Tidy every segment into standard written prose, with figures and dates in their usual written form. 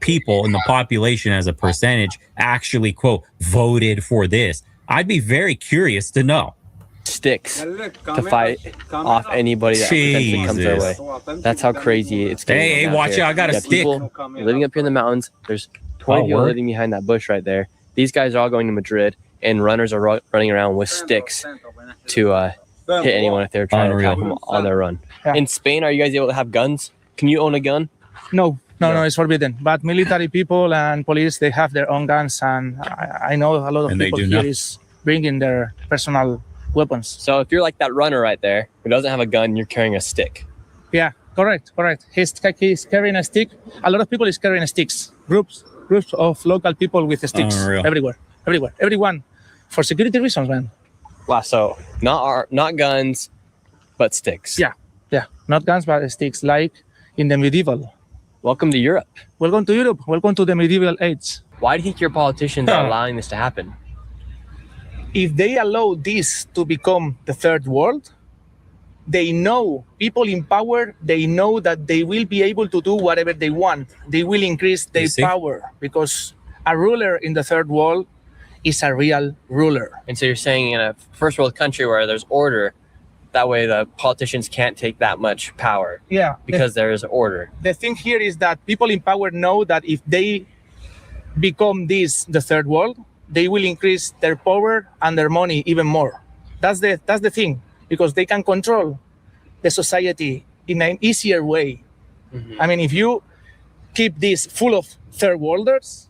people in the population as a percentage actually, quote, voted for this? I'd be very curious to know. Sticks to fight off anybody that potentially comes their way. That's how crazy it's getting. Hey, watch out, I got a stick. People living up here in the mountains. There's 20 people living behind that bush right there. These guys are all going to Madrid, and runners are running around with sticks to hit anyone if they're trying to attack them on their run. Yeah. In Spain, are you guys able to have guns? Can you own a gun? No, it's forbidden. But military people and police, they have their own guns, and I know a lot of people here is bringing their personal weapons. So if you're like that runner right there who doesn't have a gun, you're carrying a stick. Yeah, correct. He's carrying a stick. A lot of people is carrying sticks. Groups of local people with sticks everywhere. Everyone, for security reasons, man. Wow. So not guns, but sticks. Yeah. Not guns, but sticks, like in the medieval. Welcome to Europe. Welcome to Europe. Welcome to the medieval age. Why do you think your politicians are allowing this to happen? If they allow this to become the third world, they know, people in power, they know that they will be able to do whatever they want. They will increase their power, because a ruler in the third world is a real ruler. And so you're saying in a first world country where there's order, that way the politicians can't take that much power. Yeah. Because there is order. The thing here is that people in power know that if they become the third world, they will increase their power and their money even more. That's the thing, because they can control the society in an easier way. Mm-hmm. I mean, if you keep this full of third worlders,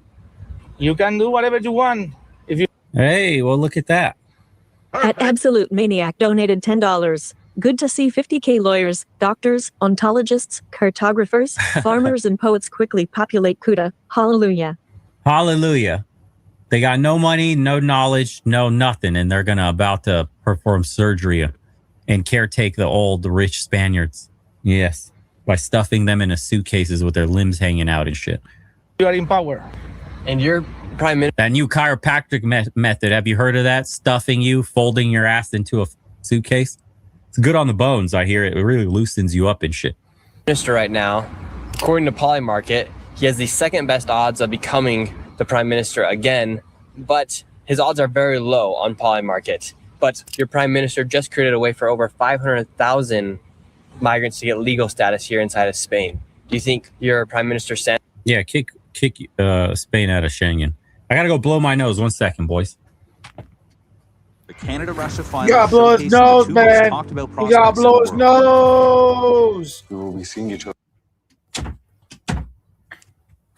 you can do whatever you want. Hey, well, look at that. At Absolute Maniac donated $10. Good to see 50K lawyers, doctors, ontologists, cartographers, farmers, and poets quickly populate Kuta. Hallelujah. Hallelujah. They got no money, no knowledge, no nothing, and they're about to perform surgery and caretake the rich Spaniards. Yes, by stuffing them into suitcases with their limbs hanging out and shit. You are in power. And you're prime minister. That new chiropractic method, have you heard of that? Stuffing you, folding your ass into a suitcase? It's good on the bones, I hear it. It really loosens you up and shit. Minister right now, according to Polymarket, he has the second best odds of becoming the prime minister again, but his odds are very low on Polymarket. But your prime minister just created a way for over 500,000 migrants to get legal status here inside of Spain. Do you think your prime minister sent? Yeah, kick Spain out of Schengen. I gotta go blow my nose. 1 second, boys. The Canada-Russia final. You gotta blow his nose, man. You gotta blow his nose. We will be seeing each other.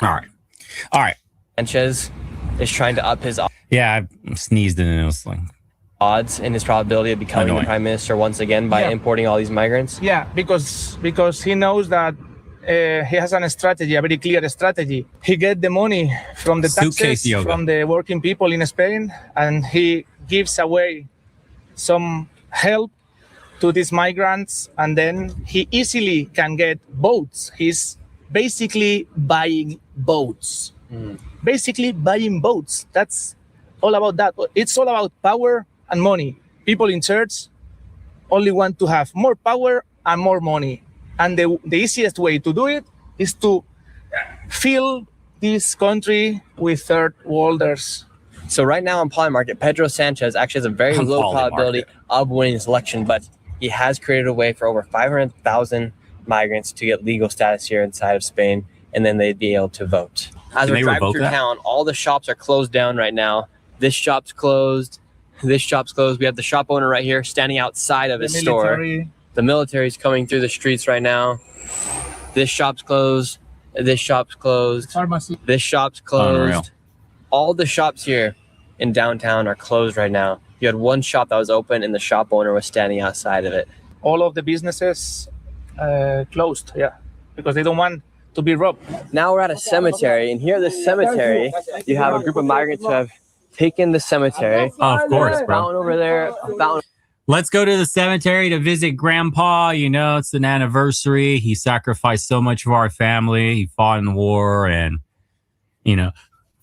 All right. Sanchez is trying to up his I sneezed and it was like odds and his probability of becoming the prime minister once again by importing all these migrants. Yeah, because he knows that he has a strategy, a very clear strategy. He gets the money from the taxes from the working people in Spain, and he gives away some help to these migrants, and then he easily can get boats. He's basically buying boats. Basically buying boats. That's all about that. It's all about power and money. People in church only want to have more power and more money. And the easiest way to do it is to fill this country with third worlders. So right now on Polymarket, Pedro Sanchez actually has a very low probability of winning this election, but he has created a way for over 500,000 migrants to get legal status here inside of Spain, and then they'd be able to vote. As we're driving through town, all the shops are closed down right now. This shop's closed. This shop's closed. We have the shop owner right here standing outside of his store. The military's coming through the streets right now. This shop's closed. This shop's closed. Pharmacy. This shop's closed. All the shops here in downtown are closed right now. You had one shop that was open and the shop owner was standing outside of it. All of the businesses closed, because they don't want to be robbed. Now we're at a cemetery, and here at the cemetery, you have a group of migrants who have taken the cemetery. Oh, of course, bro. Fountain over there, a fountain. Let's go to the cemetery to visit Grandpa. You know, it's an anniversary. He sacrificed so much for our family. He fought in the war, and, you know,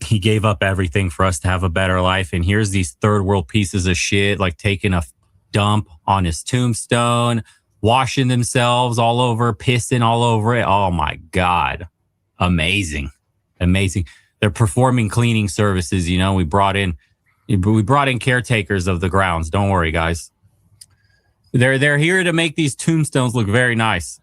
he gave up everything for us to have a better life. And here's these third world pieces of shit, like taking a dump on his tombstone, washing themselves all over, pissing all over it. Oh my God. Amazing. amazing. They're performing cleaning services. You know, we brought in caretakers of the grounds. Don't worry, guys. They're here to make these tombstones look very nice.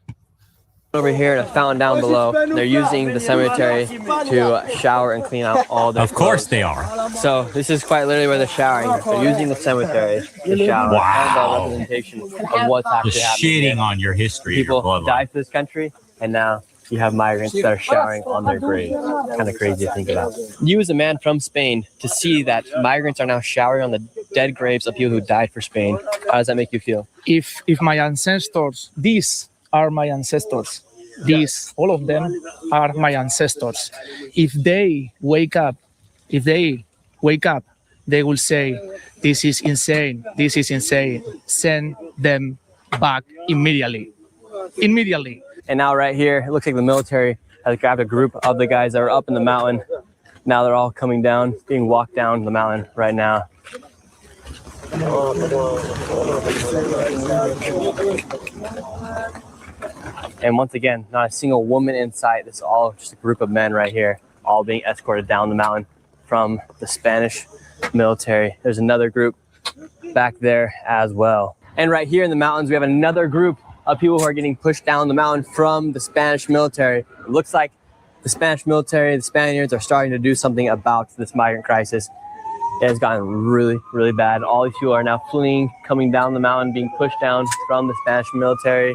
Over here at a fountain down below, they're using the cemetery to shower and clean out all their Of course clothes. they are. So this is quite literally where they're showering. They're using the cemetery to shower. Wow. And the representation of what's actually Just happening shitting here. on your history. People your died for this country, and now you have migrants that are showering on their grave. Kind of crazy to think about. You as a man from Spain, to see that migrants are now showering on the dead graves of people who died for Spain, how does that make you feel? If my ancestors, these are my ancestors. These, all of them are my ancestors. If they wake up, they will say, this is insane. This is insane. Send them back immediately. Immediately. And now right here, it looks like the military has grabbed a group of the guys that were up in the mountain. Now they're all coming down, being walked down the mountain right now. And once again, not a single woman in sight. This is all just a group of men right here, all being escorted down the mountain from the Spanish military. There's another group back there as well. And right here in the mountains, we have another group of people who are getting pushed down the mountain from the Spanish military. It looks like the Spanish military, the Spaniards, are starting to do something about this migrant crisis. It has gotten really, really bad. All these people are now fleeing, coming down the mountain, being pushed down from the Spanish military.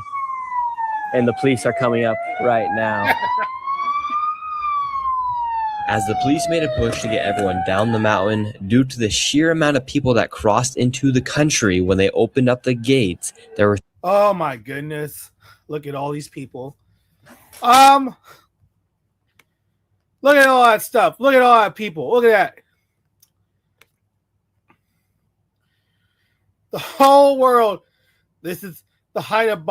And the police are coming up right now. As the police made a push to get everyone down the mountain, due to the sheer amount of people that crossed into the country when they opened up the gates, there were... Oh my goodness. Look at all these people. Look at all that stuff. Look at all that people. Look at that. The whole world. This is the height of...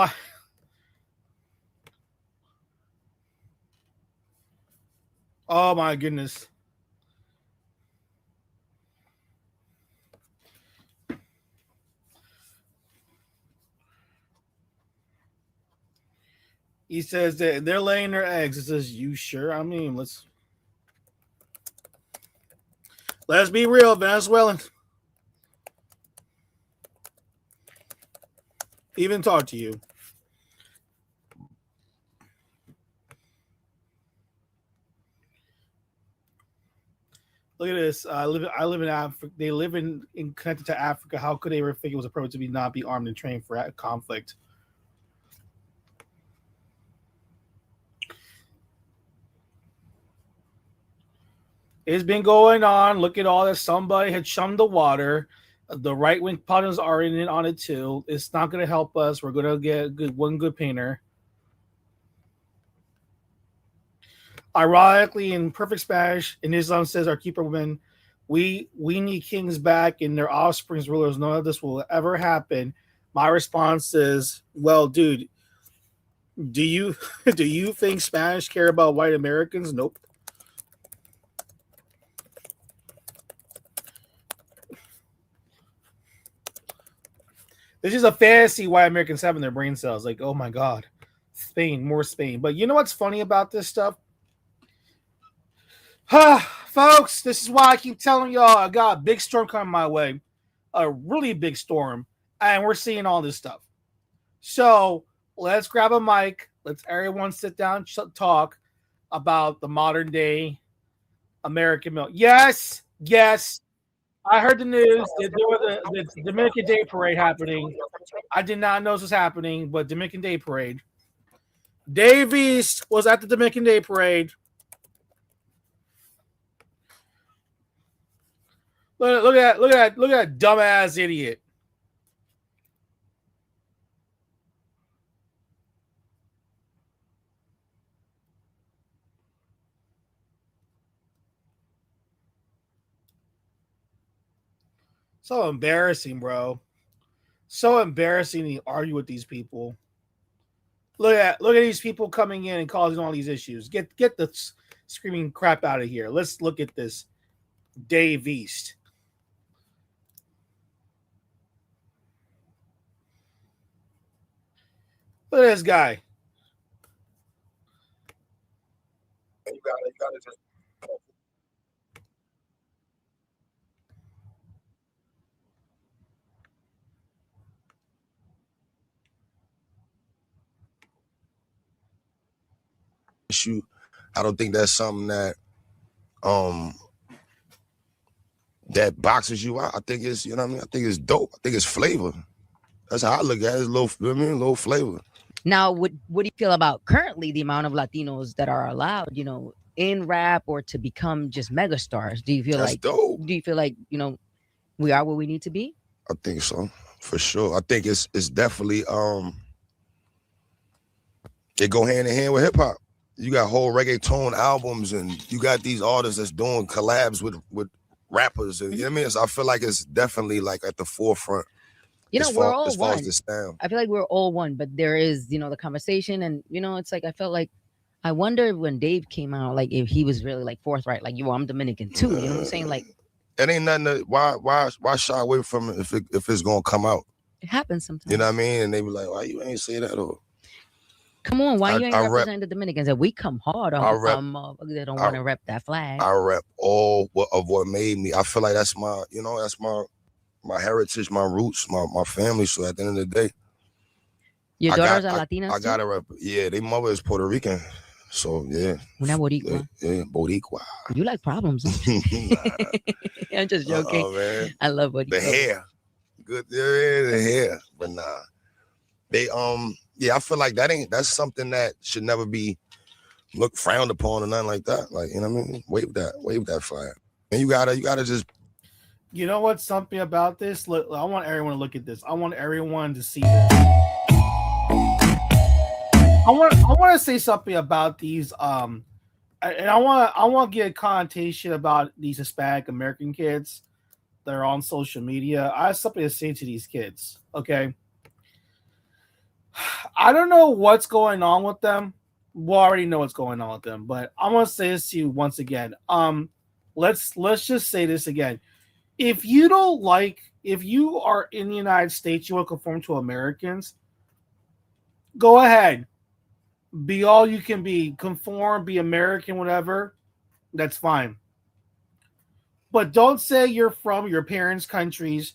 Oh my goodness. He says that they're laying their eggs. It says, you sure? I mean, let's be real, Venezuelan. Even talk to you. Look at this. I live in Africa. They live in connected to Africa. How could they ever think it was appropriate to not be armed and trained for conflict? It's been going on. Look at all that. Somebody had shunned the water. The right-wing politicians are in it on it too. It's not going to help us. We're going to get one good painter. Ironically, in perfect Spanish, in Islam says, our keeper women, we need kings back and their offspring's rulers. None of this will ever happen. My response is, well, dude, do you think Spanish care about white Americans? Nope. This is a fantasy why Americans have in their brain cells. Like, oh my God, Spain, more Spain. But you know what's funny about this stuff? Folks, this is why I keep telling y'all I got a big storm coming my way. A really big storm. And we're seeing all this stuff. So let's grab a mic. Let's everyone sit down and talk about the modern day American milk. Yes. I heard the news that there was the Dominican Day Parade happening. I did not know this was happening, but Dominican Day Parade. Dave East was at the Dominican Day Parade. Look at that dumbass idiot. So embarrassing, bro. So embarrassing to argue with these people. Look at these people coming in and causing all these issues. Get the screaming crap out of here. Let's look at this. Dave East. Look at this guy. you. I don't think that's something that that boxes you out. I think it's, you know what I mean? I think it's dope. I think it's flavor. That's how I look at it. It's a little, you know what I mean? A little flavor. Now, what do you feel about currently the amount of Latinos that are allowed, in rap or to become just megastars? Do you feel That's like dope. Do you feel like we are where we need to be? I think so, for sure. I think it's definitely it go hand in hand with hip hop. You got whole reggaeton albums, and you got these artists that's doing collabs with rappers, and you know what I mean. So I feel like it's definitely like at the forefront. We're all as far one. as the sound. I feel like we're all one, but there is, the conversation, and it's like I felt like I wonder when Dave came out, like if he was really like forthright, like I'm Dominican too. You know what I'm saying? Like it ain't nothing to, why shy away from it if it's gonna come out. It happens sometimes. You know what I mean? And they be like, why you ain't say that? Or come on, why you ain't representing the Dominicans? And we come hard on motherfuckers that don't want to rep that flag. I rep all of what made me. I feel like that's my, that's my heritage, my roots, my family. So at the end of the day, your daughters are Latinas. I gotta rep. Yeah, their mother is Puerto Rican. So yeah. Una Boricua. Yeah, Boricua. You like problems. I'm just joking. Man. I love Boricua. The hair. Good, yeah, the hair. But nah. They I feel like that's something that should never be frowned upon or nothing like that. Like, you know what I mean? Wave that flag. And you gotta just, you know what's something about this? Look, I want everyone to look at this. I want everyone to see this. I want to say something about these and I want to get a connotation about these Hispanic American kids that are on social media. I have something to say to these kids, okay? I don't know what's going on with them. We already know what's going on with them, but I'm gonna say this to you once again. Let's just say this again. If you are in the United States, you want to conform to Americans, go ahead. Be all you can be. Conform, be American, whatever. That's fine. But don't say you're from your parents' countries.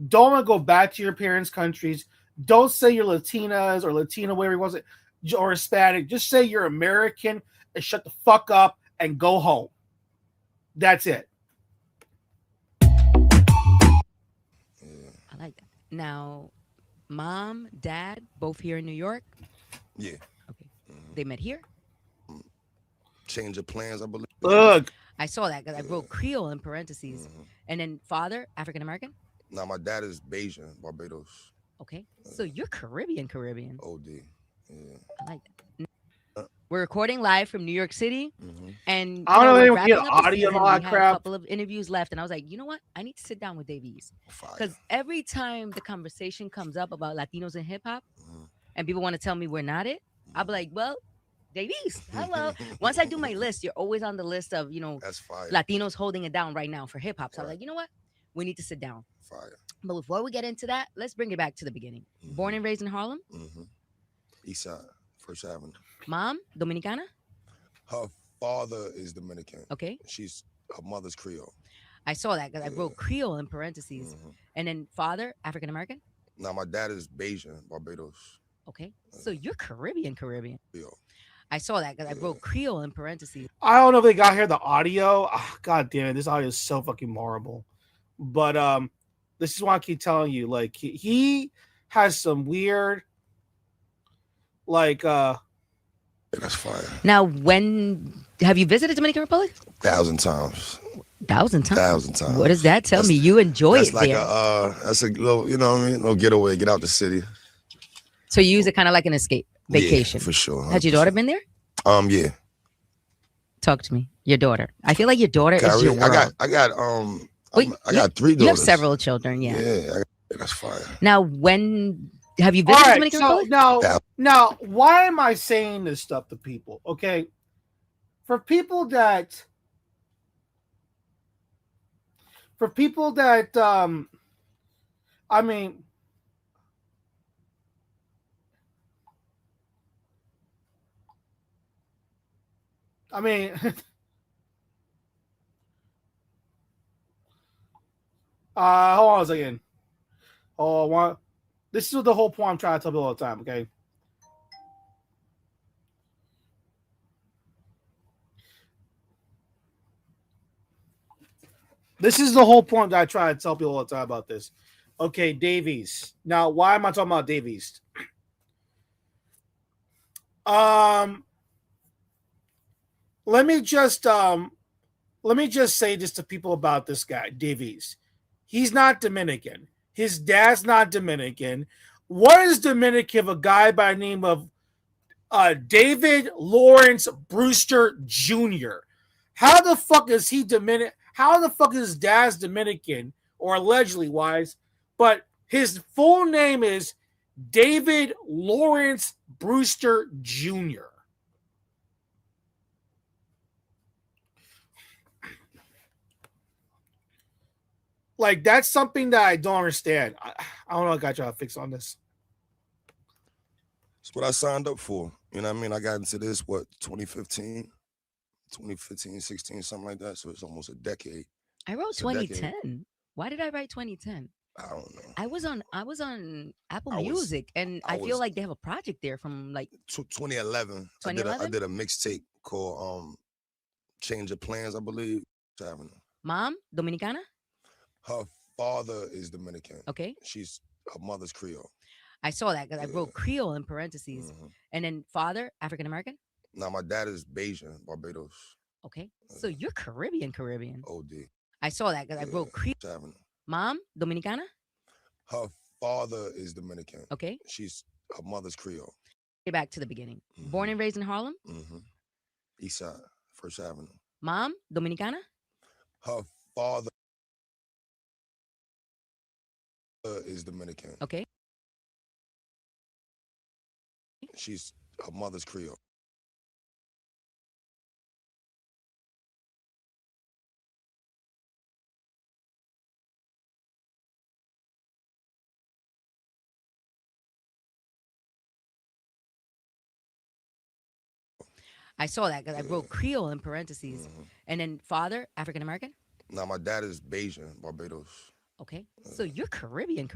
Don't want to go back to your parents' countries. Don't say you're Latinas or Latino, whatever you want to say, or Hispanic. Just say you're American and shut the fuck up and go home. That's it. I like that. Now, mom, dad, both here in New York? Yeah. Okay. They met here? Change of plans, I believe. Look. I saw that because I wrote Creole in parentheses. And then father, African American? No, my dad is Bajan, Barbados. Okay. So you're Caribbean. OD. Yeah. I like that. We're recording live from New York City. And I don't know if wrapping we up get audio and all that a crap. couple of interviews left. And I was like, you know what? I need to sit down with Davies. Because every time the conversation comes up about Latinos in hip hop and people want to tell me we're not it, I'll be like, well, Davies, hello. Once I do my list, you're always on the list of, that's fire. Latinos holding it down right now for hip hop. So I'm like, you know what? We need to sit down. Fire. But before we get into that, let's bring it back to the beginning. Born and raised in Harlem? East Side, First Avenue. Mom, Dominicana? Her father is Dominican. Okay. Her mother's Creole. I saw that because I wrote Creole in parentheses. And then father, African American? No, my dad is Bajan, Barbados. Okay. So you're Caribbean. Creole. I saw that because I wrote Creole in parentheses. I don't know if they got here the audio. Oh, God damn it. This audio is so fucking horrible. But this is why I keep telling you, like, he has some weird, like, that's fire. Now, when have you visited Dominican Republic? 1,000 times. 1,000 times. 1,000 times. What does that tell me? You enjoy it like there. That's a little, you know what I mean? Little getaway, get out the city. So you use it kind of like an escape vacation. Yeah, for sure. 100%. Has your daughter been there? Yeah. Talk to me. Your daughter. I feel like your daughter is your world. I got 3 daughters. You have several children, yeah. Yeah, that's fine. Now, when have you visited Dominican Republic? Now, why am I saying this stuff to people? Okay, for people that, I mean, hold on a second. This is the whole point I'm trying to tell people all the time, okay? This is the whole point that I try to tell people all the time about this. Okay, Davies. Now, why am I talking about Davies? Let me just say this to people about this guy, Davies. He's not Dominican. His dad's not Dominican. What is Dominican of a guy by the name of David Lawrence Brewster Jr.? How the fuck is he Dominican? How the fuck is his dad's Dominican, or allegedly wise? But his full name is David Lawrence Brewster Jr. Like, that's something that I don't understand. I don't know. I got y'all fix on this. It's what I signed up for. You know what I mean? I got into this, 2015, 16, something like that. So it's almost a decade. I wrote 2010. Why did I write 2010? I don't know. I was on Apple Music, and I feel like they have a project there from like 2011. I did a mixtape called Change of Plans, I believe. Mom, Dominicana? Her father is Dominican. Okay. Her mother's Creole. I saw that because I wrote Creole in parentheses. Mm-hmm. And then father, African American? No, my dad is Bajan, Barbados. Okay. So you're Caribbean. OD. I saw that because I wrote Creole. Mom, Dominicana? Her father is Dominican. Okay. Her mother's Creole. Get back to the beginning. Mm-hmm. Born and raised in Harlem? Mm-hmm. East Side, First Avenue. Mom, Dominicana? Her father is Dominican. Okay. Her mother's Creole. I saw that because I wrote Creole in parentheses. Mm-hmm. And then father, African American? No, my dad is Bajan, Barbados. Okay. So you're Caribbean.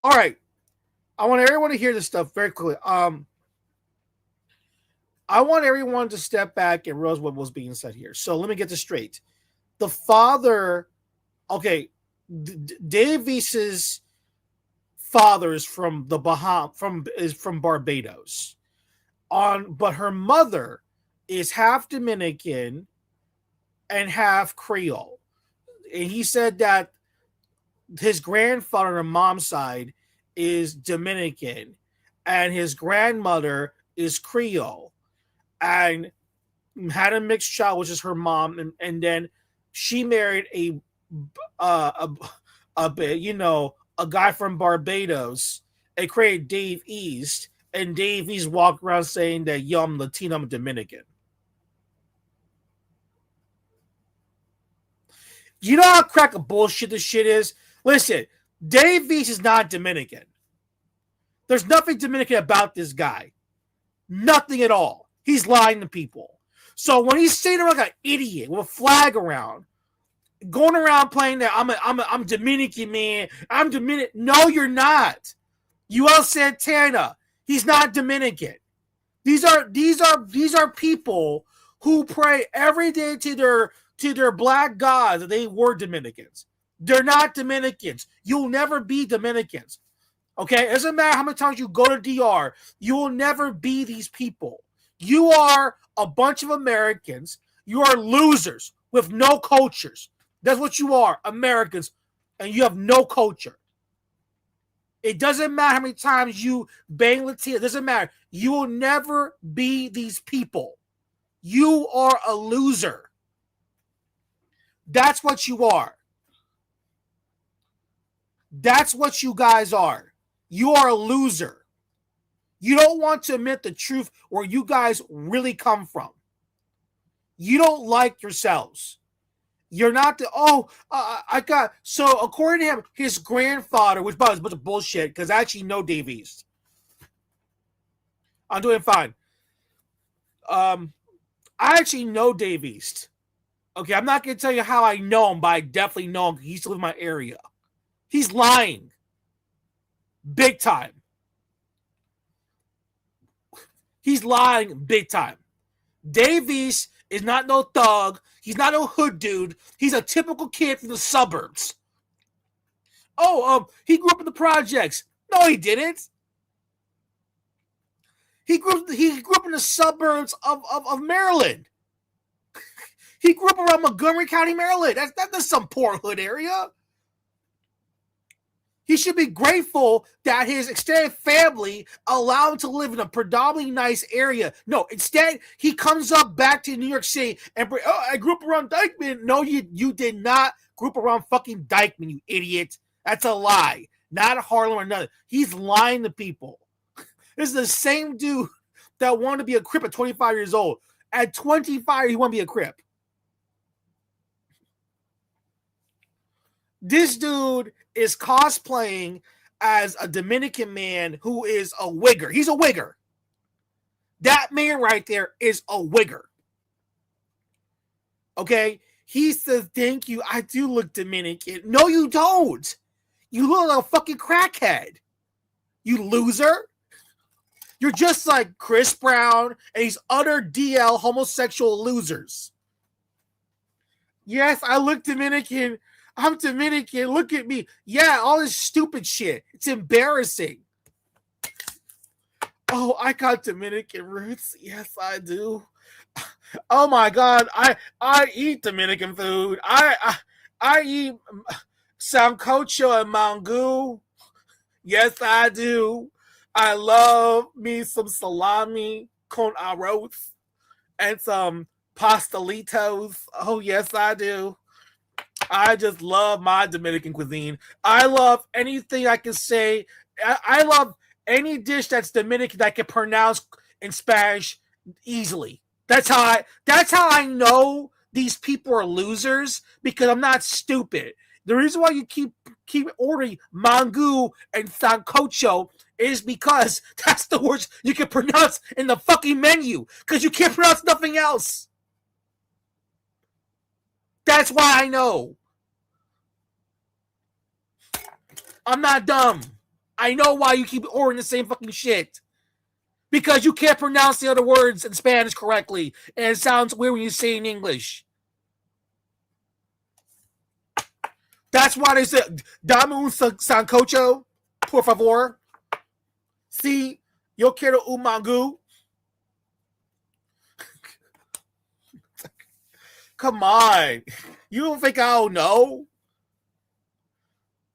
All right. I want everyone to hear this stuff very quickly. I want everyone to step back and realize what was being said here. So let me get this straight. The father, okay, Davies's father is from the from Barbados. But her mother is half Dominican and half Creole. And he said that his grandfather on her mom's side is Dominican and his grandmother is Creole, and had a mixed child, which is her mom, and then she married a guy from Barbados and created Dave East, and Dave East walked around saying that, yo, I'm Latino, I'm Dominican. You know how crack of bullshit this shit is? Listen, Dave East is not Dominican. There's nothing Dominican about this guy. Nothing at all. He's lying to people. So when he's sitting around like an idiot with a flag around, going around playing that I'm Dominican, man. I'm Dominican. No, you're not. UL Santana. He's not Dominican. These are people who pray every day to their black gods that they were Dominicans. They're not Dominicans. You'll never be Dominicans. Okay? It doesn't matter how many times you go to DR, you will never be these people. You are a bunch of Americans. You are losers with no cultures. That's what you are, Americans, and you have no culture. It doesn't matter how many times you bang Latino. It doesn't matter. You will never be these people. You are a loser. That's what you are. That's what you guys are. You are a loser. You don't want to admit the truth where you guys really come from. You don't like yourselves. You're not the I got so according to him, his grandfather, which was a bunch of bullshit because I actually know Dave East. I'm doing fine. I actually know Dave East. Okay, I'm not gonna tell you how I know him, but I definitely know him. He used to live in my area. He's lying, big time. He's lying big time. Dave East is not no thug. He's not no hood dude. He's a typical kid from the suburbs. He grew up in the projects. No, he didn't. He grew up in the suburbs of Maryland. He grew up around Montgomery County, Maryland. That's some poor hood area. He should be grateful that his extended family allowed him to live in a predominantly nice area. No, instead, he comes up back to New York City and I grew up around Dykeman. No, you did not grow up around fucking Dykeman, you idiot. That's a lie. Not Harlem or nothing. He's lying to people. This is the same dude that wanted to be a Crip at 25 years old. At 25, he wanted to be a Crip. This dude is cosplaying as a Dominican man who is a wigger. He's a wigger. That man right there is a wigger. Okay? He says, thank you. I do look Dominican. No, you don't. You look like a fucking crackhead. You loser. You're just like Chris Brown and these other DL homosexual losers. Yes, I look Dominican. I'm Dominican. Look at me. Yeah, all this stupid shit. It's embarrassing. Oh, I got Dominican roots. Yes, I do. Oh my God, I eat Dominican food. I eat sancocho and mango. Yes, I do. I love me some salami con arroz and some pastelitos. Oh, yes, I do. I just love my Dominican cuisine. I love anything I can say. I love any dish that's Dominican that I can pronounce in Spanish easily. That's how I know these people are losers, because I'm not stupid. The reason why you keep ordering mango and sancocho is because that's the words you can pronounce in the fucking menu, because you can't pronounce nothing else. That's why I know. I'm not dumb. I know why you keep ordering the same fucking shit. Because you can't pronounce the other words in Spanish correctly, and it sounds weird when you say it in English. That's why they said, dame un sancocho, por favor. Si, yo quiero un mango. Come on. You don't think I don't know?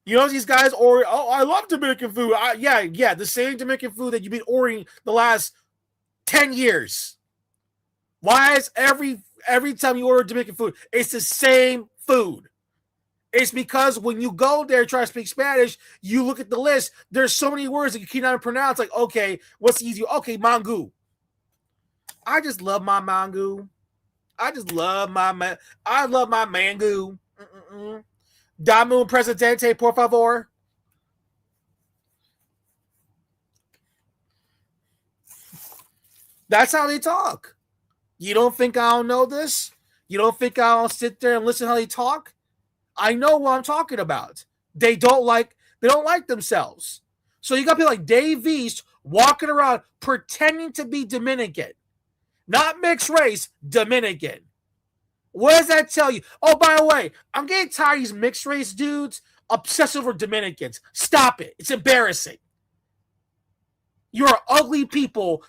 You know these guys order, I love Dominican food. Yeah, the same Dominican food that you've been ordering the last 10 years. Why is every time you order Dominican food, it's the same food? It's because when you go there try to speak Spanish, you look at the list, there's so many words that you cannot pronounce. Like, okay, what's easy? Okay, mango. I just love my mango. I love my mango. Dame un presidente, por favor. That's how they talk. You don't think I don't know this? You don't think I don't sit there and listen to how they talk? I know what I'm talking about. They don't like themselves. So you got people like Dave East walking around pretending to be Dominican. Not mixed race, Dominican. What does that tell you? Oh, by the way, I'm getting tired of these mixed race dudes obsessed over Dominicans. Stop it. It's embarrassing. You're ugly people.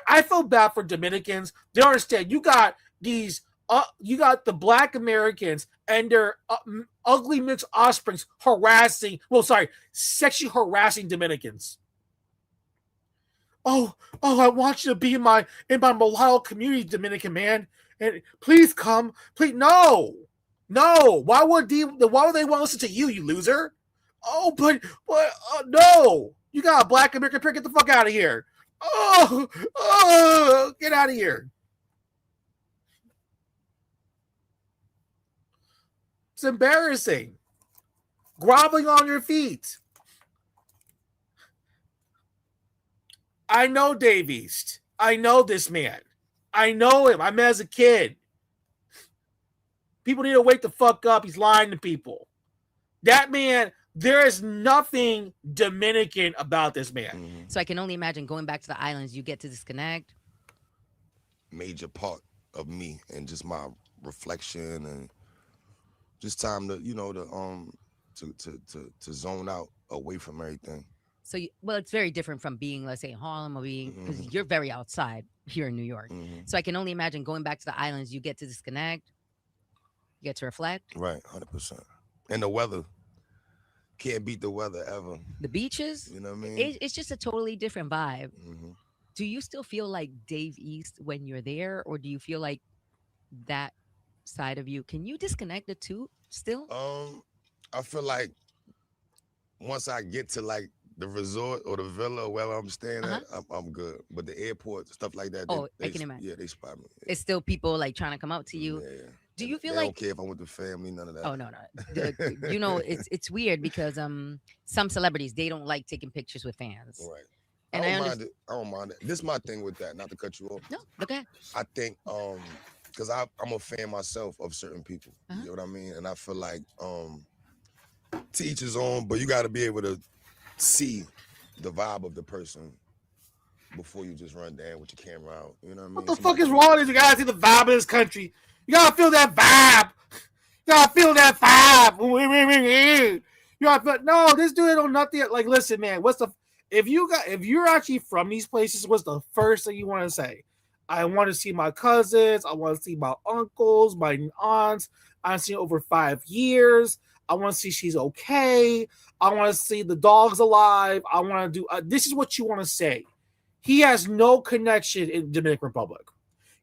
I feel bad for Dominicans. They don't understand. You got these, you got the Black Americans and their ugly mixed offsprings sexually harassing Dominicans. Oh, I want you to be in my mulatto community, Dominican man. And please come. Please, no. Why would they want to listen to you, you loser? Oh, but no. You got a Black American prick. Get the fuck out of here. Oh, get out of here. It's embarrassing. Groveling on your feet. I know Dave East. I know this man. I know him. I met as a kid. People need to wake the fuck up. He's lying to people. That man, there is nothing Dominican about this man. So I can only imagine going back to the islands, you get to disconnect. Major part of me and just my reflection and just time to, to zone out away from everything. So, it's very different from being, let's say, in Harlem or being, because you're very outside here in New York. So I can only imagine going back to the islands, you get to disconnect, you get to reflect. Right, 100%. And the weather. Can't beat the weather ever. The beaches. You know what I mean? It's just a totally different vibe. Do you still feel like Dave East when you're there, or do you feel like that side of you? Can you disconnect the two still? I feel like once I get to like the resort or the villa or wherever I'm staying at, I'm good. But the airport, stuff like that, I can imagine. Yeah, they spot me. Yeah. It's still people like trying to come out to you. Yeah. Do you feel they like? Don't care if I'm with the family, none of that. Oh no. It's weird because some celebrities, they don't like taking pictures with fans. Right. And I don't mind it. This is my thing with that, not to cut you off. No, okay. I think because I'm a fan myself of certain people. You know what I mean? And I feel like to each his own, but you got to be able to see the vibe of the person before you just run down with your camera out. You know what I mean? What the fuck is wrong with this? You gotta see the vibe of this country. You gotta feel that vibe. You gotta feel that vibe. You gotta feel, no, this dude don't nothing. Like, listen, man, if you're actually from these places, what's the first thing you want to say? I want to see my cousins. I want to see my uncles, my aunts. I've seen over 5 years. I want to see she's okay. I want to see the dog's alive. I want to do. This is what you want to say. He has no connection in Dominican Republic.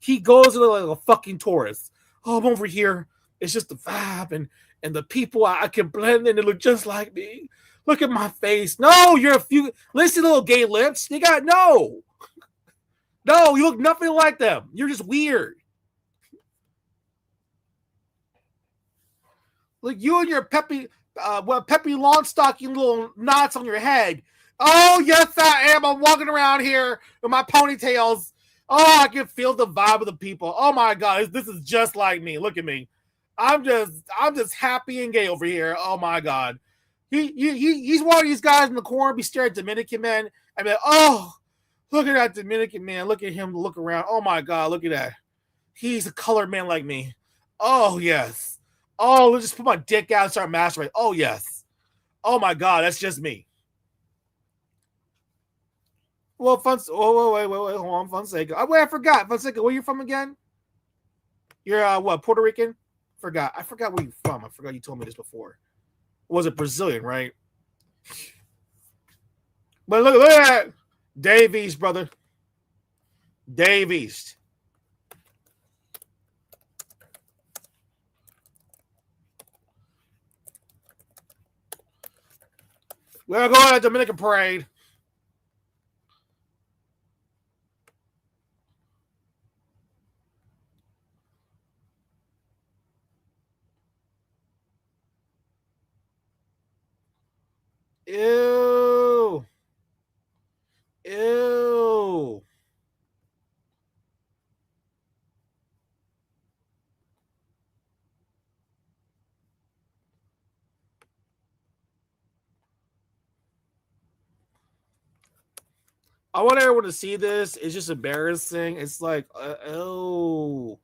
He goes like a fucking tourist. Oh, I'm over here. It's just the vibe and the people. I can blend in and look just like me. Look at my face. No, you're a few. Listen, little gay lips. You got no. No, you look nothing like them. You're just weird. Like you and your peppy lawn stocking little knots on your head. Oh, yes, I am. I'm walking around here with my ponytails. Oh, I can feel the vibe of the people. Oh my God, this is just like me. Look at me. I'm just happy and gay over here. Oh my God. He's one of these guys in the corner be staring at Dominican men. I mean, oh, look at that Dominican man. Look at him look around. Oh my God, look at that. He's a colored man like me. Oh, yes. Oh, let's just put my dick out and start masturbating. Oh, yes. Oh my God, that's just me. Well, wait, hold on, Fonseca. Wait, I forgot. Fonseca, where you from again? You're what, Puerto Rican? I forgot where you're from. I forgot you told me this before. Was it Brazilian, right? But look at that. Dave East, brother. Dave East. We're going to the Dominican parade. Ew. Ew. I want everyone to see this. It's just embarrassing. It's like, oh.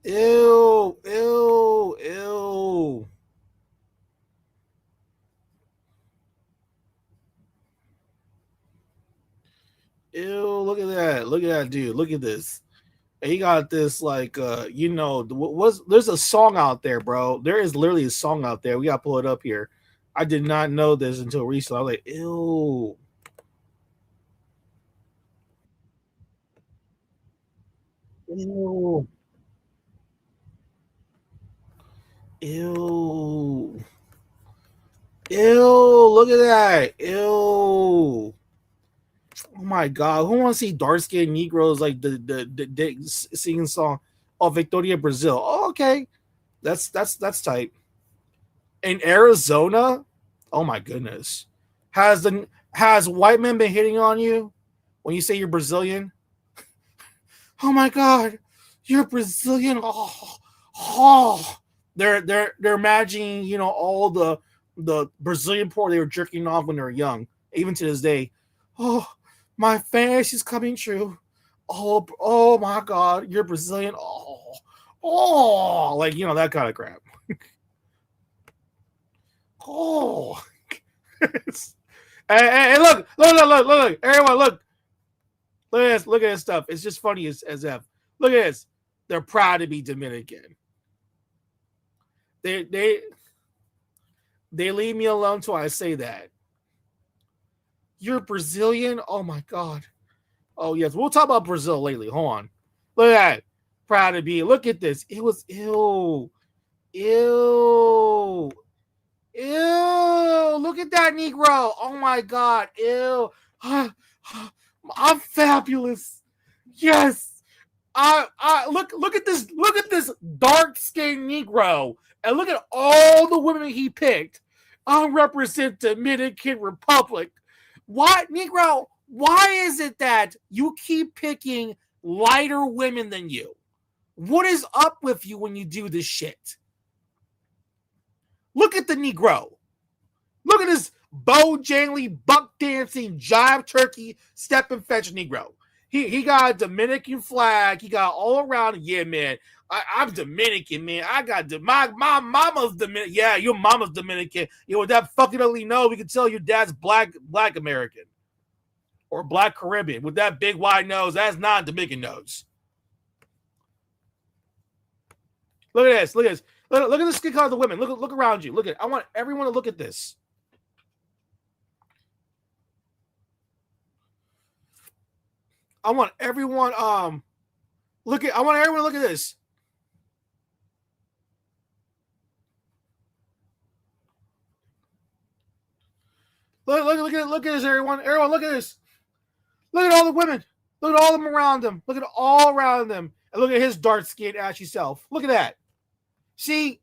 Ew, ew, ew. Ew, look at that. Look at that, dude. Look at this. And he got this like there's a song out there, bro. There is literally a song out there. We gotta pull it up here. I did not know this until recently. I was like, ew. Ew. Ew. Ew. Look at that. Ew. Oh my god, who wants to see dark skinned Negroes like the singing song? Oh, Victoria, Brazil. Oh, okay, that's tight. In Arizona, oh my goodness, has white men been hitting on you when you say you're Brazilian? Oh my god, you're Brazilian. Oh. They're imagining all the Brazilian poor they were jerking off when they were young, even to this day. Oh, my fantasy's coming true. Oh my god, you're Brazilian. Like that kind of crap. Oh, and look, everyone, look at this stuff. It's just funny as f. Look at this. They're proud to be Dominican. They leave me alone till I say that. You're Brazilian? Oh my god. Oh yes, we'll talk about Brazil lately. Hold on. Look at that. Proud to be. Look at this. It was ew. Ew. Ew. Look at that Negro. Oh my god. Ew. I'm fabulous. Yes. Look at this dark-skinned Negro. And look at all the women he picked. I represent Dominican Republic. Why, Negro? Why is it that you keep picking lighter women than you? What is up with you when you do this shit? Look at the Negro. Look at this Bojangly, buck dancing, jive turkey, step and fetch Negro. He got a Dominican flag. He got all around. Yeah, man. I'm Dominican, man. I got my mama's Dominican. Yeah, your mama's Dominican. With that fucking ugly nose, we can tell your dad's black American or black Caribbean. With that big wide nose, that's not a Dominican nose. Look at this. Look at this. Look at the skin color of the women. Look around you. Look at. I want everyone to look at this. I want everyone I want everyone to look at this. Look at this, everyone. Everyone, look at this. Look at all the women. Look at all of them around them. Look at all around them. And look at his dark-skinned, ashy self. Look at that. See?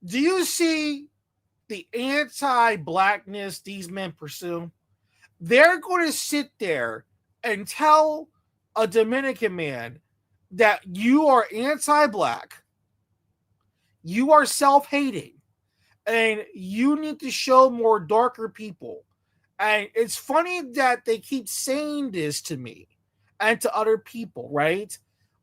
Do you see the anti-blackness these men pursue? They're going to sit there and tell a Dominican man that you are anti-black, you are self-hating, and you need to show more darker people. And it's funny that they keep saying this to me and to other people, right?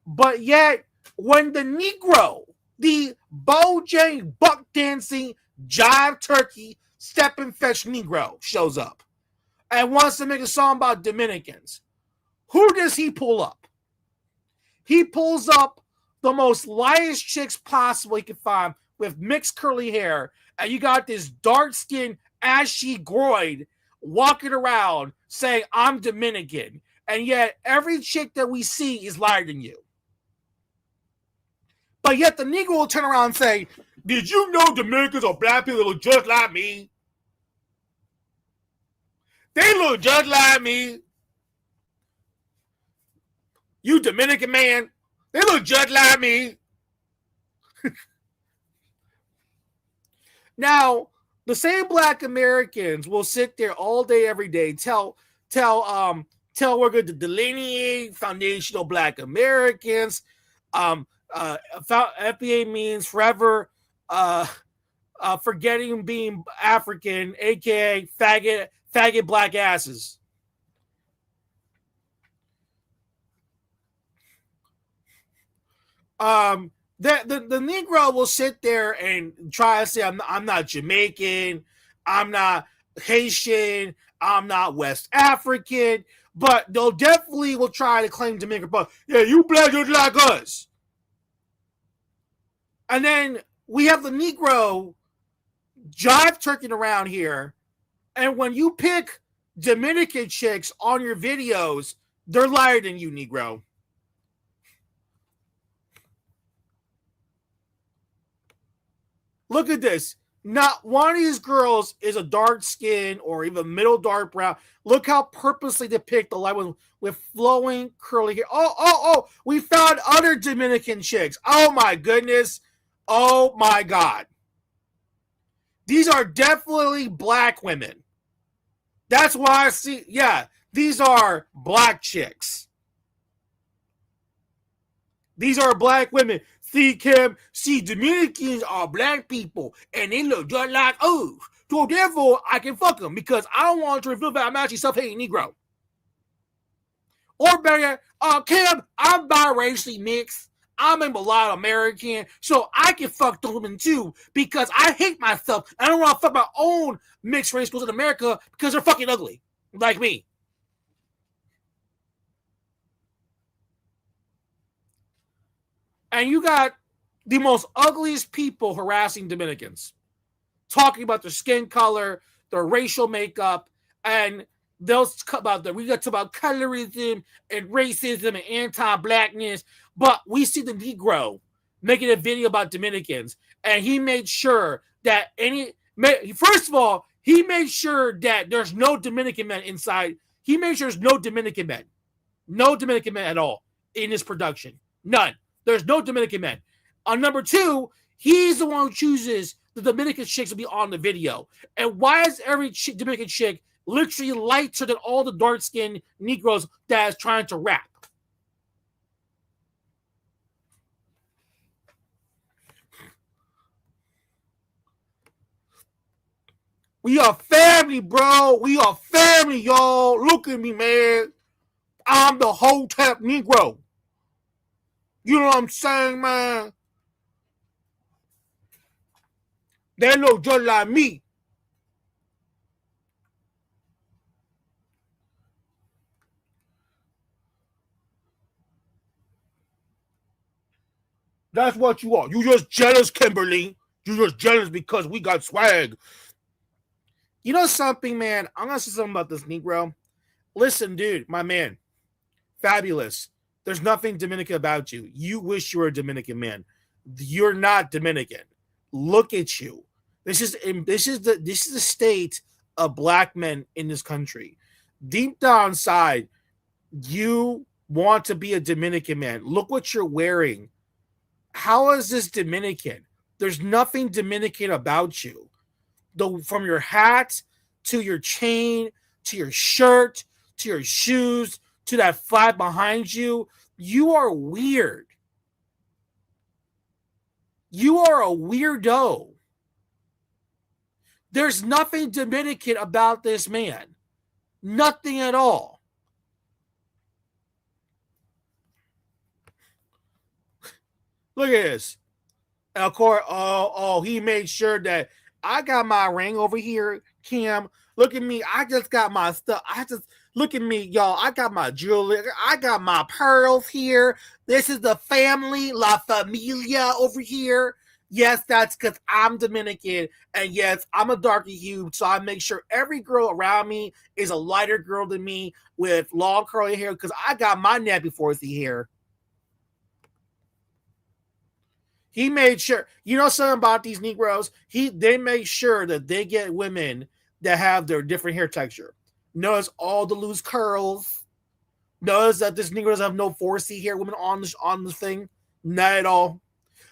But yet, when the Negro, the Bojang, buck dancing, jive turkey, step and fetch Negro shows up and wants to make a song about Dominicans, who does he pull up? He pulls up the most lightest chicks possible he can find with mixed curly hair, and you got this dark-skinned, ashy groin walking around saying, I'm Dominican, and yet every chick that we see is lighter than you. But yet the Negro will turn around and say, did you know Dominicans or black people look just like me? They look just like me. You Dominican man, they look just like me. Now, the same black Americans will sit there all day, every day, tell we're going to delineate foundational black Americans. FBA means forever forgetting being African, aka faggot black asses. The Negro will sit there and try to say, I'm not Jamaican, I'm not Haitian, I'm not West African. but they'll definitely will try to claim Dominican. But yeah, you black just like us. And then we have the Negro jive turking around here. And when you pick Dominican chicks on your videos, they're lighter than you, Negro. Look at this. Not one of these girls is a dark skin or even middle dark brown. Look how purposely they picked the light one with flowing curly hair. Oh, we found other Dominican chicks. Oh my goodness. Oh my God. These are definitely black women. That's why I see, yeah, these are black chicks. These are black women. See, Kim, see, Dominicans are black people, and they look just like us. So therefore, I can fuck them because I don't want to reveal that I'm actually self-hating Negro. Or better, Kim, I'm biracially mixed. I'm a mulatto American, so I can fuck those women too because I hate myself. I don't want to fuck my own mixed race girls in America because they're fucking ugly, like me. And you got the most ugliest people harassing Dominicans, talking about their skin color, their racial makeup, and they'll talk about we got to about colorism and racism and anti-blackness. But we see the Negro making a video about Dominicans, and he made sure that first of all, he made sure that there's no Dominican men inside. He made sure there's no Dominican men at all in this production. None. There's no Dominican men. On number two, he's the one who chooses the Dominican chicks to be on the video. And why is every Dominican chick literally lighter than all the dark-skinned Negroes that is trying to rap? We are family, bro. We are family, y'all. Look at me, man. I'm the whole tap Negro. You know what I'm saying, man? They look just like me. That's what you are. You just jealous, Kimberly. You just jealous because we got swag. You know something, man? I'm going to say something about this Negro. Listen, dude, my man. Fabulous. There's nothing Dominican about you. You wish you were a Dominican man. You're not Dominican. Look at you. This is the state of black men in this country. Deep down inside, you want to be a Dominican man. Look what you're wearing. How is this Dominican? There's nothing Dominican about you. From your hat to your chain to your shirt to your shoes to that flag behind you, you are weird. You are a weirdo. There's nothing Dominican about this man. Nothing at all. Look at this. And of course, he made sure that I got my ring over here, Kim. Look at me. I just got my stuff. Look at me, y'all. I got my jewelry. I got my pearls here. This is the family, La Familia over here. Yes, that's because I'm Dominican. And yes, I'm a darker hue. So I make sure every girl around me is a lighter girl than me with long curly hair because I got my nappy foresty hair. He made sure, you know something about these Negroes? They make sure that they get women that have their different hair texture. Notice all the loose curls. Notice that this Negroes have no 4C hair women on the thing. Not at all.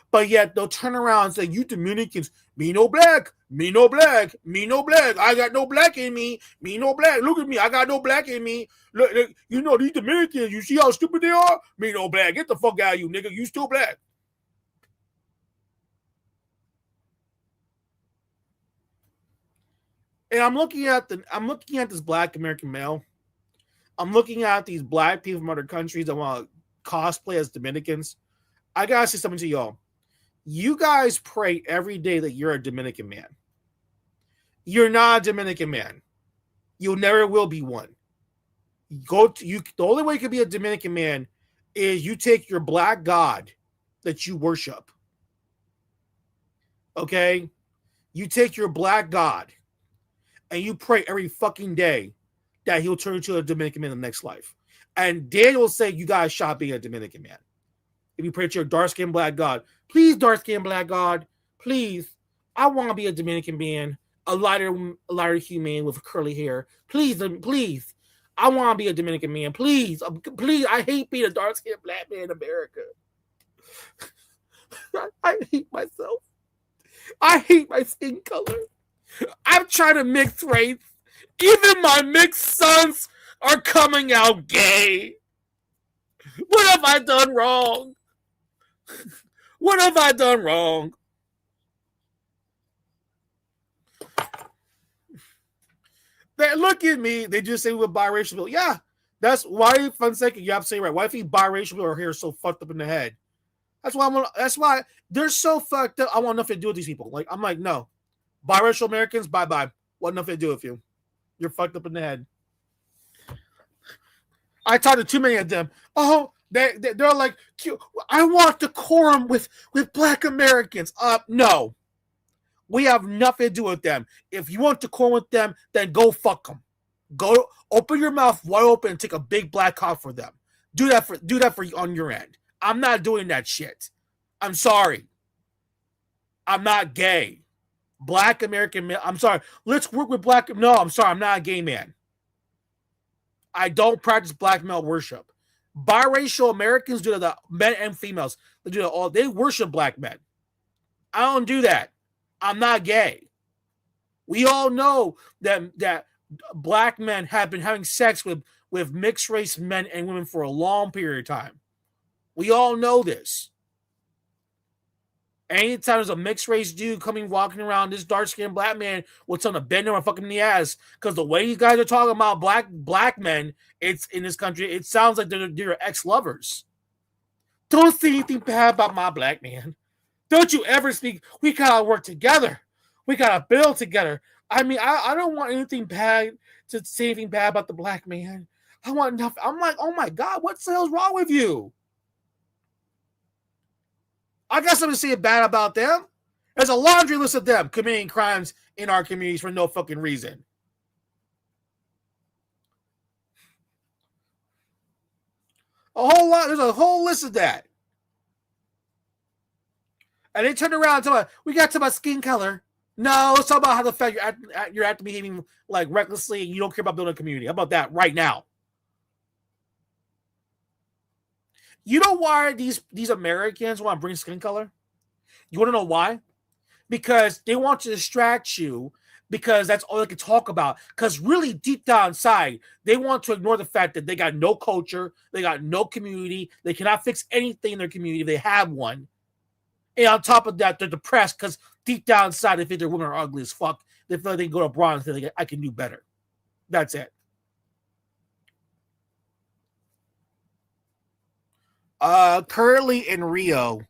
But yet they'll turn around and say, you Dominicans, me no black, me no black, me no black. I got no black in me, me no black. Look at me, I got no black in me. Look, you know, these Dominicans, you see how stupid they are? Me no black. Get the fuck out of you, nigga. You still black. And I'm looking at this black American male. I'm looking at these black people from other countries that want to cosplay as Dominicans. I gotta say something to y'all. You guys pray every day that you're a Dominican man. You're not a Dominican man. You never will be one. The only way you can be a Dominican man is you take your black god that you worship. Okay? You take your black god and you pray every fucking day that he'll turn into a Dominican man in the next life. And Daniel will say you guys shot being a Dominican man. If you pray to your dark-skinned black god, please, dark-skinned black god, please, I want to be a Dominican man, a lighter human with curly hair. Please, please, I want to be a Dominican man. Please, please, I hate being a dark-skinned black man in America. I hate myself. I hate my skin color. I'm trying to mix race. Even my mixed sons are coming out gay. What have I done wrong? What have I done wrong? They look at me. They just say we're biracial people. Yeah, that's why. Fonseca, you have to say right. Why if we biracial people are here so fucked up in the head? That's why they're so fucked up. I want nothing to do with these people. Like I'm like, no, biracial Americans, bye bye. Want nothing to do with you. You're fucked up in the head. I talked to too many of them. Oh, they're like, I want decorum with black Americans. No. We have nothing to do with them. If you want decorum with them, then go fuck them. Go open your mouth wide open and take a big black cock for them. Do that for on your end. I'm not doing that shit. I'm sorry. I'm not gay. Black American man. I'm sorry. Let's work with black. No, I'm sorry. I'm not a gay man. I don't practice black male worship. Biracial Americans do that, men and females. They do that all. They worship black men. I don't do that. I'm not gay. We all know that black men have been having sex with mixed race men and women for a long period of time. We all know this. Anytime there's a mixed race dude walking around, this dark skinned black man with something to bend him or fucking in the ass, because the way you guys are talking about black men, it's in this country, it sounds like they're ex-lovers. Don't say anything bad about my black man. Don't you ever speak. We gotta work together. We gotta build together. I mean, I don't want anything bad to say anything bad about the black man. I want nothing. I'm like, oh my God, what the hell's wrong with you? I got something to say bad about them. There's a laundry list of them committing crimes in our communities for no fucking reason. A whole lot. There's a whole list of that. And they turn around and tell me, we got to talk about skin color. No, let's talk about how the fact you're acting behaving like recklessly and you don't care about building a community. How about that right now? You know why these Americans want to bring skin color? You want to know why? Because they want to distract you, because that's all they can talk about. Because really deep down inside, they want to ignore the fact that they got no culture, they got no community, they cannot fix anything in their community if they have one. And on top of that, they're depressed because deep down inside, they think their women are ugly as fuck. They feel like they can go abroad and think I can do better. That's it. Currently in Rio,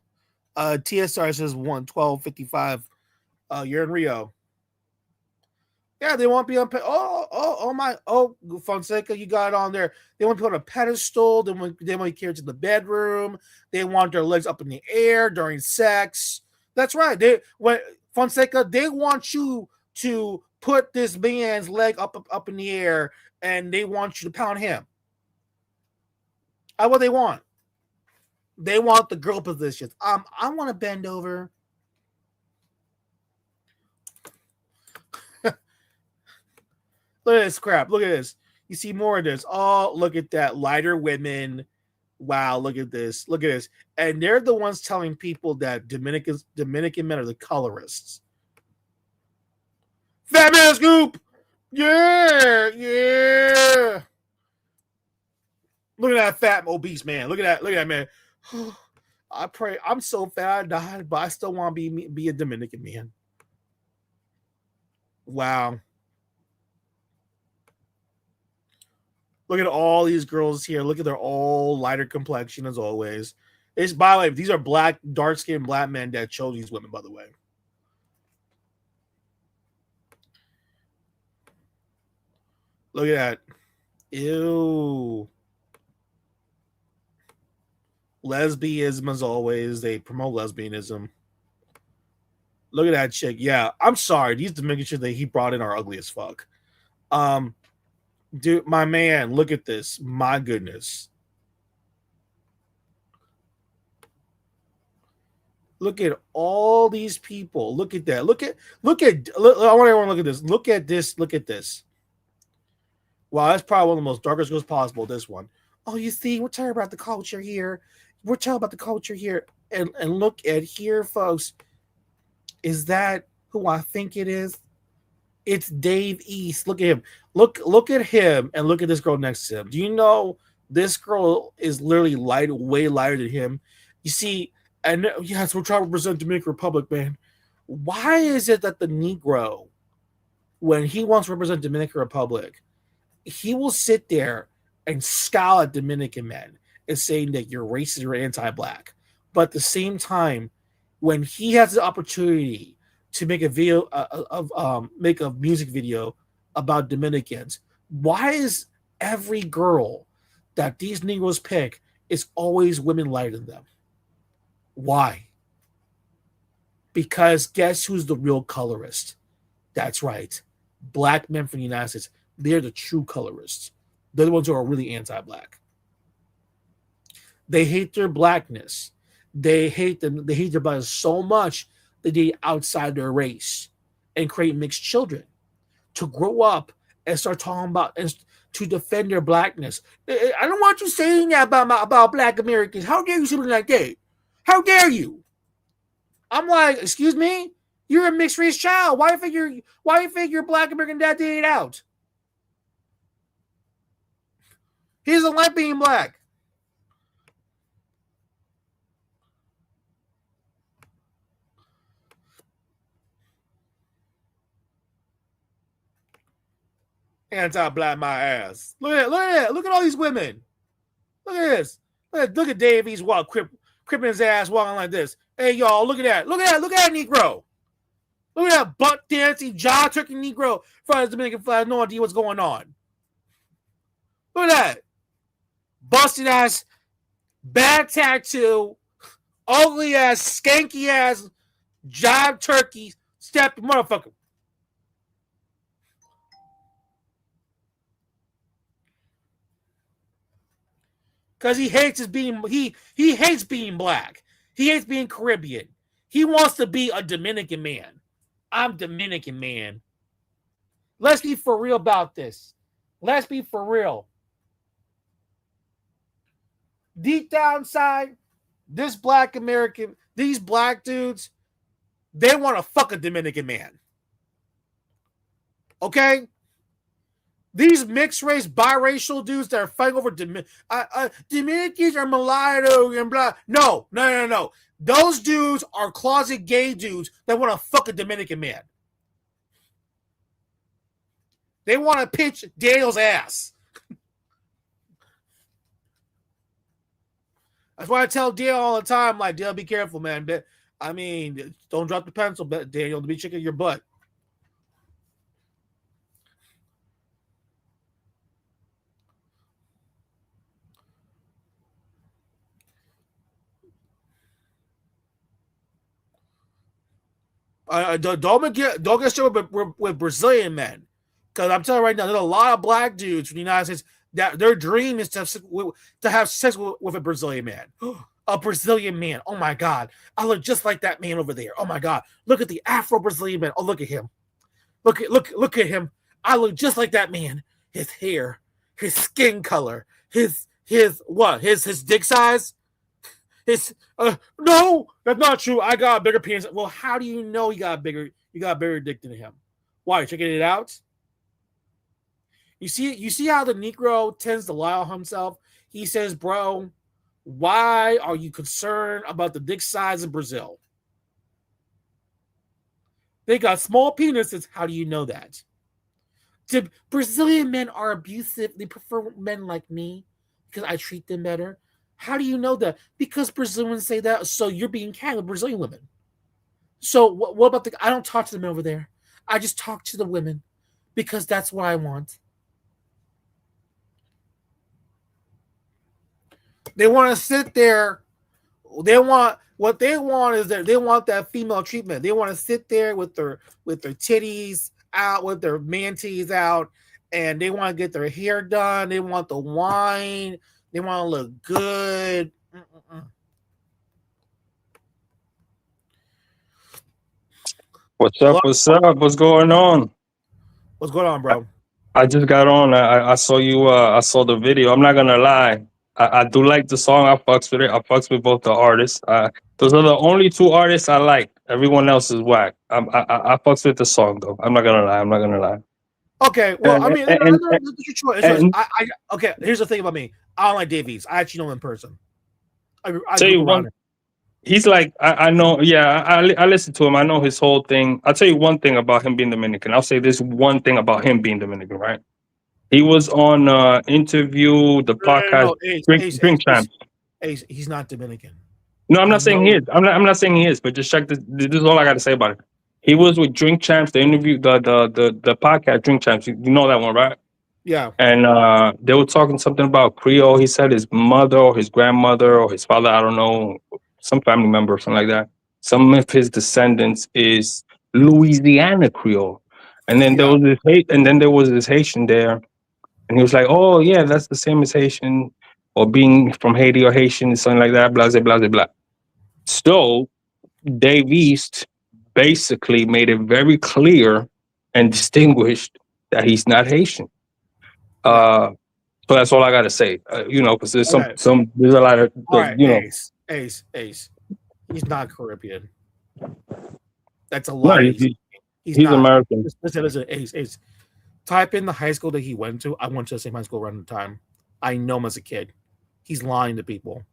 TSR says 112.55. You're in Rio. Yeah, they want to be on. Fonseca, you got it on there. They want to be on a pedestal. They want to be carried to the bedroom. They want their legs up in the air during sex. That's right. Fonseca, they want you to put this man's leg up in the air, and they want you to pound him. That's what they want. They want the girl positions. I want to bend over. Look at this crap. Look at this. You see more of this. Oh, look at that. Lighter women. Wow, look at this. Look at this. And they're the ones telling people that Dominican men are the colorists. Fat man scoop. Yeah. Look at that fat obese man. Look at that man. I pray. I'm so fat I died, but I still want to be a Dominican man. Wow. Look at all these girls here. Look at their all lighter complexion as always. By the way, these are dark-skinned black men that chose these women, by the way. Look at that. Ew. Lesbianism, as always, they promote lesbianism. Look at that chick. Yeah, I'm sorry. These Dominican shit that he brought in are ugly as fuck. Dude, my man, look at this. My goodness. Look at all these people. Look at that. I want everyone to look at this. Look at this. Look at this. Wow, that's probably one of the most darkest girls possible. This one. Oh, you see, we're talking about the culture here. We're talking about the culture here. And look at here, folks. Is that who I think it is? It's Dave East. Look at him. Look at him and look at this girl next to him. Do you know this girl is literally way lighter than him? You see, and yes, we're trying to represent Dominican Republic, man. Why is it that the Negro, when he wants to represent Dominican Republic, he will sit there and scowl at Dominican men and saying that you're racist or anti-black, but at the same time, when he has the opportunity to make a video make a music video about Dominicans, why is every girl that these Negroes pick is always women lighter than them? Why? Because guess who's the real colorist? That's right. Black men from the United States. They're the true colorists. They're the ones who are really anti-black. They hate their blackness. They hate them. They hate their blackness so much that they outside their race and create mixed children to grow up and start talking about and to defend their blackness. I don't want you saying that about Black Americans. How dare you say something like that? How dare you? I'm like, excuse me? You're a mixed race child. Why do you think your Black American dad did it out? He doesn't like being black. Anti-black my ass. Look at all these women. Look at this. Look at Davies cripping his ass walking like this. Hey y'all, look at that. Look at that Negro. Look at that butt dancing, jaw turkey Negro in front of the Dominican flag. No idea what's going on. Look at that. Busted ass, bad tattoo, ugly ass, skanky ass, jive turkey, step motherfucker. Because he hates being black. He hates being Caribbean. He wants to be a Dominican man. I'm Dominican, man. Let's be for real about this. Let's be for real. Deep down inside, these black dudes, they want to fuck a Dominican man. Okay? These mixed race, biracial dudes that are fighting over Dominicans are mulatto and blah. No. Those dudes are closet gay dudes that want to fuck a Dominican man. They want to pinch Daniel's ass. That's why I tell Daniel all the time, like, Daniel, be careful, man. I mean, don't drop the pencil, Daniel, to be checking your butt. Don't get started with Brazilian men, because I'm telling you right now, there's a lot of black dudes from the United States that their dream is to have sex with a Brazilian man. A Brazilian man. Oh my God, I look just like that man over there. Oh my God, look at the Afro Brazilian man. Oh, look at him. Look at him. I look just like that man. His hair, his skin color, his dick size. No, that's not true. I got a bigger penis. Well, how do you know you got a bigger dick than him? Why? Checking it out? You see how the Negro tends to lie on himself? He says, bro, why are you concerned about the dick size in Brazil? They got small penises. How do you know that? Brazilian men are abusive. They prefer men like me because I treat them better. How do you know that? Because Brazilians say that, so you're being kind with Brazilian women. So what about I don't talk to the men over there. I just talk to the women because that's what I want. They want to sit there. They want what they want is that they want that female treatment. They want to sit there with their titties out, with their manties out, and they want to get their hair done. They want the wine. They want to look good. What's up? What's up? What's going on? What's going on, bro? I just got on. I saw you. I saw the video. I'm not gonna lie. I do like the song. I fucks with it. I fucks with both the artists. Those are the only two artists I like. Everyone else is whack. I fucks with the song though. I'm not gonna lie. Okay, well, I mean, okay. Here's the thing about me. I don't like Davies. I actually know him in person. I tell you one. He's like I know. Yeah, I listen to him. I know his whole thing. I'll tell you one thing about him being Dominican. I'll say this one thing about him being Dominican. Right? He was on interview the podcast Drink Champs. He's not Dominican. No, I'm not saying he is. I'm not saying he is. But just check this. This is all I got to say about it. He was with Drink Champs. The interview, the podcast Drink Champs. You know that one, right? Yeah. And they were talking something about Creole. He said his mother or his grandmother or his father, I don't know, some family member or something like that. Some of his descendants is Louisiana Creole. And then there was this Haitian there. And he was like, oh, yeah, that's the same as Haitian or being from Haiti or Haitian, something like that, blah, blah, blah, blah. So Dave East basically made it very clear and distinguished that he's not Haitian. So that's all I got to say, because there's there's a lot of, Ace. He's not Caribbean. That's a lie. No, he's American. Listen, Ace. Type in the high school that he went to. I went to the same high school around the time. I know him as a kid. He's lying to people.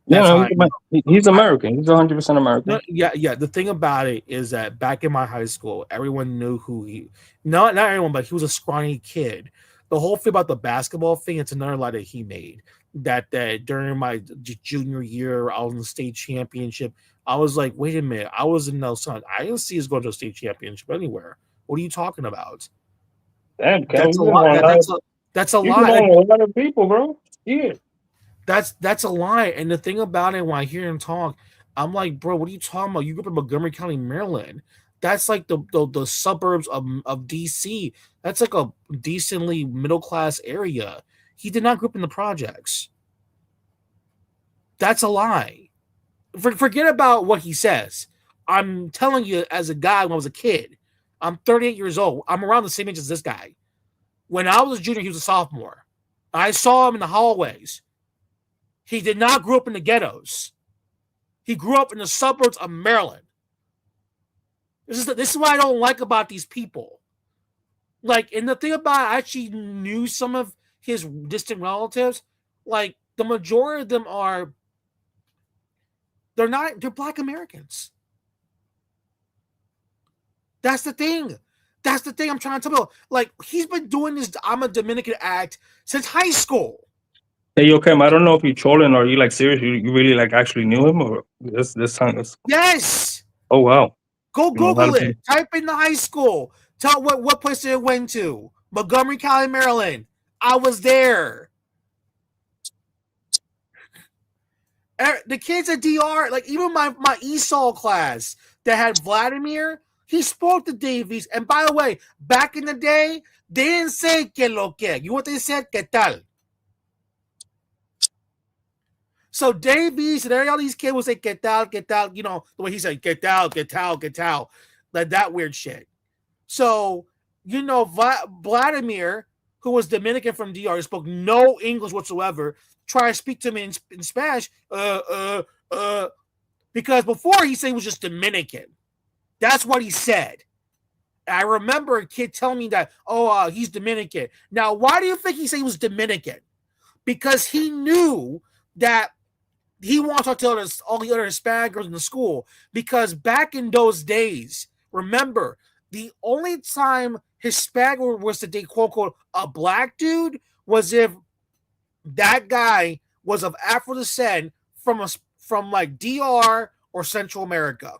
He's American. He's 100% American. No, yeah. The thing about it is that back in my high school, everyone knew who he. Not everyone, but he was a scrawny kid. The whole thing about the basketball thing, it's another lie that he made. That during my junior year, I was in the state championship. I was like, wait a minute, I was in Nelson. I didn't see us going to a state championship anywhere. What are you talking about? Damn, that's a lie. That's a lie. A lot of people, bro. Yeah. That's a lie. And the thing about it, when I hear him talk, I'm like, bro, what are you talking about? You grew up in Montgomery County, Maryland. That's like the suburbs of DC. That's like a decently middle class area. He did not grow up in the projects. That's a lie. Forget about what he says. I'm telling you, as a guy, when I was a kid, I'm 38 years old. I'm around the same age as this guy. When I was a junior, he was a sophomore. I saw him in the hallways. He did not grow up in the ghettos. He grew up in the suburbs of Maryland. This is what I don't like about these people. Like, and the thing about it, I actually knew some of his distant relatives. Like, the majority of them they're Black Americans. That's the thing. That's the thing I'm trying to tell you. Like, he's been doing this I'm a Dominican act since high school. Hey, yo, Cam, I don't know if you're trolling or you like serious. You really like actually knew him or this time? Yes. Oh, wow. Go Google it. Type in the high school. Tell what place it went to. Montgomery County, Maryland. I was there. The kids at DR, like even my ESOL class that had Vladimir, he spoke to Davies. And by the way, back in the day, they didn't say que lo que. You know what they said? Que tal? So Davies and all these kids would say que tal, you know, the way he said que tal, like that weird shit. So, you know, Vladimir, who was Dominican from DR, spoke no English whatsoever, try to speak to me in Spanish, because before he said he was just Dominican. That's what he said. I remember a kid telling me that, he's Dominican. Now, why do you think he said he was Dominican? Because he knew that he wanted to talk to all the other Hispanic girls in the school. Because back in those days, remember, the only time Hispanic was to date, quote, unquote, a black dude was if that guy was of Afro descent from like DR or Central America.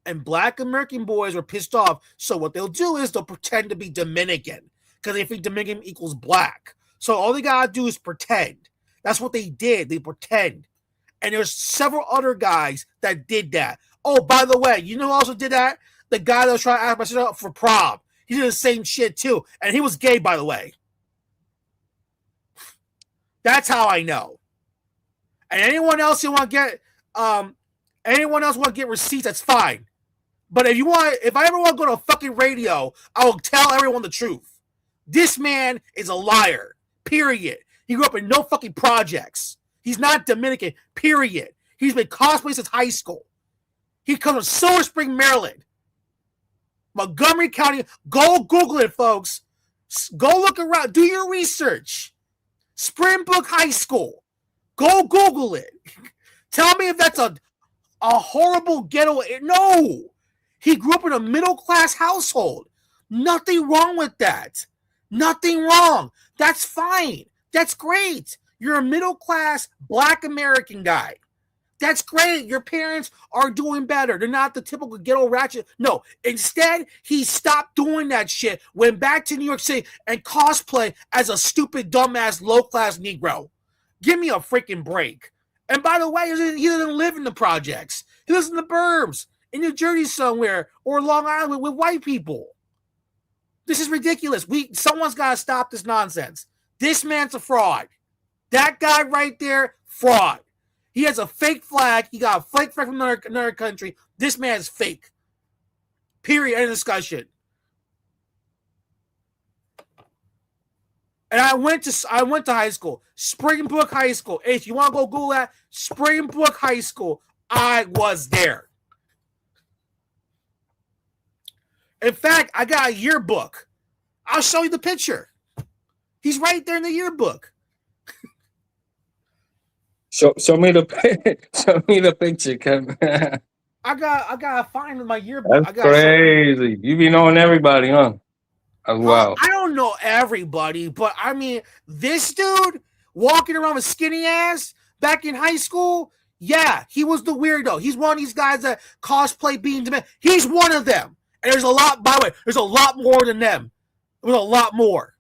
And Black American boys were pissed off. So what they'll do is they'll pretend to be Dominican because they think Dominican equals black. So all they gotta do is pretend. That's what they did. They pretend. And there's several other guys that did that. Oh, by the way, you know who also did that? The guy that was trying to ask myself for prom. He did the same shit too. And he was gay, by the way. That's how I know. And anyone else who want to get receipts, that's fine. But if I ever want to go to fucking radio, I will tell everyone the truth. This man is a liar. Period. He grew up in no fucking projects. He's not Dominican. Period. He's been cosplaying since high school. He comes from Silver Spring, Maryland. Montgomery County. Go Google it, folks. Go look around. Do your research. Springbrook High School. Go Google it. Tell me if that's a horrible ghetto. No. He grew up in a middle-class household. Nothing wrong with that. Nothing wrong. That's fine. That's great. You're a middle-class Black American guy. That's great. Your parents are doing better. They're not the typical ghetto ratchet. No. Instead, he stopped doing that shit, went back to New York City, and cosplay as a stupid, dumbass, low-class Negro. Give me a freaking break. And by the way, he doesn't live in the projects. He lives in the burbs, in New Jersey somewhere, or Long Island with white people. This is ridiculous. Someone's got to stop this nonsense. This man's a fraud. That guy right there, fraud. He has a fake flag. He got a fake flag from another country. This man's fake. Period. End of discussion. And I went to high school, Springbrook High School. If you want to go Google that, Springbrook High School, I was there. In fact, I got a yearbook. I'll show you the picture. He's right there in the yearbook. Show me the picture, Kevin. I gotta find my yearbook. That's crazy. You be knowing everybody, huh? Wow. I don't know everybody, but I mean, this dude walking around with skinny ass back in high school, yeah, he was the weirdo. He's one of these guys that cosplay being Dominican. He's one of them. And there's a lot, by the way, there's a lot more than them. There's a lot more.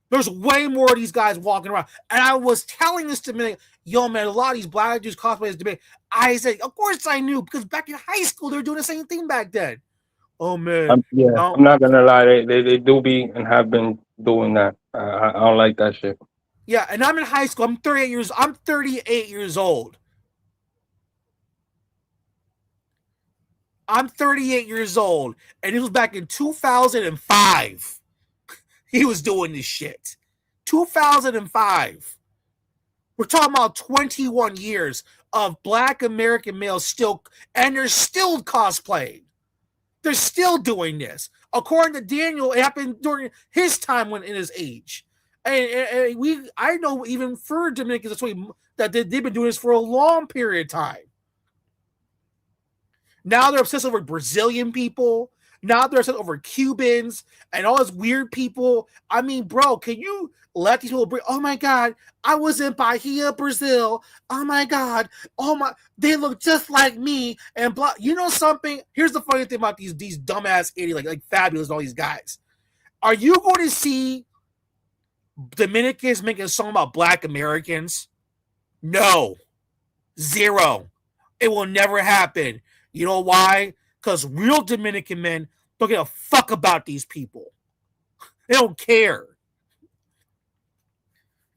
There's way more of these guys walking around. And I was telling this to me, yo, man, a lot of these black dudes cosplay as Dominican. I said, of course I knew, because back in high school, they were doing the same thing back then. Oh, man. I'm not going to lie. They do be and have been doing that. I don't like that shit. Yeah, and I'm in high school. I'm 38 years old. I'm 38 years old, and it was back in 2005. He was doing this shit. 2005. We're talking about 21 years of Black American males still, and they're still cosplaying. They're still doing this. According to Daniel, it happened during his time when in his age. And I know even for Dominicans that they've been doing this for a long period of time. Now they're obsessed over Brazilian people. Now they're obsessed over Cubans and all those weird people. I mean, bro, can you let these people oh my God, I was in Bahia, Brazil. Oh my God. They look just like me. And blah. You know something? Here's the funny thing about these dumbass idiots, like Fabulous and all these guys. Are you going to see Dominicans making a song about Black Americans? No. Zero. It will never happen. You know why? Because real Dominican men don't give a fuck about these people. They don't care.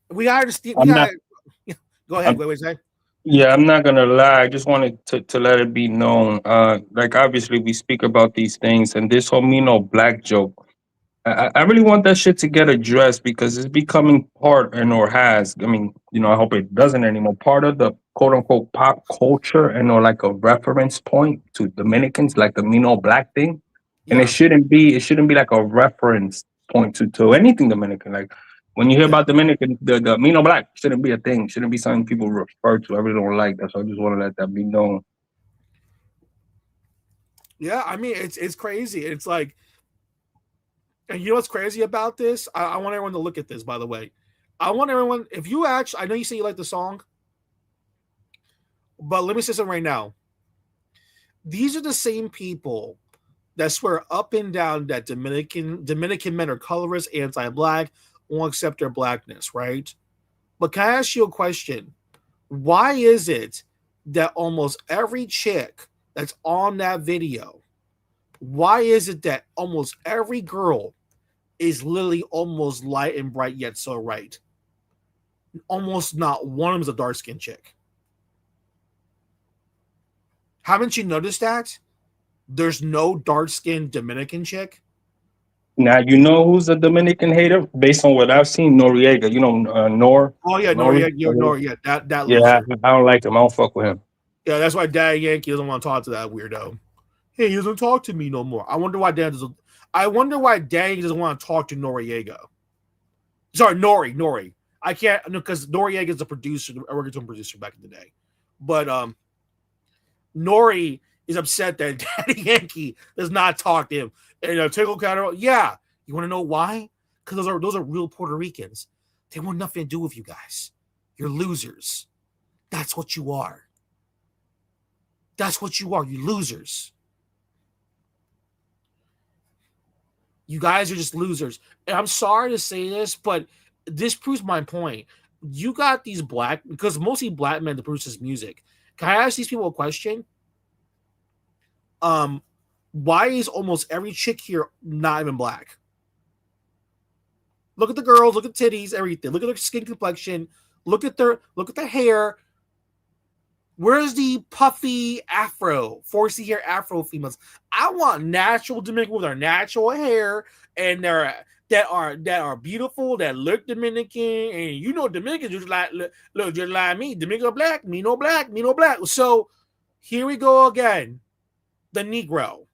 We gotta understand. Go ahead. What was that? Yeah, I'm not gonna lie. I just wanted to let it be known. Like obviously we speak about these things, and this whole black joke. I really want that shit to get addressed because it's becoming part or has. I mean, I hope it doesn't anymore. Part of the quote unquote pop culture and or like a reference point to Dominicans, like the black thing. Yeah. And it shouldn't be like a reference point to anything Dominican. Like when you hear about Dominican, the black shouldn't be a thing. Shouldn't be something people refer to. I really don't like that. So I just want to let that be known. Yeah, I mean it's crazy. It's like, and you know what's crazy about this? I want everyone to look at this, by the way. I want everyone, if you actually, I know you say you like the song, but let me say something right now. These are the same people that swear up and down that Dominican men are colorist, anti-black, won't accept their blackness, right? But can I ask you a question? Why is it that almost every chick that's on that video, why is it that almost every girl is literally almost light and bright yet so right? Almost not one of them is a dark-skinned chick. Haven't you noticed that? There's no dark-skinned Dominican chick. Now you know who's a Dominican hater based on what I've seen. Noriega, Nor. Oh yeah, Noriega, that yeah, loser. I don't like him. I don't fuck with him. Yeah, that's why Daddy Yankee doesn't want to talk to that weirdo. Hey, he doesn't talk to me no more. I wonder why Daddy doesn't want to talk to Noriega. Sorry, Nori. I can't because Noriega is a producer, a reggaeton producer back in the day. But Nori is upset that Daddy Yankee does not talk to him. And Tickle Counter, yeah. You want to know why? Because those are real Puerto Ricans. They want nothing to do with you guys. You're losers. That's what you are. That's what you are. You losers. You guys are just losers. And I'm sorry to say this, but this proves my point. You got these because mostly black men that produce this music. Can I ask these people a question? Why is almost every chick here not even black? Look at the girls, look at titties, everything. Look at their skin complexion. Look at their hair. Where's the puffy afro, 4C hair afro females? I want natural Dominican with their natural hair and that are beautiful, that look Dominican, and Dominicans just look just like me. Dominican black, me no black. So here we go again. The Negro,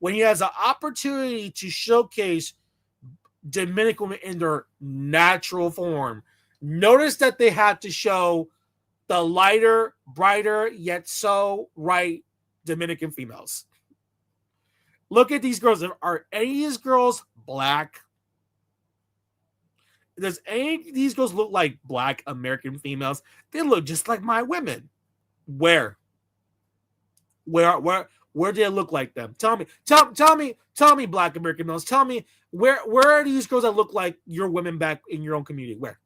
when he has an opportunity to showcase Dominican women in their natural form, notice that they had to show the lighter, brighter, yet so right Dominican females. Look at these girls. Are any of these girls black? Does any of these girls look like black American females? They look just like my women. Where do they look like them? Tell me, black American males. Tell me where are these girls that look like your women back in your own community? Where?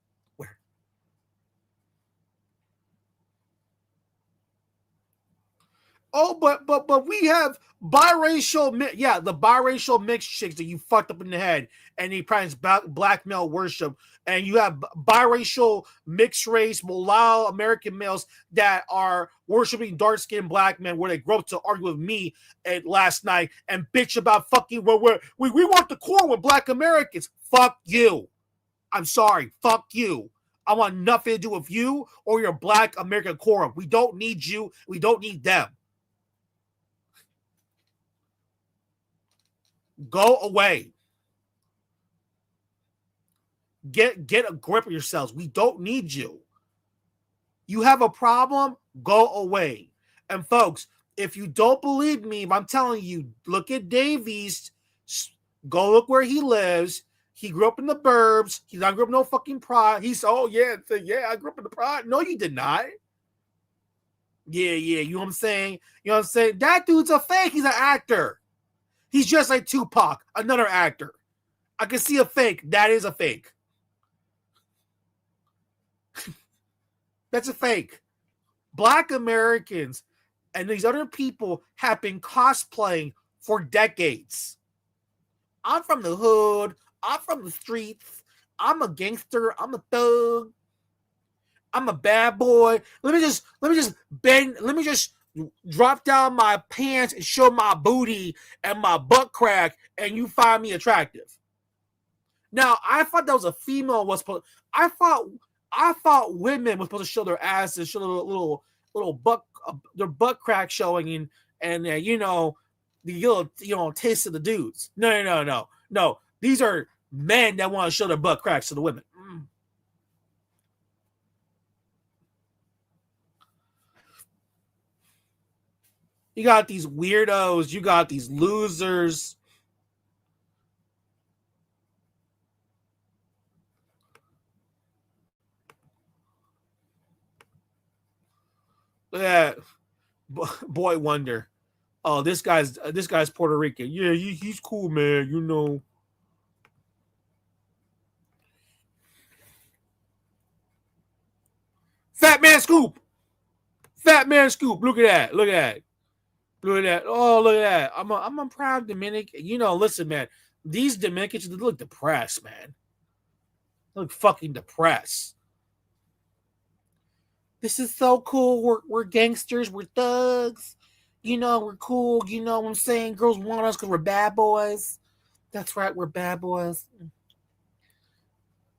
Oh, but we have biracial, the biracial mixed chicks that you fucked up in the head, and they practice black male worship, and you have biracial mixed race mulatto American males that are worshiping dark skinned black men, where they grew up to argue with me last night and bitch about fucking we want the core with black Americans. Fuck you. I'm sorry. Fuck you. I want nothing to do with you or your black American core. We don't need you. We don't need them. Go away. Get a grip of yourselves. We don't need you. You have a problem? Go away. And folks, if you don't believe me, if I'm telling you, look at Dave East. Go look where he lives. He grew up in the burbs. He not grew up in no fucking pride. He's I grew up in the pride. No, you did not. Yeah, you know what I'm saying? That dude's a fake. He's an actor. He's just like Tupac, another actor. I can see a fake. That is a fake. That's a fake. Black Americans and these other people have been cosplaying for decades. I'm from the hood. I'm from the streets. I'm a gangster. I'm a thug. I'm a bad boy. Let me just drop down my pants and show my booty and my butt crack, and you find me attractive. Now, I thought that was a female was supposed. I thought women were supposed to show their asses, show their little butt, their butt crack showing, and the little taste of the dudes. No. These are men that want to show their butt cracks to the women. You got these weirdos. You got these losers. Yeah, Boy Wonder. Oh, this guy's Puerto Rican. Yeah, he's cool, man. Fat man scoop. Fat man scoop. Look at that. Look at that. Look at that. Oh, look at that. I'm a proud Dominican. You know, listen, man. These Dominicans, they look depressed, man. They look fucking depressed. This is so cool. We're gangsters. We're thugs. You know, we're cool. You know what I'm saying? Girls want us because we're bad boys. That's right. We're bad boys.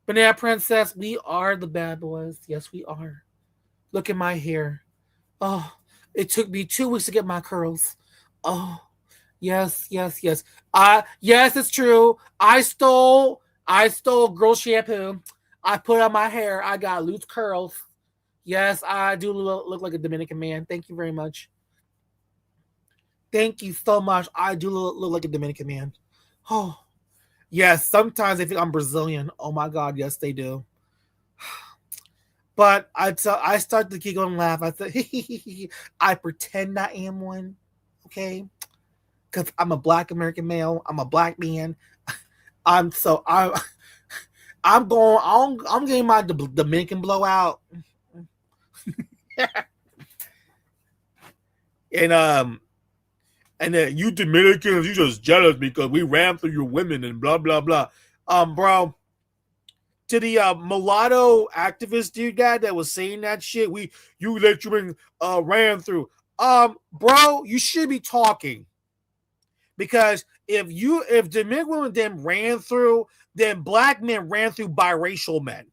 Banana Princess, we are the bad boys. Yes, we are. Look at my hair. Oh, it took me 2 weeks to get my curls. Oh, yes. Yes, it's true. I stole girl shampoo. I put on my hair. I got loose curls. Yes, I do look like a Dominican man. Thank you very much. Thank you so much. I do look like a Dominican man. Oh, yes. Sometimes they think I'm Brazilian. Oh my God, yes, they do. But I start to giggle and laugh. I say, I pretend I am one, okay? Because I'm a Black American male. I'm a Black man. I'm getting my Dominican blowout. And then you Dominicans, you just jealous because we ran through your women and blah blah blah. Bro, to the mulatto activist dude guy that was saying that shit, you let your men ran through. Bro, you should be talking. Because if Dominican women then ran through, then Black men ran through biracial men.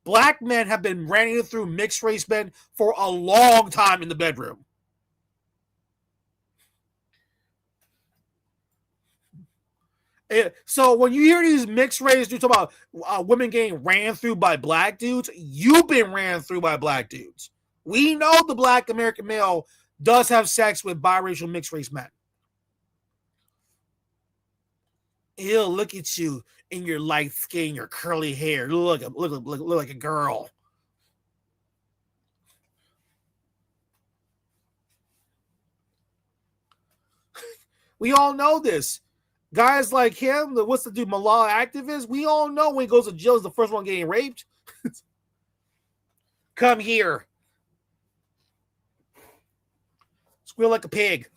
Black men have been running through mixed race men for a long time in the bedroom. So when you hear these mixed race dudes talk about women getting ran through by Black dudes, you've been ran through by Black dudes. We know the Black American male does have sex with biracial mixed race men. He'll look at you in your light skin, your curly hair. Look like a girl. We all know this. Guys like him, what's the dude, Malala activist? We all know when he goes to jail, he's the first one getting raped. Come here. Squeal like a pig.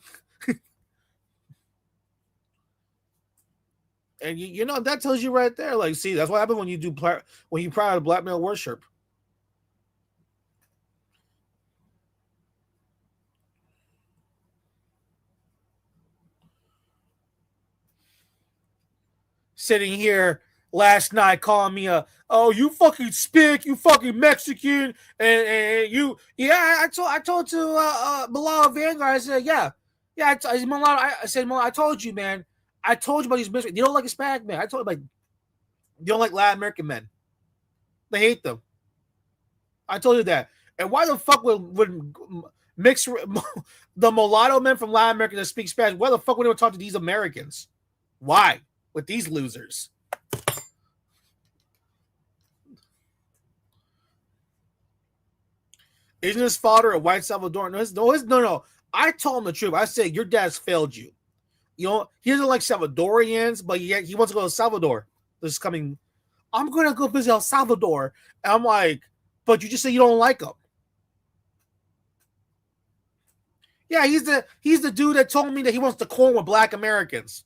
And you know that tells you right there. Like, see, that's what happens when you proud of black male worship. Sitting here last night calling me you fucking spick, you fucking Mexican, and you, yeah. I told to Malala Vanguard. I said, yeah. I said, Malala, I told you, man. I told you about these Mexicans. You don't like Hispanic men. I told you, like, you don't like Latin American men. They hate them. I told you that. And why the fuck would mix the mulatto men from Latin America that speak Spanish? Why the fuck would they talk to these Americans? Why? With these losers. Isn't his father a white Salvadoran? No. I told him the truth. I said, your dad's failed you. You know, he doesn't like Salvadorians, but he wants to go to Salvador. This is coming. I'm going to go visit El Salvador. And I'm like, but you just say you don't like him. Yeah, he's the dude that told me that he wants to corn with black Americans.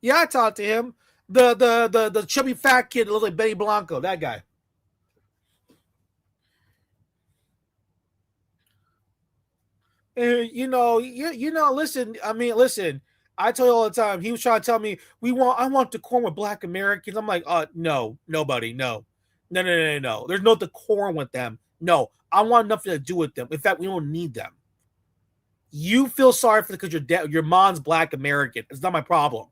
Yeah, I talked to him. The chubby fat kid that looks like Benny Blanco, that guy. You know, listen. I tell you all the time. He was trying to tell me I want decorum with black Americans. I'm like, no, nobody, no. There's no decorum with them. No, I want nothing to do with them. In fact, we don't need them. You feel sorry for them because your mom's black American. It's not my problem.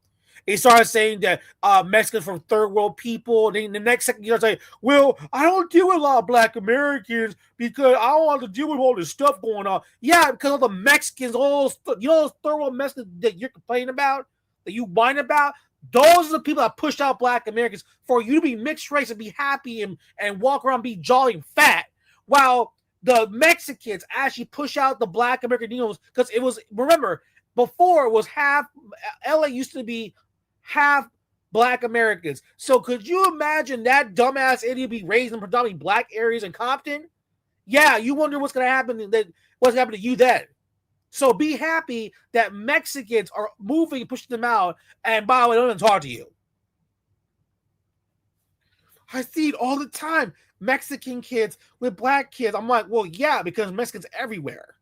He started saying that Mexicans from third world people. And then the next second, you know, say, "Well, I don't deal with a lot of black Americans because I don't want to deal with all this stuff going on." Yeah, because all the Mexicans, all those third world Mexicans that you're complaining about, that you whine about, those are the people that pushed out black Americans for you to be mixed race and be happy and walk around, be jolly and fat, while the Mexicans actually push out the black American Negroes because it was, remember, before it was half. LA used to be half Black Americans. So could you imagine that dumbass idiot be raised in predominantly black areas in Compton? Yeah, you wonder what's going to happen. What's going to happen to you then? So be happy that Mexicans are moving, pushing them out, and by the way, they don't even talk to you. I see it all the time. Mexican kids with black kids. I'm like, well, yeah, because Mexicans everywhere.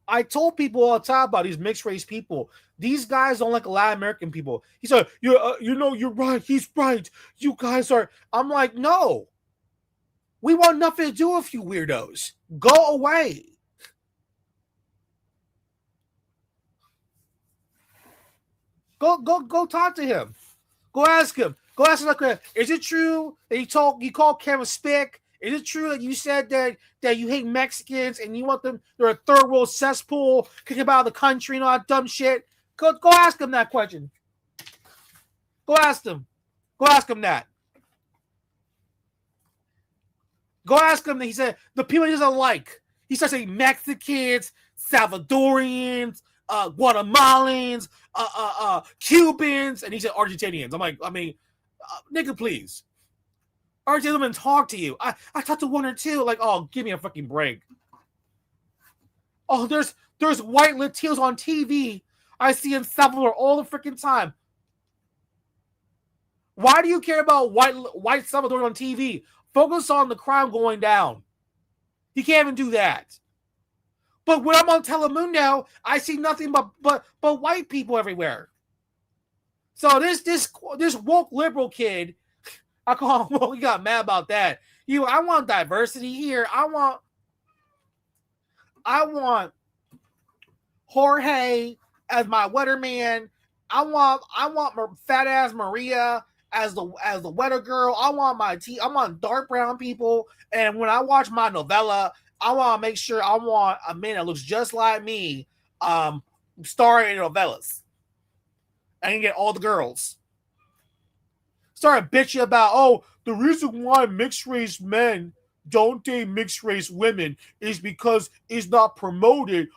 I told people all the time about these mixed race people. These guys don't like a lot of American people. He said, you're right. He's right. You guys are. I'm like, no. We want nothing to do with you weirdos. Go away. Go talk to him. Go ask him. Go ask him. Like, is it true that you called Kevin Spick? Is it true that you said that you hate Mexicans and you want them? They're a third world cesspool, kick them out of the country and all that dumb shit. Go ask him that question. Go ask him. Go ask him that. Go ask him that. He said the people he doesn't like. He starts saying Mexicans, Salvadorians, Guatemalans, Cubans, and he said Argentinians. I'm like, nigga, please. Argentinians don't talk to you. I talked to one or two. Like, oh, give me a fucking break. Oh, there's white Latinos on TV. I see in Salvador all the freaking time. Why do you care about white Salvador on TV? Focus on the crime going down. You can't even do that. But when I'm on Telemundo, I see nothing but white people everywhere. So this woke liberal kid, I call him. Well, he got mad about that. I want diversity here. I want Jorge as my weatherman. I want fat ass Maria as the weather girl. I want dark brown people. And when I watch my novella, I want to make sure I want a man that looks just like me, starring in novellas. I can get all the girls. Start bitching about, the reason why mixed race men don't date mixed race women is because it's not promoted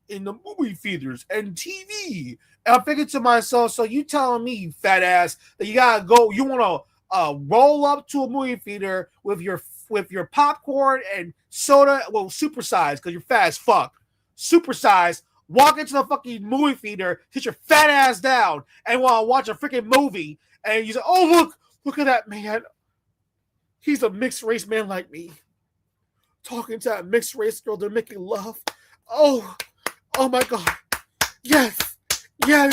in the movie theaters and TV. And I'm thinking to myself, so you telling me, you fat ass, that you gotta go, you want to roll up to a movie theater with your popcorn and soda, well, supersized because you're fat as fuck. Supersized, walk into the fucking movie theater, sit your fat ass down, and want to watch a freaking movie, and you say, oh, look at that man. He's a mixed race man like me. Talking to that mixed race girl, they're making love. Oh my God. Yes. Oh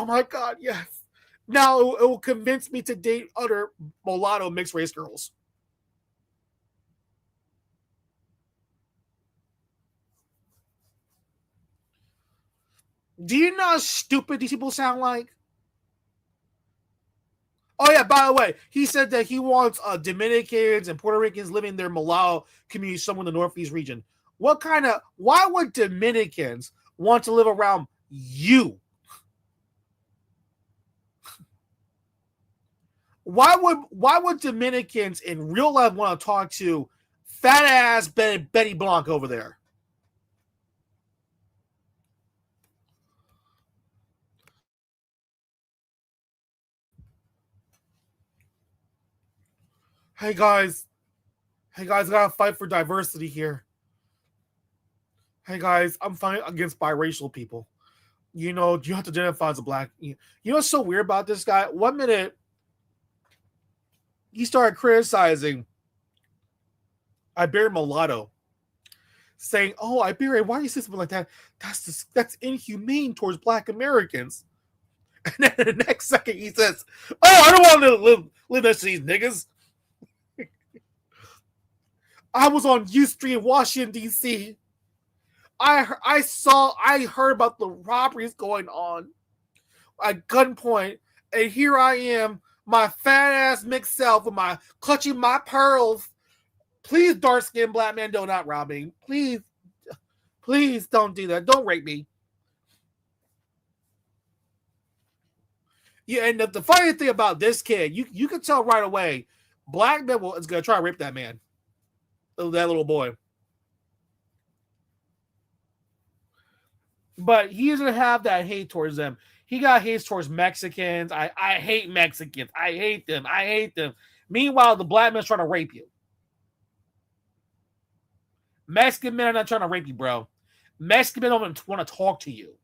my God, yes. Now it will convince me to date other mulatto mixed race girls. Do you know how stupid these people sound like? Oh yeah, by the way, he said that he wants Dominicans and Puerto Ricans living in their mulatto community somewhere in the Northeast region. Why would Dominicans want to live around you? Why would Dominicans in real life want to talk to fat ass Betty Blanc over there? Hey guys, I gotta fight for diversity here. Hey guys, I'm fighting against biracial people. You have to identify as a black. You know what's so weird about this guy? 1 minute, he started criticizing Iberian mulatto, saying, "Oh, Iberia, why do you say something like that? That's inhumane towards Black Americans." And then the next second, he says, "Oh, I don't want to live next to these niggas. I was on U Street in Washington, D.C. I heard about the robberies going on at gunpoint, and here I am, my fat ass mixed self with my clutching my pearls. Please, dark skinned black man, do not rob me. Please don't do that. Don't rape me." Yeah, and the funny thing about this kid, you can tell right away, black man is gonna try to rape that man. that little boy. But he doesn't have that hate towards them. He got hate towards Mexicans. I hate Mexicans. I hate them. I hate them. Meanwhile, the black man's trying to rape you. Mexican men are not trying to rape you, bro. Mexican men don't want to talk to you.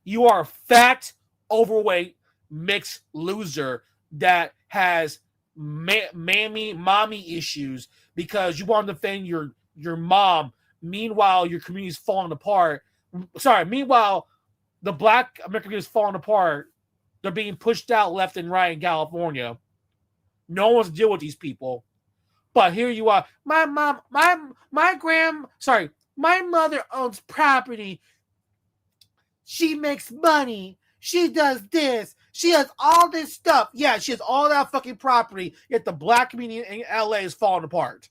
You are a fat, overweight, mixed loser that has mommy issues because you want to defend your mom. Meanwhile, your community is falling apart. Meanwhile, the black American community is falling apart. They're being pushed out left and right in California. No one's dealing with these people. But here you are. My mother owns property. She makes money. She does this. She has all this stuff. Yeah, she has all that fucking property. Yet the black community in LA is falling apart.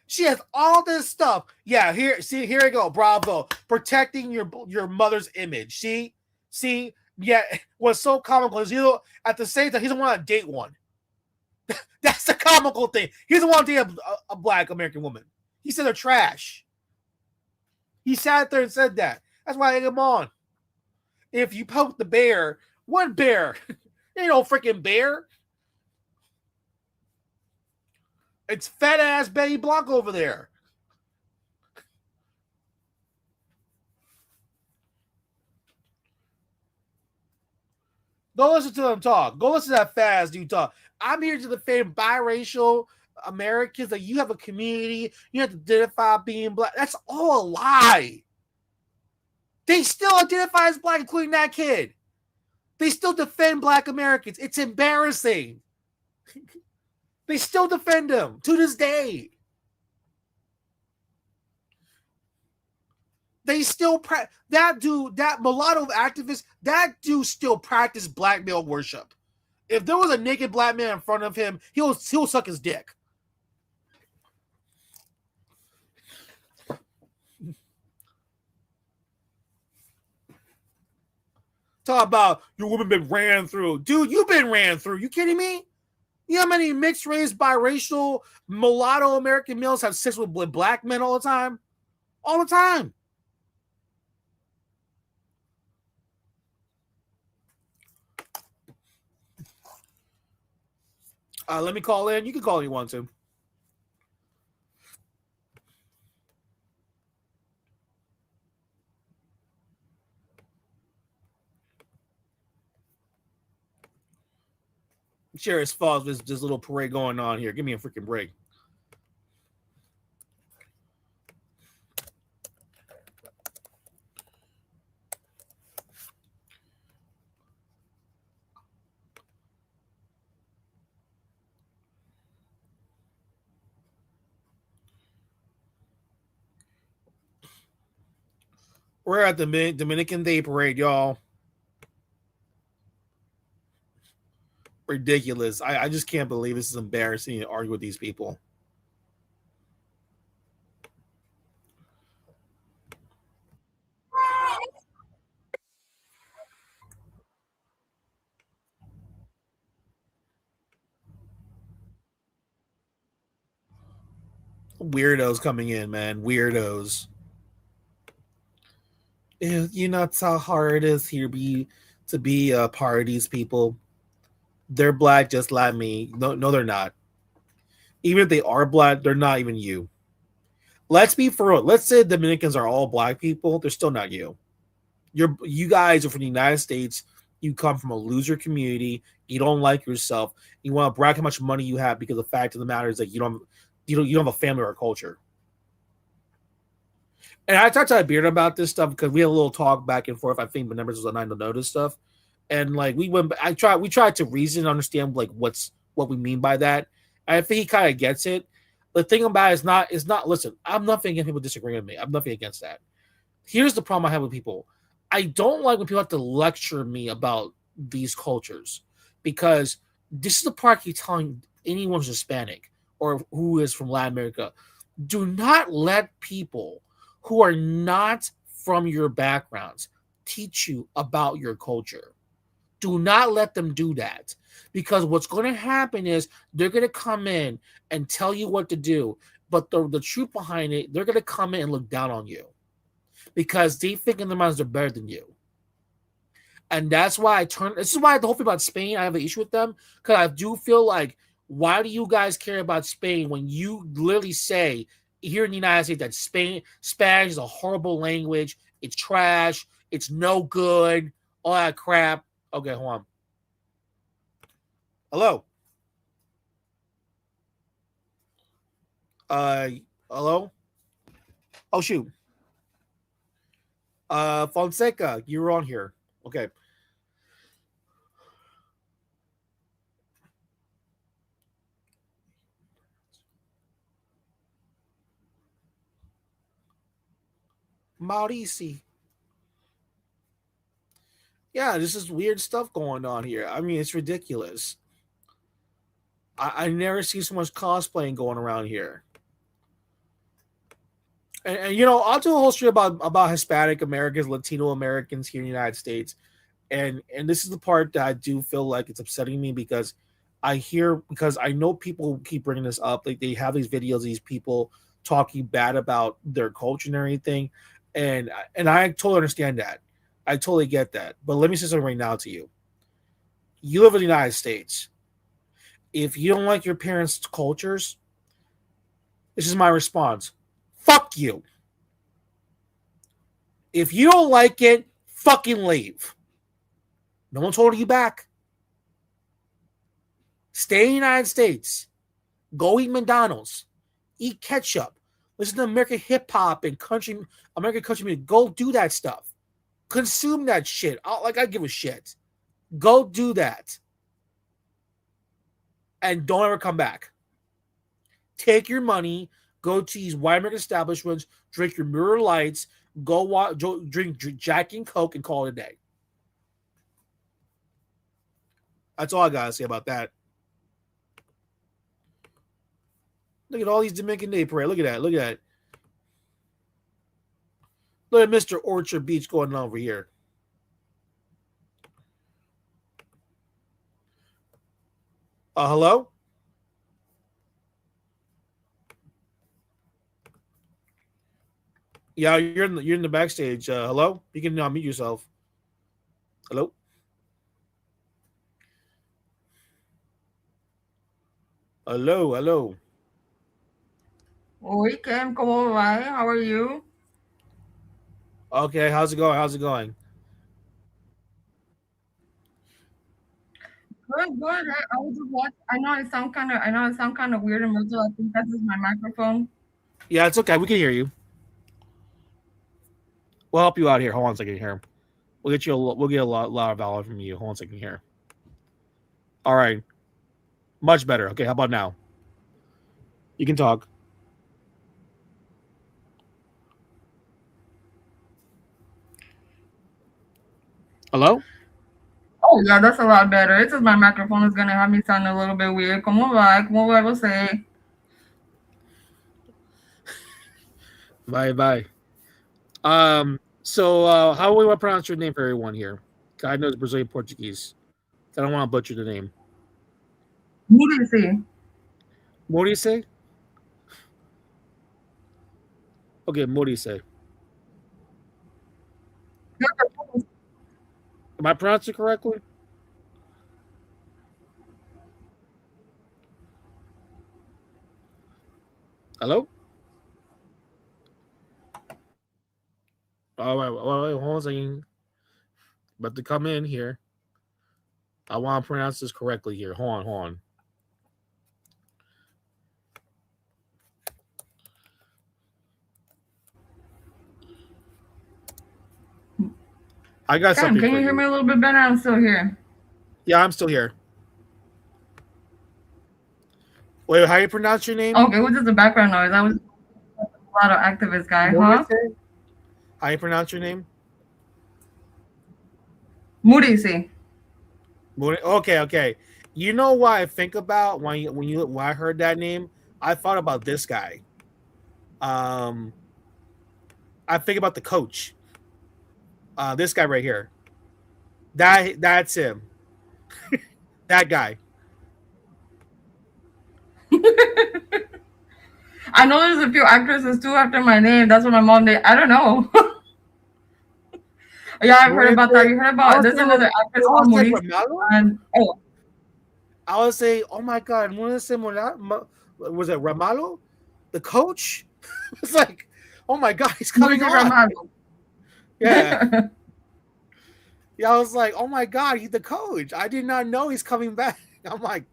She has all this stuff. Yeah, here you go. Bravo. Protecting your mother's image. See? Yeah, what's so comical is at the same time, he doesn't want to date one. That's the comical thing. He doesn't want to date a black American woman. He said they're trash. He sat there and said that. That's why I hate him on. If you poke the bear, what bear? Ain't no freaking bear. It's fat ass Betty Blanc over there. Go listen to them talk. Go listen to that fat ass dude talk. I'm here to defend biracial Americans, that you have a community, you have to identify being black. That's all a lie. They still identify as black, including that kid. They still defend black Americans. It's embarrassing. They still defend them to this day. They still that mulatto activist, that dude still practice black male worship. If there was a naked black man in front of him, he'll suck his dick. Talk about your woman been ran through. Dude, you've been ran through. You kidding me? You know how many mixed race, biracial, mulatto American males have sex with black men all the time? All the time. Let me call in. You can call if you want to. Sure, it's false. There's this little parade going on here. Give me a freaking break. We're at the Dominican Day Parade, y'all. Ridiculous. I just can't believe this is embarrassing to argue with these people. Weirdos coming in, man. Weirdos. You know how hard it is here to be a part of these people. They're black just like me. No, they're not. Even if they are black, they're not even you. Let's be for real. Let's say Dominicans are all black people. They're still not you. You guys are from the United States. You come from a loser community. You don't like yourself. You want to brag how much money you have because the fact of the matter is that you don't have a family or a culture. And I talked to Beard about this stuff because we had a little talk back and forth. I think the members was on 9 to notice stuff. And like we tried to reason and understand like what we mean by that. And I think he kind of gets it. The thing about it is not listen, I'm nothing against people disagreeing with me. I'm nothing against that. Here's the problem I have with people. I don't like when people have to lecture me about these cultures because this is the part I keep telling anyone who's Hispanic or who is from Latin America. Do not let people who are not from your backgrounds teach you about your culture. Do not let them do that. Because what's going to happen is they're going to come in and tell you what to do. But the truth behind it, they're going to come in and look down on you. Because they think in their minds they're better than you. And that's why this is why the whole thing about Spain, I have an issue with them. Because I do feel like, why do you guys care about Spain when you literally say here in the United States that Spanish is a horrible language, it's trash, it's no good, all that crap. Okay, hold on. Hello? Hello? Oh, shoot. Fonseca, you're on here. Okay. Maurici. Yeah, this is weird stuff going on here. I mean, it's ridiculous. I never see so much cosplaying going around here. And you know, I'll do a whole stream about Hispanic Americans, Latino Americans here in the United States. And this is the part that I do feel like it's upsetting me because I know people keep bringing this up. Like they have these videos of these people talking bad about their culture and everything. And I totally understand that. I totally get that. But let me say something right now to you. You live in the United States. If you don't like your parents' cultures, this is my response. Fuck you. If you don't like it, fucking leave. No one's holding you back. Stay in the United States. Go eat McDonald's. Eat ketchup. Listen to American hip hop and American country music. Go do that stuff. Consume that shit. I give a shit. Go do that. And don't ever come back. Take your money. Go to these white American establishments. Drink your Miller Lights. Drink Jack and Coke and call it a day. That's all I gotta say about that. Look at all these Dominican Day Parade. Look at that. Look at that. Look at Mr. Orchard Beach going on over here. Hello? Yeah, you're in the backstage. Hello? You can unmute yourself. Hello? Hello. Oi, Ken, ¿cómo va? How are you? Okay, how's it going? Good. I was just watching. I know I sound kind of weird in the middle. I think that's just my microphone. Yeah, it's okay. We can hear you. We'll help you out here. Hold on a second here. We'll get a lot of valor from you. Hold on a second here. All right. Much better. Okay, how about now? You can talk. Hello? Oh, yeah, that's a lot better. It's just my microphone is going to have me sound a little bit weird. ¿Cómo va você? Bye. So how do we want to pronounce your name for everyone here? I know it's Brazilian Portuguese. I don't want to butcher the name. Muricy. Muricy? Okay, Muricy. Am I pronouncing it correctly? Hello? All right, hold on a second. About to come in here. I want to pronounce this correctly here. Hold on. I got something. Can you hear me a little bit better? I'm still here. Yeah, I'm still here. Wait, how you pronounce your name? Okay, what is the background noise? I was a lot of activist guy, huh? How you pronounce your name? Muricy. Okay. You know what I think about when I heard that name? I thought about this guy. I think about the coach. This guy right here. That's him. That guy. I know there's a few actresses too after my name. That's what my mom did. I don't know. Yeah, I've heard about that. You heard about there's another actress called Maurice. And I would say, oh my God, was it Ramalo? The coach? It's like, oh my God, he's coming on. Yeah. Yeah, I was like, oh my God, he's the coach. I did not know he's coming back. I'm like,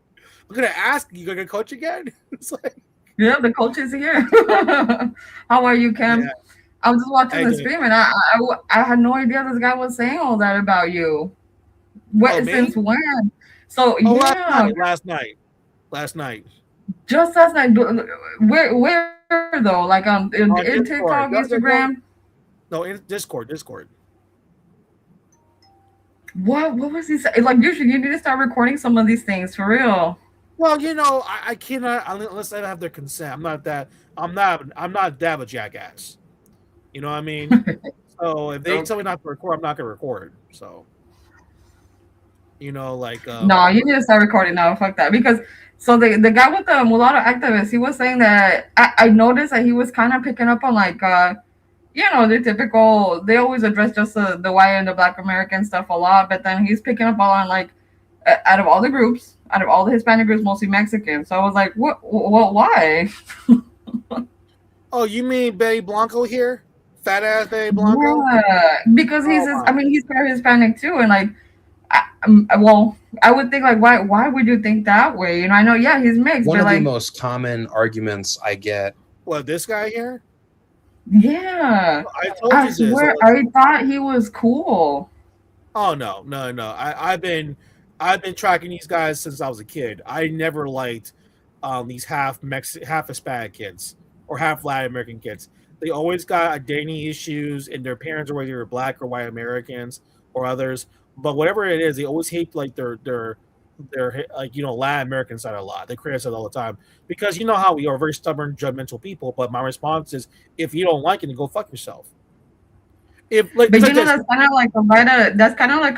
I'm gonna ask, you gonna coach again? It's like, yeah, the coach is here. How are you, Cam? Yeah. I was just watching the stream and I had no idea this guy was saying all that about you. What since when? So last night. Just last night. Where though? Like in TikTok, Instagram? No, in Discord. What was he saying? Like you need to start recording some of these things for real. Well, I cannot unless I have their consent. I'm not that of a jackass. You know what I mean? So if they tell me not to record, I'm not gonna record. So no, you need to start recording now. Fuck that. Because so the guy with the mulatto activist, he was saying that I noticed that he was kind of picking up on like the typical, they always address just the white and the Black American stuff a lot, but then he's picking up on like out of all the groups, out of all the Hispanic groups, mostly Mexican. So I was like, what why? Oh, you mean Betty Blanco here? Fat ass Betty Blanco? Yeah, because he's very Hispanic too, and like I would think like why would you think that way? I know he's mixed. One of the most common arguments I get. What, this guy here? Yeah, I swear I thought he was cool. Oh no! I've been tracking these guys since I was a kid. I never liked these half Hispanic kids or half Latin American kids. They always got identity issues, and their parents are whether they're Black or white Americans or others. But whatever it is, they always hate like their like Latin American side a lot. They criticize all the time because you know how we are very stubborn, judgmental people. But my response is, if you don't like it, then go fuck yourself. That's kind of like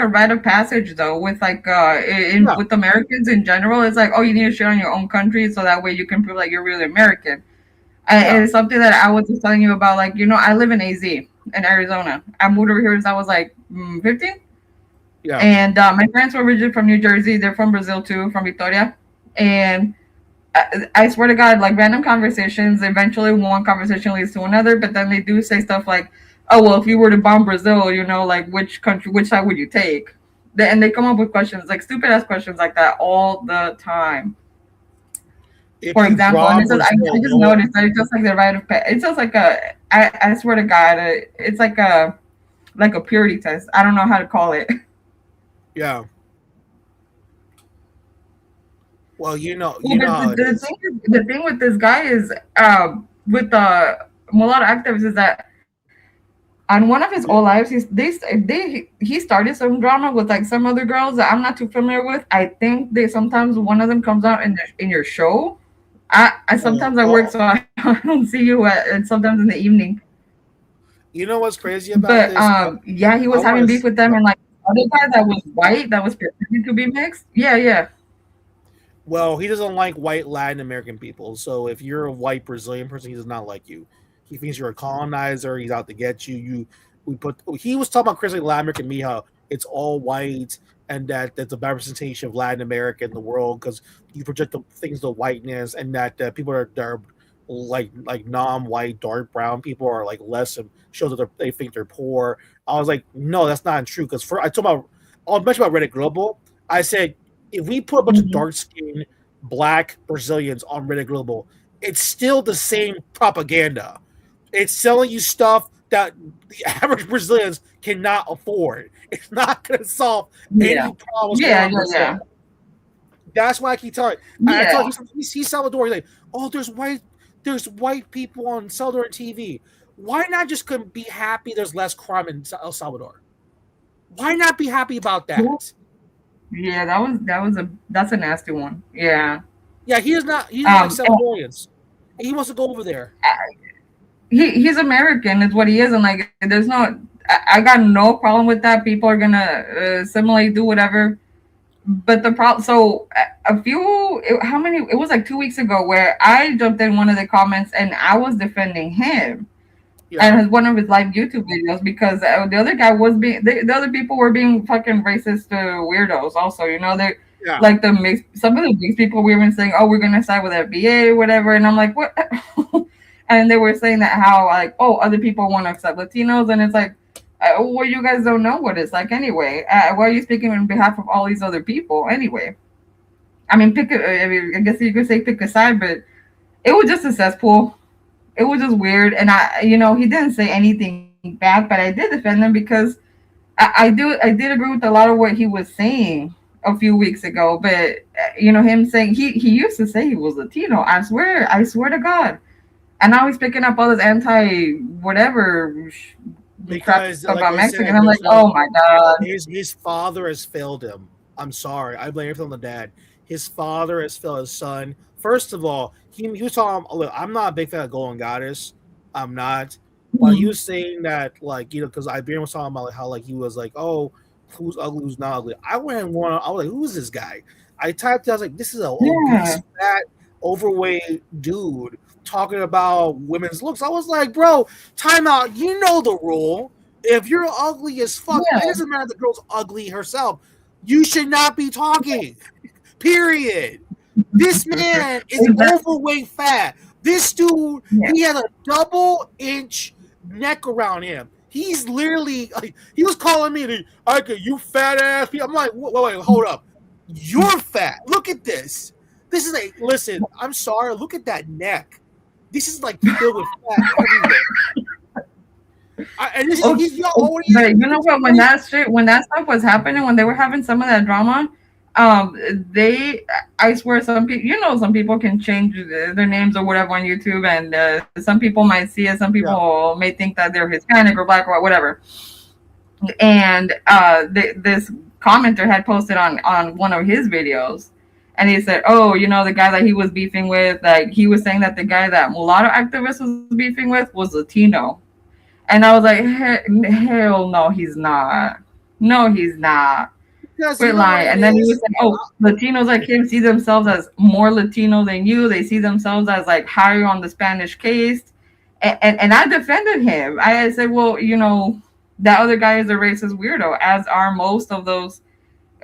a rite of passage though with like with Americans in general. It's like, oh, you need to shit on your own country so that way you can prove like you're really American. And it's something that I was just telling you about. Like I live in AZ in Arizona. I moved over here since I was like 15. Yeah. And my parents were originally from New Jersey. They're from Brazil too, from Victoria. And I swear to God, like random conversations, eventually one conversation leads to another, but then they do say stuff like, oh, well, if you were to bomb Brazil, like which side would you take? And they come up with questions, like stupid ass questions like that all the time. For example, and it says, I just noticed that it's just like the rite of it's just like I swear to God, it's like a purity test. I don't know how to call it. Yeah. Well, the thing with this guy is with the mulatto activists is that on one of his old lives, he started some drama with like some other girls that I'm not too familiar with. I think sometimes one of them comes out in your show. I sometimes I work, so I don't see you and sometimes in the evening. You know what's crazy about this? He was having beef with them, and like other guy that was white that was pretending to be mixed. Yeah. Well, he doesn't like white Latin American people. So if you're a white Brazilian person, he does not like you. He thinks you're a colonizer. He's out to get you. He was talking about criticizing Latin American me, how it's all white and that's a bad representation of Latin America in the world because you project the things to whiteness, and that people are like non-white, dark brown people are like less and shows that they think they're poor. I was like, no, that's not true. Because I'll mention about Reddit Global. I said, if we put a bunch of dark-skinned Black Brazilians on Reddit Global, it's still the same propaganda. It's selling you stuff that the average Brazilians cannot afford. It's not going to solve any problems. Yeah. That's why I keep telling. I tell he's Salvador. He's like, oh, there's white people on Salvadoran TV. Why not just be happy there's less crime in El Salvador? Why not be happy about that? Yeah, that's a nasty one. Yeah. Yeah, he is not. He's like Salvadorians. He wants to go over there. He's American, is what he is, and like there's no. I got no problem with that. People are gonna assimilate, do whatever. but the problem, so how many, it was like 2 weeks ago where I jumped in one of the comments and I was defending him and one of his live YouTube videos because the other guy was being, the other people were being fucking racist weirdos also, you know, they like some of the mixed people were even saying, oh, we're going to side with FBA or whatever. And I'm like, what? And they were saying that how like, oh, other people want to accept Latinos. And it's like, well, you guys don't know what it's like anyway. Why are you speaking on behalf of all these other people anyway? I mean, I guess you could say pick a side, but it was just a cesspool. It was just weird. And he didn't say anything bad, but I did defend him because I did agree with a lot of what he was saying a few weeks ago. But, him saying he used to say he was Latino. I swear to God. And now he's picking up all this anti-whatever because about Mexican. I'm like, oh my God. His father has failed him. I'm sorry. I blame everything on the dad. His father has failed his son. First of all, he was talking, look, I'm not a big fan of Golden Goddess. I'm not. But he was saying that, like, because Iberian was talking about like, how like he was like, oh, who's ugly, who's not ugly. I went and I was like, who is this guy? I typed, I was like, this is a obese, fat, overweight dude talking about women's looks. I was like, bro, time out. You know the rule. If you're ugly as fuck, it doesn't matter if the girl's ugly herself. You should not be talking. Period. This man is overweight fat. This dude, he has a double-inch neck around him. He's literally, he was calling me, you fat ass. I'm like, wait, hold up. You're fat. Look at this. This is listen, I'm sorry. Look at that neck. This is like filled with fat everywhere. But you know what? When that stuff was happening, when they were having some of that drama, I swear some people can change their names or whatever on YouTube, and some people might see it. Some people may think that they're Hispanic or black or whatever. And this commenter had posted on one of his videos. And he said, oh, the guy that he was beefing with, like he was saying that the guy that mulatto activist was beefing with was Latino. And I was like, hell no, he's not. No, he's not. Quit lying. And then he was like, oh, Latinos like him see themselves as more Latino than you. They see themselves as like higher on the Spanish case. And I defended him. I said, well, that other guy is a racist weirdo, as are most of those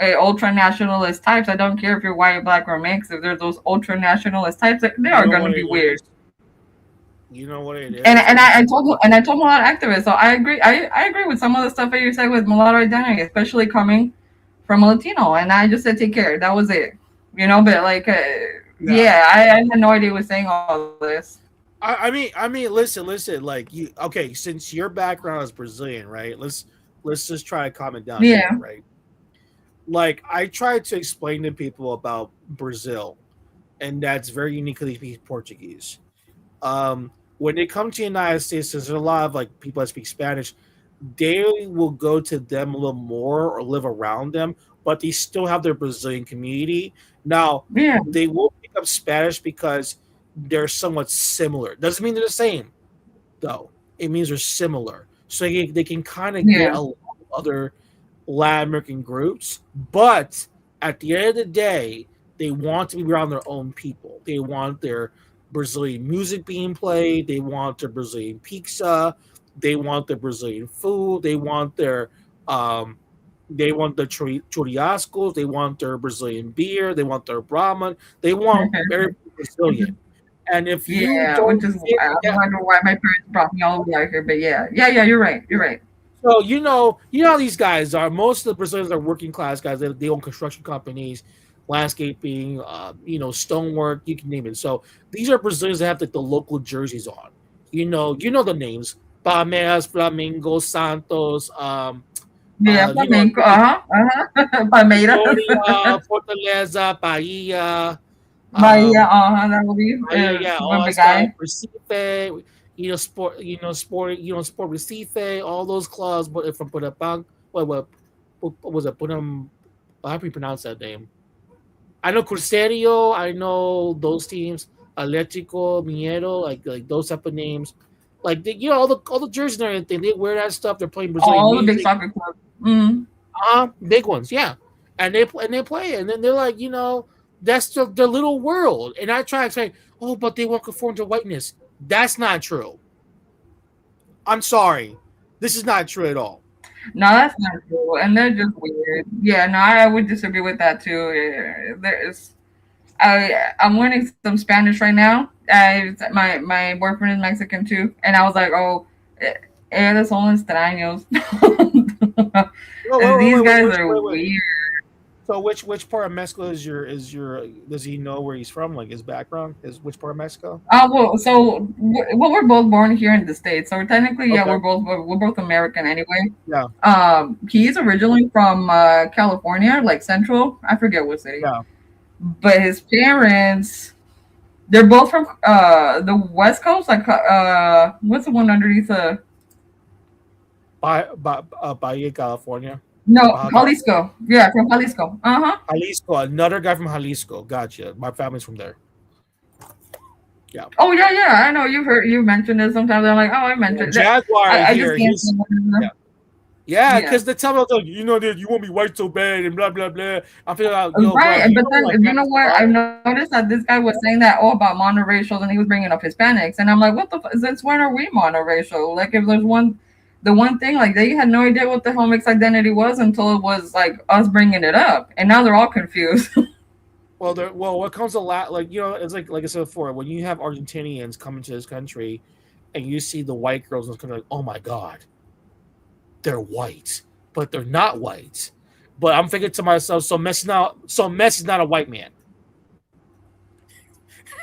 ultra nationalist types. I don't care if you're white, black, or mixed. If they're those ultra nationalist types, they are going to be weird. You know what it is. And I told mulatto activists. So I agree. I agree with some of the stuff that you said with mulatto identity, especially coming from a Latino. And I just said, take care. That was it. But like, I had no idea he was saying all this. I mean, listen. Like since your background is Brazilian, right? Let's just try to calm it down. Yeah. Here, right. Like I tried to explain to people about Brazil, and that's very uniquely Portuguese. When they come to the United States, there's a lot of like people that speak Spanish. They will go to them a little more or live around them, but they still have their Brazilian community. Now, they will pick up Spanish because they're somewhat similar. Doesn't mean they're the same, though. It means they're similar. So they can kind of get a lot of other Latin American groups, but at the end of the day, they want to be around their own people. They want their Brazilian music being played. They want their Brazilian pizza. They want their Brazilian food. They want their churrascos. They want their Brazilian beer. They want their Brahman. They want very Brazilian. And if you don't, I don't know why my parents brought me all the way out here, but yeah, you're right. So you know how these guys are. Most of the Brazilians are working class guys. They own construction companies, landscaping, stonework, you can name it. So these are Brazilians that have the local jerseys on. You know the names: Palmeiras, Flamengo, Santos. Flamengo. Palmeiras, Fortaleza, Bahia. That will be. All that stuff. Recife. Sport Recife, all those clubs, but from Putapang, what was it? How do you pronounce that name? I know Cruzeiro, I know those teams, Atlético, Mineiro, like those type of names. Like all the jerseys and everything, they wear that stuff. They're playing Brazilian all music. the big soccer clubs. Big ones, yeah. and they play it, and then they're like, that's their little world. And I try to say, oh, but they won't conform to whiteness. That's not true. I'm sorry, this is not true at all. No, that's not true, and they're just weird. Yeah, no, I would disagree with that too. There's, I'm learning some Spanish right now. My boyfriend is Mexican too, and I was like, oh, eres son extraños. These guys are weird. So which part of Mexico is your does he know where he's from, like his background is which part of Mexico? We're both born here in the States, so technically we're both American anyway. Yeah. He's originally from California, like Central, I forget what city. Yeah. But his parents, they're both from the West Coast, like what's the one underneath Bahia, California. No, Jalisco. Yeah, from Jalisco. Jalisco. Another guy from Jalisco. Gotcha. My family's from there. Yeah. Oh yeah. I know you've mentioned it sometimes. I'm like, oh, I mentioned Jaguar. I here. just can't. Yeah, because they tell me like, that you won't be white so bad and blah blah blah. I feel like right, but then you know what? I noticed that this guy was saying that about monoracials, and he was bringing up Hispanics, and I'm like, what the? Since when are we monoracial? Like, if there's the one thing, like they had no idea what the hell mixed identity was until it was like us bringing it up, and now they're all confused. Well, what comes a lot, like it's like I said before, when you have Argentinians coming to this country, and you see the white girls, it's kind of like, oh my god, they're white, but they're not white. But I'm thinking to myself, so Messi's not a white man.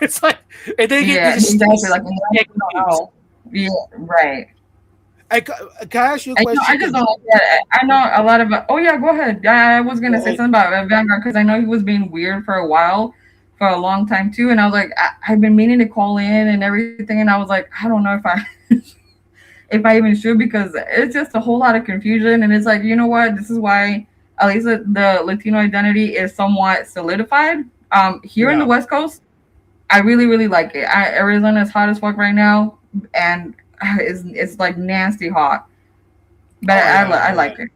It's like, and they get exactly like, yeah, right. Can I ask you a question? I just don't like that. I know a lot of. Oh yeah, go ahead. I was gonna say something about Vanguard because I know he was being weird for a while, for a long time too. And I was like, I've been meaning to call in and everything, and I was like, I don't know if I, if I even should, because it's just a whole lot of confusion. And it's like, you know what? This is why at least the Latino identity is somewhat solidified. Here in the West Coast, I really, really like it. Arizona is hot as fuck right now, and it's like nasty hot, but I like it.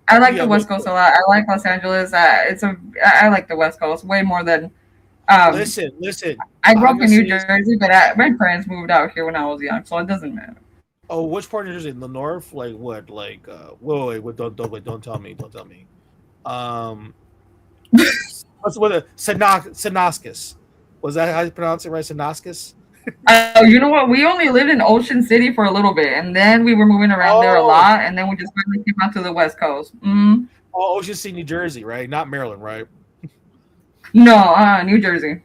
I like the West Coast a lot. I like Los Angeles. I like the West Coast way more than. Listen. I grew up in New Jersey, but my parents moved out here when I was young, so it doesn't matter. Oh, which part of New Jersey? The north? Like what? Like wait, don't tell me. What's Sanaskus? Was that how you pronounce it, right? Sanaskus? You know what? We only lived in Ocean City for a little bit, and then we were moving around there a lot, and then we just finally came out to the West Coast. Mm-hmm. Oh, Ocean City, New Jersey, right? Not Maryland, right? No, New Jersey.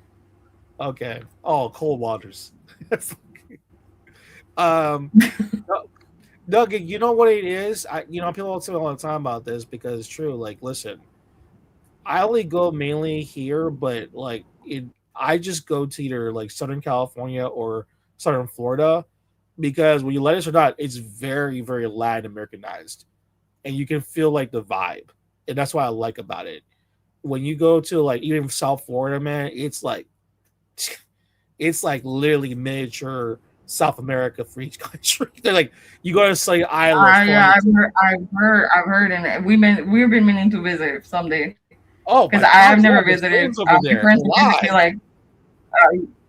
Okay. Oh, cold waters. No, you know what it is? People say all the time about this because it's true. Like, listen, I only go mainly here, but like I just go to either like Southern California or Southern Florida because when you let us or not, it's very, very Latin Americanized, and you can feel like the vibe, and that's what I like about it. When you go to like even South Florida, man, it's like literally miniature South America for each country. They're like, you go to say islands. Yeah, I've heard, and we've been meaning to visit someday. Oh, because I've never visited. My friends feel like,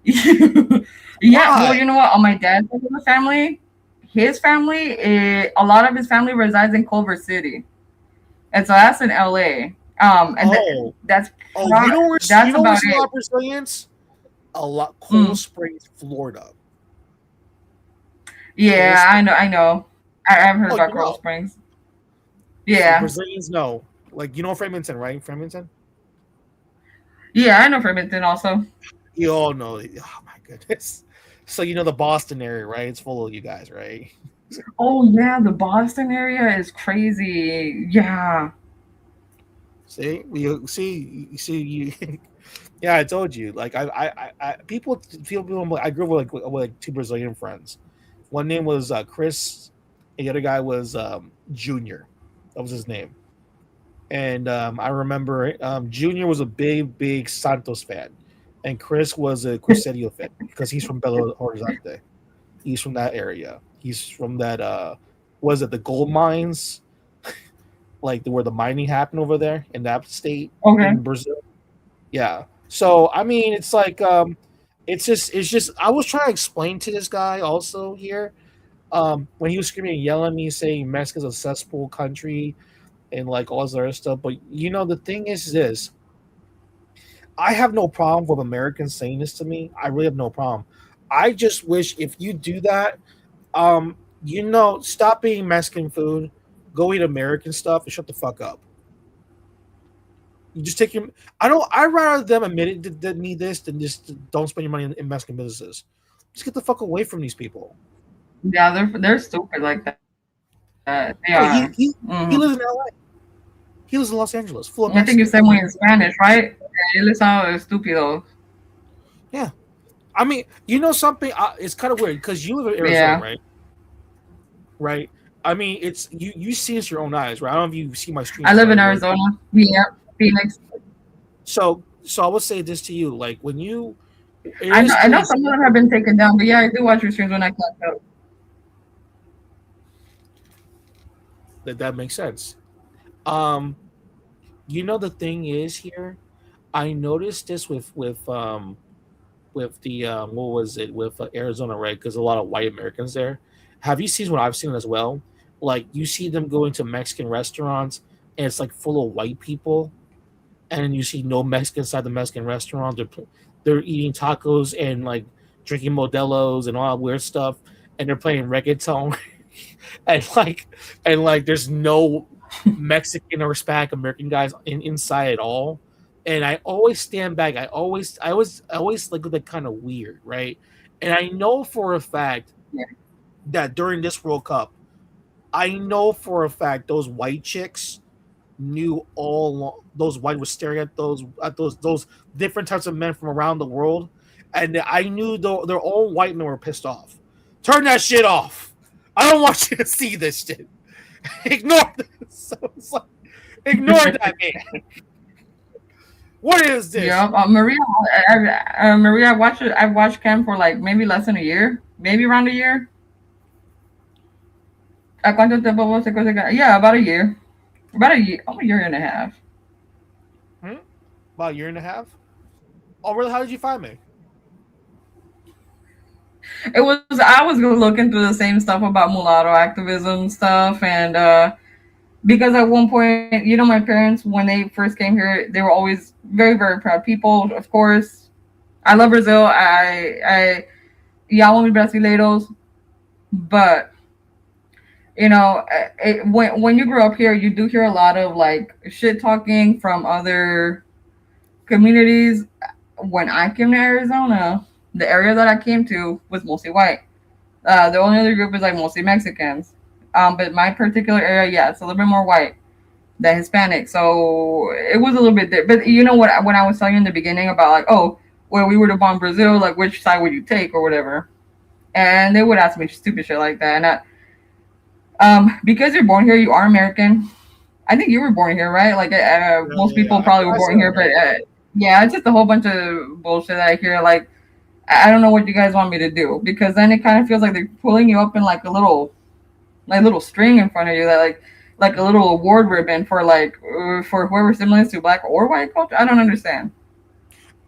yeah. Well, you know what? On my dad's side of the family, his family, a lot of his family resides in Culver City, and so that's in LA. That's you know where about a lot Brazilians? A lot Cool Springs, Florida. Yeah, I know. I've heard about Coral Springs. Yeah, so Brazilians know. Like, you know Framingham, right? Framingham? Yeah, I know Framingham also. You all know. Oh, my goodness. So, you know the Boston area, right? It's full of you guys, right? Oh, yeah. The Boston area is crazy. Yeah. See? You yeah, I told you. Like, people feel I grew up with like two Brazilian friends. One name was Chris, and the other guy was Junior. That was his name. And I remember Junior was a big Santos fan, and Chris was a Cruzeiro fan because he's from Belo Horizonte. He's from that area. He's from that. Was it the gold mines? like where the mining happened over there in that state Okay. in Brazil. Yeah. So I mean, it's like it's just I was trying to explain to this guy also here when he was screaming and yelling at me saying Mexico's a cesspool country and like all this other stuff. But the thing is this. I have no problem with Americans saying this to me. I really have no problem. I just wish if you do that, stop eating Mexican food, go eat American stuff, and shut the fuck up. You just take your. I'd rather them admit it that need this than just don't spend your money in Mexican businesses. Just get the fuck away from these people. Yeah, they're stupid like that. They Oh, are. he lives in LA. He lives in Los Angeles, full of I think you Mexicans. said one in Spanish, right? Él es estúpido. Yeah, I mean, something. It's kind of weird because you live in Arizona, Yeah. right? Right. I mean, it's you see this with your own eyes, right? I don't know if you see my stream. I live in Arizona. Yeah, Phoenix. So I would say this to you, like when you. I know some of them have been taken down, but yeah, I do watch your streams when I catch up. That makes sense. The thing is here, I noticed this with the what was it with Arizona, right? Because a lot of white Americans there. Have you seen what I've seen as well? Like you see them going to Mexican restaurants, and it's like full of white people, and you see no Mexicans inside the Mexican restaurant. They're eating tacos and like drinking Modelo's and all that weird stuff, and they're playing reggaeton, and like there's no Mexican or Hispanic American guys inside at all. And I always stand back. I always look at that kind of weird, right? And I know for a fact that during this World Cup, I know for a fact those white chicks knew all along, those white was staring at those different types of men from around the world, and I knew their own white men were pissed off. Turn that shit off. I don't want you to see this shit. Ignore this. So it's like, ignore that man. What is this? Yeah, Maria. Maria, I've watched Cam for like maybe less than a year, maybe around a year. ¿A cuánto tiempo vos te conoces? Yeah, about a year. About a year and a half. About a year and a half. Oh, really? How did you find me? I was looking through the same stuff about mulatto activism stuff, and because at one point, my parents, when they first came here, they were always very, very proud people. Of course, I love Brazil. I amo mis brasileiros, but when you grow up here, you do hear a lot of like shit talking from other communities. When I came to Arizona, the area that I came to was mostly white. The only other group is like mostly Mexicans. But my particular area, yeah, it's a little bit more white than Hispanic. So it was a little bit different. But you know what? When I was telling you in the beginning about like, oh, well, we were to bomb Brazil, like which side would you take or whatever? And they would ask me stupid shit like that. And because you're born here, you are American. I think you were born here, right? Like most people probably were born here, but yeah, it's just a whole bunch of bullshit that I hear. Like, I don't know what you guys want me to do, because then it kind of feels like they're pulling you up in like a little string in front of you, that like a little award ribbon for for whoever similar to black or white culture. I don't understand.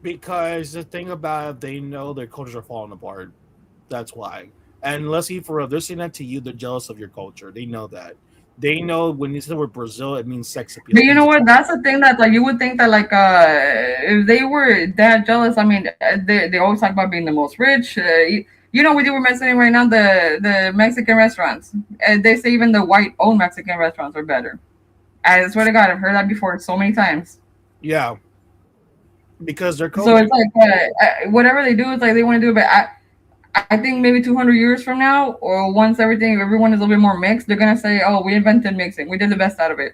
Because the thing about it, they know their cultures are falling apart. That's why. And let's see for real, they're saying that to you. They're jealous of your culture. They know that. They know when you say the word Brazil, it means sex appeal. But you know what? That's the thing that like you would think that like if they were that jealous. I mean, they always talk about being the most rich. What you were mentioning right now, the Mexican restaurants. They say even the white-owned Mexican restaurants are better. I swear to God, I've heard that before so many times. Yeah. Because they're culture. So it's like whatever they do, it's like they want to do it. But I think maybe 200 years from now, or once everyone is a little bit more mixed, they're gonna say, "Oh, we invented mixing. We did the best out of it."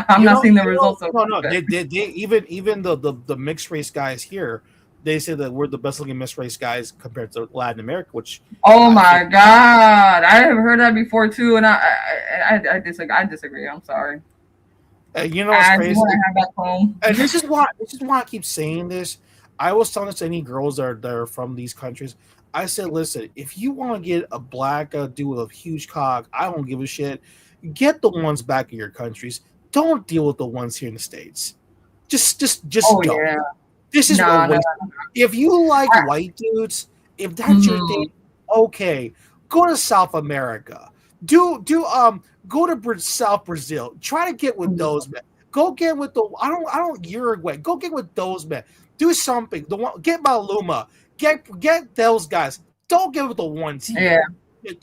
I'm not seeing the results of no. They even the mixed race guys here, they say that we're the best looking mixed race guys compared to Latin America. Which my God, I have heard that before too, and I disagree. I disagree. I'm sorry. You know what's crazy? And this is why I keep saying this. I was telling this to any girls that are from these countries. I said, listen, if you want to get a black dude with a huge cock, I don't give a shit. Get the ones back in your countries. Don't deal with the ones here in the States. Just Oh don't. yeah. This is No, what no. if you like white dudes, if that's your thing, okay, go to South America. Go to South Brazil. Try to get with those men. Go get with the I don't Uruguay. Go get with those men. Do something. Get Maluma. Get those guys. Don't get with the ones here. Yeah.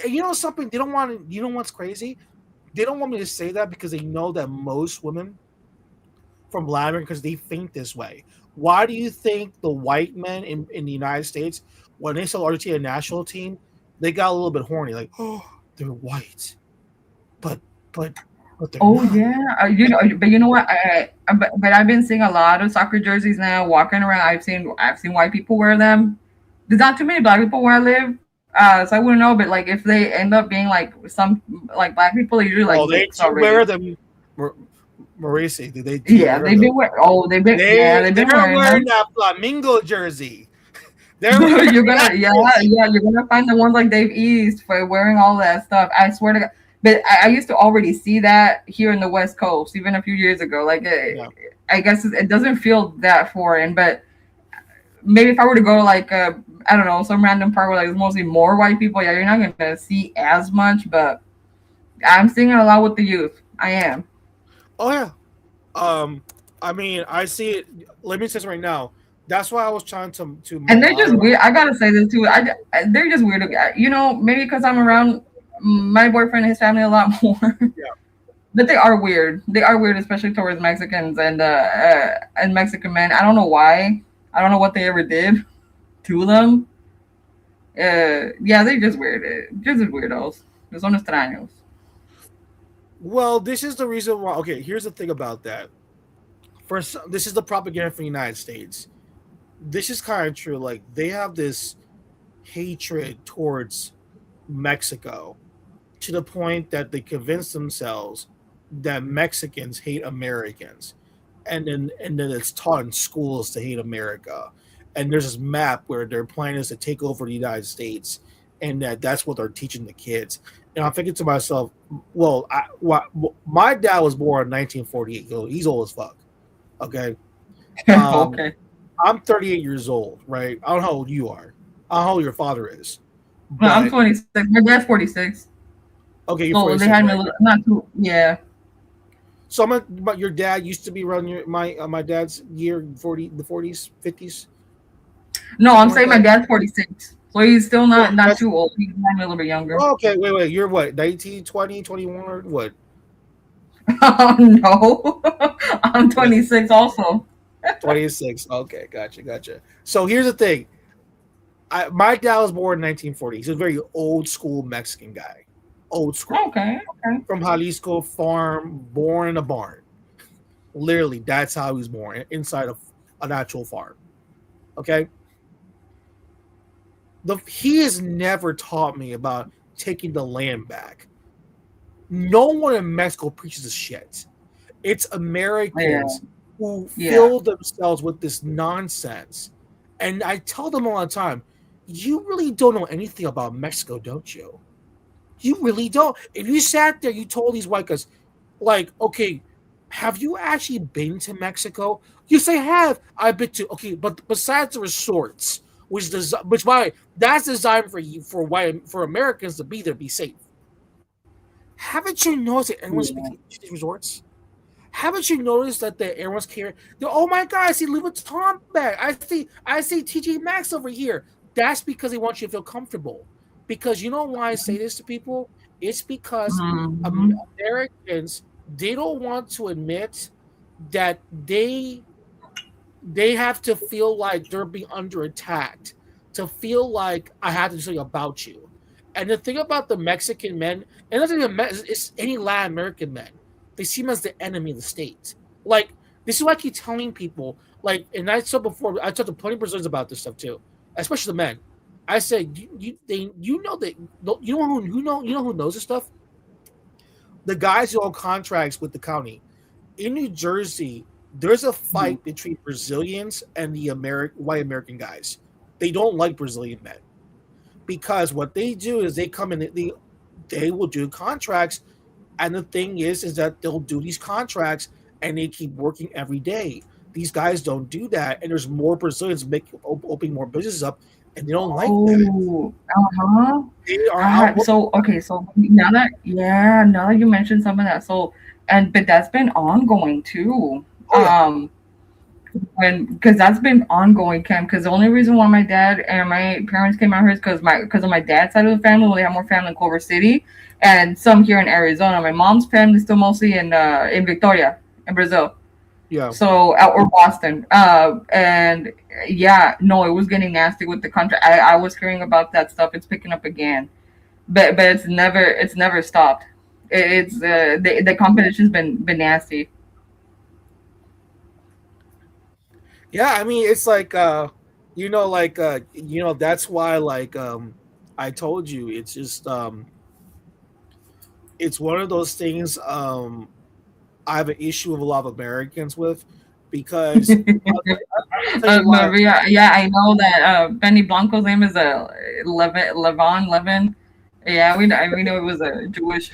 You know something they don't want. You know what's crazy? They don't want me to say that because they know that most women from Latin America, because they think this way. Why do you think the white men in the United States, when they saw the Argentina national team, they got a little bit horny, like, oh, they're white, but they're not. Yeah, but you know what? But I've been seeing a lot of soccer jerseys now walking around. I've seen white people wear them. There's not too many black people where I live, so I wouldn't know. But like, if they end up being like some like black people, they usually like they do wear them. Maurice, they do yeah, they've been wearing. Oh, they've been wearing that flamingo jersey. You're gonna find the ones like Dave East for wearing all that stuff. I swear to God. But I used to already see that here in the West Coast, even a few years ago. Like, I guess it doesn't feel that foreign, but maybe if I were to go to like, I don't know, some random part where like it's mostly more white people, yeah, you're not gonna see as much. But I'm seeing it a lot with the youth. I am. Oh yeah. I mean, I see it. Let me say this right now. That's why I was trying to. And they're just weird. I gotta say this too. They're just weird. You know, maybe because I'm around my boyfriend and his family a lot more. Yeah. But they are weird. They are weird, especially towards Mexicans and Mexican men. I don't know why. I don't know what they ever did to them. Yeah, they're just weird. Just weirdos. Son extraños. Well, this is the reason why. Okay, here's the thing about that. First, this is the propaganda for the United States. This is kind of true. Like, they have this hatred towards Mexico to the point that they convince themselves that Mexicans hate Americans, and then it's taught in schools to hate America. And there's this map where their plan is to take over the United States, and that's what they're teaching the kids. And I'm thinking to myself, well, my dad was born in 1948. He's old as fuck. Okay. Okay. I'm 38 years old, right? I don't know how old you are. I don't know how old your father is. Well, I'm 26. My dad's 46. Okay, you're 46. They had me a little, not too, yeah. So but your dad used to be around my dad's year, the 40s, 50s? No, I'm saying my dad's 46. So he's still not too old. He's a little bit younger. Okay, wait. You're what, 19, 20, 21, or what? Oh, no. I'm 26 also. 26. Okay, gotcha. So here's the thing. My dad was born in 1940. He's a very old school Mexican guy. Old school. Okay. From Jalisco farm, born in a barn. Literally, that's how he was born, inside of an actual farm. Okay? He has never taught me about taking the land back. No one in Mexico preaches this shit. It's Americans who fill themselves with this nonsense. And I tell them all the time, you really don't know anything about Mexico, don't you? You really don't. If you sat there, you told these white guys, like, okay, have you actually been to Mexico? You say, have. I've been to. Okay, but besides the resorts, which that's designed for Americans to be there, be safe. Haven't you noticed that everyone's speaking to these resorts? Haven't you noticed that everyone's carrying? Oh my God, I see Louis Vuitton bag. I see TJ Maxx over here. That's because they want you to feel comfortable. Because you know why I say this to people? It's because Americans, they don't want to admit that they have to feel like they're being under attack, to feel like I have to do something about you. And the thing about the Mexican men, and it's any Latin American men, they see him as the enemy of the state. Like, this is why I keep telling people, like, and I said before, I talked to plenty of Brazilians about this stuff too, especially the men. I said, you know who knows this stuff? The guys who own contracts with the county. In New Jersey, there's a fight between Brazilians and the white American guys. They don't like Brazilian men. Because what they do is they come in, they will do contracts. And the thing is that they'll do these contracts and they keep working every day. These guys don't do that, and there's more Brazilians opening more businesses up, and they don't like that. They are So now that you mentioned some of that, but that's been ongoing too. Because that's been ongoing, Cam. Because the only reason why my dad and my parents came out here is because of my dad's side of the family. We have more family in Culver City, and some here in Arizona. My mom's family is still mostly in Victoria, in Brazil. Yeah. So or Boston. And yeah, no, it was getting nasty with the country. I was hearing about that stuff. It's picking up again, but it's never stopped. It's the competition's been nasty. Yeah, I mean, it's like that's why I told you, it's just it's one of those things I have an issue with a lot of Americans with, because Maria, yeah, I know that Benny Blanco's name is Levin. Yeah, we know it was a Jewish.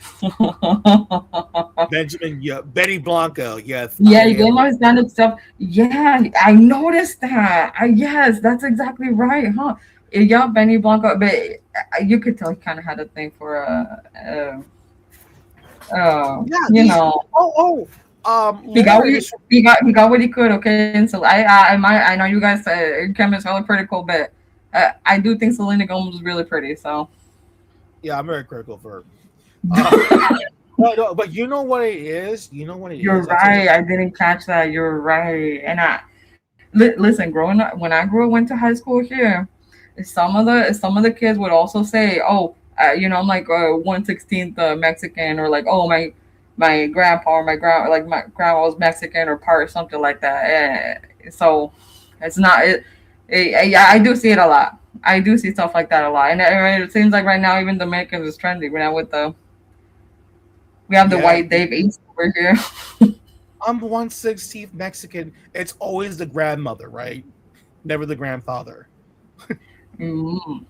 Benny Blanco, yes. Yeah, he gave his stand-up stuff. Yeah, I noticed that. Yes, that's exactly right, huh? Yeah, Benny Blanco, but you could tell he kind of had a thing for you know. He got what he could. Okay, and so I know you guys Kim is hella critical, but I do think Selena Gomez was really pretty. So yeah, I'm very critical for her. No, but you know what it is. You're right. I didn't catch that. You're right. And listen. Growing up, when I went to high school here, some of the kids would also say, "Oh, I'm like 1/16 Mexican," or like, "Oh, my grandpa or my grandma was Mexican or part or something like that." So it's not it. Yeah, I do see it a lot. I do see stuff like that a lot, and it seems like right now even Dominicans is trendy. Right now we have the white Dave East over here. I'm 1/16 Mexican. It's always the grandmother, right? Never the grandfather. Mm-hmm.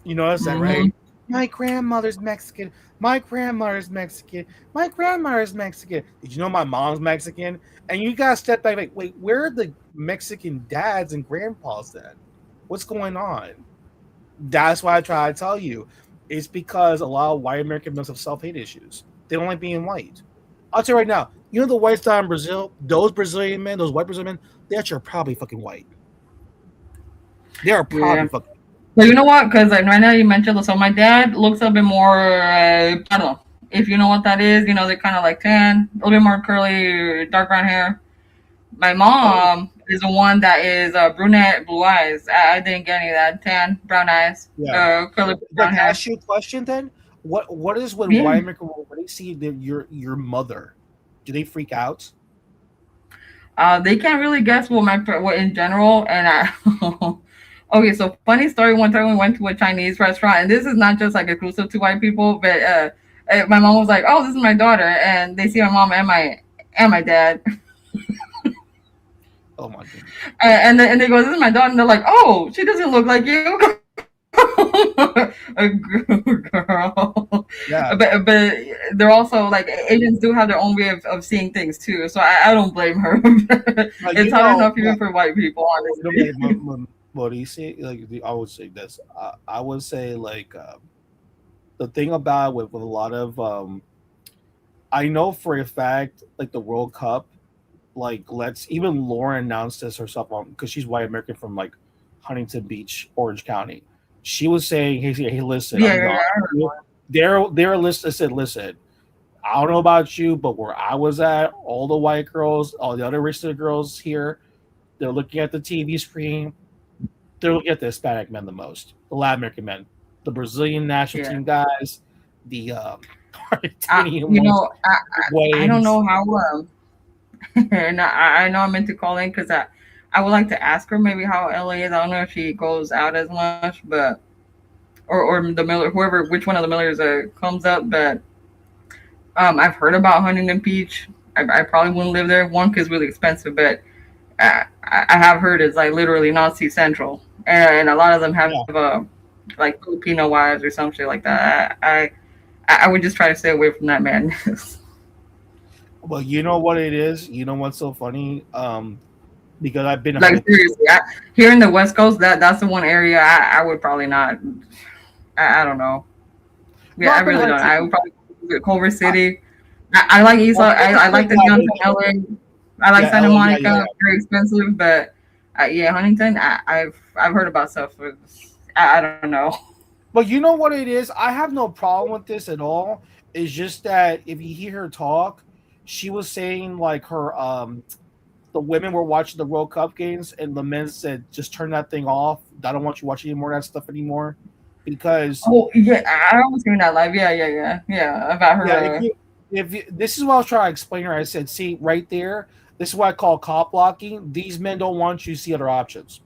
You notice that, right? My grandmother's Mexican. My grandmother's Mexican. My grandmother's Mexican. Did you know my mom's Mexican? And you gotta step back, like, wait, where are the Mexican dads and grandpas then? What's going on? That's why I try to tell you. It's because a lot of white American men have self-hate issues. They don't like being white. I'll tell you right now, the whites down in Brazil, those Brazilian men, those white Brazilian men, they actually are probably fucking white. They are probably fucking. But you know what? Because right now you mentioned, so my dad looks a bit more, I don't know, if you know what that is. They're kind of like tan, a little bit more curly, dark brown hair. My mom is the one that is brunette, blue eyes. I didn't get any of that. Tan, brown eyes, curly brown hair. Ask you a question then. What is when white American, when they see your mother, do they freak out? They can't really guess what in general, and okay, so funny story. One time we went to a Chinese restaurant, and this is not just like exclusive to white people, but my mom was like, "Oh, this is my daughter," and they see my mom and my dad. Oh my goodness! And they go, "This is my daughter," and they're like, "Oh, she doesn't look like you." A girl. Yeah. But they're also like, Asians do have their own way of seeing things too, so I don't blame her. It's hard enough even for white people, honestly. What do you say? Like, I would say this. I would say the thing about with a lot of I know for a fact, like the World Cup, like even Lauren announced this herself because she's white American from like Huntington Beach, Orange County. She was saying, "Hey, listen, they're listed." Said, "Listen, I don't know about you, but where I was at, all the white girls, all the other registered girls here, they're looking at the TV screen. They're looking at the Hispanic men the most, the Latin American men, the Brazilian national team guys, the Argentinian ones. I don't know how. And I know I meant to call in because I would like to ask her maybe how LA is. I don't know if she goes out as much, but or the Miller, which one of the Millers comes up. But I've heard about Huntington Beach. I probably wouldn't live there. One, because it's really expensive, but I have heard it's like literally Nazi Central, and a lot of them have like Filipino wives or some shit like that. I would just try to stay away from that madness. Well, you know what it is. You know what's so funny? Because I've been Like seriously, here in the West Coast, that's the one area I would probably not. I don't know. Yeah, I really don't. I would probably go to Culver City. I like East. I like the downtown LA. I like Santa Monica. Very expensive, but yeah, Huntington. I've heard about stuff. I don't know. But you know what it is? I have no problem with this at all. It's just that if you hear her talk, she was saying like her the women were watching the World Cup games and the men said, just turn that thing off. I don't want you watching any more of that stuff anymore. Because yeah, I was hearing that live. Yeah. About her. Yeah, if you, this is what I was trying to explain to her. I said, see, right there, this is what I call cop blocking. These men don't want you to see other options.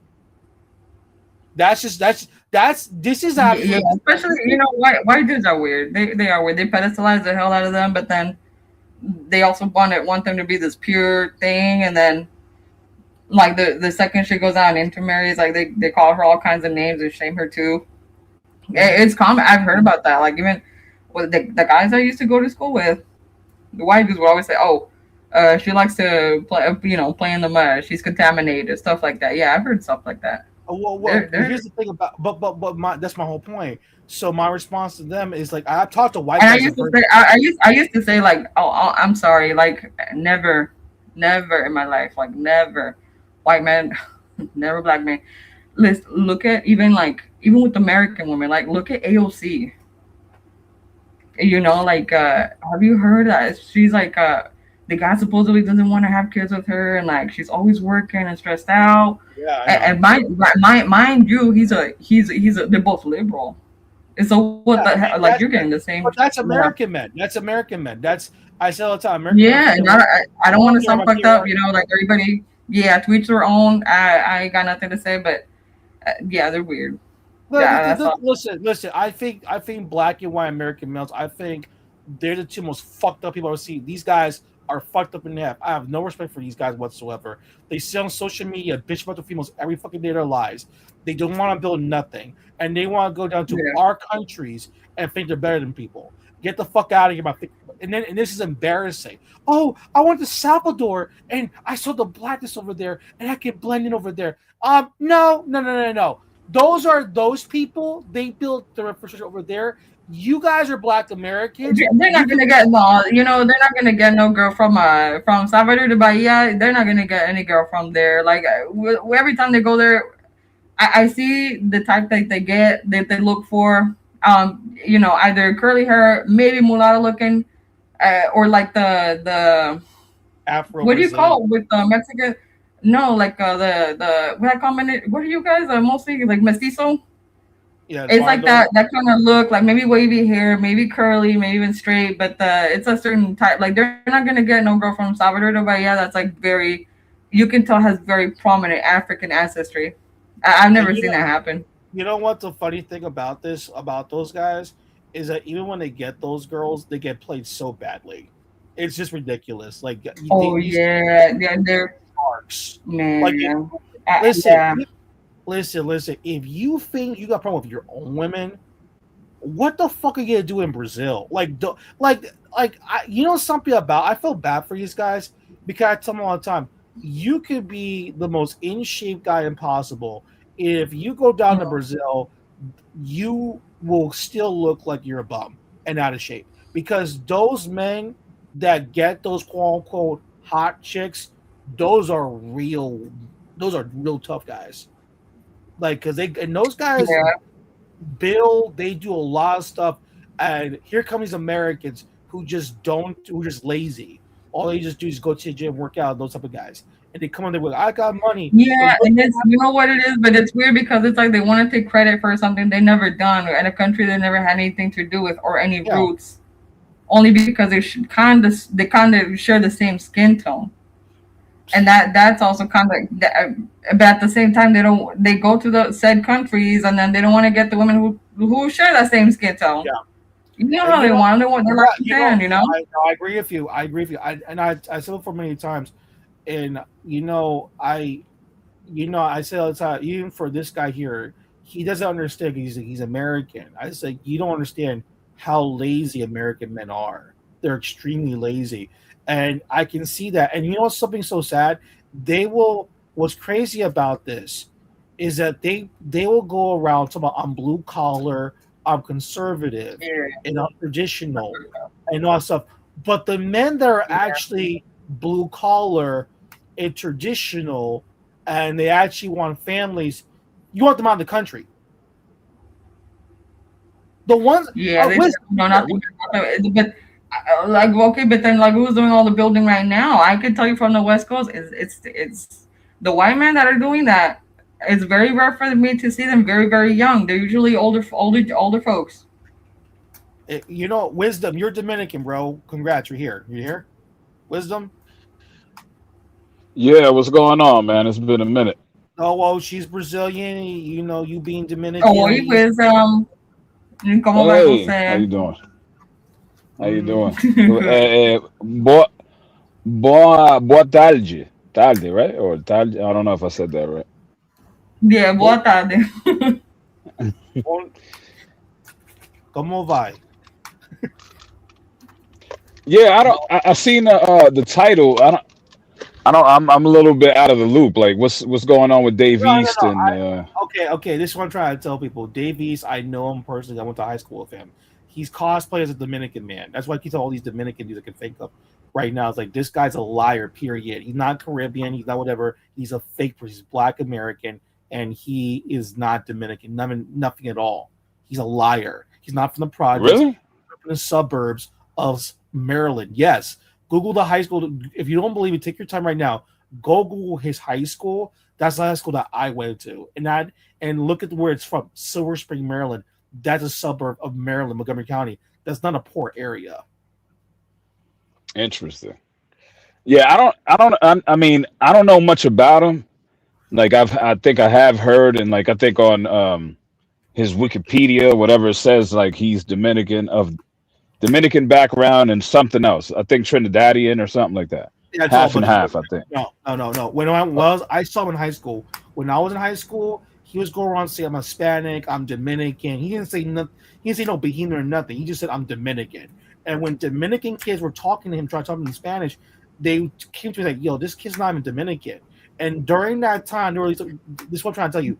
This is absolutely especially white dudes are weird. They are weird. They pedestalize the hell out of them, but then they also want them to be this pure thing, and then like the second she goes out and intermarries, like they call her all kinds of names and shame her too. It's common. I've heard about that. Like even with the guys I used to go to school with, the white dudes would always say, "Oh, she likes to play, play in the mud. She's contaminated, stuff like that." Yeah, I've heard stuff like that. Well, here's the thing about, but that's my whole point. So my response to them is like, I've talked to white guys. I used to say like, oh, I'm sorry, like never in my life, like never, white man, never black man. Let's look at even with American women, like look at AOC. Like have you heard that she's like the guy supposedly doesn't want to have kids with her, and like she's always working and stressed out. Yeah, and mind you, they're both liberal. And so what the hell? Like you're getting the same. But that's American men. That's American men. I say all the time. American men, I don't want to sound fucked up. Like everybody. Yeah, to each their own. I ain't got nothing to say, but yeah, they're weird. Listen. I think black and white American males. I think they're the two most fucked up people I've seen. These guys are fucked up in the head. I have no respect for these guys whatsoever. They sit on social media, bitch about the females every fucking day of their lives. They don't want to build nothing, and they want to go down to our countries and think they're better than people. Get the fuck out of here, and this is embarrassing. Oh, I went to Salvador and I saw the blackness over there, and I can blend in over there. No. Those people. They built their infrastructure over there. You guys are black Americans. They're not gonna get they're not gonna get no girl from Salvador to Bahia. They're not gonna get any girl from there. Like every time they go there, I see the type that they get, that they look for. Either curly hair, maybe mulatto looking, or like the Afro. What do you call it with Mexican? No, like the what I comment it. What are you guys? Mostly like mestizo. Yeah, it's like that kind of look, like maybe wavy hair, maybe curly, maybe even straight, but it's a certain type. Like they're not gonna get no girl from Salvador de Bahia that's like you can tell has very prominent African ancestry. I've never seen that happen. You know what the funny thing about those guys is that even when they get those girls, they get played so badly. It's just ridiculous. Like they're sharks. Man, like listen. If you think you got a problem with your own women, what the fuck are you gonna do in Brazil? Something about. I feel bad for these guys because I tell them all the time. You could be the most in shape guy impossible. If you go down to Brazil, you will still look like you're a bum and out of shape because those men that get those quote unquote hot chicks, those are real tough guys. Like, because those guys they do a lot of stuff, and here come these Americans who just lazy. All they just do is go to the gym, work out, those type of guys. And they come on there with, I got money. Yeah, and it's, you know what it is, but it's weird because it's like they want to take credit for something they never done in a country they never had anything to do with or any roots, only because they kind of share the same skin tone. And that's also kind of, but at the same time, they go to the said countries and then they don't want to get the women who share that same skin tone. Yeah. You know how they want. They're like Japan, I agree with you. I said it for many times, and I say all the time, even for this guy here, he doesn't understand. He's American. I say you don't understand how lazy American men are. They're extremely lazy, and I can see that. And you know what's something so sad? They will. What's crazy about this is that they will go around talking about I'm blue collar, I'm conservative, and I'm traditional, and all that stuff. But the men that are actually blue collar and traditional, and they actually want families, you want them out of the country. The ones, Yeah, they just no nothing. But like okay, but then like who's doing all the building right now? I can tell you from the West Coast, it's the white men that are doing that. It's very rare for me to see them very young. They're usually older folks. You know, Wisdom, you're Dominican, bro. Congrats, you're here. You here? Wisdom? Yeah, what's going on, man? It's been a minute. Oh, well, she's Brazilian. You know, you being Dominican. Oi, Wisdom. ¿Cómo va Hey, how você? you doing? How you doing? Boa tarde. Tarde, right? Or tarde? I don't know if I said that right. Yeah, boa tarde. ¿Cómo vai? Yeah, I seen the title. I'm a little bit out of the loop. Like, what's going on with Dave East and? Okay. This is what I'm trying to tell people. Dave East, I know him personally. I went to high school with him. He's cosplay as a Dominican man. That's why I keep all these Dominican dudes I can think of right now. It's like this guy's a liar. Period. He's not Caribbean. He's not whatever. He's a fake person. He's Black American, and he is not Dominican. Nothing at all. He's a liar. He's not from the projects. Really? From the suburbs of Maryland. Yes. Google the high school. If you don't believe it, take your time right now. Go Google his high school. That's the high school that I went to, and look at where it's from. Silver Spring, Maryland. That's a suburb of Maryland, Montgomery County. That's not a poor area. Interesting. Yeah, I mean, I don't know much about him. Like I think I have heard, and like I think on his Wikipedia, whatever it says, like he's Dominican background and something else. I think Trinidadian or something like that. Yeah, half and half, I think. No. When I saw him in high school. When I was in high school, he was going around saying I'm Hispanic, I'm Dominican. He didn't say nothing. He didn't say no Bohemian or nothing. He just said I'm Dominican. And when Dominican kids were talking to him, trying to talk to him in Spanish, they came to me like, "Yo, this kid's not even Dominican." And during that time, this is what I'm trying to tell you.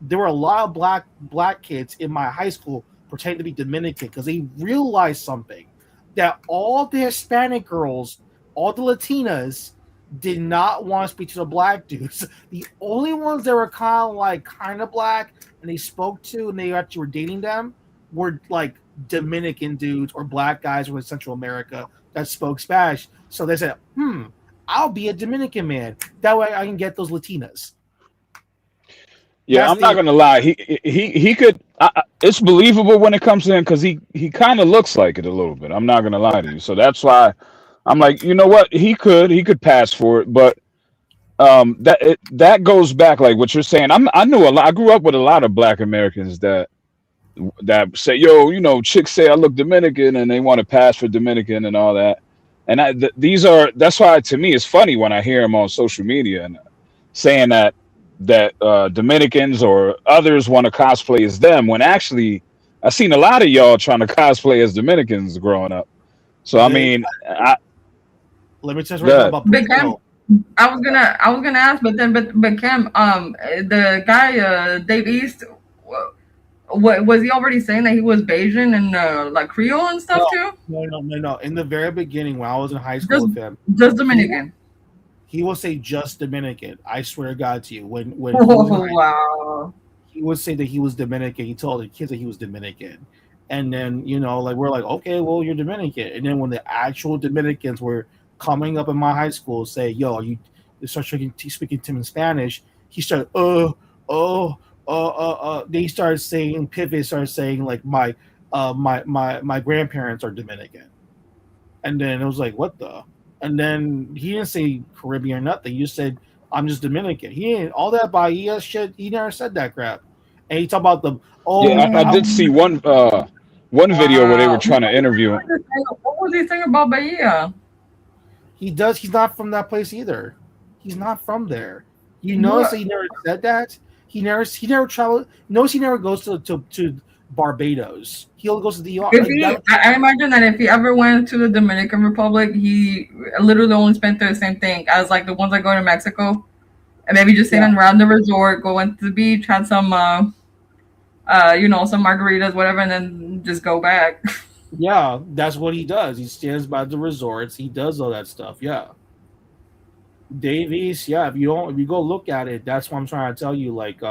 There were a lot of black kids in my high school pretending to be Dominican because they realized something, that all the Hispanic girls, all the Latinas, did not want to speak to the black dudes. The only ones that were kind of black and they spoke to and they actually were dating them were like Dominican dudes or black guys from Central America that spoke Spanish. So they said, I'll be a Dominican man. That way I can get those Latinas. Yeah, I'm not gonna lie. He could. It's believable when it comes to him because he kind of looks like it a little bit. I'm not gonna lie to you. So that's why I'm like, you know what? He could pass for it, but that goes back like what you're saying. I knew a lot. I grew up with a lot of Black Americans that say, yo, you know, chicks say I look Dominican and they want to pass for Dominican and all that. And that's why to me it's funny when I hear them on social media and saying that Dominicans or others want to cosplay as them when actually I've seen a lot of y'all trying to cosplay as Dominicans growing up. So I mean, let me just right about Big Cam. I was gonna ask, but Cam, the guy Dave East, what was he already saying that he was Bayesian and like Creole and stuff too? No. In the very beginning, when I was in high school with him, just Dominican. He will say just Dominican. I swear to God to you. When wow. He would say that he was Dominican. He told the kids that he was Dominican. And then, you know, like we're like, okay, well, you're Dominican. And then when the actual Dominicans were coming up in my high school, say, yo, you start speaking to him in Spanish, he started, They started saying, Pivot started saying like my grandparents are Dominican. And then it was like, what the? And then he didn't say Caribbean or nothing. You said, I'm just Dominican. He ain't all that Bahia shit. He never said that crap. And he talked about I did see one video where they were trying to interview him. What was he saying about Bahia? He's not from that place either. He's not from there. You notice that he never said that. He never traveled. Notice he never goes to Barbados. He only goes to the DR. I imagine that if he ever went to the Dominican Republic, he literally only spent the same thing as like the ones that go to Mexico, and maybe just staying around the resort, go into the beach, had some, some margaritas, whatever, and then just go back. Yeah, that's what he does. He stands by the resorts. He does all that stuff. Yeah. Davies, yeah. If you go look at it, that's what I'm trying to tell you. Like,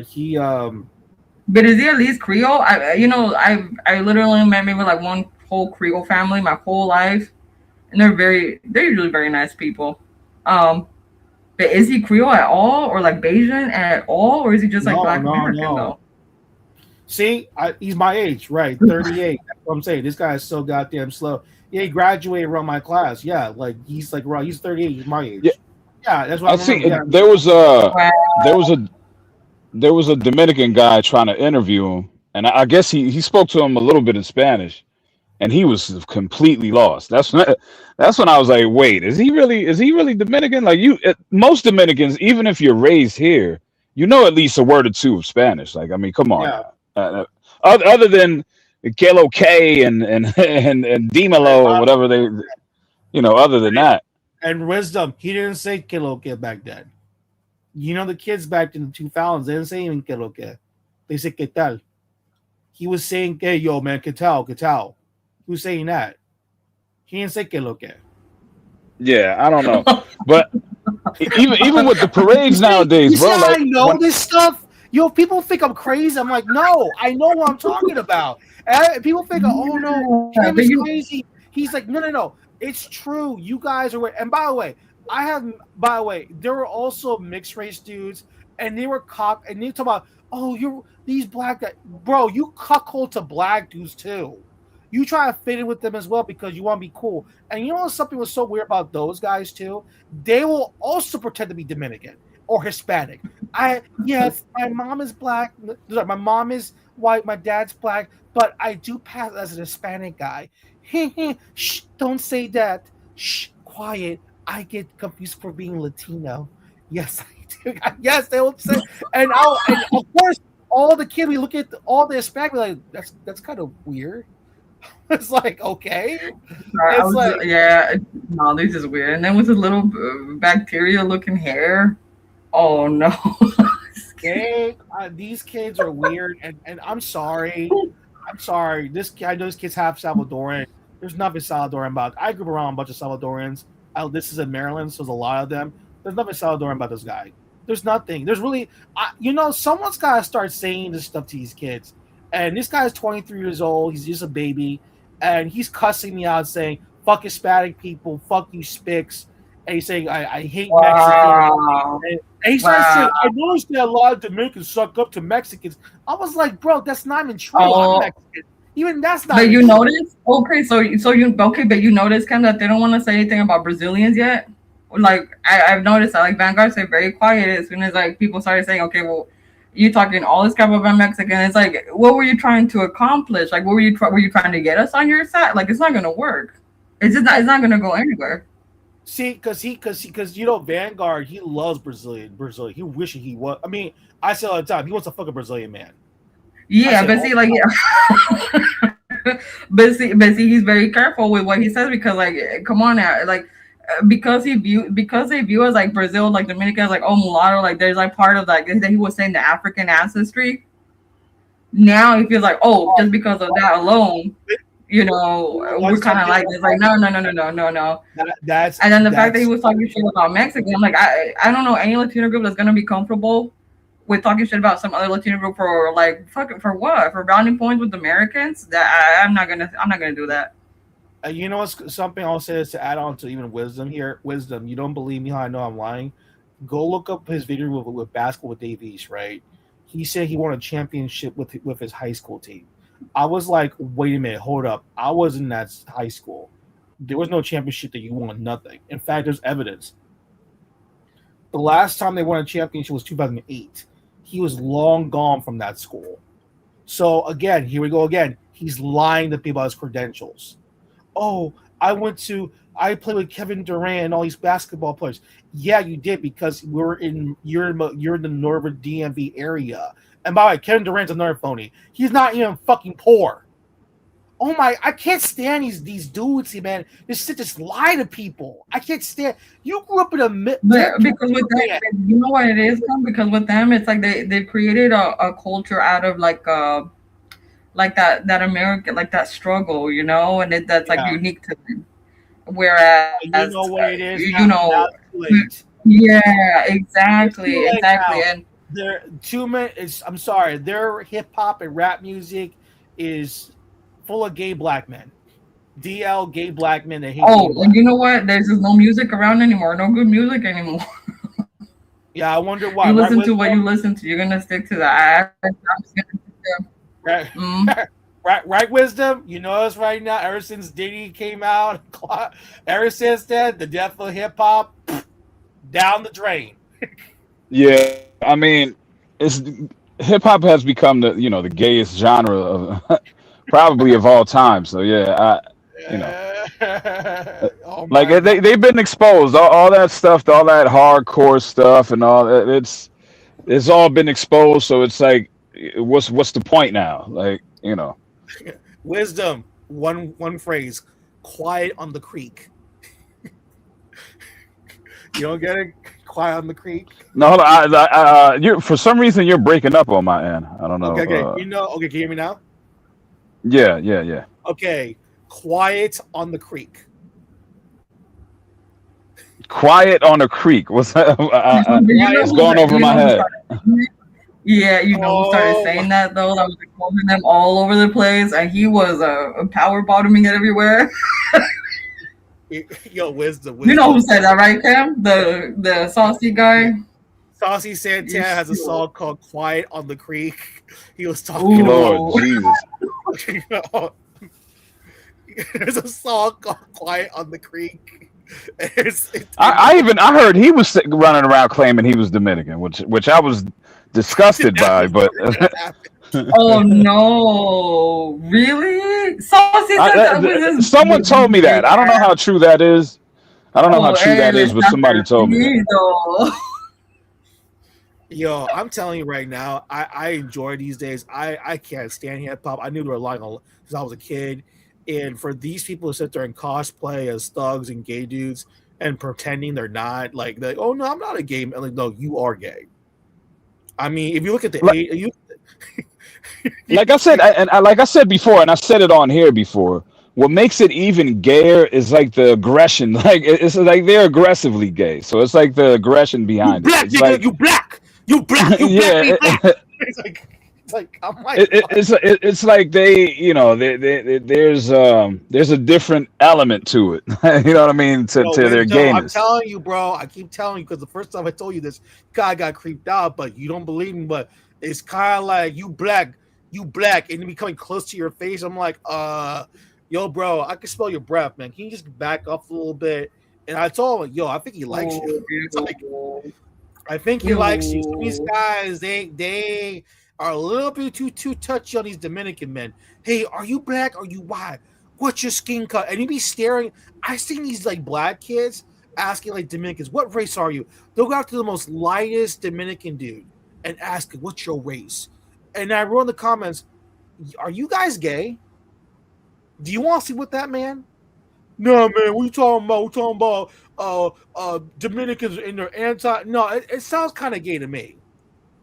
he. But is he at least Creole? I literally met maybe like one whole Creole family my whole life, and they're usually very nice people. But is he Creole at all, or like Bayesian at all, or is he just like Black American though? See, he's my age, right? 38. That's what I'm saying. This guy is so goddamn slow. Yeah, he graduated around my class. Yeah, like he's 38. He's my age. Yeah, that's what I see. There was a Dominican guy trying to interview him, and I guess he spoke to him a little bit in Spanish, and he was completely lost. That's when I was like, wait, is he really Dominican? Like most Dominicans, even if you're raised here, you know at least a word or two of Spanish. Like, I mean, come on. Yeah. Other than Que lo que and Dímelo or whatever they, other than that. And wisdom, he didn't say que lo que back then. The kids back in the 2000s, they didn't say even que lo que. They said que tal. He was saying, hey, yo, man, que tal, que tal. He was saying that. He didn't say que lo que. Yeah, I don't know. But even with the parades nowadays, bro. I know this stuff. People think I'm crazy. I'm like, no, I know what I'm talking about. And people think, oh no, he's crazy. He's like, no. It's true. You guys are. And by the way, there were also mixed race dudes, and they were and they talk about, oh, these black guys, bro. You cuckold to black dudes too. You try to fit in with them as well because you want to be cool. And you know something was so weird about those guys too? They will also pretend to be Dominican or Hispanic. Yes, my mom is black. My mom is white. My dad's black, but I do pass as an Hispanic guy. Shh, don't say that. Shh, quiet. I get confused for being Latino. Yes, I do. Yes, they will say. And of course, all the kids, we look at all the Hispanic, we're like, that's kind of weird. It's like, okay. No, this is weird. And then with the little bacteria-looking hair. Oh no. These kids are weird, and I'm sorry. I know this kid's half Salvadoran. There's nothing Salvadoran about. I grew up around a bunch of Salvadorans. This is in Maryland, so there's a lot of them. There's nothing Salvadoran about this guy. There's nothing. There's really, someone's got to start saying this stuff to these kids. And this guy's 23 years old. He's just a baby, and he's cussing me out, saying "fuck Hispanic people, fuck you Spics," and he's saying I hate Mexicans. And he's trying to say, I noticed that a lot of Dominicans suck up to Mexicans. I was like, bro, that's not even true. I'm Mexican. Even that's not. But you notice, okay, but you notice kind of that they don't want to say anything about Brazilians yet. Like I've noticed that like Vanguard stayed very quiet as soon as like people started saying, okay, well, you talking all this crap about Mexican. It's like, what were you trying to accomplish? Like, what were you trying to get us on your side? Like, it's not gonna work. It's not gonna go anywhere. See, because Vanguard, he loves Brazilian. He wishes he was. I mean, I say all the time, he wants to fuck a Brazilian man. Yeah, but see, like, but see, he's very careful with what he says because, like, come on now, like, because they view us like Brazil, like Dominican, as like mulatto, like there's like part of like that he was saying the African ancestry. Now he feels like just because of that alone, we're kind of like it's like no. And then the fact that he was talking shit about Mexican, I'm like I don't know any Latino group that's gonna be comfortable with talking shit about some other Latino group for like for what? For brownie points with Americans? That I'm not gonna do that. You know what's something I'll say is to add on to even Wisdom here. Wisdom, you don't believe me how I know I'm lying? Go look up his video with basketball with Dave East, right? He said he won a championship with his high school team. I was like, wait a minute, hold up. I was in that high school. There was no championship that you won nothing. In fact, there's evidence. The last time they won a championship was 2008. He was long gone from that school. So again, here we go again. He's lying to people about his credentials. Oh, I played with Kevin Durant and all these basketball players. Yeah, you did because you're in the northern DMV area, And by the way, Kevin Durant's another phony. He's not even fucking poor. Oh my! I can't stand these dudes, man. Just lie to people. I can't stand. You grew up in a because with them, you know what it is? Because with them, it's like they created a culture out of like that American, like that struggle, you know, and that's like unique to them. Whereas you know what it is. Yeah, exactly. And their 2 minutes. I'm sorry, their hip hop and rap music is full of gay black men. DL gay black men that hate. And you know what? There's just no music around anymore. No good music anymore. Yeah, I wonder why. You listen to what you listen to. You're gonna stick to that. Right, Wisdom. You know us right now. Ever since Diddy came out, ever since then, the death of hip hop down the drain. Yeah, I mean, it's hip hop has become the gayest genre of probably of all time. So yeah, like they've been exposed. All that stuff, all that hardcore stuff, and all it's all been exposed. So it's like, what's the point now? Like, Wisdom. One phrase: quiet on the creek. You don't get it? Quiet on the creek. No, you for some reason you're breaking up on my end. I don't know. Okay. Okay, can you hear me now? Yeah. Okay, quiet on the creek. Quiet on the creek. What's that? It's going over my head. Yeah, who started saying that though? I was quoting them all over the place, and he was power bottoming it everywhere. Yo, Wisdom. You know who said that, right, Cam? The saucy guy. Saucy Santana has a song called "Quiet on the Creek." He was talking about Jesus. There's a song called "Quiet on the Creek." I heard he was running around claiming he was Dominican, which I was disgusted by. But oh no, really? Saucy said someone told me that. I don't know how true that is. But somebody told me. Yo, I'm telling you right now, I enjoy these days. I can't stand hip hop. I knew they were lying since I was a kid. And for these people to sit there and cosplay as thugs and gay dudes and pretending they're not, like oh no, I'm not a gay man. Like, no, you are gay. I mean, if you look at the like I said before, and I said it on here before, what makes it even gayer is like the aggression. Like it's like they're aggressively gay. So it's like the aggression behind it. It's like, you black. Yeah. It's like there's a different element to it. You know what I mean? To their gayness. I'm telling you, bro. I keep telling you because the first time I told you this, guy got creeped out, but you don't believe me. But it's kind of like you black, and then becoming close to your face. I'm like, yo, bro, I can smell your breath, man. Can you just back up a little bit? And I told him, yo, I think he likes you. It's like, I think he likes you. Some of these guys, they are a little bit too touchy on these Dominican men. Hey, are you black? Are you white? What's your skin color? And he'd be staring. I've seen these like black kids asking like Dominicans, what race are you? They'll go out to the most lightest Dominican dude and ask, what's your race? And I wrote in the comments, are you guys gay? Do you want to see what that man? No, man, what are you talking about? We're talking about Dominicans in their anti. No, it sounds kind of gay to me.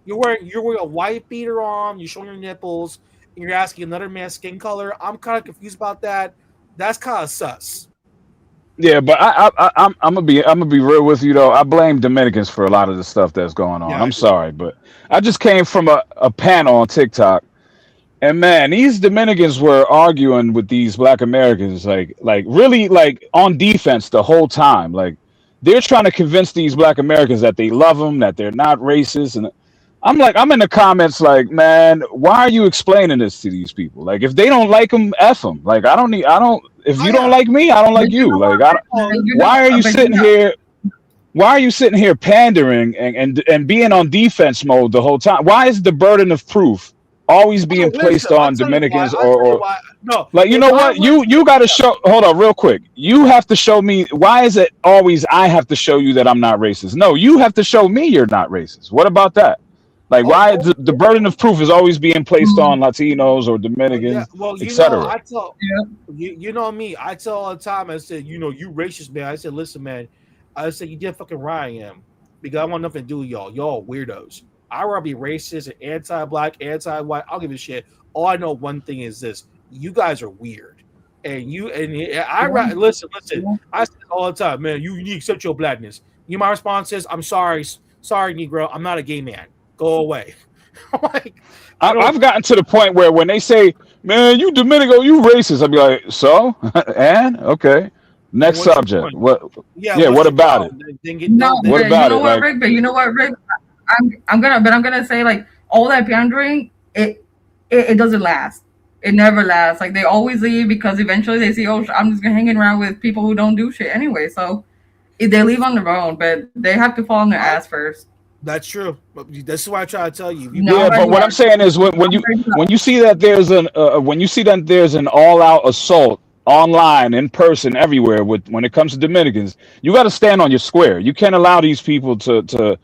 You're wearing a white beater on. You're showing your nipples, and you're asking another man's skin color. I'm kind of confused about that. That's kind of sus. Yeah, but I'm gonna be real with you though. I blame Dominicans for a lot of the stuff that's going on. Yeah, I'm sorry, but I just came from a panel on TikTok. And man, these Dominicans were arguing with these Black Americans, like really like on defense the whole time. Like they're trying to convince these Black Americans that they love them, that they're not racist. And I'm in the comments like, man, why are you explaining this to these people? Like if they don't like them, F them. Like if you don't like me, I don't like you. Like why are you sitting here? Why are you sitting here pandering and being on defense mode the whole time? Why is the burden of proof always being placed on Dominicans or no, like, you know what, you got to show, hold on real quick, you have to show me, why is it always I have to show you that I'm not racist? No, you have to show me you're not racist. What about that? Like, why is the burden of proof is always being placed on Latinos or Dominicans, Well, etc. I tell you know me. I tell all the time. I said, you racist, man. I said, listen, man. I said, you did fucking right, I am, because I want nothing to do with y'all. Y'all weirdos. I rather be racist and anti-black, anti-white. I'll give a shit. All I know one thing is this: you guys are weird, and listen. I say it all the time, man. You need to accept your blackness. My response is, I'm sorry, Negro. I'm not a gay man. Go away. Like, I've gotten to the point where when they say, "Man, you Dominican, you racist," I'd be like, "So?" And okay, next subject. What? Yeah, what about it? What about it? Like, Rick? But you know what, Rick? I'm gonna say, like, all that pandering, it doesn't last. It never lasts. Like, they always leave because eventually they see, oh, I'm just hanging around with people who don't do shit anyway. So they leave on their own, but they have to fall on their ass first. That's true. That's why I try to tell you. Yeah, but what I'm saying is when you see that there's an all-out assault online, in person, everywhere when it comes to Dominicans, you got to stand on your square. You can't allow these people to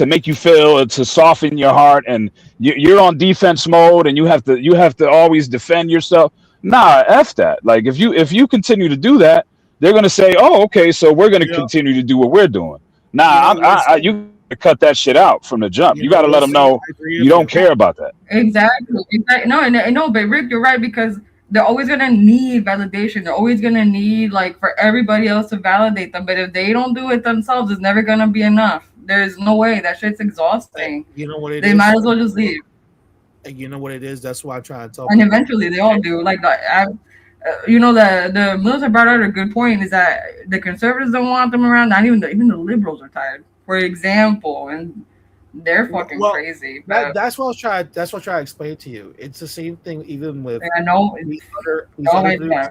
make you feel, to soften your heart, and you're on defense mode, and you have to always defend yourself. Nah, F that. Like, if you continue to do that, they're gonna say, oh, okay, so we're gonna continue to do what we're doing. Nah, you cut that shit out from the jump. You got to let them know you don't care about that. Exactly. No, but Rick, you're right, because they're always gonna need validation. They're always gonna need, like, for everybody else to validate them. But if they don't do it themselves, it's never gonna be enough. There's no way. That shit's exhausting. You know what it is? They might as well just leave. And you know what it is? That's why I'm trying to tell. And eventually, they all do. Like, the military brought out a good point, is that the conservatives don't want them around. Not even the liberals are tired, for example, and they're fucking crazy. That's what I was trying. That's what I try to explain to you. It's the same thing, even with these other groups,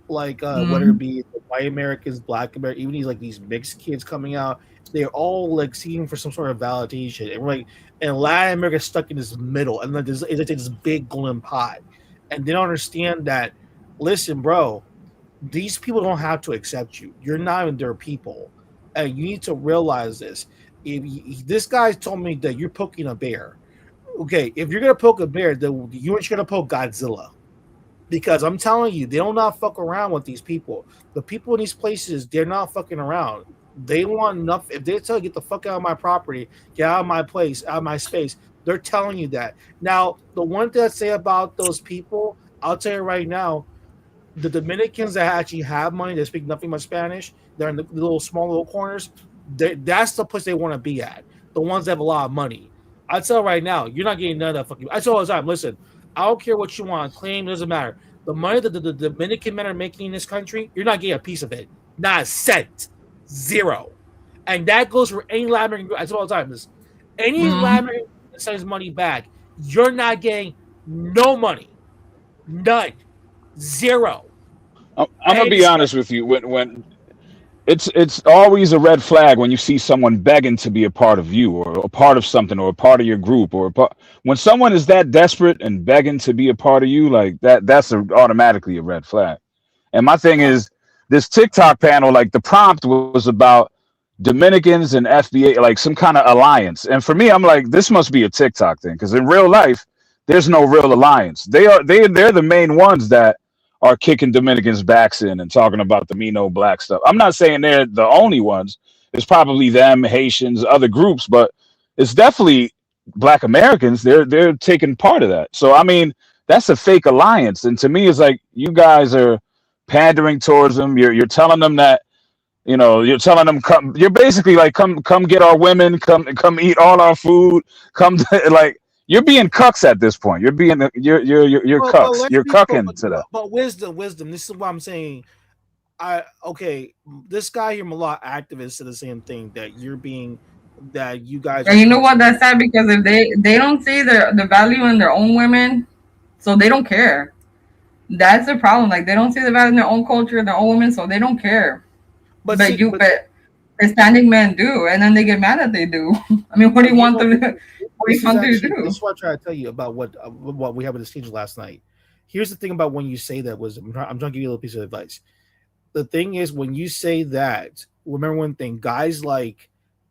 like whether it be white Americans, black Americans, even these mixed kids coming out. They're all like seeking for some sort of validation, and Latin America stuck in this middle, and then it's like this big golden pot, and they don't understand that. Listen, bro, these people don't have to accept you. You're not even their people, and you need to realize this. If this guy told me that you're poking a bear, okay, if you're gonna poke a bear, then you ain't gonna poke Godzilla, because I'm telling you, they don't not fuck around with these people. The people in these places, they're not fucking around. They want enough. If they tell you, get the fuck out of my property, get out of my place, out of my space, they're telling you that. Now, the one thing I say about those people, I'll tell you right now, the Dominicans that actually have money, that speak nothing but Spanish, they're in the small little corners. That's the place they want to be at. The ones that have a lot of money. I tell right now, you're not getting none of that fucking. I tell all the time, listen, I don't care what you want to claim, doesn't matter. The money that the Dominican men are making in this country, you're not getting a piece of it. Not a cent. Zero. And that goes for any Latin American group. I tell all the time, this any Latin American that sends money back, you're not getting no money. None. Zero. I'm gonna be honest with you. When it's always a red flag when you see someone begging to be a part of you, or a part of something, or a part of your group, when someone is that desperate and begging to be a part of you, like that's automatically a red flag. And my thing is, this TikTok panel, like, the prompt was about Dominicans and FBA, like some kind of alliance. And for me, I'm like, this must be a TikTok thing, because in real life, there's no real alliance. They're the main ones that are kicking Dominicans' backs in and talking about the Mino black stuff. I'm not saying they're the only ones. It's probably them, Haitians, other groups, but it's definitely Black Americans. They're taking part of that. So I mean, that's a fake alliance. And to me, it's like, you guys are pandering towards them. You're telling them that, you're telling them, come. You're basically like, come get our women, come eat all our food, come like. You're being cucks at this point. You're cucks. You're cucking to that. But wisdom. This is what I'm saying. This guy here, Malak activist, said the same thing, that you guys. And you know what? That's sad, because if they don't see the value in their own women, so they don't care. That's the problem. Like, they don't see the value in their own culture, their own women, so they don't care. But the standing men do, and then they get mad that they do. I mean, what do you want them to? What do you want them to do? This is what I try to tell you about what we had with the stage last night. Here's the thing about when you say that, was I'm trying to give you a little piece of advice. The thing is, when you say that, remember one thing: guys like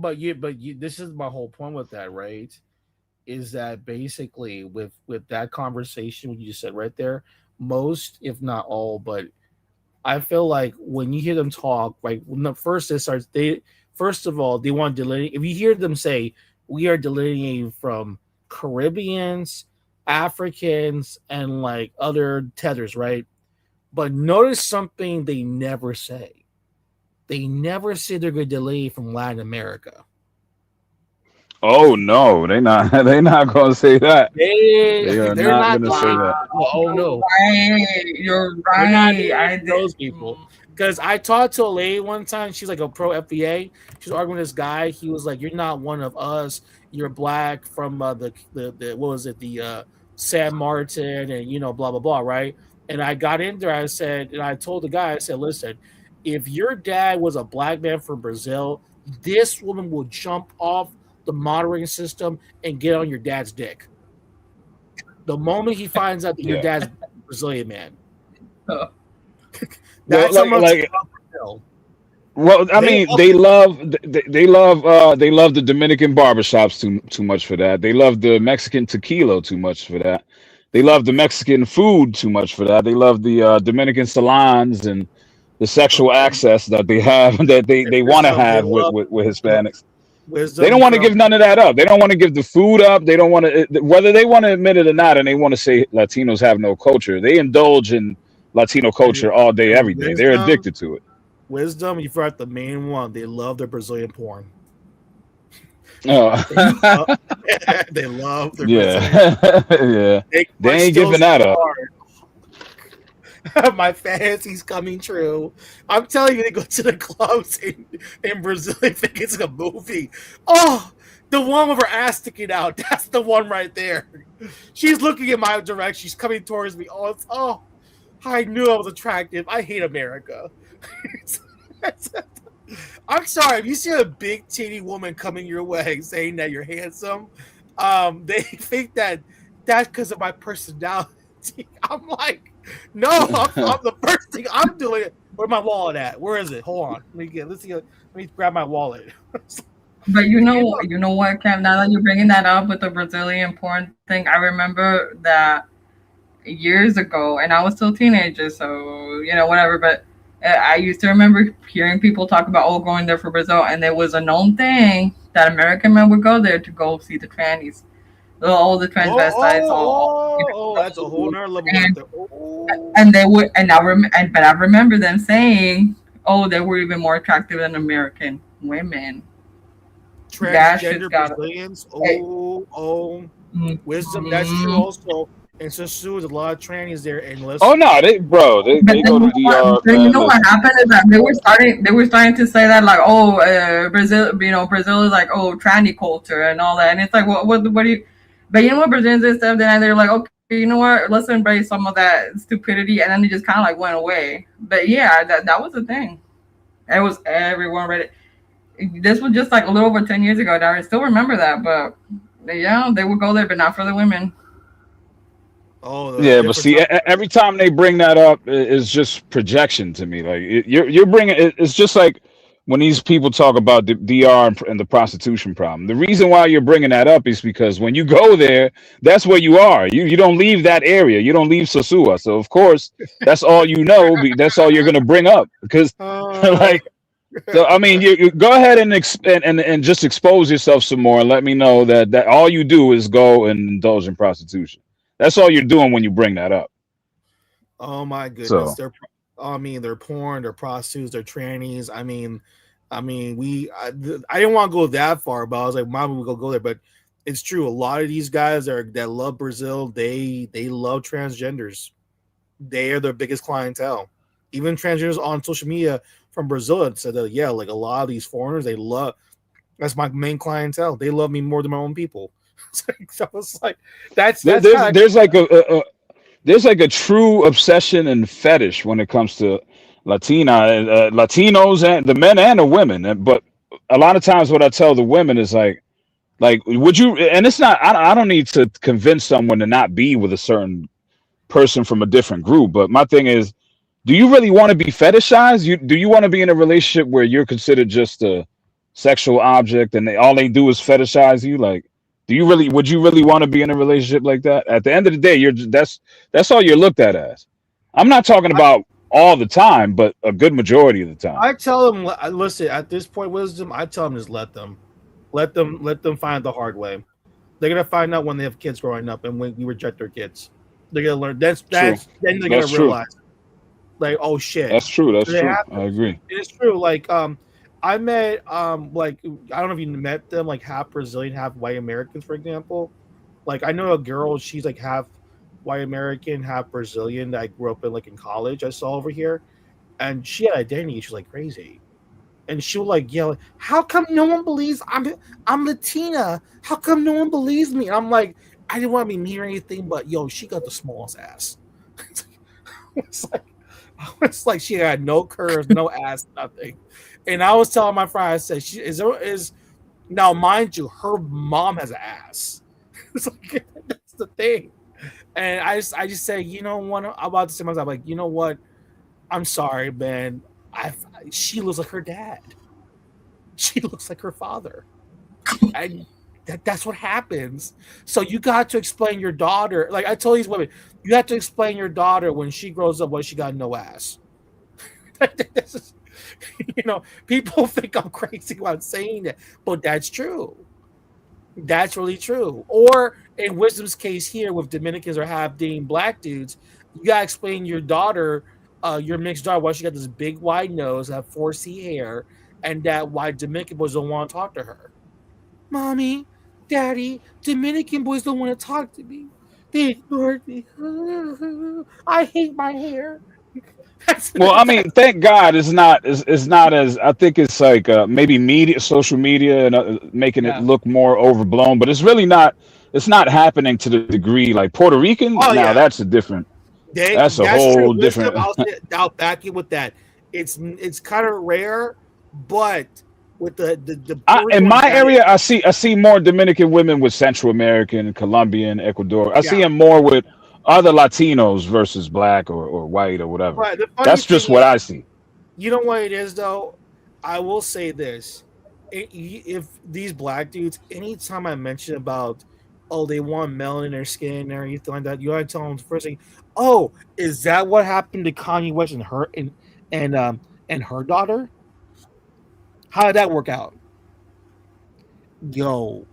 this is my whole point with that, right? Is that basically with that conversation, what you just said right there, most, if not all, but I feel like when you hear them talk, like when the first it starts, they first of all they want to delineate. If you hear them say we are delineating from Caribbeans, Africans, and like other tethers, right? But notice something they never say. They never say they're going to delineate from Latin America. Oh no, they not. They not gonna say that. They are They're not not gonna say deleting. that. Oh no, You're we're not right. dating those people. Because I talked to a lady one time, she's like a pro FBA. She was arguing with this guy. He was like, "You're not one of us. You're black from the what was it, the San Martin, and blah blah blah, right?" And I got in there. I said, and I told the guy, I said, "Listen, if your dad was a black man from Brazil, this woman will jump off the monitoring system and get on your dad's dick the moment he finds out that your dad's a Brazilian man." That's Well, like well, I mean, they love the Dominican barbershops too much for that. They love the Mexican tequila too much for that. They love the Mexican food too much for that. They love the Dominican salons and the sexual access that they have that they want to have with Hispanics. They don't want to give none of that up. They don't want to give the food up. They don't want to, whether they want to admit it or not, and they want to say Latinos have no culture. They indulge in Latino culture all day, every day. They're addicted to it. Wisdom, you forgot the main one. They love their Brazilian porn. Oh. They love their Brazilian. Yeah. They ain't giving that up. My fantasy's coming true. I'm telling you, they go to the clubs in Brazil. They think it's a movie. Oh, the one with her ass sticking out. That's the one right there. She's looking in my direction. She's coming towards me. Oh, I knew I was attractive. I hate America. I'm sorry. If you see a big titty woman coming your way saying that you're handsome, they think that that's because of my personality. I'm like, no, I'm the first thing I'm doing. Where's my wallet at? Where is it? Hold on. Let me grab my wallet. But you know what, Cam? Now that you're bringing that up with the Brazilian porn thing, I remember that years ago, and I was still a teenager, so whatever. But I used to remember hearing people talk about going there for Brazil, and there was a known thing that American men would go there to go see the trannies. All the transvestites, that's a whole nother level. And they would, but I remember them saying, they were even more attractive than American women. Transgender Brazilians. Wisdom. That's true. Also, and so there's a lot of trannies there. And oh no, they go to DR. You know what happened is that they were starting to say that like, Brazil, Brazil is like, tranny culture and all that, and it's like, what do you? But you know what, Brazilians and stuff, then they're like, okay, you know what, let's embrace some of that stupidity, and then they just kind of like went away. But yeah, that was the thing. It was everyone read it. This was just like a little over 10 years ago. I still remember that, but yeah, they would go there, but not for the women. Yeah, but see, every time they bring that up, it's just projection to me. Like you're bringing it's just like when these people talk about the DR and the prostitution problem. The reason why you're bringing that up is because when you go there, that's where you are. You don't leave that area. You don't leave Sosua. So of course, that's all you know. That's all you're gonna bring up because like. So I mean, you go ahead and just expose yourself some more and let me know that all you do is go and indulge in prostitution. That's all you're doing when you bring that up. Oh my goodness! So. They're porn, they're prostitutes, they're trannies. I didn't want to go that far, but I was like, "Mom, we go there." But it's true. A lot of these guys that love Brazil, they love transgenders. They are their biggest clientele. Even transgenders on social media from Brazil said that, yeah, like a lot of these foreigners, that's my main clientele. They love me more than my own people. So it's like there's like a true obsession and fetish when it comes to Latinos and the men and the women. But a lot of times what I tell the women is like, would you, and it's not, I don't need to convince someone to not be with a certain person from a different group. But my thing is, do you really want to be fetishized? Do you want to be in a relationship where you're considered just a sexual object, and all they do is fetishize you. Like, would you really want to be in a relationship like that? At the end of the day, that's all you're looked at as. I'm not talking about all the time, but a good majority of the time. I tell them, listen, at this point, wisdom, I tell them just let them find the hard way. They're gonna find out when they have kids growing up, and when we reject their kids, they're gonna learn. Then they're gonna realize, like, oh shit. That's true. That's true. I agree. It's true. Like, I met, like, I don't know if you met them, like half Brazilian, half white Americans, for example. Like, I know a girl, she's like half white American, half Brazilian that I grew up in, like in college. I saw over here, and she had identity. She was like crazy. And she was like yelling, "How come no one believes I'm Latina? How come no one believes me?" And I'm like, I didn't want to be mean or anything, but yo, she got the smallest ass. It's like she had no curves, no ass, nothing. And I was telling my friend, I said, "She is now, mind you, her mom has an ass." It's like, that's the thing. And I just say, you know what? I'm about to say myself, like, you know what? I'm sorry, man. She looks like her dad. She looks like her father. And that's what happens. So you got to explain your daughter. Like I told these women, you have to explain your daughter when she grows up why she got no ass. People think I'm crazy about saying that, but that's true. That's really true. Or in Wisdom's case here, with Dominicans or half dating black dudes, you gotta explain your daughter, your mixed daughter, why she got this big wide nose, have 4C hair, and that why Dominican boys don't want to talk to her. Mommy, Daddy, Dominican boys don't want to talk to me. They ignored me. I hate my hair. Well, I mean, thank God it's not as, I think it's like maybe social media and making it look more overblown, but it's really not. It's not happening to the degree like Puerto Rican. That's a different. That's a whole different. I'll back you with that. It's kind of rare, but with the in my area, I see more Dominican women with Central American, Colombian, Ecuador. I see them more with other Latinos versus black or white or whatever. Right. That's just what I see. You know what it is, though? I will say this. If these black dudes, anytime I mention about, they want melanin in their skin or anything like that, you gotta tell them first thing, is that what happened to Kanye West and her daughter? How did that work out? Yo,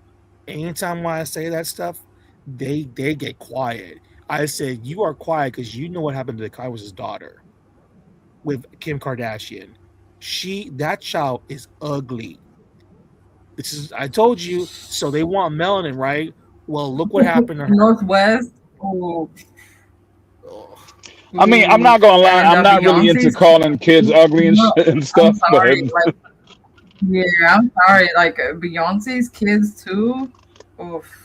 anytime when I say that stuff, they get quiet. I said, you are quiet because you know what happened to Kanye West's daughter with Kim Kardashian. That child is ugly. I told you, so they want melanin, right? Well, look what happened to her. Northwest. Oh. I mean, I'm not gonna lie, I'm not really into calling kids ugly and stuff. I'm sorry, I'm sorry. Like Beyonce's kids too. Oof.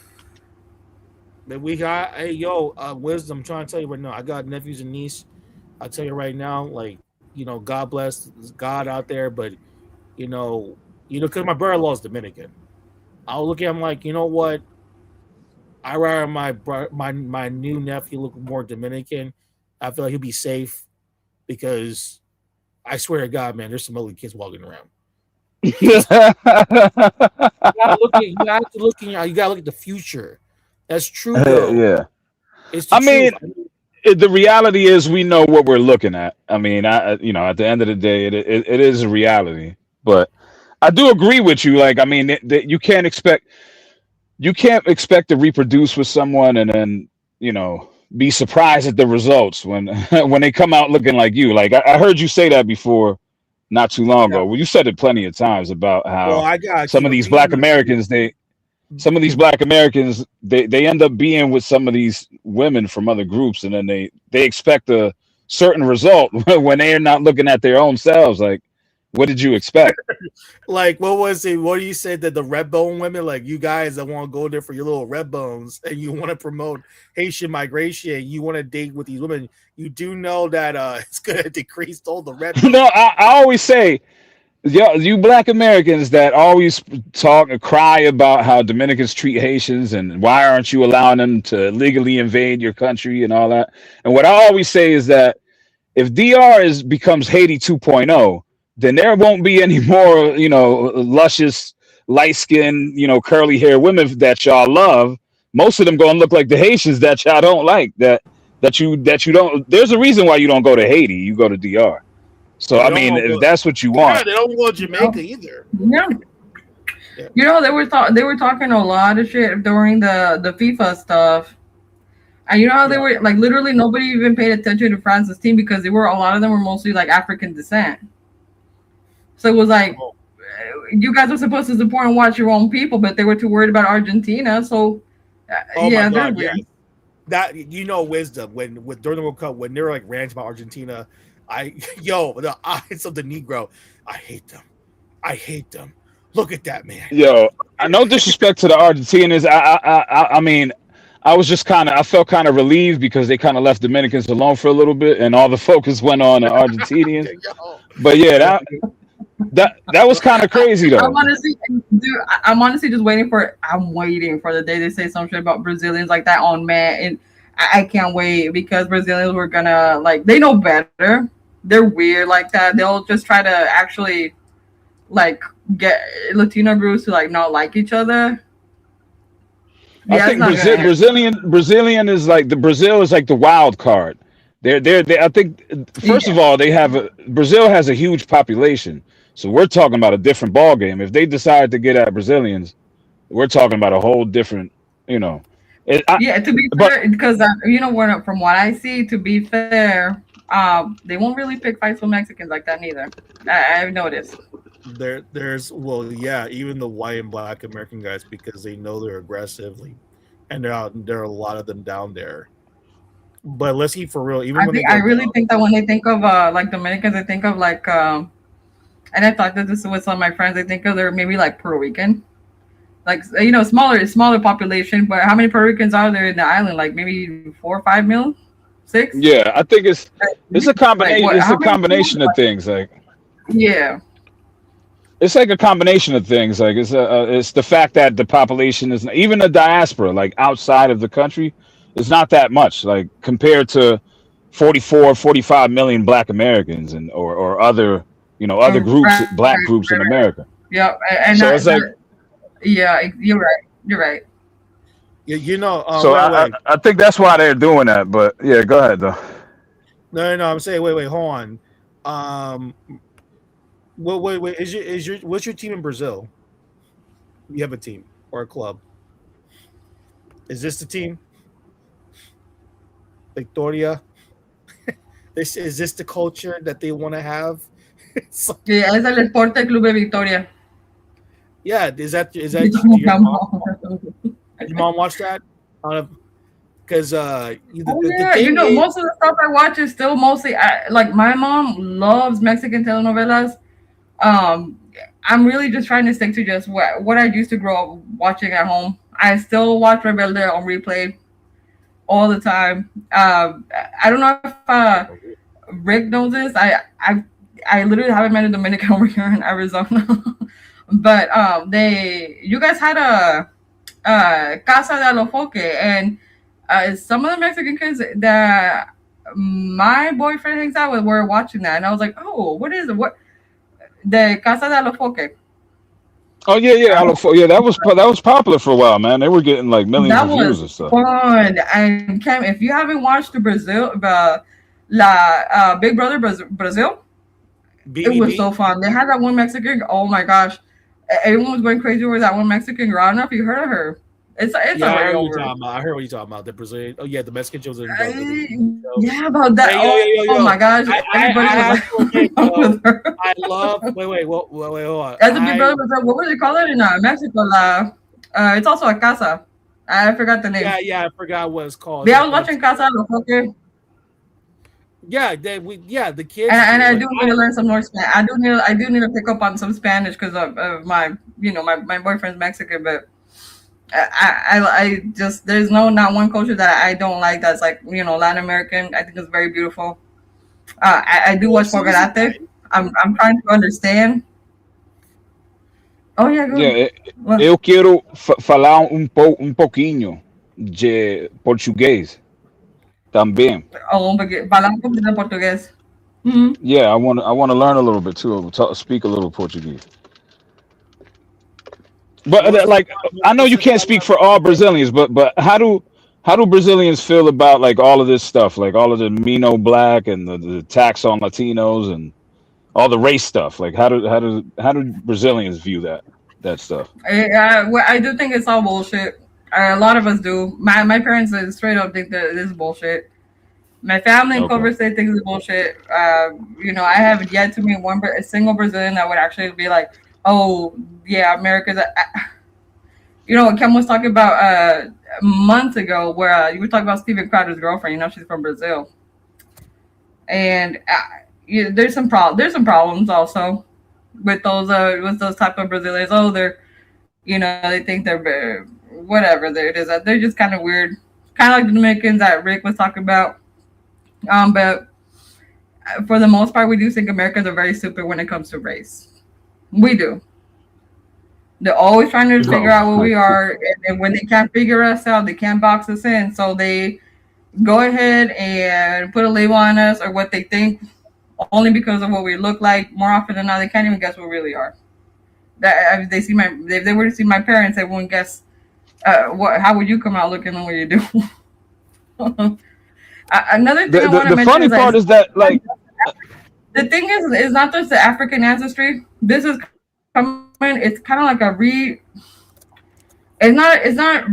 But we got, Wisdom. I'm trying to tell you right now. I got nephews and niece. I'll tell you right now, like, God bless God out there, but because my brother-in-law is Dominican. I'll look at him like, you know what? I rather my new nephew look more Dominican. I feel like he'll be safe because I swear to God, man, there's some ugly kids walking around. You gotta look at the future. That's true, though. Yeah. It's the truth. The reality is we know what we're looking at. I mean, at the end of the day, it is a reality. But I do agree with you. Like, I mean, you can't expect to reproduce with someone and then, be surprised at the results when they come out looking like you. Like I heard you say that before, not too long ago. Well, you said it plenty of times about how some of these black Americans, they end up being with some of these women from other groups, and then they expect a certain result when they are not looking at their own selves. Like, what did you expect? Like, what was it? What do you say that the red bone women, like you guys that want to go there for your little red bones and you want to promote Haitian migration, you want to date with these women, you do know that it's going to decrease all the red bones. No, I always say, you black Americans that always talk and cry about how Dominicans treat Haitians and why aren't you allowing them to legally invade your country and all that. And what I always say is that if DR becomes Haiti 2.0, then there won't be any more, luscious, light skinned, curly hair women that y'all love. Most of them gonna look like the Haitians that y'all don't like. That you don't. There's a reason why you don't go to Haiti. You go to DR. So I mean, if that's what you want, they don't go to Jamaica either. Yeah. They were talking a lot of shit during the FIFA stuff. And how they were like literally nobody even paid attention to France's team because a lot of them were mostly like African descent. So it was like you guys were supposed to support and watch your own people, but they were too worried about Argentina. So my God, yeah. That wisdom when during the World Cup when they were like ranting about Argentina, the eyes of the Negro, I hate them. Look at that man. No disrespect to the Argentinians. I mean, I felt kind of relieved because they kind of left Dominicans alone for a little bit, and all the focus went on the Argentinians. But yeah, that was kind of crazy though. I'm honestly just waiting for the day they say some shit about Brazilians like that on man, and I can't wait because Brazilians were gonna they know better. They're weird like that. They'll just try to actually get Latino groups to not like each other. I think Brazilian is Brazil is like the wild card. They I think first of all Brazil has a huge population, so we're talking about a different ball game. If they decide to get at Brazilians, we're talking about a whole different, To be fair, because from what I see, to be fair, they won't really pick fights with Mexicans like that neither. I've noticed. There's even the white and black American guys because they know they're aggressive, and there are a lot of them down there. But let's keep for real. I really think that when they think of Dominicans, they think of and I thought that this with some of my friends, they think of they're maybe Puerto Rican, smaller population. But how many Puerto Ricans are there in the island? Maybe 4 or 5 mil, 6. Yeah, I think it's a combination. It's a combination of things. It's like a combination of things. It's the fact that the population is even the diaspora, outside of the country, is not that much. Compared to 44, 45 million Black Americans or other, other groups, Black groups in America. Yeah, and so it's you're right. You're right. So I think that's why they're doing that. But yeah, go ahead though. No. I'm saying wait, hold on. Wait. What's your team in Brazil? You have a team or a club? Is this the team? Victoria? Is this the culture that they want to have? Es el Esporte Club de Victoria. Yeah, is that your mom watch that? Because most of the stuff I watch is still mostly my mom loves Mexican telenovelas. I'm really just trying to stick to just what I used to grow up watching at home. I still watch Rebelde on replay all the time. I don't know if Rick knows this. I literally haven't met a Dominican over here in Arizona, but you guys had a Casa de Alofoque, and some of the Mexican kids that my boyfriend hangs out with were watching that, and I was like, oh, what is it? What the Casa de Alofoque? Oh yeah, that was popular for a while, man. They were getting millions of views and stuff. Fun. And Cam, if you haven't watched Big Brother Brazil, it was so fun. They had that one Mexican. Oh my gosh, everyone was going crazy over that one Mexican girl. I don't know if you heard of her. It's I heard what you're talking about. The Brazilian. Oh yeah, the Mexican shows. Yeah, about that. Oh my gosh, everybody was with her. I love. Wait, hold on. As a Big Brother Brazil, what would you call it in Mexico? It's also a casa. I forgot the name. Yeah, I forgot what it's called. Yeah, I was watching Casa de Alofoque. Yeah, the kids. And I do need to learn some more Spanish. I do need to pick up on some Spanish because of my my boyfriend's Mexican, but I just there's not one culture that I don't like that's Latin American. I think it's very beautiful. I do watch Fogarate. I'm trying to understand. Oh yeah, go ahead. Eu quero falar pouquinho de português também. Falar um pouquinho de português. Yeah, I want to learn a little bit too. Speak a little Portuguese. But like, I know you can't speak for all Brazilians, but how do Brazilians feel about like all of this stuff, like all of the Mino Black and the tax on Latinos and all the race stuff? Like, how do Brazilians view that stuff? I do think it's all bullshit. A lot of us do. My parents straight up think that this is bullshit. My family in Culver Okay. State thinks it's bullshit. I have yet to meet a single Brazilian that would actually be like, "Oh, yeah, America's." What Ken was talking about months ago, where you were talking about Steven Crowder's girlfriend. She's from Brazil, and there's some problems also with those type of Brazilians. Oh, they think they're whatever. They're just kind of weird, kind of like the Dominicans that Rick was talking about. But for the most part, we do think Americans are very stupid when it comes to race. We do. They're always trying to figure out what we are, and when they can't figure us out, they can't box us in. So they go ahead and put a label on us or what they think, only because of what we look like. More often than not, they can't even guess what we really are. That if they were to see my parents, they wouldn't guess. How would you come out looking the way you do? Another thing I want to The mention funny part is that like the thing is not just the African ancestry. This is coming. It's kind of like It's not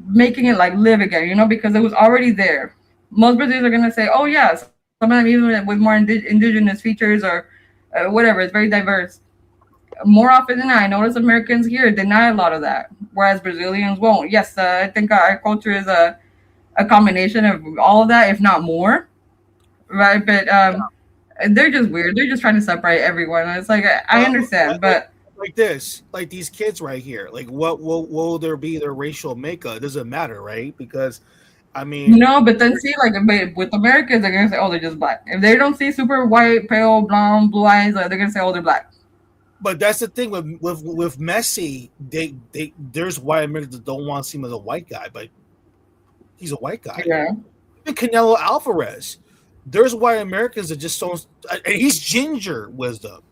making it like live again, because it was already there. Most Brazilians are gonna say, "Oh yes," some of them even with more indigenous features or whatever. It's very diverse. More often than not, I notice Americans here deny a lot of that, whereas Brazilians won't. Yes, I think our culture is a combination of all of that, if not more, right? But they're just weird. They're just trying to separate everyone. And it's like I understand, but like this, like these kids right here, like what will there be their racial makeup? It doesn't matter, right? Because I mean, no, but then see, like with Americans, they're gonna say, "Oh, they're just black." If they don't see super white, pale, blonde, blue eyes, they're gonna say, "Oh, they're black." But that's the thing with Messi. There's white Americans that don't want to see him as a white guy, but he's a white guy. Yeah. Even Canelo Alvarez. There's white Americans that just don't. And he's ginger, Wisdom.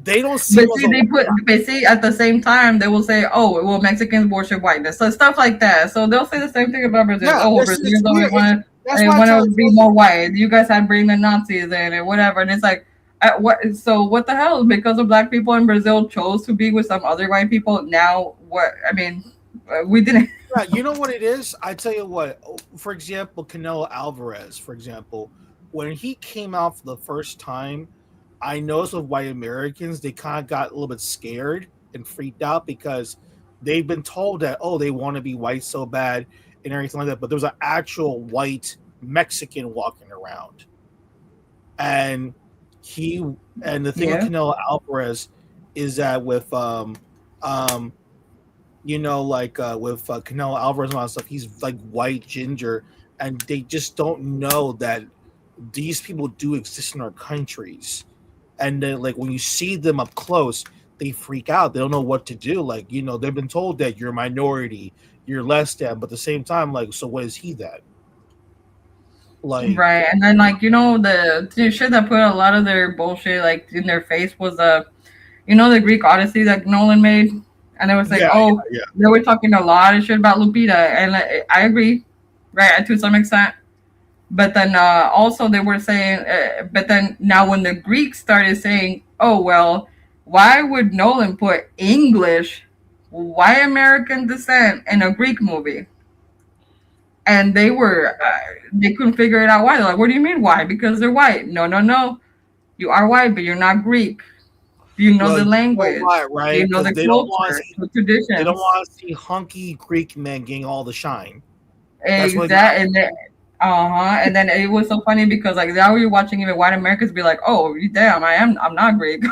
They don't see. But see, at the same time, they will say, "Oh, well, Mexicans worship whiteness," so stuff like that. So they'll say the same thing about Brazil. Yeah, oh, Brazilians always want to be more white. You guys had bring the Nazis in and whatever, and it's like, what? So what the hell? Because of black people in Brazil chose to be with some other white people. Now what? I mean, we didn't. Yeah, you know what it is? I tell you what. For example, Canelo Alvarez. For example, when he came out for the first time, I noticed with white Americans, they kind of got a little bit scared and freaked out because they've been told that, oh, they want to be white so bad and everything like that. But there's an actual white Mexican walking around. And the thing with Canelo Alvarez is that with, with Canelo Alvarez and all that stuff, he's like white ginger. And they just don't know that these people do exist in our countries. And then, like, when you see them up close, they freak out. They don't know what to do. Like, they've been told that you're a minority, you're less than, but at the same time, like, so what is he then? Like, right, and then the shit that put a lot of their bullshit like in their face was the Greek Odyssey that Nolan made, and it was like, they were talking a lot of shit about Lupita, and I agree, right, to some extent. But then also they were saying, but then now when the Greeks started saying, oh, well, why would Nolan put English, white American descent in a Greek movie? And they couldn't figure it out why. They're like, what do you mean why? Because they're white. No. You are white, but you're not Greek. You know the language. Right? You know the culture, the traditions. They don't want to see hunky Greek men getting all the shine. Exactly. And then it was so funny because like now you're watching even white Americans be like, oh damn, I'm not Greek.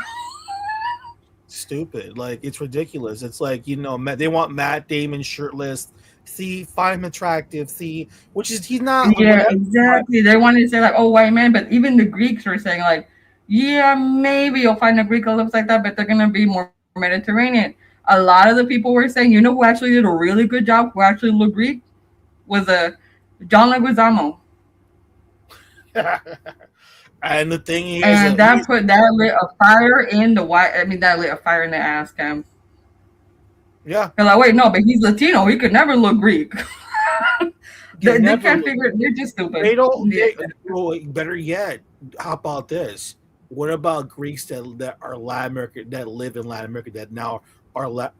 Stupid. Like, it's ridiculous. It's like, they want Matt Damon shirtless. See, find him attractive. See, which is he's not. Yeah, exactly. They wanted to say like, oh, white man, but even the Greeks were saying like, yeah, maybe you'll find a Greek that looks like that, but they're gonna be more Mediterranean. A lot of the people were saying, who actually did a really good job, who actually looked Greek, was John Leguizamo. And the thing is, and that lit a fire in the white. I mean, that lit a fire in the ass cam. Yeah. They're like, wait, no, but he's Latino. He could never look Greek. They can't figure it. They're just stupid. They don't. Well, better yet, how about this? What about Greeks that are Latin American, that live in Latin America, that now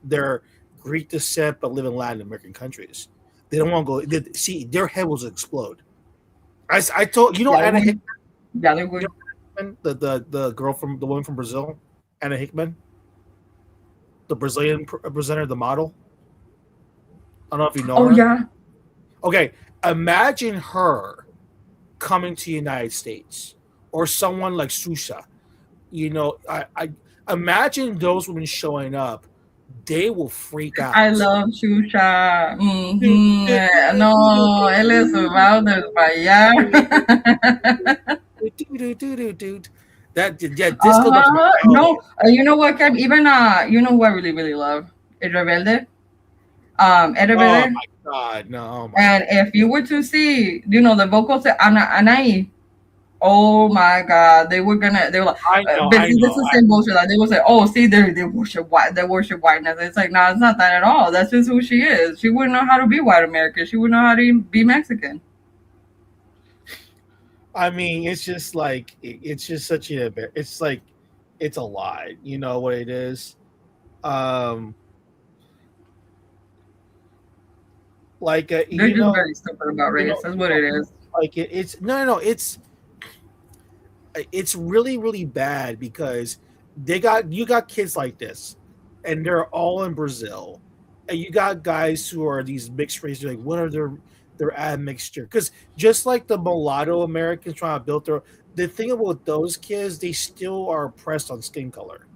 they're Greek descent but live in Latin American countries? They don't want to go. See, their head will explode. I told you know Anna Hickman. Yeah, they would. The girl from the woman from Brazil, Anna Hickman, the Brazilian presenter, the model. I don't know if you know her. Oh yeah. Okay, imagine her coming to the United States, or someone like Susha. You know, I imagine those women showing up. They will freak out. I love Shusha. No, él es Wilder para allá. No, you know what, Kev? Even you know who I really, really love? El Rebelde. El Rebelde. Oh my God, no. And if you were to see, you know, the vocals of Anaí, oh my God, they were like, this is the same bullshit. Like, they would say, oh, see, they worship whiteness. It's like, no, it's not that at all. That's just who she is. She wouldn't know how to be white American. She wouldn't know how to be Mexican. I mean, it's just like, it's just such it's like, it's a lie. You know what it is? Like, they're just very stupid about race. That's what it is. Like, it's it's really, really bad because you got kids like this, and they're all in Brazil, and you got guys who are these mixed races. Like, what are their admixture? Because just like the mulatto Americans trying to build the thing about those kids, they still are oppressed on skin color.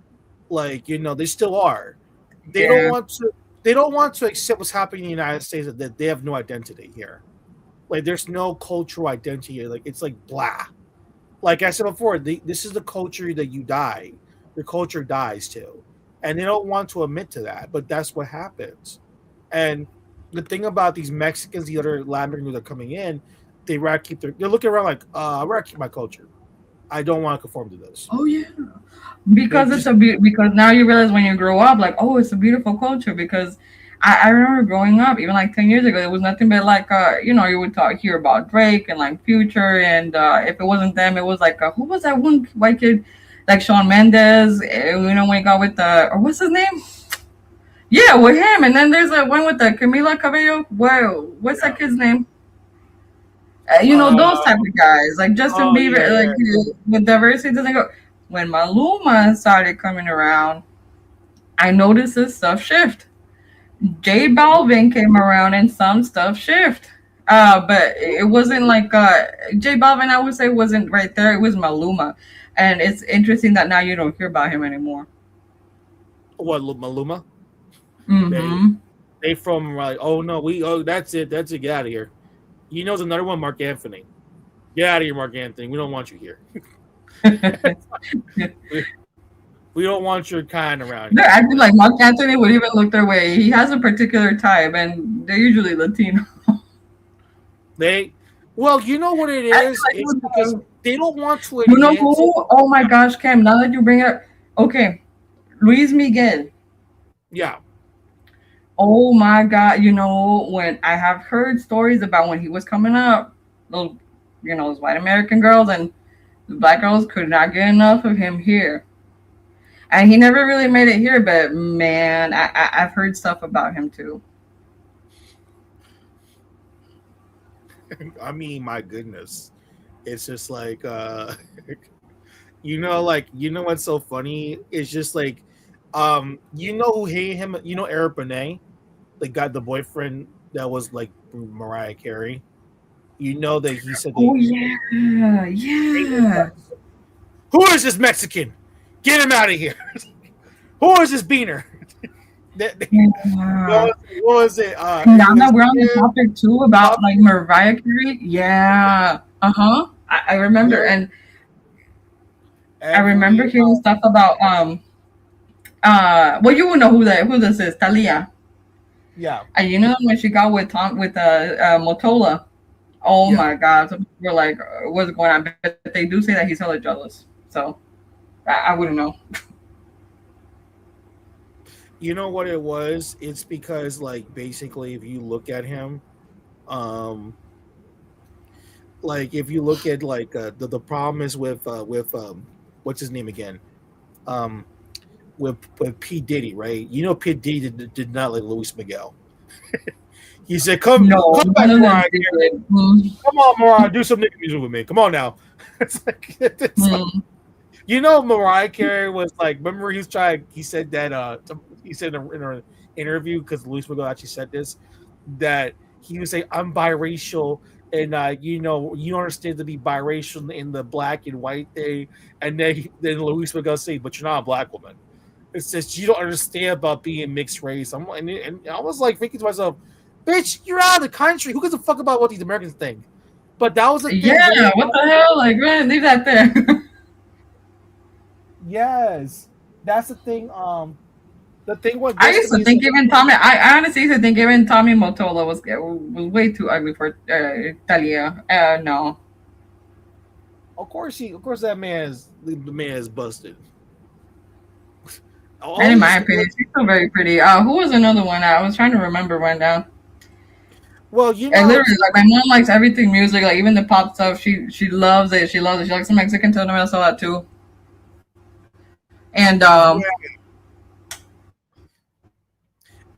Like, you know, they still are. They don't want to accept what's happening in the United States, that they have no identity here. Like, there's no cultural identity here. Like, it's like blah. Like I said before, this is the culture that you die. Your culture dies too. And they don't want to admit to that, but that's what happens. And the thing about these Mexicans, the other Latin Americans that are coming in, they're looking around like, I rather keep my culture. I don't want to conform to this. Oh yeah. Because because now you realize when you grow up, like, oh, it's a beautiful culture. Because I remember growing up, even like 10 years ago, it was nothing but like, you know, you would hear about Drake and like Future. And if it wasn't them, it was like, who was that one white kid? Like Shawn Mendes, you know, when he got with or what's his name? Yeah, with him. And then there's one with the Camila Cabello. What's that kid's name? You know, those type of guys. Like Justin Bieber, like with diversity doesn't go. When Maluma started coming around, I noticed this stuff shift. J Balvin came around and some stuff shift. But it wasn't like J Balvin, I would say, wasn't right there. It was Maluma. And it's interesting that now you don't hear about him anymore. What, Maluma? Mm-hmm. They from like, that's it, get out of here. You know, there's another one, Mark Anthony. Get out of here, Mark Anthony. We don't want you here. We don't want your kind around here. They're acting like Mark Anthony would even look their way. He has a particular type, and they're usually Latino. Well, you know what it is? It's because they don't want to admit. You know who? Oh my gosh, Cam, now that you bring it up. Okay, Luis Miguel. Yeah. Oh my God, you know, when I have heard stories about when he was coming up, those white American girls and the black girls could not get enough of him here. And he never really made it here, but man, I've heard stuff about him too. I mean, my goodness. It's just like, you know what's so funny? It's just like, you know who hated him? You know Eric Benet? The boyfriend that was like Mariah Carey. You know that he said, yeah. Who is this Mexican? Get him out of here. Who is this beaner? What was it? Now that we're on the topic too about like Mariah Carey, yeah, I remember, and I remember hearing stuff about well, you will know who this is, Thalia. Yeah, and you know when she got with Motola. Oh my God. Some people were like, what's going on? But they do say that he's hella jealous. So I wouldn't know. You know what it was? It's because like basically if you look at him, like if you look at like the problem is with what's his name again? With P. Diddy, right? You know P. Diddy did not like Luis Miguel. He said, come back, Mariah. Come on, Mariah, do some nigga music with me. Come on now. It's like, like, you know, Mariah Carey was like, remember he said that he said in an interview, because Luis Miguel actually said this, that he would say, I'm biracial, and you know, you don't understand to be biracial in the black and white thing. And then Luis Miguel say, but you're not a black woman. It's just you don't understand about being mixed race. And I was like thinking to myself, bitch, you're out of the country. Who gives a fuck about what these Americans think? But that was a thing. Yeah, what the hell? Like, man, leave that there. Yes, that's the thing. The thing was, I used to think even Tommy. I honestly used to think even Tommy Mottola was way too ugly for Talia. No. Of course the man is busted. And in my opinion, she's still very pretty. Who was another one? I was trying to remember right now. Well, you know, and literally, like my mom likes everything music, like even the pop stuff. She loves it. She loves it. She likes the Mexican telenovelas a lot too. And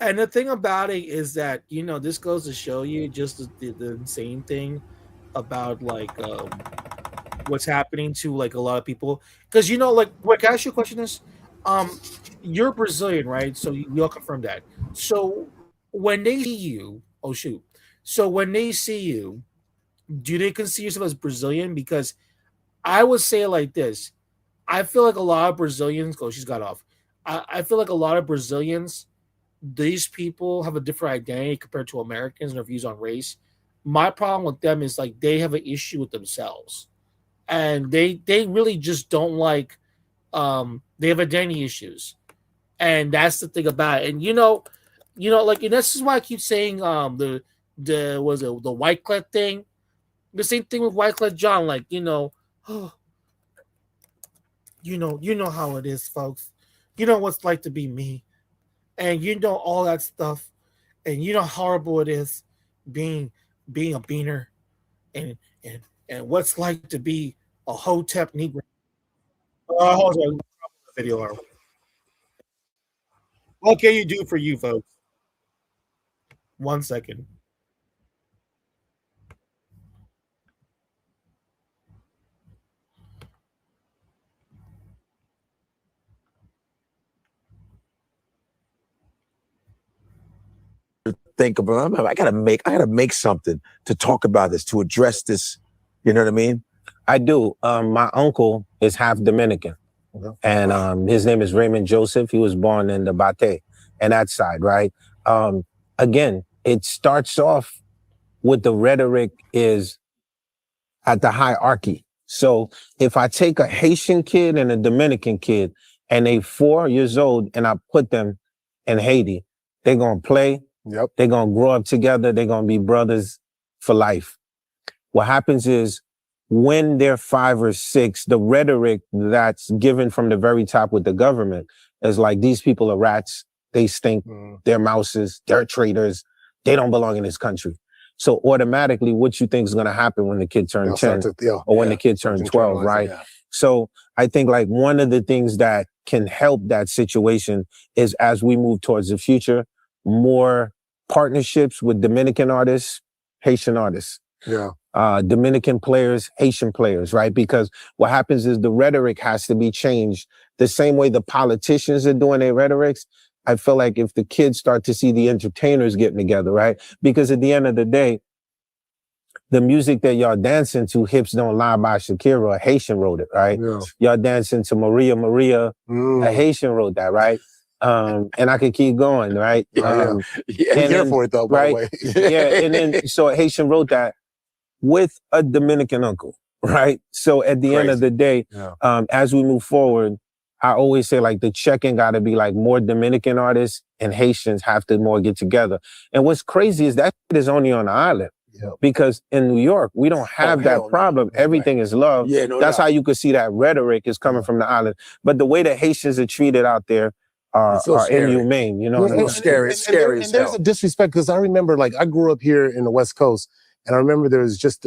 and the thing about it is that, you know, this goes to show you just the insane thing about like what's happening to like a lot of people. Because, you know, like, what, can I ask you a question? Is you're Brazilian, right? So you'll confirm that. So when they see you, so when they see you, do they consider yourself as Brazilian? Because I would say it like this. I feel like a lot of Brazilians, she's got off. I feel like a lot of Brazilians, these people have a different identity compared to Americans and their views on race. My problem with them is like they have an issue with themselves. And they really just don't like they have identity issues. And that's the thing about it. And you know, like, and this is why I keep saying the Wyclef thing. The same thing with Wyclef John, like, you know, you know how it is, folks. You know what it's like to be me. And you know all that stuff. And you know how horrible it is being a beaner and what's like to be a Hotep Negro. Hold on. Video. What can you do for you, folks? 1 second. Think about, I gotta make something to talk about this, to address this. You know what I mean? I do. My uncle is half Dominican, and his name is Raymond Joseph. He was born in the Bate and that side, right? Again, it starts off with the rhetoric is at the hierarchy. So if I take a Haitian kid and a Dominican kid and they 4 years old and I put them in Haiti, they're gonna play. Yep. They're gonna grow up together. They're gonna be brothers for life. What happens is when they're 5 or 6, the rhetoric that's given from the very top with the government is like, these people are rats. They stink. They're mouses. They're traitors. They don't belong in this country. So automatically, what you think is going to happen when the kid turns 10 or when the kid turns 12, right? Yeah. So I think like one of the things that can help that situation is as we move towards the future, more partnerships with Dominican artists, Haitian artists. Yeah. Dominican players, Haitian players, right? Because what happens is the rhetoric has to be changed the same way the politicians are doing their rhetorics. I feel like if the kids start to see the entertainers getting together, right? Because at the end of the day, the music that y'all dancing to, Hips Don't Lie by Shakira, a Haitian wrote it, right? Yeah. Y'all dancing to Maria, a Haitian wrote that, right? And I could keep going, right? Yeah, here for it though, by the way. Yeah, and then so a Haitian wrote that with a Dominican uncle, right? So at the end of the day, as we move forward, I always say like the check-in got to be like more Dominican artists and Haitians have to more get together. And what's crazy is that is only on the island. Because in New York, we don't have that problem. Everything is love. Yeah, no That's doubt. how you could see that rhetoric is coming from the island. But the way that Haitians are treated out there are scary. inhumane. You know what I mean? It's scary. It's scary as there's hell. a disrespect because I remember, like, I grew up here in the West Coast, and I remember there was just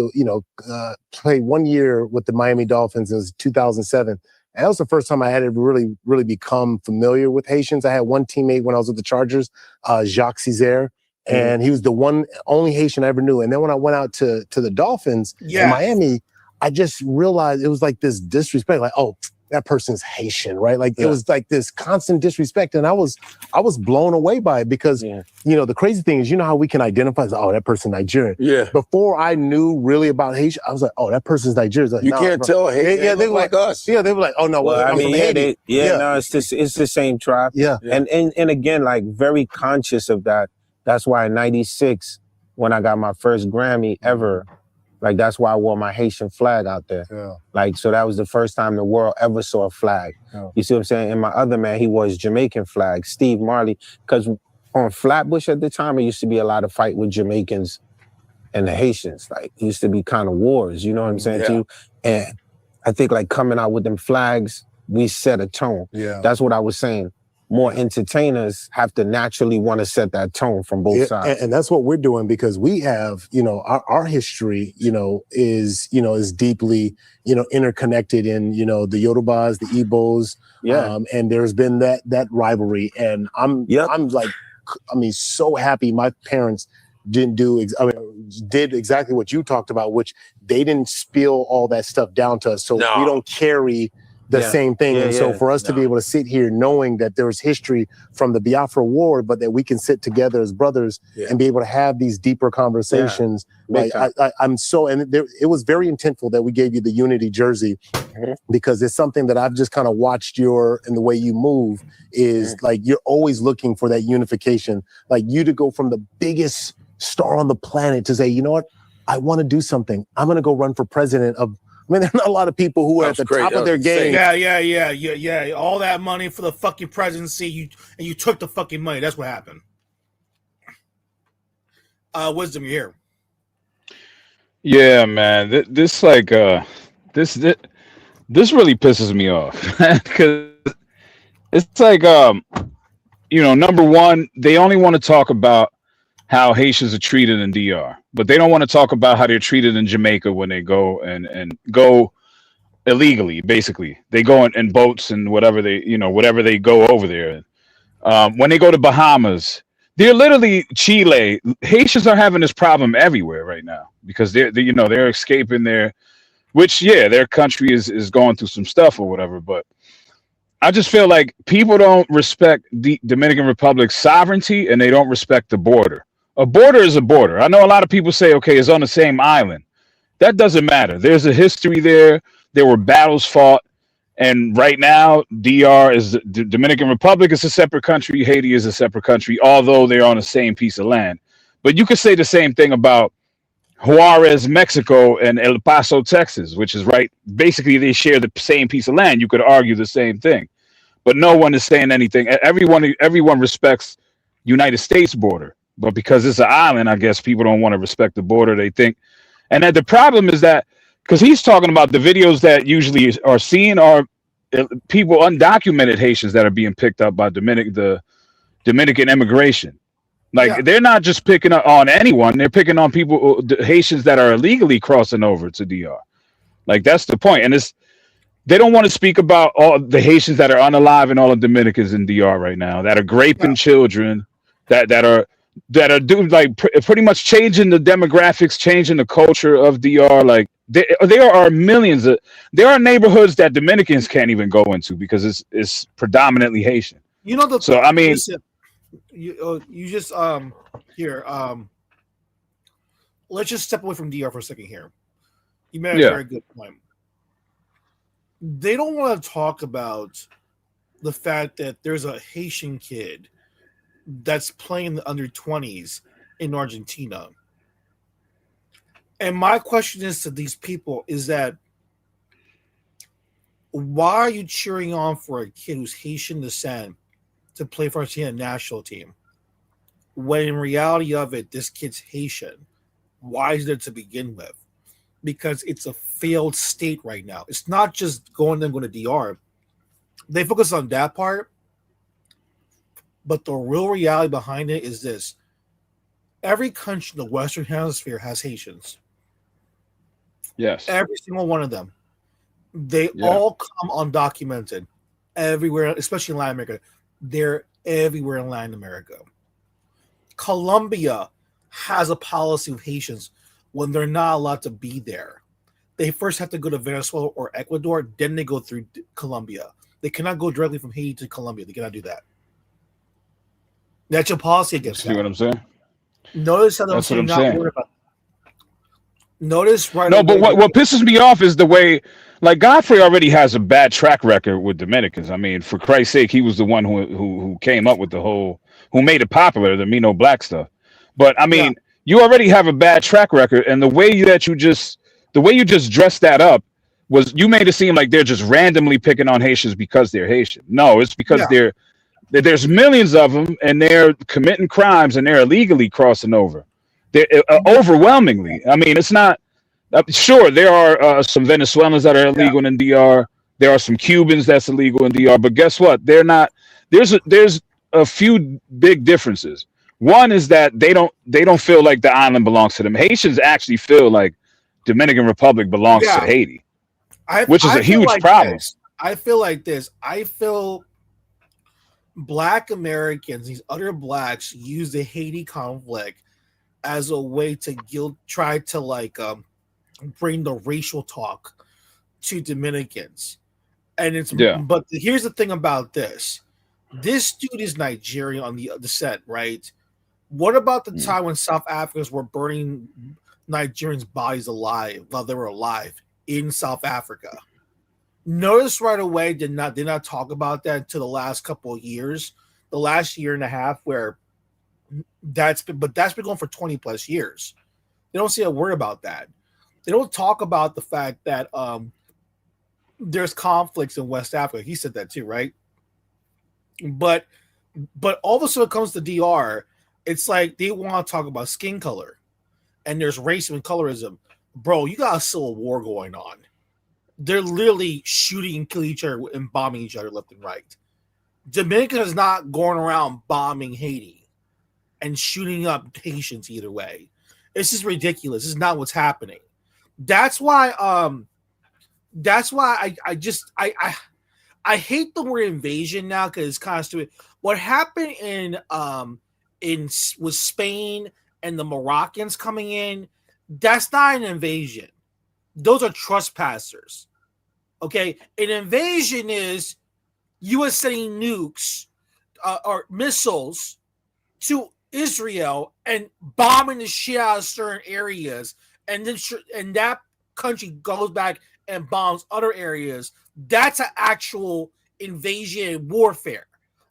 played 1 year with the Miami Dolphins. It was 2007. And that was the first time I had ever really become familiar with Haitians. I had one teammate when I was with the Chargers, Jacques Césaire, and he was the only Haitian I ever knew. And then when I went out to the Dolphins in Miami, I just realized it was like this disrespect, like, oh, that person's Haitian, right? Like it was like this constant disrespect. And I was blown away by it because, the crazy thing is, you know how we can identify as, oh, that person's Nigerian. Yeah. Before I knew really about Haitian, I was like, oh, that person's Nigerian. Like, You can't tell Haitian. They were like us. Yeah, they were like, oh no, Well, I'm from Haiti. No, it's the same tribe. Yeah. And again, like very conscious of that. That's why in '96, when I got my first Grammy ever, like that's why I wore my Haitian flag out there. Yeah. Like, so that was the first time the world ever saw a flag. Yeah. You see what I'm saying? And my other man, he wore his Jamaican flag, Steve Marley, because on Flatbush at the time, it used to be a lot of fight with Jamaicans and the Haitians. Like, it used to be kind of wars, you know what I'm saying to you? And I think like coming out with them flags, we set a tone. Yeah. That's what I was saying. More entertainers have to naturally want to set that tone from both sides. And that's what we're doing because we have, our history, is deeply, interconnected in, the Yorubas, the Igbos. Yeah. And there's been that rivalry. And I'm so happy my parents did exactly what you talked about, which they didn't spill all that stuff down to us. So we don't carry the same thing. And so for us to be able to sit here knowing that there was history from the Biafra War, but that we can sit together as brothers and be able to have these deeper conversations. Like it was very intentful that we gave you the Unity jersey because it's something that I've just kind of watched and the way you move is like, you're always looking for that unification. Like you to go from the biggest star on the planet to say, you know what, I want to do something. I'm going to go run for president of, there's not a lot of people who are at the top of their game. Yeah. All that money for the fucking presidency, you took the fucking money. That's what happened. Wisdom, you're here. Yeah, man. This really pisses me off because it's like number one, they only want to talk about how Haitians are treated in DR, but they don't want to talk about how they're treated in Jamaica when they go and go illegally. Basically, they go in boats and whatever they go over there. When they go to Bahamas, they're literally Chile. Haitians are having this problem everywhere right now because they're escaping their country is going through some stuff or whatever. But I just feel like people don't respect the Dominican Republic's sovereignty and they don't respect the border. A border is a border. I know a lot of people say, okay, it's on the same island. That doesn't matter. There's a history there. There were battles fought. And right now, DR is the Dominican Republic is a separate country. Haiti is a separate country, although they're on the same piece of land. But you could say the same thing about Juarez, Mexico, and El Paso, Texas, which is right. Basically, they share the same piece of land. You could argue the same thing. But no one is saying anything. Everyone respects United States border. But because it's an island, I guess people don't want to respect the border. They think, and that the problem is that because he's talking about the videos that usually are seen are people undocumented Haitians that are being picked up by the Dominican immigration. Like they're not just picking up on anyone; they're picking on people, Haitians that are illegally crossing over to DR. Like that's the point, and they don't want to speak about all the Haitians that are unalive and all the Dominicans in DR right now that are raping children, that are doing like pretty much changing the demographics, changing the culture of DR. Like there are millions of neighborhoods that Dominicans can't even go into because it's predominantly Haitian. So I mean, you just here let's just step away from DR for a second here. You made a very good point. They don't want to talk about the fact that there's a Haitian kid that's playing the under 20s in Argentina. And my question is to these people is that why are you cheering on for a kid who's Haitian descent to play for Argentina national team when in reality of it, this kid's Haitian? why is there to begin with? Because it's a failed state right now. It's not just going to DR. They focus on that part, but the real reality behind it is this. Every country in the Western Hemisphere has Haitians. Yes. Every single one of them. They all come undocumented everywhere, especially in Latin America. They're everywhere in Latin America. Colombia has a policy of Haitians when they're not allowed to be there. They first have to go to Venezuela or Ecuador, then they go through Colombia. They cannot go directly from Haiti to Colombia. They cannot do that. That's your policy against that. See what I'm saying? Notice how That's what I'm not saying. worried about. Notice right No, away. but what pisses me off is the way, like, Godfrey already has a bad track record with Dominicans. I mean, for Christ's sake, he was the one who came up with who made it popular, the Me No Black stuff. But I mean, you already have a bad track record, and the way you just dressed that up was you made it seem like they're just randomly picking on Haitians because they're Haitian. No, it's because there's millions of them, and they're committing crimes, and they're illegally crossing over. They're overwhelmingly. I mean, it's not. Sure, there are some Venezuelans that are illegal in DR. There are some Cubans that's illegal in DR. But guess what? They're not. There's a few big differences. One is that they don't feel like the island belongs to them. Haitians actually feel like Dominican Republic belongs to Haiti, which is a huge problem. I feel like this. I feel Black Americans, these other blacks, use the Haiti conflict as a way to try to bring the racial talk to Dominicans. And it's but here's the thing about this. This dude is Nigerian on the descent, right? What about the time when South Africans were burning Nigerians' bodies alive while they were alive in South Africa? Notice right away did not talk about that until the last couple of years, the last year and a half, where that's been going for 20 plus years. They don't say a word about that. They don't talk about the fact that there's conflicts in West Africa. He said that too, right? But all of a sudden it comes to DR, it's like they want to talk about skin color, and there's racism and colorism. Bro, you got a civil war going on. They're literally shooting and killing each other and bombing each other left and right. Dominican is not going around bombing Haiti and shooting up Haitians either way. This is ridiculous. This is not what's happening. That's why I hate the word invasion now because it's kind of stupid. What happened with Spain and the Moroccans coming in, that's not an invasion. Those are trespassers. Okay, an invasion is U.S. sending nukes or missiles to Israel and bombing the shit out of certain areas, and that country goes back and bombs other areas. That's an actual invasion and warfare.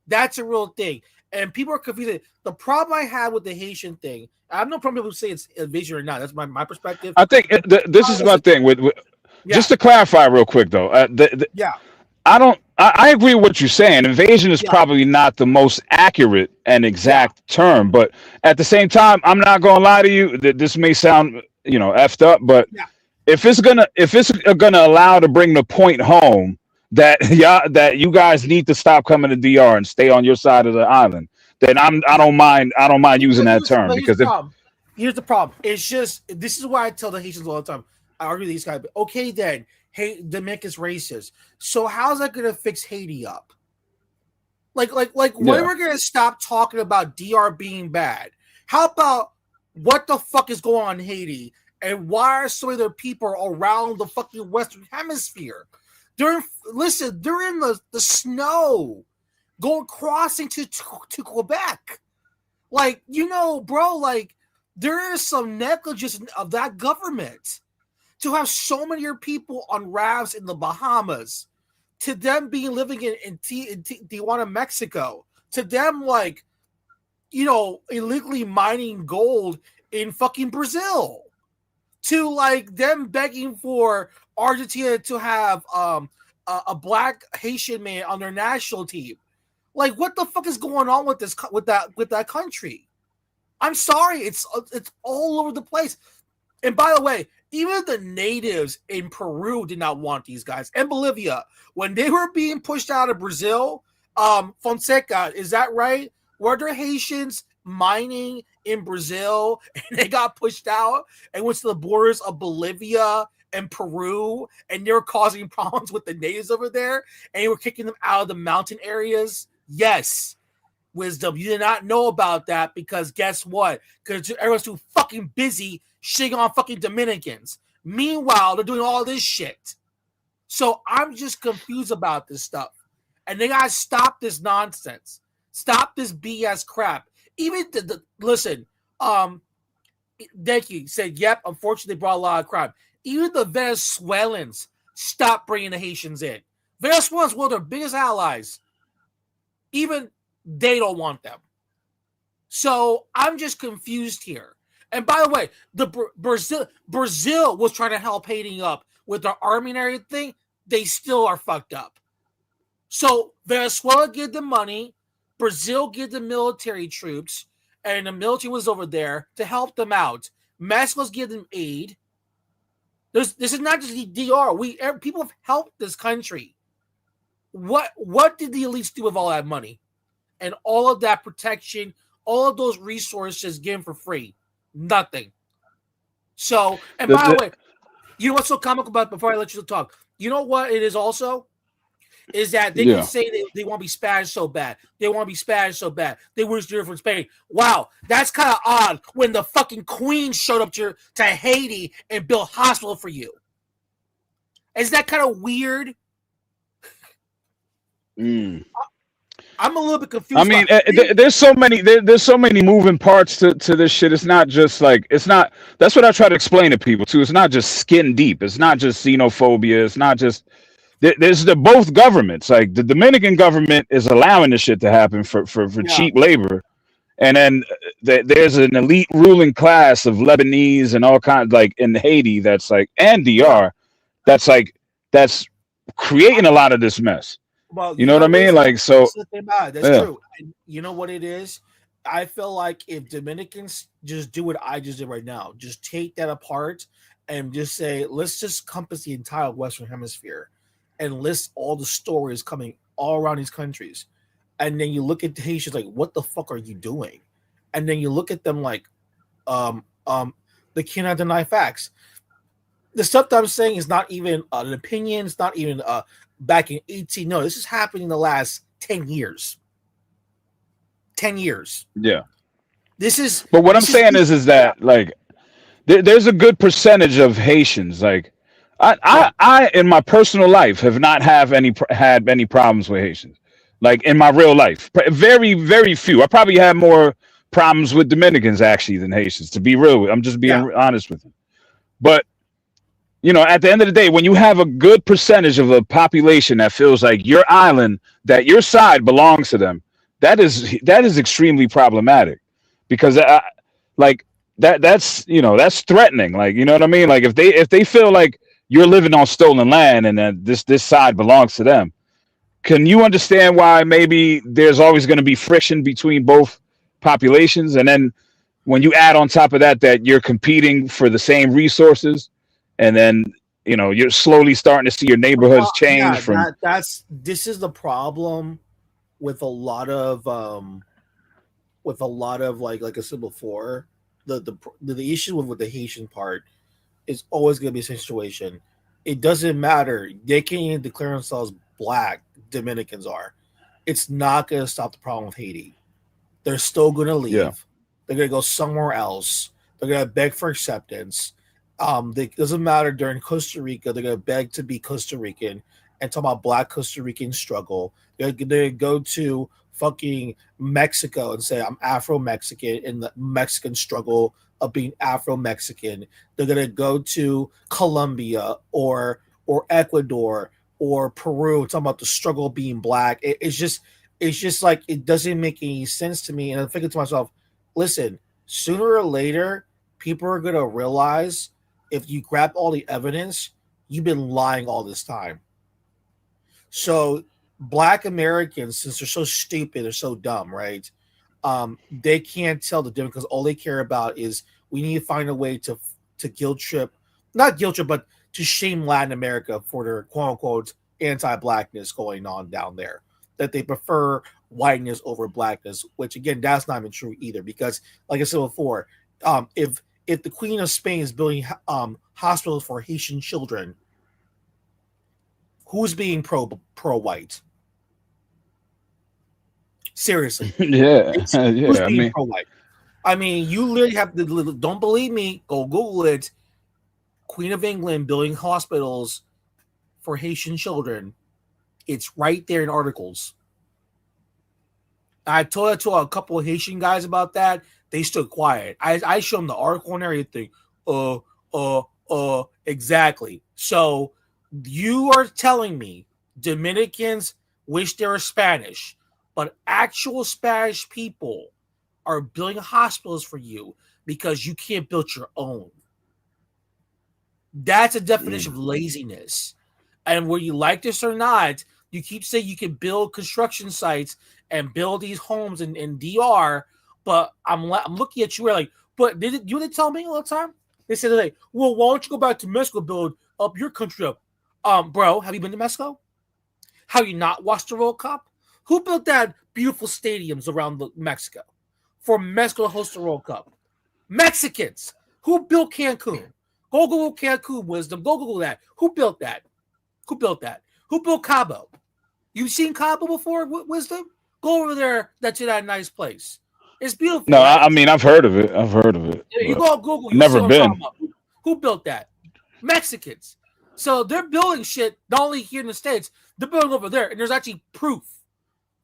That's a real thing. And people are confused. The problem I have with the Haitian thing, I have no problem with people say it's invasion or not. That's my perspective. I think this is my thing with just to clarify real quick though. I agree with what you're saying. Invasion is probably not the most accurate and exact term, but at the same time, I'm not gonna lie to you that this may sound effed up, but if it's gonna allow to bring the point home that you guys need to stop coming to DR and stay on your side of the island, then I don't mind using that term, because here's the problem. It's just, this is why I tell the Haitians all the time. I argue with these guys. But okay, then, hey, Dominican's racist. So how's that going to fix Haiti up? When we're going to stop talking about DR being bad? How about what the fuck is going on in Haiti, and why are so many other people around the fucking Western Hemisphere? They're in the snow, crossing to Quebec. Bro, there is some negligence of that government to have so many of your people on rafts in the Bahamas, to them living in Tijuana, Mexico, to them illegally mining gold in fucking Brazil, to them begging for Argentina to have a black Haitian man on their national team. What the fuck is going on with that country? I'm sorry, it's all over the place. And by the way, even the natives in Peru did not want these guys. And Bolivia, when they were being pushed out of Brazil, Fonseca, is that right? Were there Haitians mining in Brazil and they got pushed out and went to the borders of Bolivia and Peru, and they were causing problems with the natives over there, and they were kicking them out of the mountain areas? Yes. Wisdom, you did not know about that because guess what? Because everyone's too fucking busy shitting on fucking Dominicans. Meanwhile, they're doing all this shit. So I'm just confused about this stuff. And they gotta stop this nonsense. Stop this BS crap. Even listen, Denki said, yep, unfortunately they brought a lot of crime. Even the Venezuelans stopped bringing the Haitians in. Venezuelans were their biggest allies. Even they don't want them. So I'm just confused here. And by the way, Brazil was trying to help Haiti up with their army and everything. They still are fucked up. So Venezuela gave them money, Brazil gave them military troops, and the military was over there to help them out. Mexico's give them aid. This is not just the DR. People have helped this country. What did the elites do with all that money? And all of that protection, all of those resources given for free? Nothing. So, and by the way, you know what's so comical about, before I let you talk, you know what it is also? Is that they can say they want to be Spanish so bad. They want to be Spanish so bad. They wish they were from Spain. Wow, that's kind of odd when the fucking Queen showed up to Haiti and built a hospital for you. Is that kind of weird? I'm a little bit confused. I mean, there's so many moving parts to this shit. It's not just like, it's not. That's what I try to explain to people too. It's not just skin deep. It's not just xenophobia. It's not just. There's both governments. Like the Dominican government is allowing this shit to happen for cheap labor, and then there's an elite ruling class of Lebanese and all kinds, like in Haiti, that's like, and DR, that's creating a lot of this mess. Well, you know what I mean? Like, so that's true. And you know what it is? I feel like if Dominicans just do what I just did right now, just take that apart and just say, let's just compass the entire Western Hemisphere and list all the stories coming all around these countries. And then you look at the Haitians like, what the fuck are you doing? And then you look at them like, they cannot deny facts. The stuff that I'm saying is not even an opinion. It's not even back in 18. No, this is happening in the last 10 years. 10 years. Yeah. This is. But what I'm saying is that like there's a good percentage of Haitians. Like I in my personal life have not had any problems with Haitians. Like in my real life, very, very few. I probably had more problems with Dominicans actually than Haitians. To be real, I'm just being honest with you. But you know, at the end of the day, when you have a good percentage of a population that feels like your island, that your side belongs to them, that is extremely problematic, because that's you know, that's threatening. Like, you know what I mean? Like if they feel like you're living on stolen land and that this side belongs to them, can you understand why maybe there's always going to be friction between both populations? And then when you add on top of that you're competing for the same resources, and then, you know, you're slowly starting to see your neighborhoods change this is the problem with a lot of like I said before, the issue with the Haitian part is always going to be a situation. It doesn't matter. They can't even declare themselves black. Dominicans are. It's not going to stop the problem with Haiti. They're still going to leave. Yeah. They're going to go somewhere else. They're going to beg for acceptance. It doesn't matter during Costa Rica. They're going to beg to be Costa Rican and talk about black Costa Rican struggle. They're going to go to fucking Mexico and say, I'm Afro-Mexican, in the Mexican struggle of being Afro-Mexican. They're going to go to Colombia or Ecuador or Peru, talking about the struggle of being black. It's just like, it doesn't make any sense to me. And I'm thinking to myself, listen, sooner or later, people are going to realize if you grab all the evidence, you've been lying all this time. So black Americans, since they're so stupid, they're so dumb, right? They can't tell the difference because all they care about is we need to find a way to to not guilt trip, but to shame Latin America for their quote unquote anti-blackness going on down there. That they prefer whiteness over blackness, which again, that's not even true either. Because, like I said before, if the Queen of Spain is building hospitals for Haitian children, who's being pro-white? Seriously, Yeah, who's yeah. being pro-white? I mean, you literally have to. Don't believe me? Go Google it. Queen of England building hospitals for Haitian children. It's right there in articles. I told it to a couple of Haitian guys about that. They stood quiet. I showed them the article and everything. Exactly. So you are telling me Dominicans wish they were Spanish, but actual Spanish people are building hospitals for you because you can't build your own. That's a definition of laziness. And whether you like this or not, you keep saying you can build construction sites and build these homes in DR, but I'm looking at you like, but you they tell me all the time? They said, like, well, why don't you go back to Mexico, build up your country up? Bro, have you been to Mexico? Have you not watched the World Cup? Who built that beautiful stadiums around Mexico for Mexico to host the World Cup? Mexicans. Who built Cancun? Go Google Cancun, Wisdom. Go Google that. Who built that? Who built that? Who built Cabo? You've seen Cabo before, Wisdom? Go over there. That's that nice place. It's beautiful. No, right? I mean I've heard of it. I've heard of it. You go on Google. Never been. Who built that? Mexicans. So they're building shit not only here in the States, they're building over there, and there's actually proof.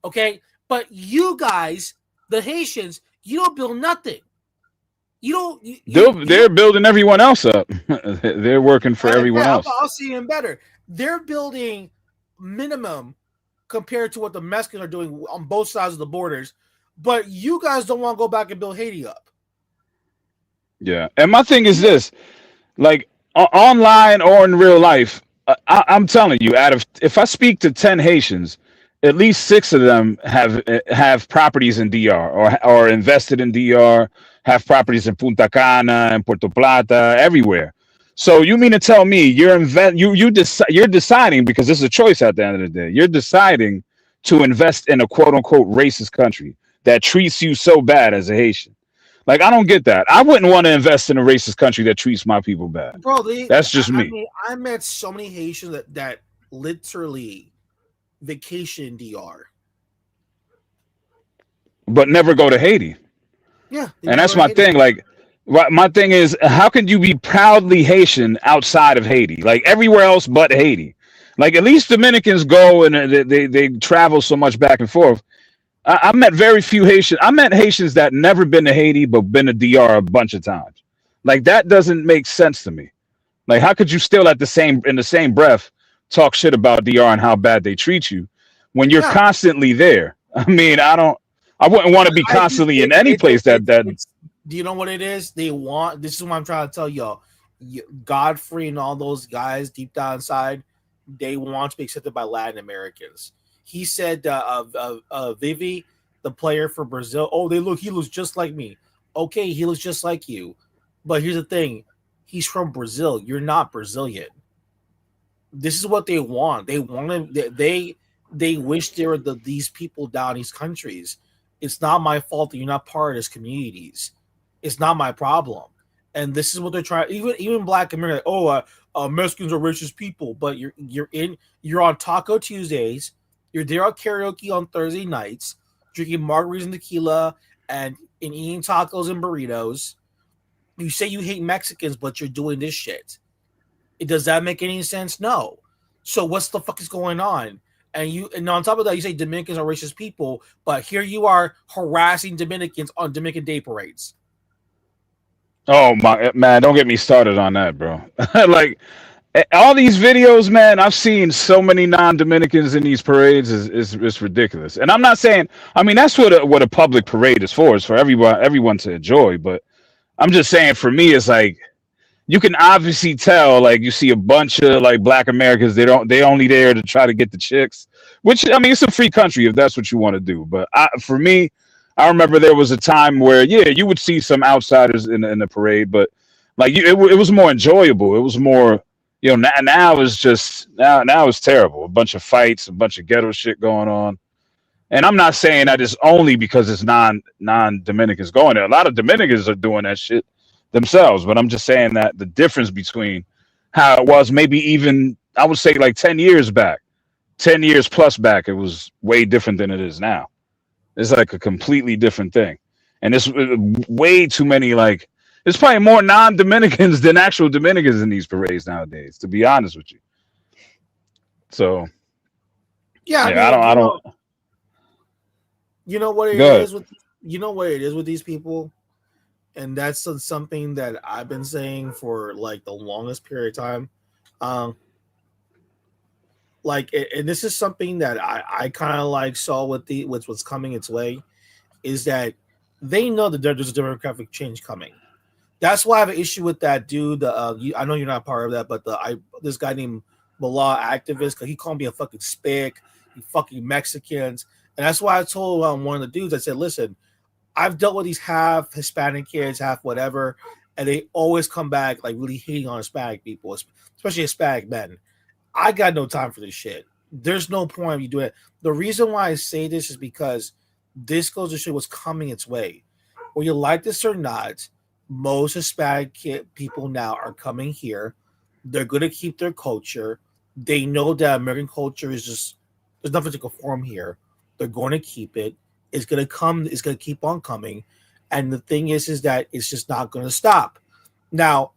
Okay, but you guys, the Haitians, you don't build nothing. You don't. They're building everyone else up. They're working for everyone else. I'll see even better. They're building minimum compared to what the Mexicans are doing on both sides of the borders. But you guys don't want to go back and build Haiti up. Yeah, and my thing is this: like online or in real life, I'm telling you, if I speak to 10 Haitians, at least 6 of them have properties in DR or invested in DR, have properties in Punta Cana and Puerto Plata, everywhere. So you mean to tell me you're deciding, because this is a choice at the end of the day, you're deciding to invest in a quote unquote racist country that treats you so bad as a Haitian? Like, I don't get that. I wouldn't want to invest in a racist country that treats my people bad. Bro, that's just me. I mean, I met so many Haitians that literally vacation in DR, but never go to Haiti. Yeah, and that's my thing. Like, my thing is, how can you be proudly Haitian outside of Haiti? Like everywhere else but Haiti. Like at least Dominicans go and they travel so much back and forth. I met very few Haitians. I met Haitians that never been to Haiti but been to DR a bunch of times. Like that doesn't make sense to me. Like how could you still in the same breath talk shit about DR and how bad they treat you when you're constantly there? I mean, I wouldn't want to be constantly in any place that. Do you know what it is? This is what I'm trying to tell y'all. Godfrey and all those guys deep down inside, they want to be accepted by Latin Americans. He said Vivi, the player for Brazil, he looks just like me. Okay, he looks just like you. But here's the thing. He's from Brazil. You're not Brazilian. This is what they want. They want to, they wish there were these people down in these countries. It's not my fault that you're not part of these communities. It's not my problem. And this is what they're trying. Even Black America. Mexicans are racist people. But you're on Taco Tuesdays. You're there on karaoke on Thursday nights, drinking margaritas and tequila, and eating tacos and burritos. You say you hate Mexicans, but you're doing this shit. Does that make any sense? No. So what's the fuck is going on? And on top of that, you say Dominicans are racist people, but here you are harassing Dominicans on Dominican Day parades. Oh my man, don't get me started on that, bro. Like all these videos, man, I've seen so many non-Dominicans in these parades is ridiculous. And I'm not saying, I mean, that's what a public parade is for everyone to enjoy. But I'm just saying, for me, it's like you can obviously tell, like you see a bunch of like Black Americans, they only there to try to get the chicks, which I mean, it's a free country if that's what you want to do. But for me, I remember there was a time where, yeah, you would see some outsiders in the parade, but Like it was more enjoyable. It was more, now it's just now it's terrible. A bunch of fights, a bunch of ghetto shit going on. And I'm not saying that it's only because it's non-Dominicans going there. A lot of Dominicans are doing that shit themselves. But I'm just saying that the difference between how it was maybe even, I would say, like 10 years back, 10 years plus back, it was way different than it is now. It's like a completely different thing. And it's way too many, like, there's probably more non-Dominicans than actual Dominicans in these parades nowadays, to be honest with you. So, yeah, I don't. You know what it is with these people, and that's something that I've been saying for like the longest period of time. And this is something that I kind of like saw with what's coming its way, is that they know that there's a demographic change coming. That's why I have an issue with that dude. I know you're not part of that, but this guy named Mullah activist, because he called me a fucking spick, you fucking Mexicans. And that's why I told one of the dudes, I said, listen, I've dealt with these half Hispanic kids, half whatever, and they always come back like really hating on Hispanic people, especially Hispanic men. I got no time for this shit. There's no point of you doing it. The reason why I say this is because this goes to show what's coming its way. Whether you like this or not, most Hispanic people now are coming here. They're going to keep their culture. They know that American culture is just, there's nothing to conform here. They're going to keep it. It's going to come. It's going to keep on coming. And the thing is that it's just not going to stop. Now,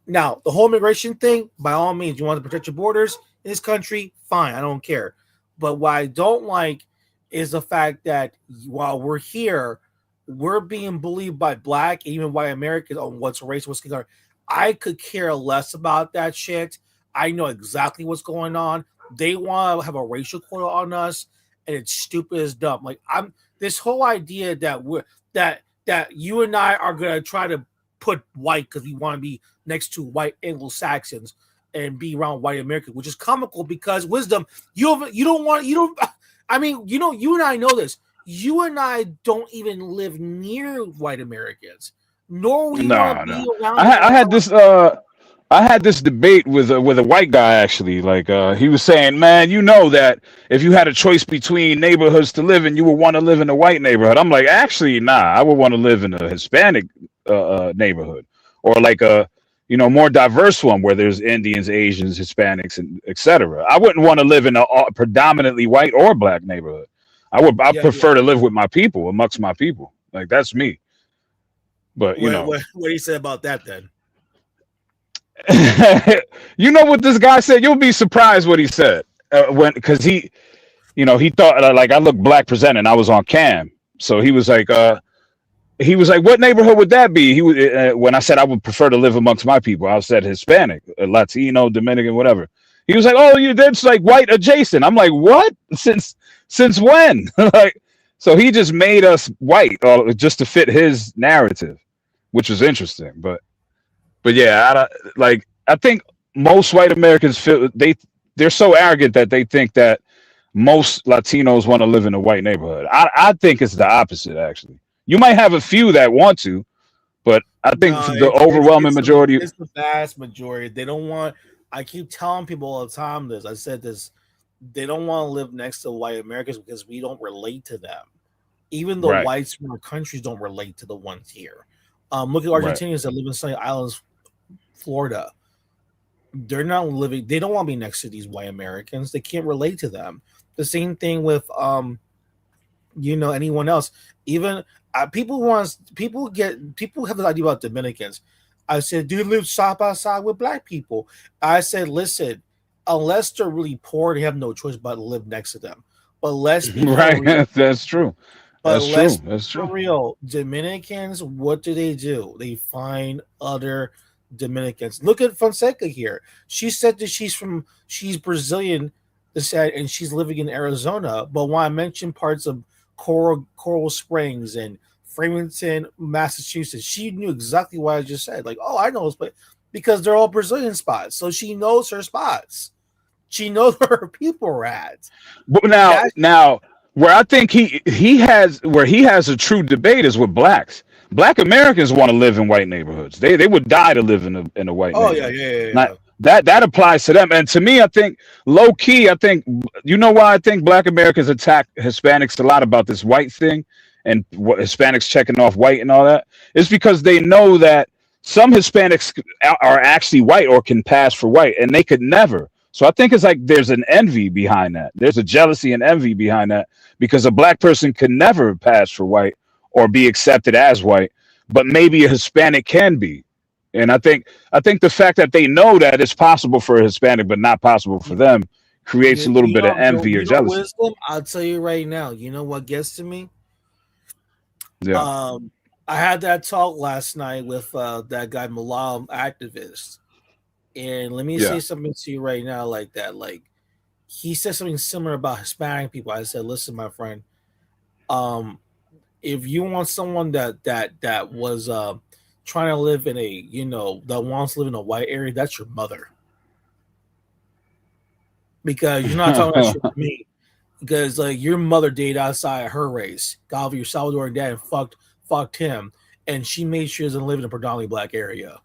the whole immigration thing, by all means, you want to protect your borders in this country, fine. I don't care. But what I don't like is the fact that while we're here, we're being bullied by Black, even white Americans on what's race, what's going on. I could care less about that shit. I know exactly what's going on. They want to have a racial quota on us, and it's stupid as dumb. Like this whole idea that that you and I are gonna try to put white because we want to be next to white Anglo-Saxons and be around white Americans, which is comical because wisdom. You don't. I mean, you and I know this. You and I don't even live near white Americans, nor we want to be around. I had this debate with a white guy actually. Like he was saying, man, that if you had a choice between neighborhoods to live in, you would want to live in a white neighborhood. I'm like, actually, nah, I would want to live in a Hispanic neighborhood, or like a more diverse one where there's Indians, Asians, Hispanics, and etc. I wouldn't want to live in a predominantly white or Black neighborhood. I prefer to live with my people, amongst my people. Like that's me. But what do you say about that then? You know what this guy said? You'll be surprised what he said because he thought like I look Black presenting. I was on cam, so he was like, what neighborhood would that be? He was when I said I would prefer to live amongst my people. I said Hispanic, Latino, Dominican, whatever. He was like, oh, that's like white adjacent. I'm like, what? Since when? Like, so he just made us white just to fit his narrative, which was interesting. But yeah, I think most white Americans feel they're so arrogant that they think that most Latinos want to live in a white neighborhood. I think it's the opposite, actually. You might have a few that want to, but I think the overwhelming majority. It's the vast majority. They don't want. I keep telling people all the time this. I said this. They don't want to live next to white Americans because we don't relate to them. Even the whites from our countries don't relate to the ones here. Look at Argentinians that live in sunny islands, Florida. They're not living. They don't want to be next to these white Americans. They can't relate to them. The same thing with anyone else. Even people have this idea about Dominicans. I said, do you live side by side with Black people? I said, listen, unless they're really poor, they have no choice but to live next to them. But let's be real. That's true. That's true. For real, Dominicans, what do? They find other Dominicans. Look at Fonseca here. She said that she's Brazilian, and she's living in Arizona. But when I mentioned parts of Coral Springs and Framingham, Massachusetts, she knew exactly what I just said. Like, oh, I know this place because they're all Brazilian spots. So she knows her spots. She knows where her people are at. But now where I think he has a true debate is with Blacks. Black Americans want to live in white neighborhoods. They would die to live in a white Oh neighborhood. yeah. Not, that applies to them. And to me, I think low key, I think, you know why I think Black Americans attack Hispanics a lot about this white thing and what Hispanics checking off white and all that? It's because they know that some Hispanics are actually white or can pass for white, and they could never. So I think it's like there's an envy behind that. There's a jealousy and envy behind that because a black person could never pass for white or be accepted as white, but maybe a Hispanic can be. And I think the fact that they know that it's possible for a Hispanic but not possible for them creates a little bit of envy or jealousy. Wisdom, I'll tell you right now. You know what gets to me? Yeah. I had that talk last night with that guy Malal activist, and let me say something to you right now, like that. Like he said something similar about Hispanic people. I said, listen, my friend, if you want someone that was trying to live in a that wants to live in a white area, that's your mother, because you're not talking about shit to me. Because like your mother dated outside of her race, got over your Salvadoran dad and fucked him, and she made sure she doesn't live in a predominantly black area.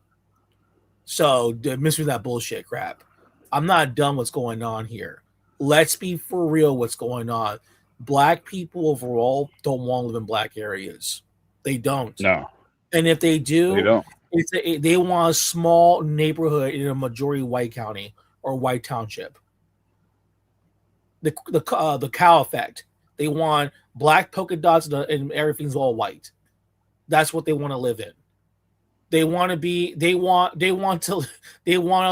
So miss me that bullshit crap. I'm not done what's going on here. Let's be for real what's going on. Black people overall don't want to live in black areas. They don't. No. And if they do, they don't. They want a small neighborhood in a majority white county or white township. The cow effect. They want black polka dots and everything's all white. That's what they want to live in. They want to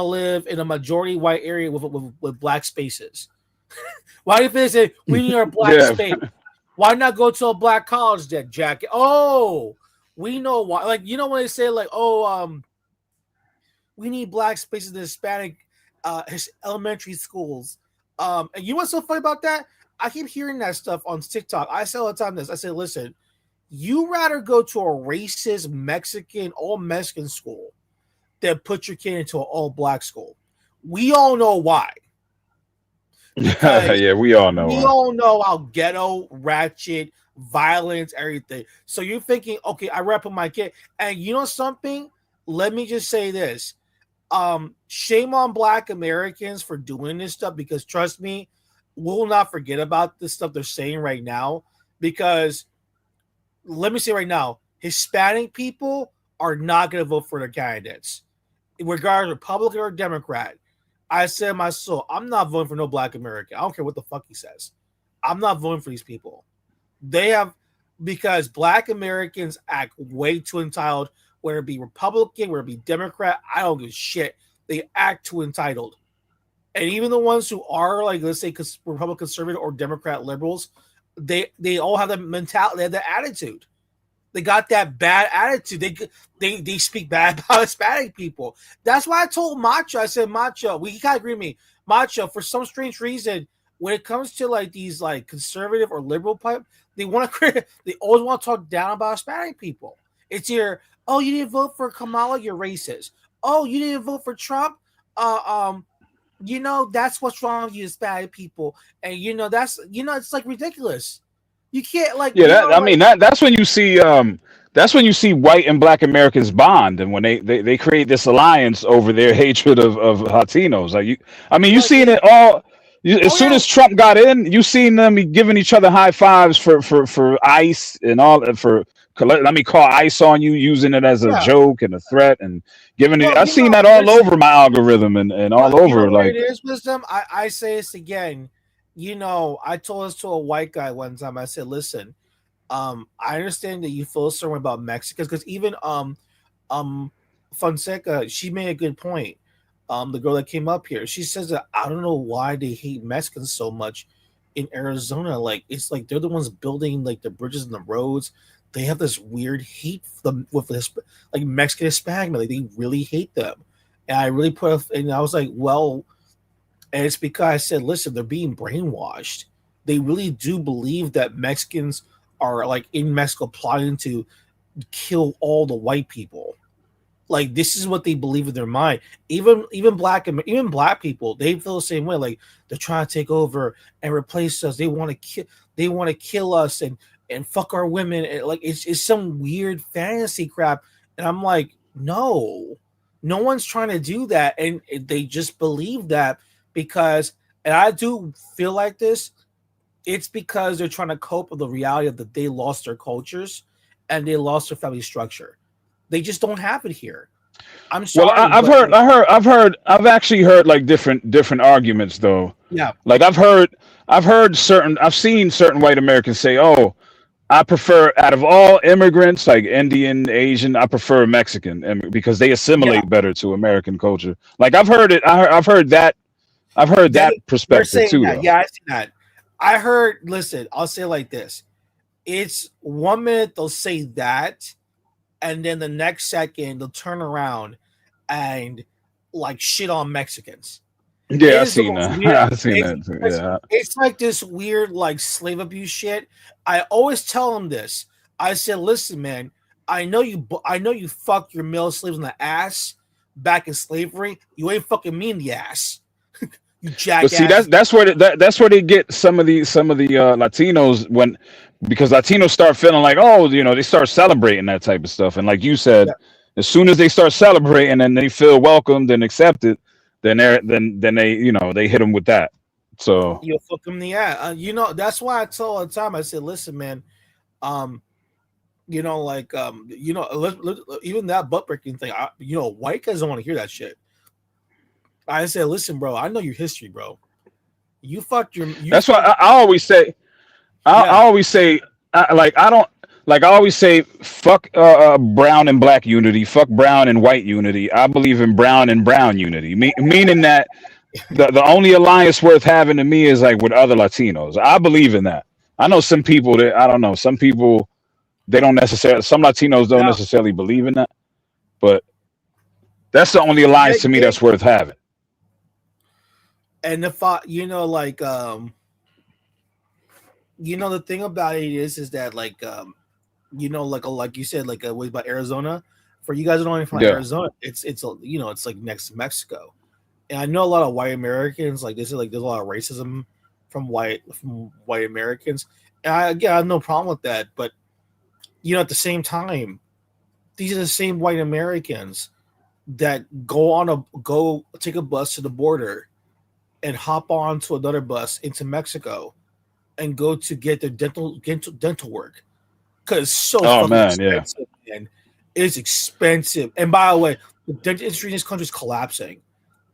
live in a majority white area with black spaces. Why if they say we need our black space? Why not go to a black college then, Jack? Oh, we know why. Like, you know when they say like, we need black spaces in Hispanic elementary schools. And you know what's so funny about that? I keep hearing that stuff on TikTok. I say all the time this. I say, listen, you rather go to a racist all Mexican school than put your kid into an all black school. We all know why. Yeah, we all know. We all know how ghetto, ratchet, violence, everything. So you're thinking, okay, I rep my kid. And you know something? Let me just say this. Shame on black Americans for doing this stuff, because trust me, we'll not forget about this stuff they're saying right now. Because let me say right now, Hispanic people are not going to vote for their candidates, regardless Republican or Democrat. I said my soul, I'm not voting for no black American. I don't care what the fuck he says. I'm not voting for these people. Because black Americans act way too entitled, whether it be Republican, whether it be Democrat, I don't give a shit. They act too entitled. And even the ones who are, like, let's say, Republican conservative or Democrat liberals, they all have that mentality, they have that attitude. They got that bad attitude. They speak bad about Hispanic people. That's why I told Macho, I said, Macho, we gotta agree with me. Macho, for some strange reason, when it comes to like these like conservative or liberal pipe, they always want to talk down about Hispanic people. It's here, oh, you didn't vote for Kamala, you're racist. Oh, you didn't vote for Trump. That's what's wrong with you Hispanic people. And it's like ridiculous. You can't like that's when you see white and black Americans bond, and when they create this alliance over their hatred of Latinos. You seen it all. As soon as Trump got in, you seen them giving each other high fives for ICE and all let me call ICE on you, using it as a joke and a threat and giving it. I've seen that all over my algorithm and all over. Like, it is, Wisdom. I say this again. I told this to a white guy one time. I said, listen, I understand that you feel certain about Mexicans, because even Fonseca, she made a good point. The girl that came up here, she says that I don't know why they hate Mexicans so much in Arizona. Like, it's like they're the ones building like the bridges and the roads. They have this weird hate with this, like Mexican Hispanic. Like, they really hate them. And I really and I was like, well. And it's because I said, listen, they're being brainwashed. They really do believe that Mexicans are like in Mexico plotting to kill all the white people. Like, this is what they believe in their mind. Even black people, they feel the same way. Like, they're trying to take over and replace us. They want to kill us, and and fuck our women. And like it's some weird fantasy crap. And I'm like, no one's trying to do that. And they just believe that because, and I do feel like this, it's because they're trying to cope with the reality of that they lost their cultures and they lost their family structure. They just don't have it here. I'm sorry. Well, I've actually heard like different arguments though. Yeah. Like I've seen certain white Americans say, "Oh, I prefer out of all immigrants, like Indian, Asian, I prefer Mexican because they assimilate better to American culture." Like I've heard it. I've heard that perspective too. That. Yeah, I see that. I heard. Listen, I'll say it like this: it's 1 minute they'll say that, and then the next second they'll turn around and like shit on Mexicans. Yeah, I've seen that. I've seen that too. Yeah, it's like this weird like slave abuse shit. I always tell them this. I said, "Listen, man, I know you fucked your male slaves in the ass back in slavery. You ain't fucking me in the ass." You jackass. But see, that's where they get some of the Latinos because Latinos start feeling like, oh, they start celebrating that type of stuff. And like you said, as soon as they start celebrating and they feel welcomed and accepted, then they they hit them with that. So you fuck them in the ass. That's why I tell all the time. I said, listen, man, even that butt breaking thing. White guys don't want to hear that shit. I said, listen, bro, I know your history, bro. You fucked your. That's why I always say, I always say, fuck brown and black unity, fuck brown and white unity. I believe in brown and brown unity, meaning that the only alliance worth having to me is like with other Latinos. I believe in that. I know some people that I don't know. Some people some Latinos don't necessarily believe in that, but that's the only alliance to me that's worth having. And if the thing about it is that like you said, like what about Arizona? For you guys who don't know from Arizona, it's like next to Mexico. And I know a lot of white Americans, like there's a lot of racism from white Americans. And I have no problem with that, but at the same time, these are the same white Americans that go take a bus to the border and hop on to another bus into Mexico and go to get their dental work. Because it's so expensive, man. It's expensive. And by the way, the dental industry in this country is collapsing.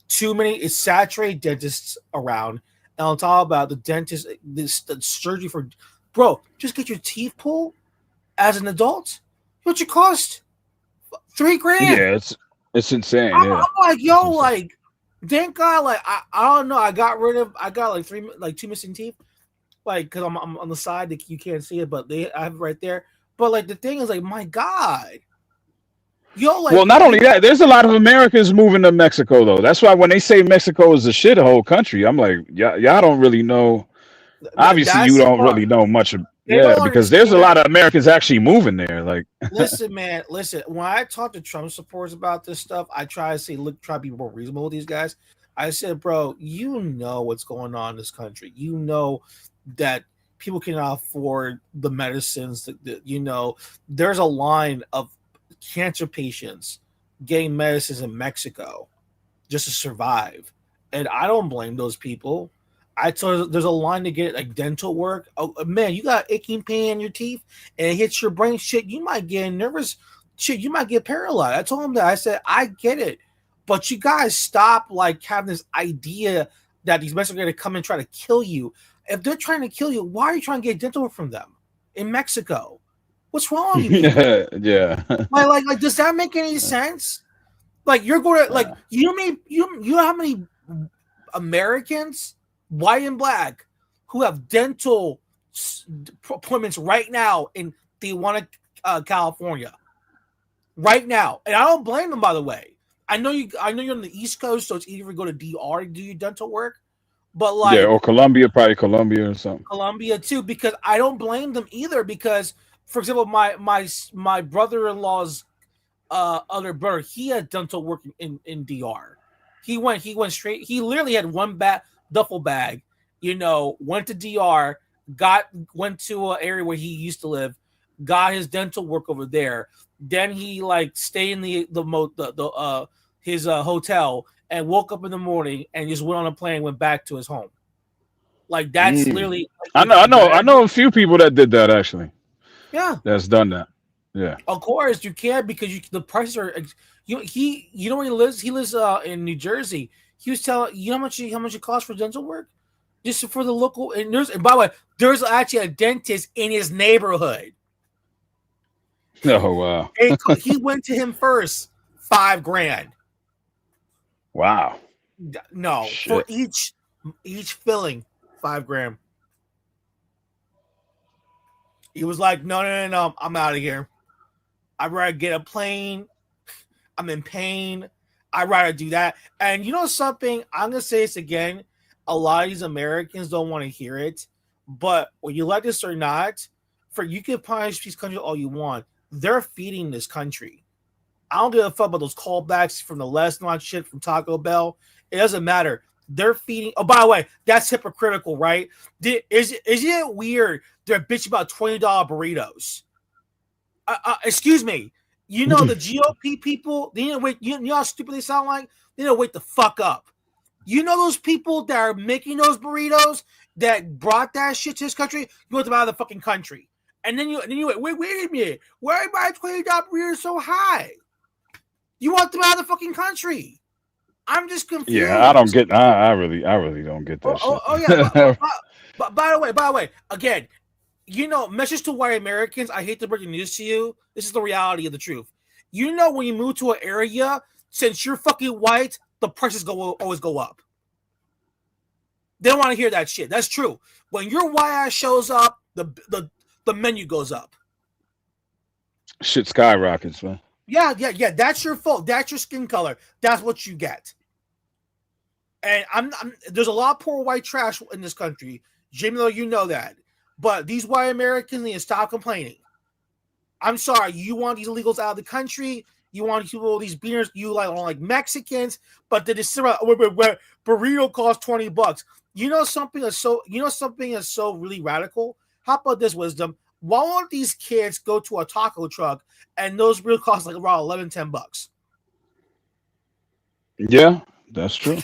It's saturated dentists around. And on top about the dentist, the surgery for, bro, just get your teeth pulled as an adult. What you cost? $3,000. Yeah, it's insane. I'm like, yo, like, thank God, like, I don't know. I got like 2 missing teeth. Like, because I'm on the side that you can't see it, but I have it right there. But like the thing is, like, my God, well, not only that, there's a lot of Americans moving to Mexico though. That's why when they say Mexico is a shithole country, I'm like, y'all don't really know. Obviously, you don't really know much. Because there's a lot of Americans actually moving there. Like, listen, man, when I talk to Trump supporters about this stuff, I try to say, try to be more reasonable with these guys. I said, bro, what's going on in this country. You know that people cannot afford the medicines. There's a line of cancer patients getting medicines in Mexico just to survive. And I don't blame those people. I told her there's a line to get like dental work. Oh man, you got aching pain in your teeth and it hits your brain. Shit, you might get nervous. Shit, you might get paralyzed. I told him that. I said, I get it. But you guys stop like having this idea that these Mexicans are going to come and try to kill you. If they're trying to kill you, why are you trying to get dental work from them in Mexico? What's wrong with you? Yeah. Like, does that make any sense? Like, you're going to, like, you know how many Americans, white and black, who have dental appointments right now in Tijuana, California, right now, and I don't blame them. By the way, I know you're on the East Coast, so it's easier to go to DR to do your dental work. But like, or probably Colombia or something. Colombia too, because I don't blame them either. Because, for example, my brother-in-law's other brother, he had dental work in DR. He went straight. He literally had one duffel bag, went to DR, went to an area where he used to live, got his dental work over there. Then he like stayed in his hotel and woke up in the morning and just went on a plane and went back to his home. Like that's literally. I know a few people that did that actually. Yeah, that's done that. Yeah, of course you can because the prices are. You know where he lives? He lives in New Jersey. He was telling how much it costs for dental work, just for the local. And by the way, there's actually a dentist in his neighborhood. Oh wow! He went to him first, $5,000. Wow. No, Shit. for each filling, $5,000. He was like, no, I'm out of here. I'd rather get a plane. I'm in pain. I'd rather do that. And you know something? I'm gonna say this again. A lot of these Americans don't want to hear it, but whether you like this or not, you can punish these countries all you want. They're feeding this country. I don't give a fuck about those callbacks from the last night shit from Taco Bell. It doesn't matter. They're feeding. Oh, by the way, that's hypocritical, right? Is it weird they're bitching about $20 burritos? Excuse me. You know the GOP people. They didn't wait. You know how stupid they sound like. They didn't wait the fuck up. You know those people that are making those burritos that brought that shit to this country. You want them out of the fucking country, and then you wait a minute. Why are my $20 burritos so high? You want them out of the fucking country. I'm just confused. Yeah, I don't get. I really don't get that shit. Oh yeah. But by the way, again, message to white Americans. I hate to break the news to you. This is the reality of the truth. You know, when you move to an area, since you're fucking white, the prices always go up. They don't want to hear that shit. That's true. When your white ass shows up, the menu goes up. Shit skyrockets, man. Yeah. That's your fault. That's your skin color. That's what you get. And there's a lot of poor white trash in this country. Jimmy, though, you know that. But these white Americans need to stop complaining. I'm sorry. You want these illegals out of the country. You want these beers. You like Mexicans, but they just burrito costs $20. You know something is so really radical. How about this, Wisdom? Why won't these kids go to a taco truck and those real cost like around $11-10? Yeah, that's true.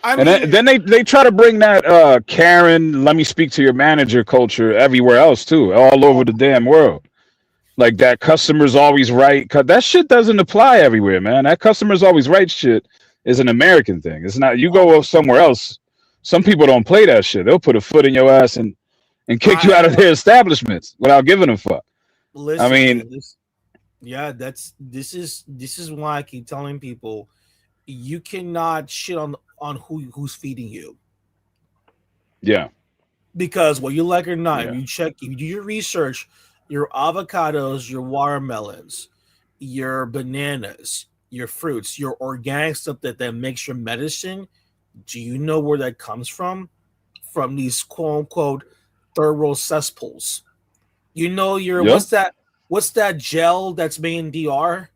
I mean, then they try to bring that Karen, let me speak to your manager culture everywhere else too, all over the damn world. Like that customer's always right. That shit doesn't apply everywhere, man. That customer's always right shit is an American thing. It's not. You go somewhere else, some people don't play that shit. They'll put a foot in your ass and kick you out of their establishments without giving a fuck. Listen, I mean, this is why I keep telling people you cannot shit on who's feeding you. Yeah. Because whether you like it or not, if you do your research, your avocados, your watermelons, your bananas, your fruits, your organic stuff that makes your medicine, do you know where that comes from? From these quote unquote third world cesspools. You know what's that gel that's made in DR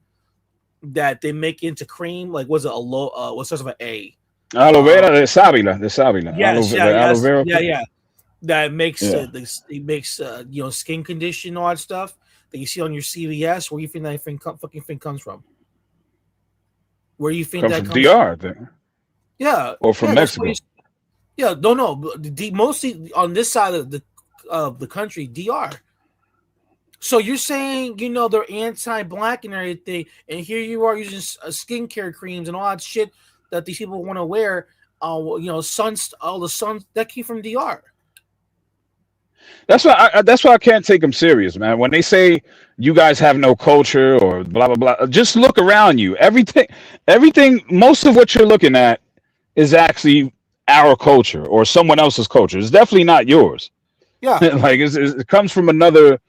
that they make into cream? Like was it what starts with an A? Aloe vera de Savila. Yes, aloe vera. Yeah. That makes it makes skin condition, all that stuff that you see on your CVS. Where do you think that fucking thing comes from? Where do you think that comes DR, from? Then. Yeah, or from Mexico. No. Mostly on this side of the country, DR. So you're saying they're anti-black and everything, and here you are using skincare creams and all that shit that these people want to wear. All the sun that came from DR. That's why I can't take them serious, man. When they say you guys have no culture or blah blah blah, just look around you. Everything, most of what you're looking at is actually our culture or someone else's culture. It's definitely not yours. Yeah, like it comes from another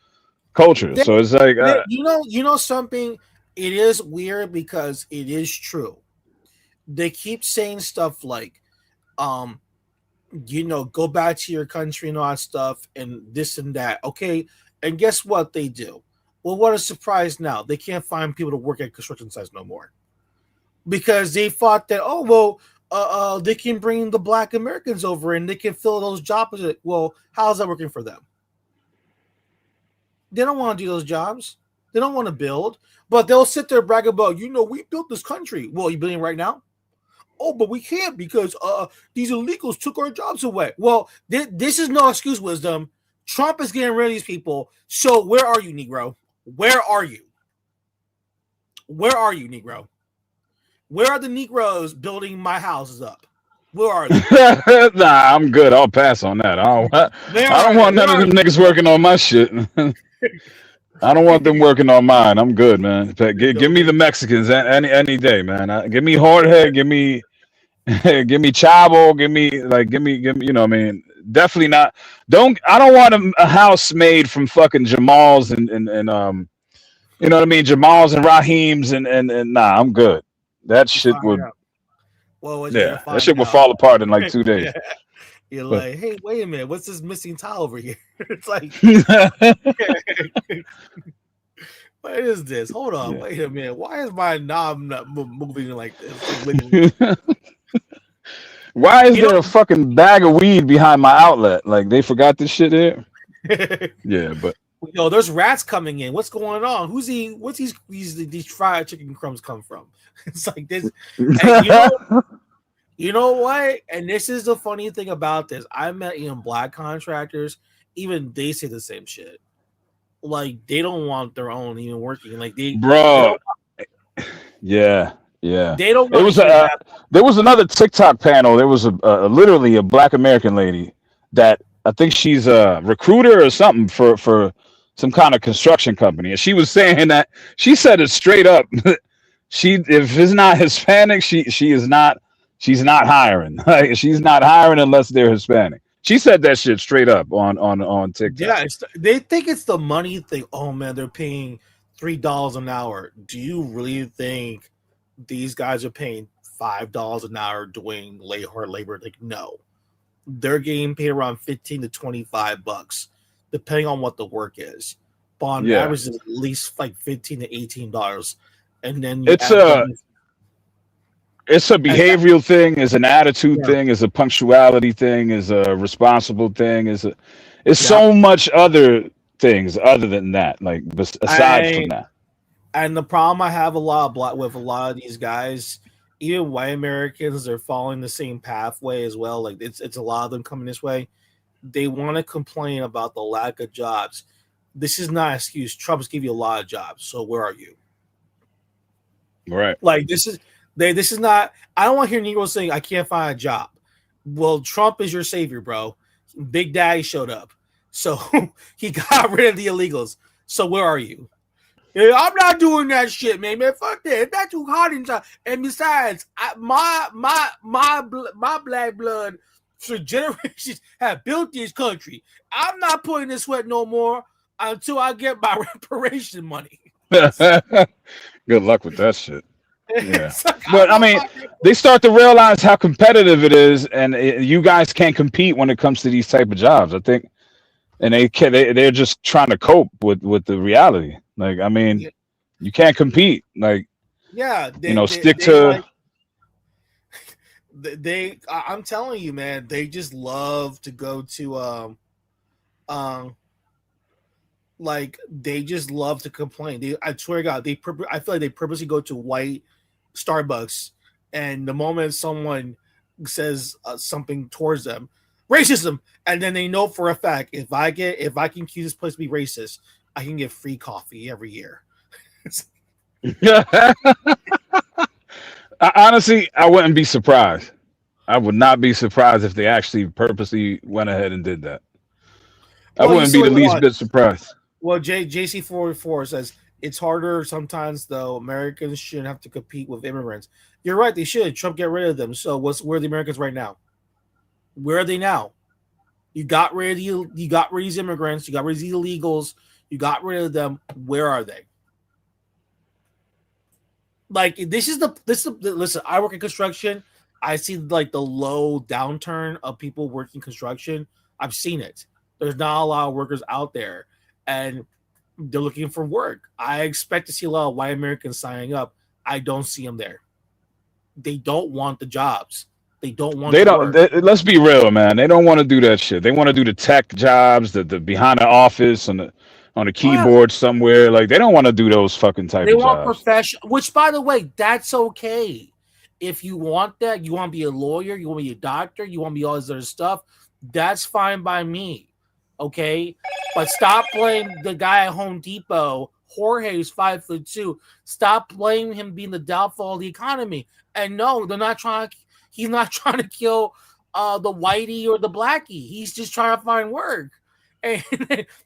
culture. So it's like you know something. It is weird because it is true. They keep saying stuff like, go back to your country and all that stuff and this and that. Okay. And guess what they do? Well, what a surprise now. They can't find people to work at construction sites no more. Because they thought that, they can bring the Black Americans over and they can fill those jobs. Well, how's that working for them? They don't want to do those jobs. They don't want to build, but they'll sit there and brag about, we built this country. Well, you building right now? Oh, but we can't because these illegals took our jobs away. Well, this is no excuse, wisdom. Trump is getting rid of these people. So where are you, Negro? Where are you? Where are you, Negro? Where are the Negroes building my houses up? Where are they? Nah, I'm good. I'll pass on that. I don't want none of them niggas working on my shit. I don't want them working on mine. I'm good, man. Give me the Mexicans any day, man. Give me Hardhead. Give me Chavo. Give me. You know what I mean? Definitely not. I don't want a house made from fucking Jamals and you know what I mean? Jamals and Rahims and nah, I'm good. That shit would. Well, that shit would fall apart in like 2 days. You're like, hey, wait a minute, what's this missing tile over here? It's like, what is this? Hold on, wait a minute. Why is my knob not moving like this? Why is there a fucking bag of weed behind my outlet? Like they forgot this shit here. Yeah, but there's rats coming in. What's going on? What's these fried chicken crumbs come from? It's like this. And you know what? And this is the funny thing about this. I met even black contractors. Even they say the same shit. Like they don't want their own even working. Like bro. Yeah. They don't. It was there was another TikTok panel. There was literally a Black American lady that I think she's a recruiter or something for some kind of construction company, and she was saying that she said it straight up. If it's not Hispanic, she's not hiring. Like, she's not hiring unless they're Hispanic. She said that shit straight up on TikTok. Yeah, they think it's the money thing. Oh man, they're paying $3 an hour. Do you really think these guys are paying $5 an hour doing hard labor? Like, no, they're getting paid around $15 to $25, depending on what the work is. But on average, it's at least like $15 to $18, and then it's a behavioral thing, it's an attitude thing, it's a punctuality thing, it's a responsible thing, it's so much other things other than that. Like aside from that. And the problem I have with a lot of these guys, even white Americans, are following the same pathway as well. Like it's a lot of them coming this way. They want to complain about the lack of jobs. This is not an excuse. Trump's give you a lot of jobs. So where are you? Right. Like this is not. I don't want to hear Negroes saying I can't find a job. Well, Trump is your savior, bro. Big Daddy showed up, so he got rid of the illegals. So where are you? Yeah, I'm not doing that shit, man. Fuck that. It's not too hot inside. And besides, my black blood for generations have built this country. I'm not putting this sweat no more until I get my reparation money. Good luck with that shit. Yeah. But I mean, they start to realize how competitive it is, and you guys can't compete when it comes to these type of jobs, I think. And they're just trying to cope with the reality. Like, I mean, you can't compete. Like, stick to. I'm telling you, man, they just love to go to like they just love to complain. I swear to God, I feel like they purposely go to white Starbucks, and the moment someone says something towards them, racism, and then they know for a fact if I can accuse this place to be racist, I can get free coffee every year. Honestly, I wouldn't be surprised. I would not be surprised if they actually purposely went ahead and did that. I wouldn't be the least bit surprised. Well, JC44 says it's harder sometimes, though. Americans shouldn't have to compete with immigrants. You're right, they should. Trump get rid of them. So where are the Americans right now? Where are they now? You got rid of these immigrants, you got rid of these illegals, you got rid of them. Where are they? Like this is the listen, I work in construction. I see like the low downturn of people working construction. I've seen it. There's not a lot of workers out there, and they're looking for work. I expect to see a lot of white Americans signing up. I don't see them there. They don't want the jobs. They don't want They to don't. work. Let's be real, man. They don't want to do that shit. They want to do the tech jobs, the behind the office on the keyboard somewhere. Like they don't want to do those fucking type They of want jobs. professional, which by the way, that's okay. If you want that, you want to be a lawyer, you want to be a doctor, you want to be all this other stuff, that's fine by me. Okay. But stop blaming the guy at Home Depot, Jorge, who's 5'2". Stop blaming him being the downfall of the economy. And no, he's not trying to kill the whitey or the blackie. He's just trying to find work. And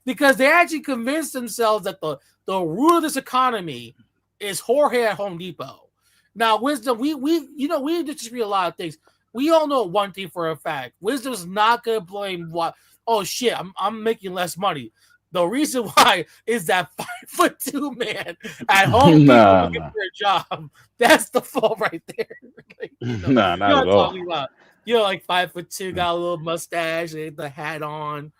because they actually convinced themselves that the root of this economy is Jorge at Home Depot. Now, Wisdom, we disagree a lot of things. We all know one thing for a fact: Wisdom's not gonna blame what. Oh shit, I'm making less money. The reason why is that 5'2" man at Home Depot looking for a job. That's the fault right there. Like, not at all. Talking about, like 5'2", got a little mustache, the hat on.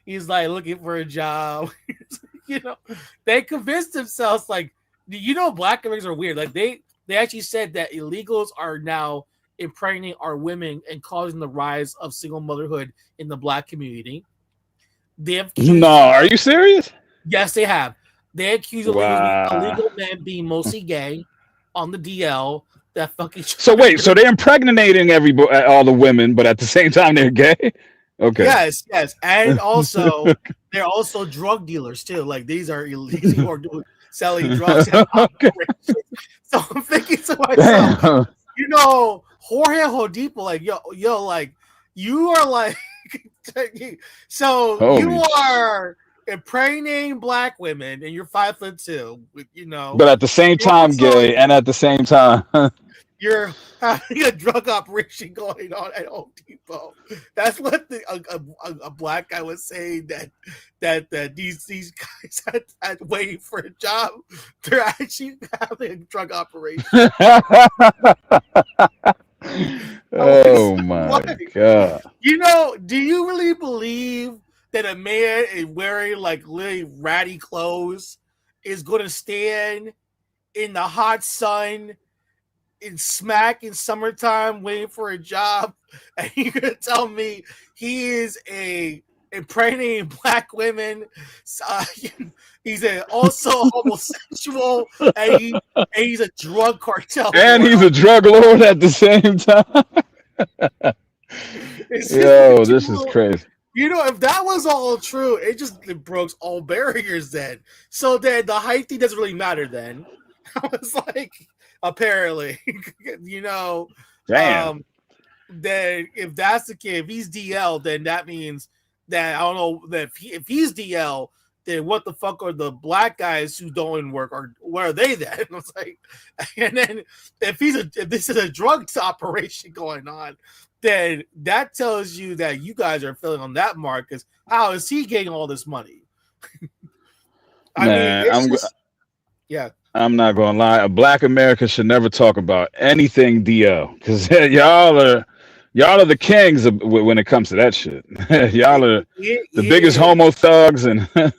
He's like looking for a job. They convinced themselves like, black Americans are weird. Like they actually said that illegals are now impregnating our women and causing the rise of single motherhood in the black community. Are you serious? Yes, they have. They accuse illegal men being mostly gay on the DL. That fucking. So wait, so they're impregnating all the women, but at the same time they're gay? Okay. Yes, and also they're also drug dealers too. Like these are illegal who are selling drugs. Okay. So I'm thinking to myself, Jorge Hodipo, like yo, like you are like, so Holy you are impregnating black women, and you're 5'2". But at the same time, gay, and at the same time. You're having a drug operation going on at Home Depot. That's what a black guy was saying that these guys had waiting for a job. They're actually having a drug operation. Oh my god! Do you really believe that a man in wearing like really ratty clothes is going to stand in the hot sun? In summertime waiting for a job, and you're gonna tell me he is impregnating black women? He's also homosexual, and he's a drug cartel and lord. He's a drug lord at the same time. Yo, this is crazy. If that was all true, it broke all barriers then. So then the height thing doesn't really matter then. I was like, apparently, Damn. Then if that's the case, if he's DL, then that means that I don't know that if he's DL, then what the fuck are the black guys who don't work, or where are they then? It's like, and then if this is a drug operation going on, then that tells you that you guys are filling on that mark. Because how is he getting all this money? Yeah. I'm not gonna lie. A black America should never talk about anything DL because y'all are the kings when it comes to that shit. Y'all are the biggest homo thugs, and I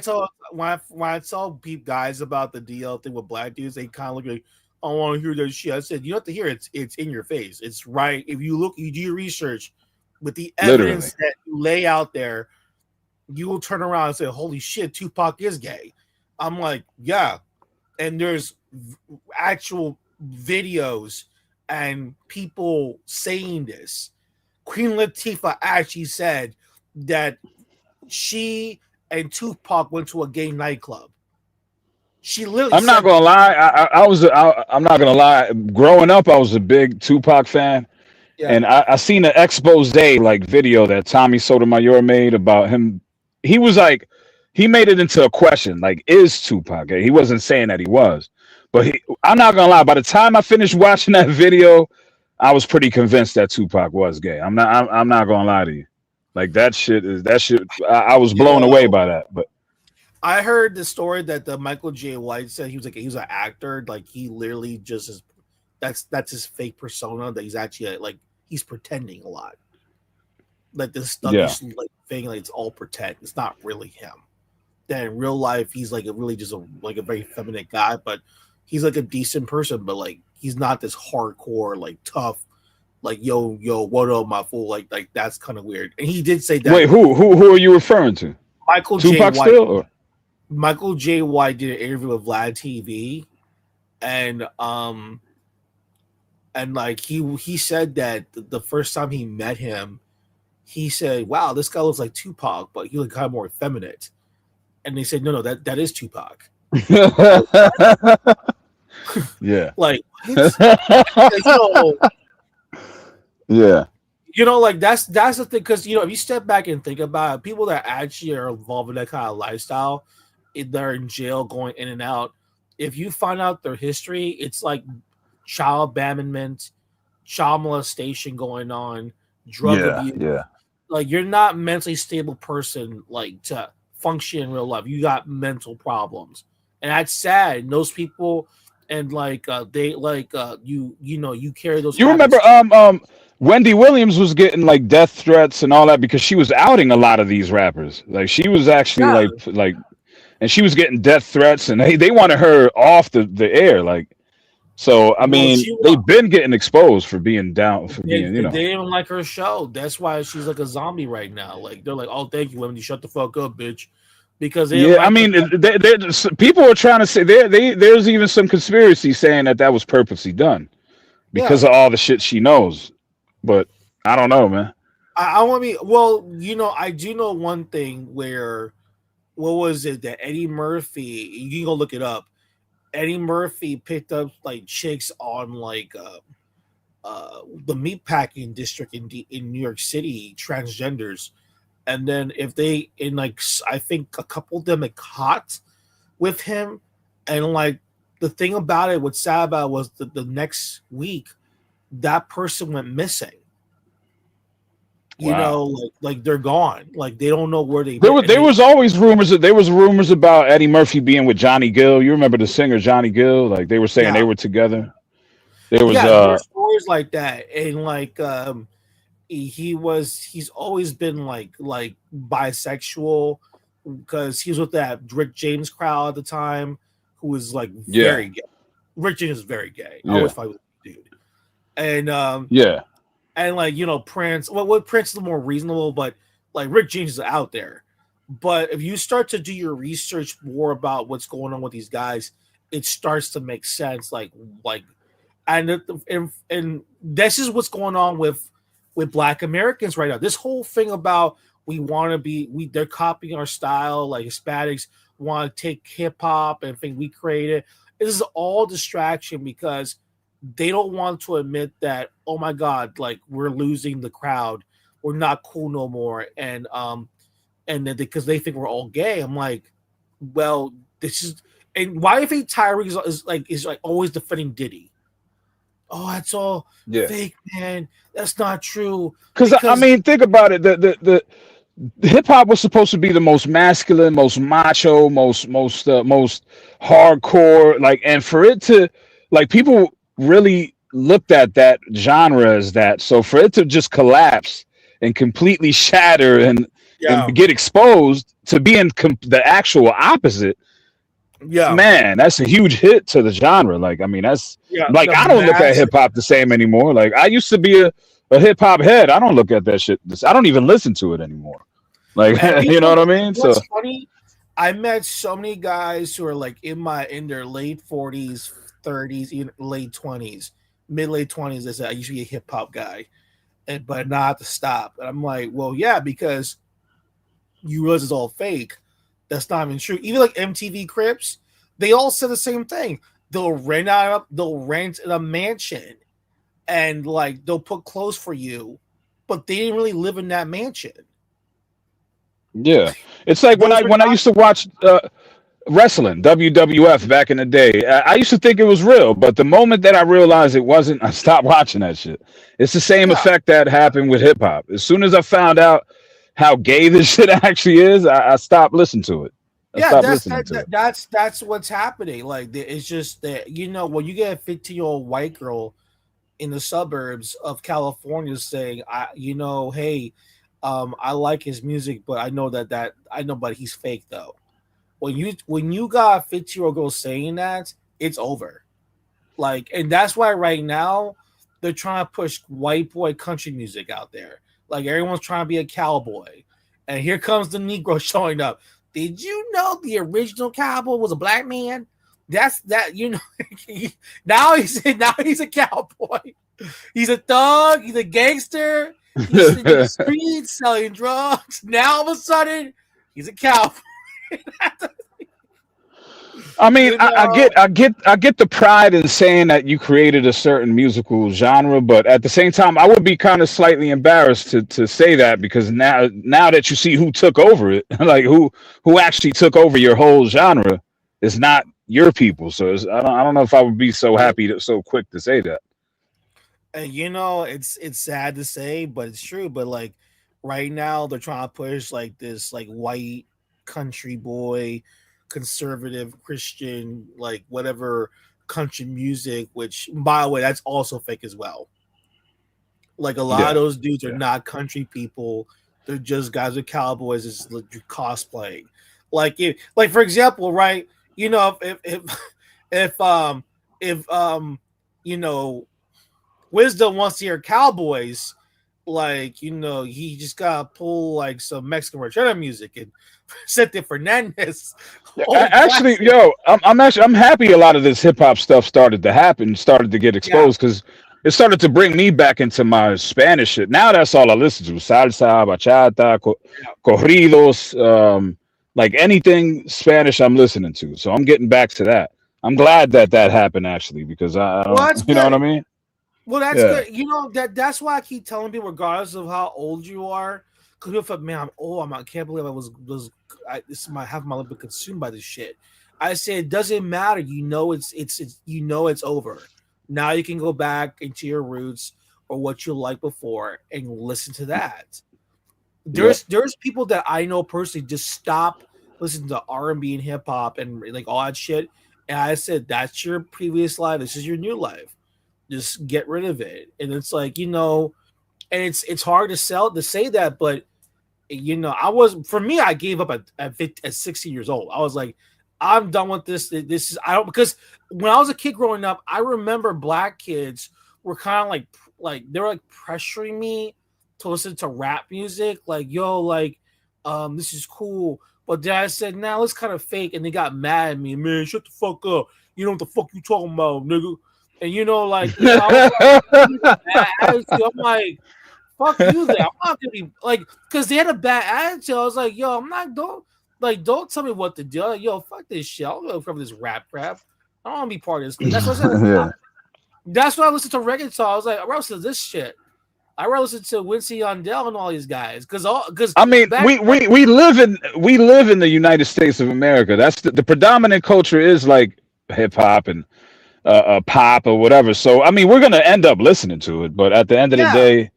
told when I told guys about the DL thing with black dudes, they kind of look like, I don't want to hear that shit. I said, you don't have to hear it. It's in your face. It's right. If you do your research with the evidence that you lay out there, you will turn around and say, holy shit, Tupac is gay. I'm like, yeah. And there's actual videos and people saying this. Queen Latifah actually said that she and Tupac went to a gay nightclub. She literally I'm not gonna lie. I'm not gonna lie. Growing up, I was a big Tupac fan. Yeah. And I seen an expose video that Tommy Sotomayor made about him. He was like, he made it into a question, like, is Tupac gay? He wasn't saying that he was, but I'm not gonna lie. By the time I finished watching that video, I was pretty convinced that Tupac was gay. I'm not gonna lie to you. Like that shit. I was blown away by that. But I heard the story that the Michael J. White said he was an actor. Like he literally just is. That's his fake persona. That he's actually he's pretending a lot. Like this stuff, thing, like it's all pretend. It's not really him. That in real life he's like a really just a very feminine guy, but he's like a decent person, but like he's not this hardcore, like tough, like yo, what up, my fool? Like that's kind of weird. And he did say that. Wait, who are you referring to? Michael Tupac J. White. still? Or? Michael J. White did an interview with Vlad TV, and like he said that the first time he met him, he said, "Wow, this guy looks like Tupac, but he looked kind of more effeminate." And they said, "No, that is Tupac." Yeah. Like, yeah. Like that's the thing, because if you step back and think about it, people that actually are involved in that kind of lifestyle, they're in jail, going in and out. If you find out their history, it's like child abandonment, child molestation going on, drug abuse. Yeah. Like, you're not mentally stable person like to function in real life. You got mental problems, and that's sad. And those people, and like they like you carry those. You habits. remember Wendy Williams was getting like death threats and all that because she was outing a lot of these rappers. Like she was actually like, and she was getting death threats, and they wanted her off the air. Like, so I mean, they've been getting exposed for being down for being, They didn't like her show. That's why she's like a zombie right now. Like, they're like, "Oh, thank you, Wendy. Shut the fuck up, bitch." Because I mean, people are trying to say there's even some conspiracy saying that was purposely done because of all the shit she knows. But I don't know, man. I want me. Well, I do know one thing where, what was it that Eddie Murphy? You can go look it up. Eddie Murphy picked up like chicks on like the meatpacking district in New York City, transgenders, and then if they I think a couple of them had caught with him, and like the thing about it, what's sad about it was the next week that person went missing. Like they're gone. Like they don't know where they. There was always rumors about Eddie Murphy being with Johnny Gill. You remember the singer Johnny Gill? Like they were saying they were together. There was stories like that, and like he's always been like bisexual, because he was with that Rick James crowd at the time, who was like very gay. Rick James is very gay. I always fight with the dude, and and like Prince. Well, Prince is more reasonable, but like Rick James is out there. But if you start to do your research more about what's going on with these guys, it starts to make sense. And this is what's going on with Black Americans right now. This whole thing about they're copying our style, like Hispanics want to take hip hop and think we created. This is all distraction, because they don't want to admit that, oh my God, like we're losing the crowd, we're not cool no more, and then because they think we're all gay. I'm like, well, this is, and why do you think Tyreek is always defending Diddy? Oh, that's all fake, man. That's not true. Because I mean, think about it. The hip hop was supposed to be the most masculine, most macho, most hardcore. Like, and for it to, like, people really looked at that genre as that. So for it to just collapse and completely shatter and get exposed to being the actual opposite. Yeah, man, that's a huge hit to the genre. Like, I mean, that's like, I don't look at hip hop the same anymore. Like, I used to be a hip hop head. I don't look at that shit. I don't even listen to it anymore. Like, you know what I mean? So funny. I met so many guys who are like in their late 40s, 30s, even late 20s, late 20s. They said I used to be a hip hop guy, but now I have to stop. And I'm like, well, yeah, because you realize it's all fake. That's not even true. Even like MTV Cribs, they all say the same thing. They'll rent a mansion, and like they'll put clothes for you, but they didn't really live in that mansion. Yeah, it's like when I used to watch wrestling, WWF back in the day. I used to think it was real, but the moment that I realized it wasn't, I stopped watching that shit. It's the same effect that happened with hip hop. As soon as I found out how gay this shit actually is, I stopped listening to it. That's what's happening. Like, it's just that, when you get a 15-year-old white girl in the suburbs of California saying, hey, I like his music, but I know but he's fake though. When you got a 15-year-old girl saying that, it's over. Like, and that's why right now they're trying to push white boy country music out there. Like everyone's trying to be a cowboy, and here comes the Negro showing up. Did you know the original cowboy was a black man? That's that, you know. now he's a cowboy. He's a thug. He's a gangster. He's in the streets selling drugs. Now all of a sudden, he's a cowboy. I mean, I get the pride in saying that you created a certain musical genre, but at the same time, I would be kind of slightly embarrassed to say that, because now that you see who took over it, like who actually took over your whole genre, it's not your people. So I don't know if I would be so happy so quick to say that. And you know, it's sad to say, but it's true. But like right now, they're trying to push like this like white country boy, conservative Christian, like whatever country music, which by the way, that's also fake as well. Like a lot of those dudes are not country people. They're just guys with cowboys is cosplaying. Like like for example, right? You know, if you know, Wisdom wants to hear cowboys, like, you know, he just gotta pull like some Mexican ranchera music and Vicente Fernandez. Actually, yo, I'm happy a lot of this hip hop stuff started to get exposed, because it started to bring me back into my Spanish shit. Now that's all I listen to: salsa, bachata, corridos, like anything Spanish I'm listening to. So I'm getting back to that. I'm glad that happened, actually, because I don't, you know what I mean? Well, that's good. You know, that's why I keep telling people, regardless of how old you are, because people think, man, I'm old. I can't believe this is my half my life been consumed by this shit. I say it doesn't matter. You know, it's over. Now you can go back into your roots or what you liked before and listen to that. There's people that I know personally just stop listening to R&B and hip hop and like all that shit. And I said, that's your previous life. This is your new life. Just get rid of it. And it's like, you know, and it's hard to say that, but you know, I gave up at 60 years old. I was like, I'm done with this. Because when I was a kid growing up, I remember black kids were kind of like they were like pressuring me to listen to rap music, like, yo, like, this is cool. But then I said, nah, it's kind of fake, and they got mad at me. Man, shut the fuck up. You know what the fuck you talking about, nigga? And you know, like, you know, I'm like, fuck you there. I'm not gonna be like, because they had a bad attitude. I was like, yo, don't tell me what to do. Like, yo, fuck this shit. I don't go from this rap crap. I don't want to be part of this. That's what I said. That's why I listened to reggaeton. I was like, I rather listen to this shit. I rather listen to Wincy Yandel and all these guys, because I mean, we live in the United States of America. That's the predominant culture is like hip hop and pop or whatever. So I mean, we're gonna end up listening to it, but at the end of the day,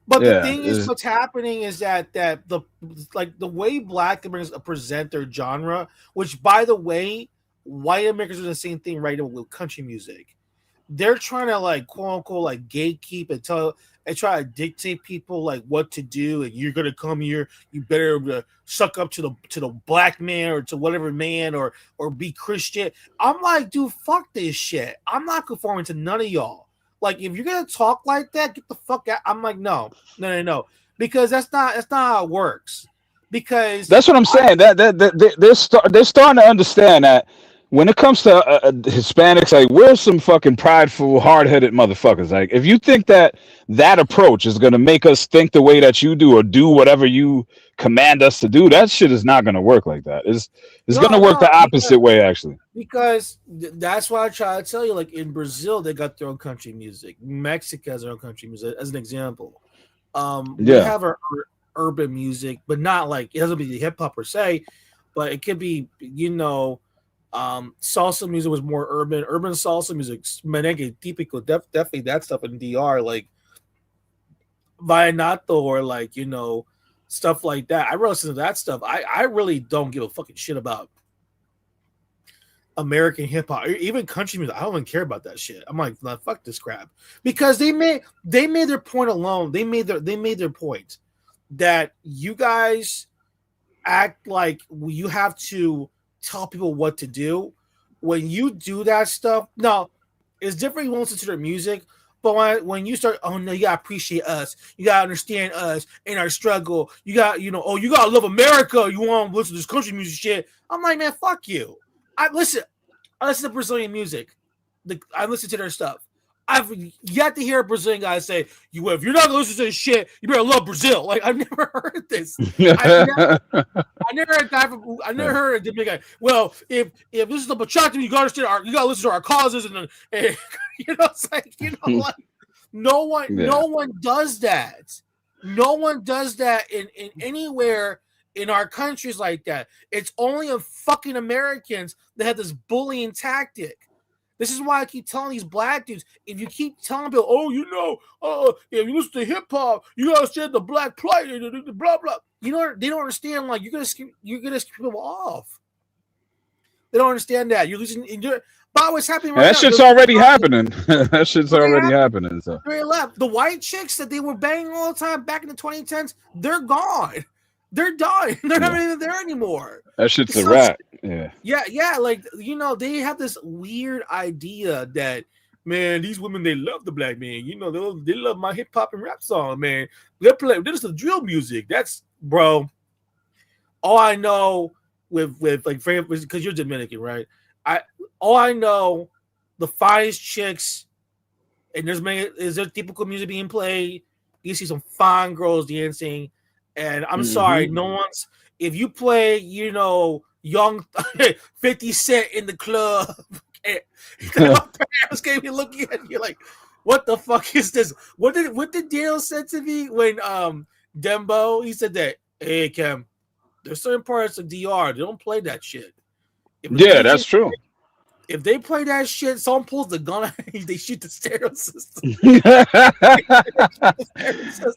but the thing is, what's happening is that the way Black Americans present their genre, which by the way, white Americans are the same thing right now with country music. They're trying to like quote unquote like gatekeep and try to dictate people like what to do, and you're gonna come here, you better suck up to the black man or to whatever man or be Christian. I'm like, dude, fuck this shit. I'm not conforming to none of y'all. Like, if you're gonna talk like that, get the fuck out. I'm like, no, because that's not how it works. Because that's what I'm saying. They're starting to understand that when it comes to Hispanics, like, we're some fucking prideful, hard-headed motherfuckers. Like, if you think that approach is gonna make us think the way that you do or do whatever you command us to do, that shit is not gonna work like that. It's gonna work the opposite way, actually. Because that's why I try to tell you. Like in Brazil, they got their own country music. Mexico has their own country music, as an example. We have our urban music, but not like it doesn't be hip hop per se, but it could be, you know. Salsa music was more urban salsa music, merengue típico, definitely that stuff in DR, like vallenato or like, you know, stuff like that. I listen to that stuff. I really don't give a fucking shit about American hip hop, even country music. I don't even care about that shit. I'm like, nah, fuck this crap, because they made their point alone. They made their point that you guys act like you have to tell people what to do, when you do that stuff, no, it's different. You won't listen to their music, but when you start, oh no, you gotta appreciate us. You gotta understand us in our struggle. You got, oh, you gotta love America. You want to listen to this country music shit. I'm like, man, fuck you. I listen to Brazilian music. I listen to their stuff. I've yet to hear a Brazilian guy say, if you're not gonna listen to this shit, you better love Brazil. Like, I've never heard this. I never heard a guy I never heard a Dominican guy. Well, if this is the bachata, you gotta listen to our causes, and it's like, like no one does that. No one does that in anywhere in our countries like that. It's only in fucking Americans that have this bullying tactic. This is why I keep telling these black dudes, if you keep telling people, if you listen to hip hop, you gotta understand the black plight, blah blah. They don't understand. Like, you're gonna screw people off. They don't understand that. You're losing. But what's happening right now? That shit's already happening. That shit's already happening. So the white chicks that they were banging all the time back in the 2010s, they're gone. They're done. They're not even there anymore. That shit's a wrap. Yeah. Yeah. Like, they have this weird idea that, man, these women, they love the black man. They love my hip hop and rap song, man. This is the drill music. That's, bro. All I know with like, because you're Dominican, right? All I know, the finest chicks, and is there typical music being played? You see some fine girls dancing. And I'm sorry, if you play, young 50 Cent in the club, parents gave me looking at you like, what the fuck is this? What did Daniel say to me when Dembo, he said that, hey Cam, there's certain parts of DR, they don't play that shit. That's true. If they play that shit, someone pulls the gun, they shoot the stereo system.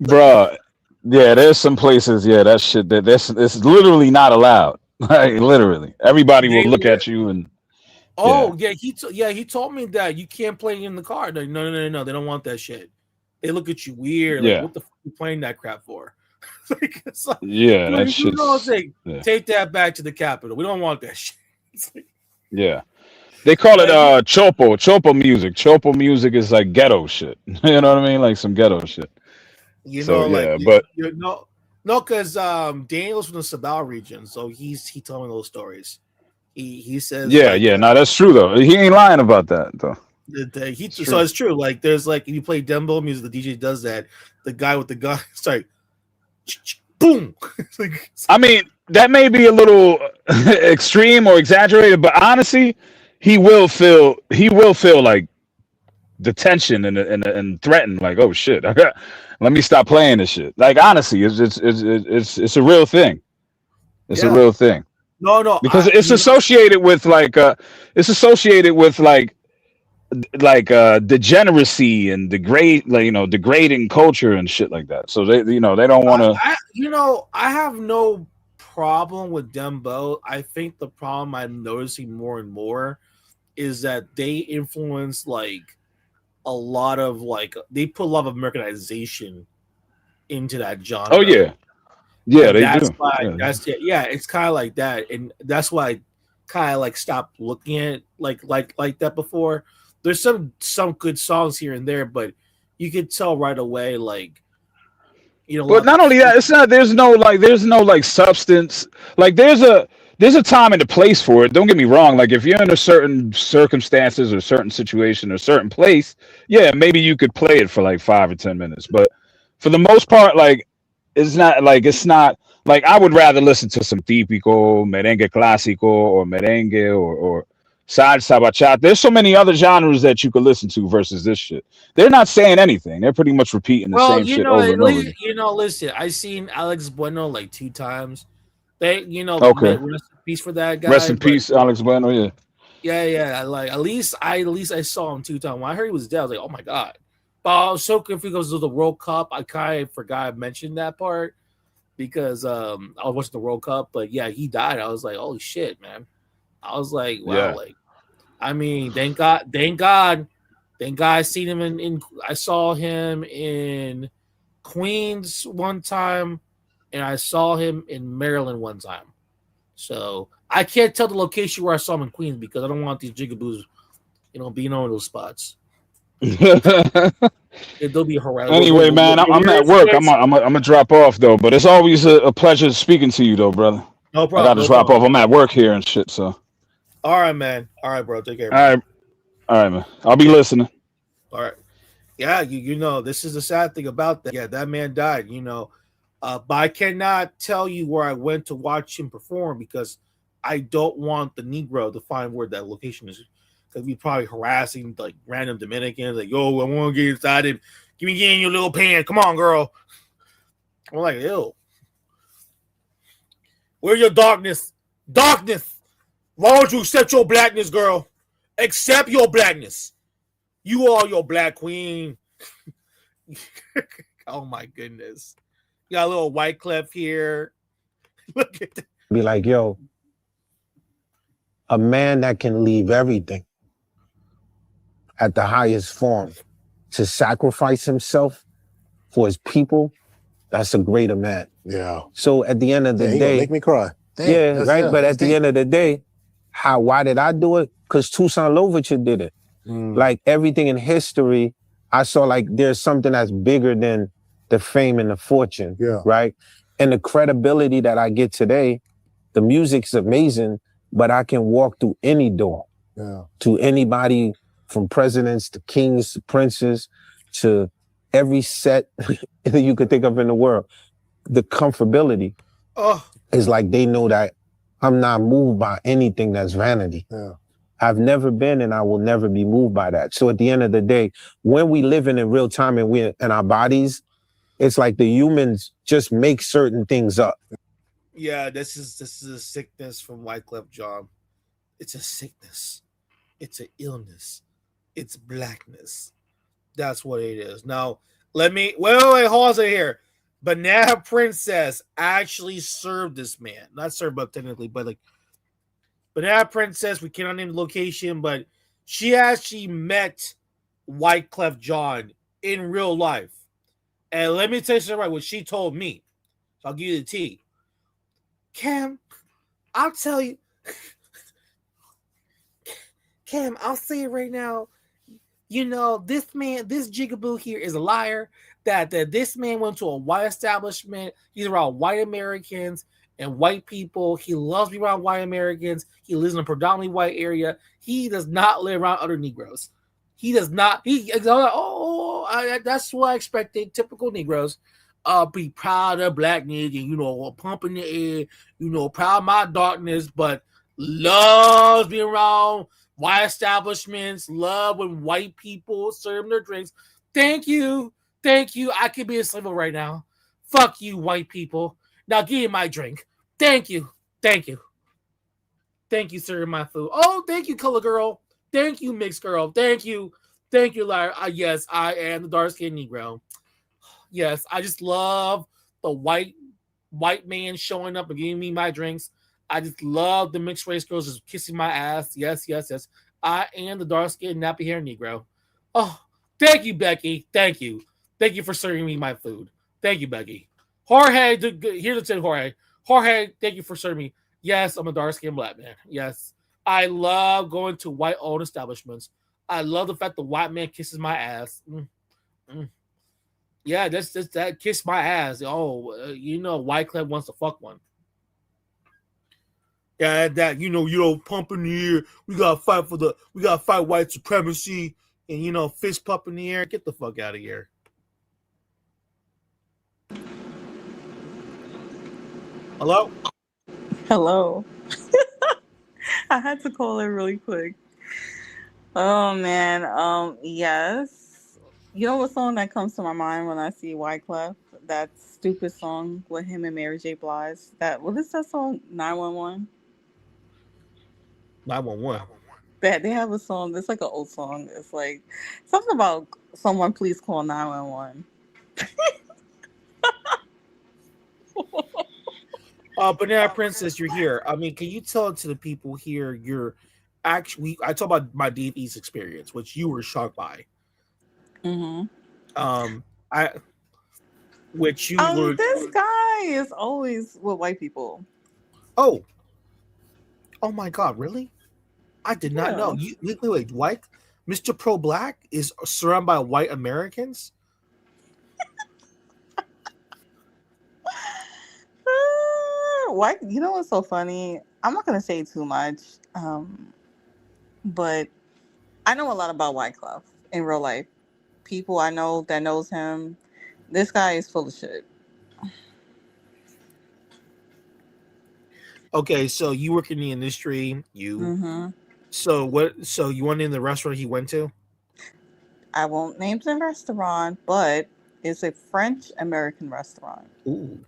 Bro. Yeah, there's some places. Yeah, that shit. It's literally not allowed. Like, literally, everybody will look at you and. He told me that you can't play in the car. Like, no, they don't want that shit. They look at you weird. Like, what the fuck are you playing that crap for? That shit. Take that back to the Capitol. We don't want that shit. They call it chopo music. Chopo music is like ghetto shit. You know what I mean? Like some ghetto shit. Because Daniel's from the Sabal region, so he told me those stories. He says, no, that's true though. He ain't lying about that though. So it's true. Like, there's like, if you play Dembo music, the DJ does that. The guy with the gun, sorry, boom. I mean, that may be a little extreme or exaggerated, but honestly, he will feel like the tension and threaten, like, oh shit, let me stop playing this shit. Like, honestly, it's a real thing. It's a real thing. No, because it's associated with degeneracy and degrading culture and shit like that. So they don't want to. I have no problem with Dembo. I think the problem I'm noticing more and more is that they influence like a lot of they put a lot of Americanization into that genre. Oh yeah, they do. It's kind of like that, and that's why I kind of like stopped looking at it like that before. There's some good songs here and there, but you could tell right away, But not only that, it's not. There's no substance. Like, there's a time and a place for it. Don't get me wrong. Like, if you're in a certain circumstances or certain situation or certain place, yeah, maybe you could play it for like 5 or 10 minutes. But for the most part, it's not like I would rather listen to some típico, merengue clásico, or merengue or salsa, bachata. There's so many other genres that you could listen to versus this shit. They're not saying anything. They're pretty much repeating the same shit over and over again. Listen, I seen Alex Bueno like 2 times. Rest in peace for that guy. Rest in peace, Alex Bueno. Yeah. Yeah. Like, at least I saw him 2 times. When I heard he was dead, I was like, oh my god. But I was so confused because of the World Cup. I kind of forgot I mentioned that part because I was watching the World Cup. But yeah, he died. I was like, holy shit, man. I was like, wow. Yeah. Like, I mean, thank God. I seen him I saw him in Queens one time, and I saw him in Maryland one time. So I can't tell the location where I saw him in Queens because I don't want these jigaboos, being on those spots. They'll be harassed. Anyway, man, I'm at work. I'm gonna drop off though. But it's always a pleasure speaking to you though, brother. No problem. I gotta drop off. I'm at work here and shit. So. All right, man. All right, bro. Take care. All right, man. I'll be listening. All right. Yeah, this is the sad thing about that. Yeah, that man died. But I cannot tell you where I went to watch him perform because I don't want the Negro to find where that location is. Because we probably harassing like random Dominicans, like, yo, I want to get inside him. Give me in your little pants. Come on, girl. I'm like, ew. Where's your darkness? Darkness. Why don't you accept your blackness, girl? Accept your blackness. You are your black queen. Oh my goodness. You got a little white clef here. Look at that. Be like, yo, a man that can leave everything at the highest form to sacrifice himself for his people, that's a greater man. Yeah. So at the end of the day, make me cry. Damn, yeah, right. But at the end of the day, why did I do it? Because Toussaint Louverture did it. Like everything in history, I saw like there's something that's bigger than the fame and the fortune. Yeah. Right. And the credibility that I get today, the music's amazing, but I can walk through any door. Yeah. To anybody from presidents to kings to princes to every set that you could think of in the world. The comfortability is like they know that I'm not moved by anything that's vanity. Yeah. I've never been and I will never be moved by that. So at the end of the day, when we live in real time and we're in our bodies, it's like the humans just make certain things up. Yeah, this is a sickness from Wyclef Jean. It's a sickness. It's an illness. It's blackness. That's what it is. Now, wait, hold on a second here. Banana Princess actually served this man. Not served, but technically, but like Banana Princess, we cannot name the location, but she actually met Wyclef Jean in real life. And let me tell you something right, what she told me. So I'll give you the tea. Cam, I'll tell you. Cam, I'll say it right now. This jigaboo here is a liar. That this man went to a white establishment. He's around white Americans and white people. He loves being around white Americans. He lives in a predominantly white area. He does not live around other Negroes. He does not. That's what I expected. Typical Negroes. Be proud of blackness and, pump in the air, proud of my darkness, but loves being around white establishments, love when white people serve their drinks. Thank you. I could be a slave right now. Fuck you, white people. Now give me my drink. Thank you, serving my food. Oh, thank you, color girl. Thank you, mixed girl. Thank you, liar. Yes, I am the dark-skinned Negro. Yes, I just love the white man showing up and giving me my drinks. I just love the mixed race girls just kissing my ass. Yes. I am the dark-skinned, nappy-haired Negro. Oh, thank you, Becky. Thank you for serving me my food. Thank you, Becky. Jorge, here's the tip, Jorge. Jorge, thank you for serving me. Yes, I'm a dark-skinned black man. Yes, I love going to white-owned establishments. I love the fact the white man kisses my ass. Yeah, that's that kiss my ass. Oh, Wyclef wants to fuck one. Yeah, that pump in the air. We gotta fight white supremacy and fist pump in the air. Get the fuck out of here. Hello? Hello. I had to call it really quick. Oh man, yes. You know what song that comes to my mind when I see Wyclef? That stupid song with him and Mary J. Blige. What is that song? 911. 911. They have a song. It's like an old song. It's like something about someone please call 911. Banana Princess, you're here. I mean, can you tell to the people here you're actually I talk about my Deep East experience, which you were shocked by. Mm-hmm. This guy is always with white people. Oh. Oh my God, really? I did not know. Yeah. Wait, white Mr. Pro Black is surrounded by white Americans? Why? You know what's so funny? I'm not gonna say too much, but I know a lot about Wyclef in real life. People I know that knows him. This guy is full of shit. Okay, so you work in the industry. Mm-hmm. So what? So you went in the restaurant he went to? I won't name the restaurant, but it's a French American restaurant. Ooh.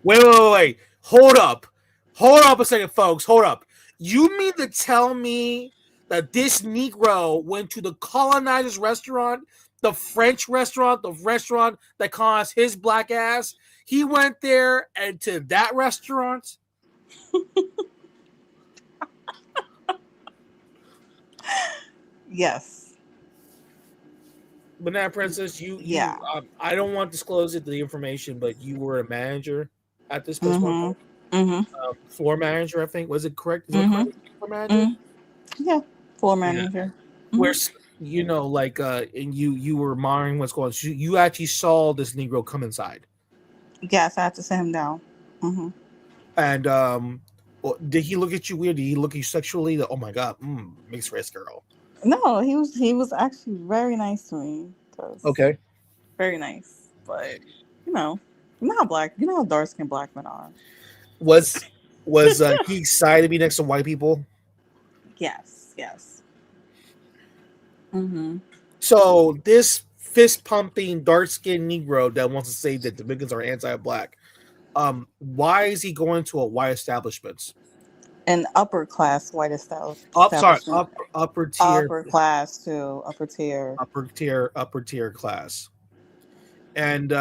Wait. Hold up a second, folks. Hold up. You mean to tell me that this Negro went to the colonizer's restaurant, the French restaurant, the restaurant that caused his black ass? He went there and to that restaurant? Yes. Banana Princess, I don't want to disclose the information, but you were a manager at this place. Floor manager, I think. Was it correct? Is that correct? Floor manager? Yeah, floor manager. Yeah. Where's and you were monitoring what's going on. So you actually saw this Negro come inside. Yes, I had to sit him down. And did he look at you weird? Did he look at you sexually? Oh my God, mixed race girl. No, he was actually very nice to me. Okay. Very nice, but you know how dark skinned black men are. Was he excited to be next to white people? Yes. So this fist pumping dark skinned Negro that wants to say that Dominicans are anti-black, why is he going to a white establishment? An upper class white establishment. Upper tier. Upper class too. Upper tier Class. And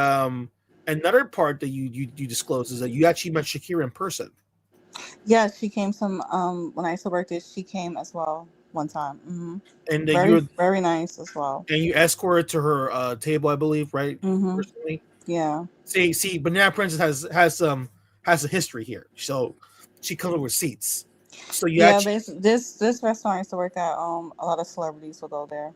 another part that you disclosed is that you actually met Shakira in person. Yeah, she came when I used to work there. She came as well one time. And very nice as well. And you escorted to her table, I believe, right? Personally. Yeah. See, Banana Princess has a history here, so she comes with receipts. So this restaurant I used to work at. A lot of celebrities will go there.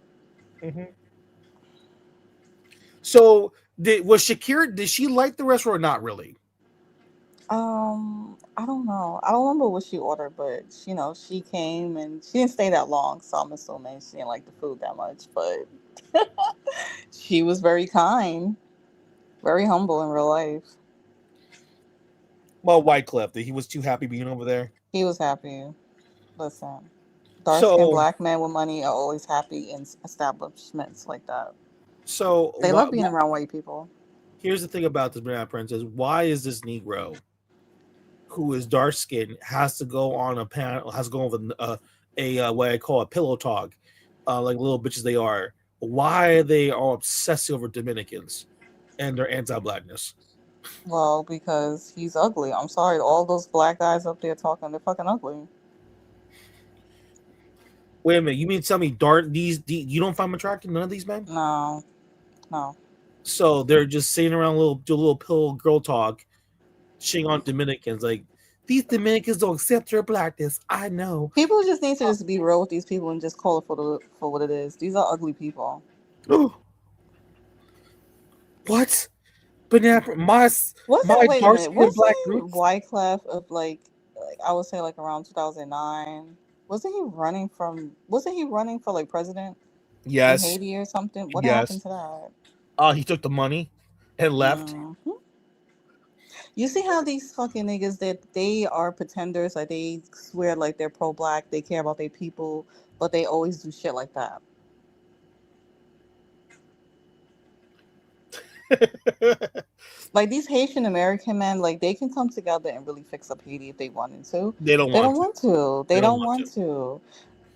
So was Shakira? Did she like the restaurant or not really? I don't know. I don't remember what she ordered, but she came and she didn't stay that long, so I'm assuming she didn't like the food that much. But she was very kind, very humble in real life. Well, Wyclef, he was too happy being over there. He was happy. Listen, dark-skinned black men with money are always happy in establishments like that. So they love being around white people. Here's the thing about this Banana Princess: why is this Negro, who is dark skinned, has to go on a panel, has to go over a what I call a pillow talk, like little bitches they are? Why are they all obsessed over Dominicans and their anti-blackness? Well, because he's ugly. I'm sorry, all those black guys up there talking, they're fucking ugly. Wait a minute, you mean to tell me you don't find them attractive? None of these men? No. So they're just sitting around do a little pillow girl talk, shitting on Dominicans. Like, these Dominicans don't accept their blackness. I know. People just need to just be real with these people and just call it for what it is. These are ugly people. What? Banana, my dark skinned black group. Wyclef of like I would say like around 2009. Wasn't he running for like president? Yes. In Haiti or something? What happened to that? He took the money and left. You see how these fucking niggas that they are pretenders, like they swear like they're pro-black, they care about their people, but they always do shit like that. Like these Haitian American men, like they can come together and really fix up Haiti if they wanted to. They don't want to. They don't want to.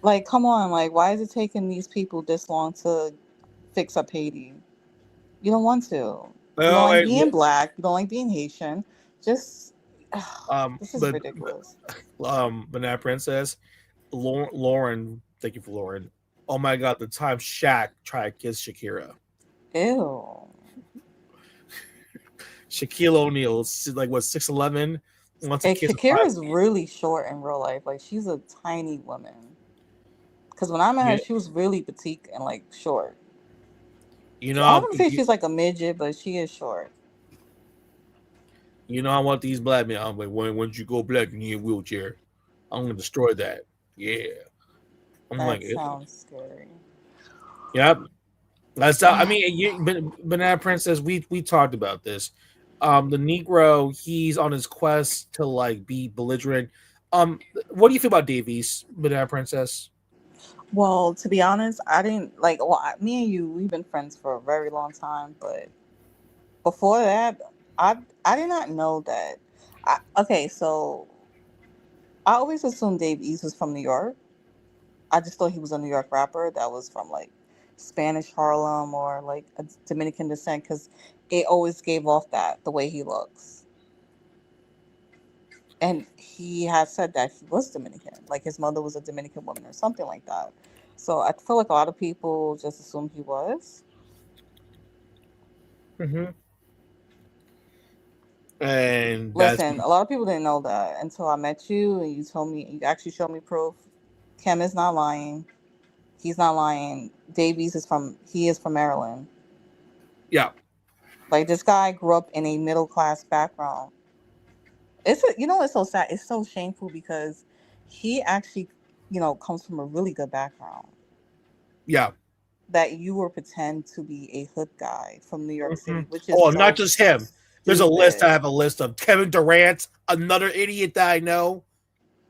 Like, come on, like why is it taking these people this long to fix up Haiti? You don't want to. You don't like being black. You don't like being Haitian. Just this is ridiculous. Banana Princess, Lauren. Thank you for Lauren. Oh my God, the time Shaq tried to kiss Shakira. Ew. Shaquille O'Neal, like what, 6'11", wants to kiss a Shakira's really short in real life. Like she's a tiny woman. Because when I met her, she was really petite and like short. You So know, I wouldn't say she's like a midget, but she is short. You know, I want these black men. I'm like, once you go black, you need a wheelchair. I'm gonna destroy that. Yeah. I'm That like, sounds scary. yep. That's. I mean, Banana Princess. We talked about this. The Negro. He's on his quest to like be belligerent. What do you feel about Davies, Banana Princess? Well, to be honest, I didn't like. Well, me and you, we've been friends for a very long time, but before that, I did not know that. Okay, so I always assumed Dave East was from New York. I just thought he was a New York rapper that was from like Spanish Harlem or like a Dominican descent because it always gave off that the way he looks. And he had said that he was Dominican, like his mother was a Dominican woman or something like that. So I feel like a lot of people just assumed he was. Mm-hmm. And listen, a lot of people didn't know that until I met you and you told me, you actually showed me proof. Kim is not lying. He's not lying. Davies he is from Maryland. Yeah. Like this guy grew up in a middle class background. It's so sad. It's so shameful because he actually, comes from a really good background. Yeah. That you will pretend to be a hood guy from New York City, which is not just him. There's a list. I have a list of Kevin Durant, another idiot that I know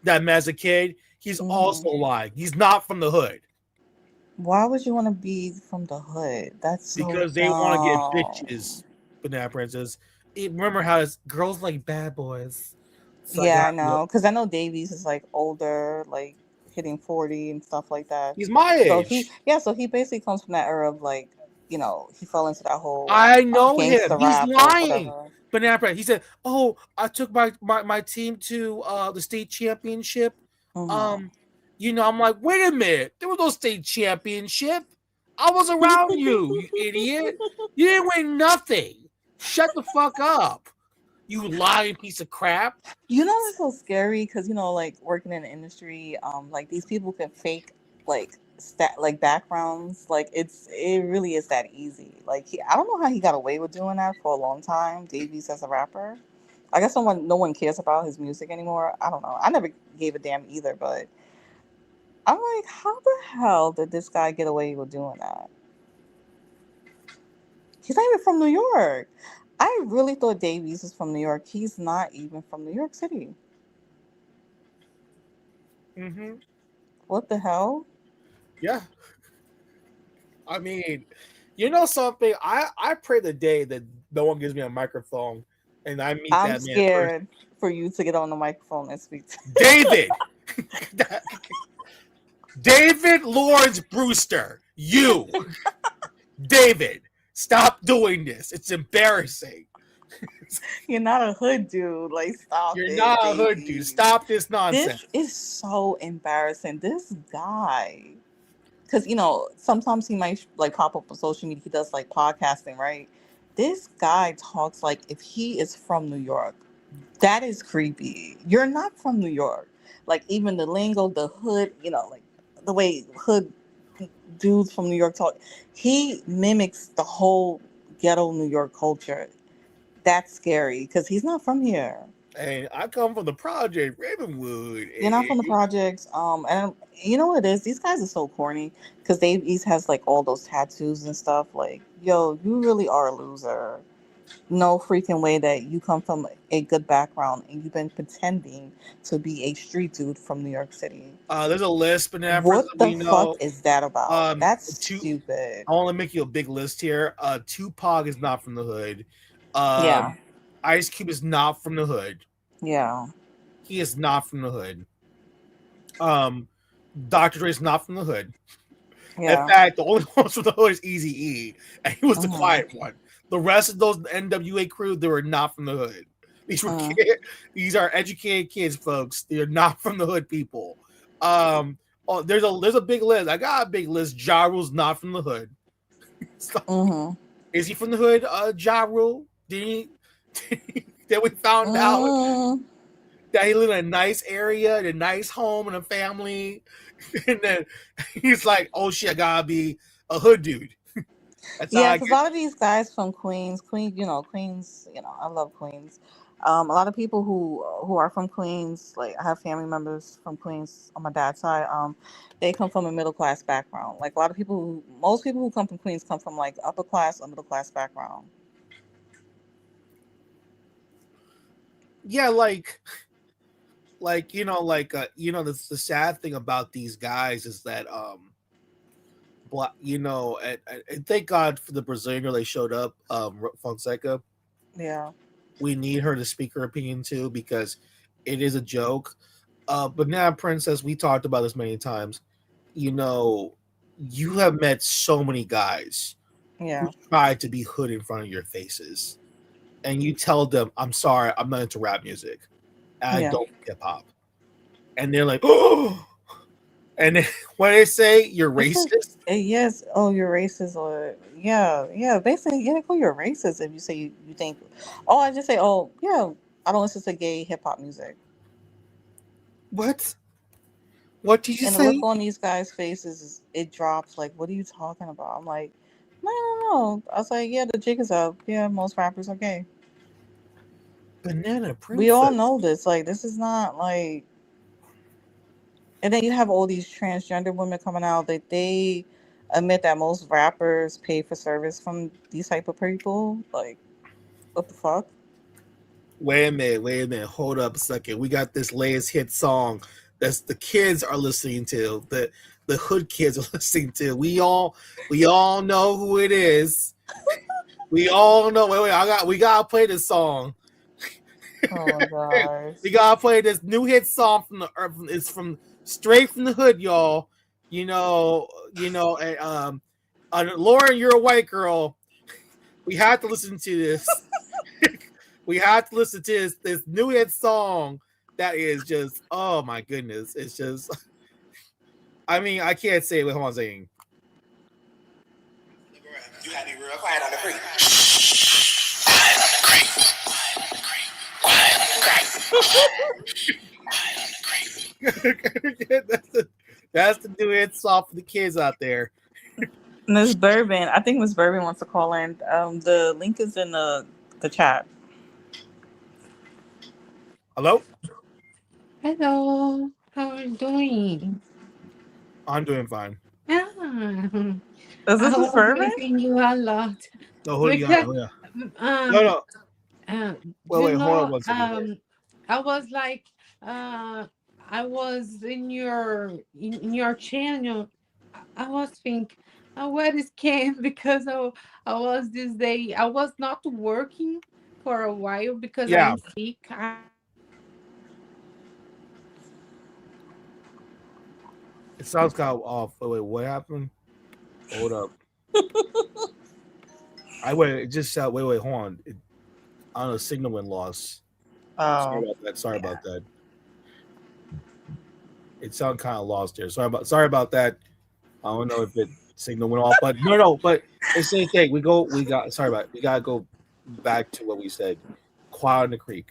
that met as a kid. He's also lying. He's not from the hood. Why would you want to be from the hood? That's so because they want to get bitches. Banana Princess. Remember how it's girls like bad boys. So yeah, I know. Because I know Davies is like older, like hitting 40 and stuff like that. He's my age. So he basically comes from that era of like, he fell into that whole I know gangster him. He's rap lying. Banana Princess. He said, "Oh, I took my team to the state championship." I'm like, wait a minute. There was no state championship. I was around you, you idiot. You didn't win nothing. Shut the fuck up. You lying piece of crap. It's so scary because like working in the industry, like these people can fake like backgrounds. Like it really is that easy. Like I don't know how he got away with doing that for a long time. Davies as a rapper, I guess no one cares about his music anymore. I don't know. I never gave a damn either, but I'm like, how the hell did this guy get away with doing that? He's not even from New York. I really thought Davies was from New York. He's not even from New York City. Mm-hmm. What the hell? Yeah. I mean, you know something? I pray the day that no one gives me a microphone and I meet that man. I'm scared for you to get on the microphone and speak to David. David Lawrence Brewster. You. David. Stop doing this. It's embarrassing. You're not a hood dude. Like, stop You're not a hood dude. Stop this nonsense. This is so embarrassing. This guy. Because, sometimes he might like pop up on social media. He does like podcasting, right? This guy talks like if he is from New York. That is creepy. You're not from New York. Like, even the lingo, the hood, like the way hood dudes from New York talk, he mimics the whole ghetto New York culture. That's scary because he's not from here. And I come from the project, Ravenwood. You're not from the projects. And you know what it is? These guys are so corny because Dave East has like all those tattoos and stuff. Like, yo, you really are a loser. No freaking way that you come from a good background and you've been pretending to be a street dude from New York City. There's a list, but what the fuck is that about? That's stupid. I want to make you a big list here. Tupac is not from the hood. Yeah. Ice Cube is not from the hood. Yeah. He is not from the hood. Dr. Dre is not from the hood. Yeah. In fact, the only one from the hood is Eazy-E, and he was the quiet one. The rest of those NWA crew, they were not from the hood. These are educated kids, folks. They are not from the hood people. There's a big list. I got a big list. Ja Rule's not from the hood. Is he from the hood? Ja Rule? Then we found out. that he lived in a nice area, in a nice home, and a family, and then he's like, "Oh shit, I gotta be a hood dude." That's how Yeah, I because a get. lot of these guys from Queens, I love Queens. A lot of people who are from Queens, like I have family members from Queens on my dad's side. They come from a middle class background. Like a lot of most people who come from Queens come from like upper class or middle class background. Yeah, the sad thing about these guys is that and thank God for the Brazilian girl they showed up, Fonseca. Yeah. We need her to speak her opinion too because it is a joke. Banana Princess, we talked about this many times. You have met so many guys Yeah. who try to be hood in front of your faces, and you tell them, "I'm sorry, I'm not into rap music. I Yeah. don't hip hop," and they're like, "Oh." And then when they say you're It's like, racist, yes, oh, you're racist, or yeah, basically, yeah, they call you a racist if you say you think, oh, I just say, oh, yeah, I don't listen to gay hip hop music. what? What did you And the look say? on these guys' faces, it drops. Like, what are you talking about? I'm like, no. I was like, yeah, the jig is up. Yeah, most rappers are gay. Banana We all Princess. know this. Like, this is not like. And then you have all these transgender women coming out that they admit that most rappers pay for service from these type of people. Like, what the fuck? Wait a minute. Hold up a second. We got this latest hit song that's the kids are listening to. The hood kids are listening to. We all know who it is. We all know. We gotta play this song. Oh my gosh. We gotta play this new hit song from the earth. It's from straight from the hood, y'all. And Lauren, you're a white girl. We have to listen to this. We have to listen to this new hit song that is just, oh my goodness. It's just, I mean, I can't say it with Juan saying. You had me real quiet on the creek. That's the new hit song for the kids out there. Miss Bourbon, I think Miss Bourbon wants to call in. The link is in the chat. Hello? Hello, how are you doing? I'm doing fine. Ah, Is this I Miss was Bourbon? missing you a lot. No, who do you Because, got? Oh, yeah. um, No. you Wait, hold on know, one second. I was like, I was in your channel. I was thinking, where is Ken? Because I was this day, I was not working for a while because Yeah. I'm sick. It sounds kind of off. Wait, what happened? Hold up. It just sound. Wait, hold on. I don't know, signal went lost. Oh. Sorry about that. It sounded kind of lost there. Sorry about that. I don't know if it signal went off, but no. But it's the same thing. We gotta go back to what we said. Quiet on the creek.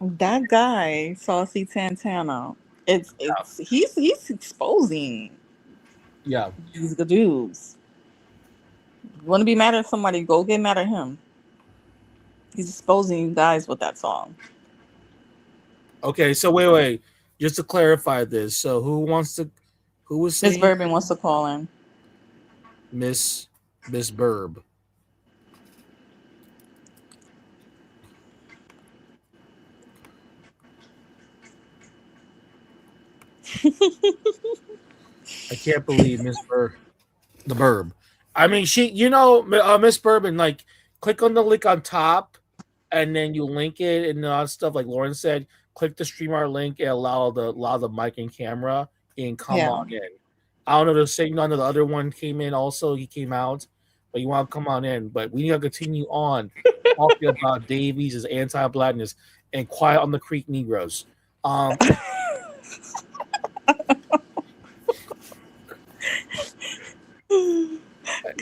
That guy, Saucy Santana, he's exposing Yeah. these dudes. You want to be mad at somebody? Go get mad at him. He's exposing you guys with that song. Okay, so wait. Just to clarify this, so who was saying? Miss Bourbon wants to call in. Miss Burb. I can't believe Miss the Burb. I mean, Miss Bourbon, like, click on the link on top, and then you link it and all that stuff. Like Lauren said, click the StreamYard link and allow the mic and camera and come on in. I don't know the signal. I know the other one came in also. He came out, but you want to come on in. But we need to continue on talking about Davies' anti-blackness and Quiet on the Creek Negroes.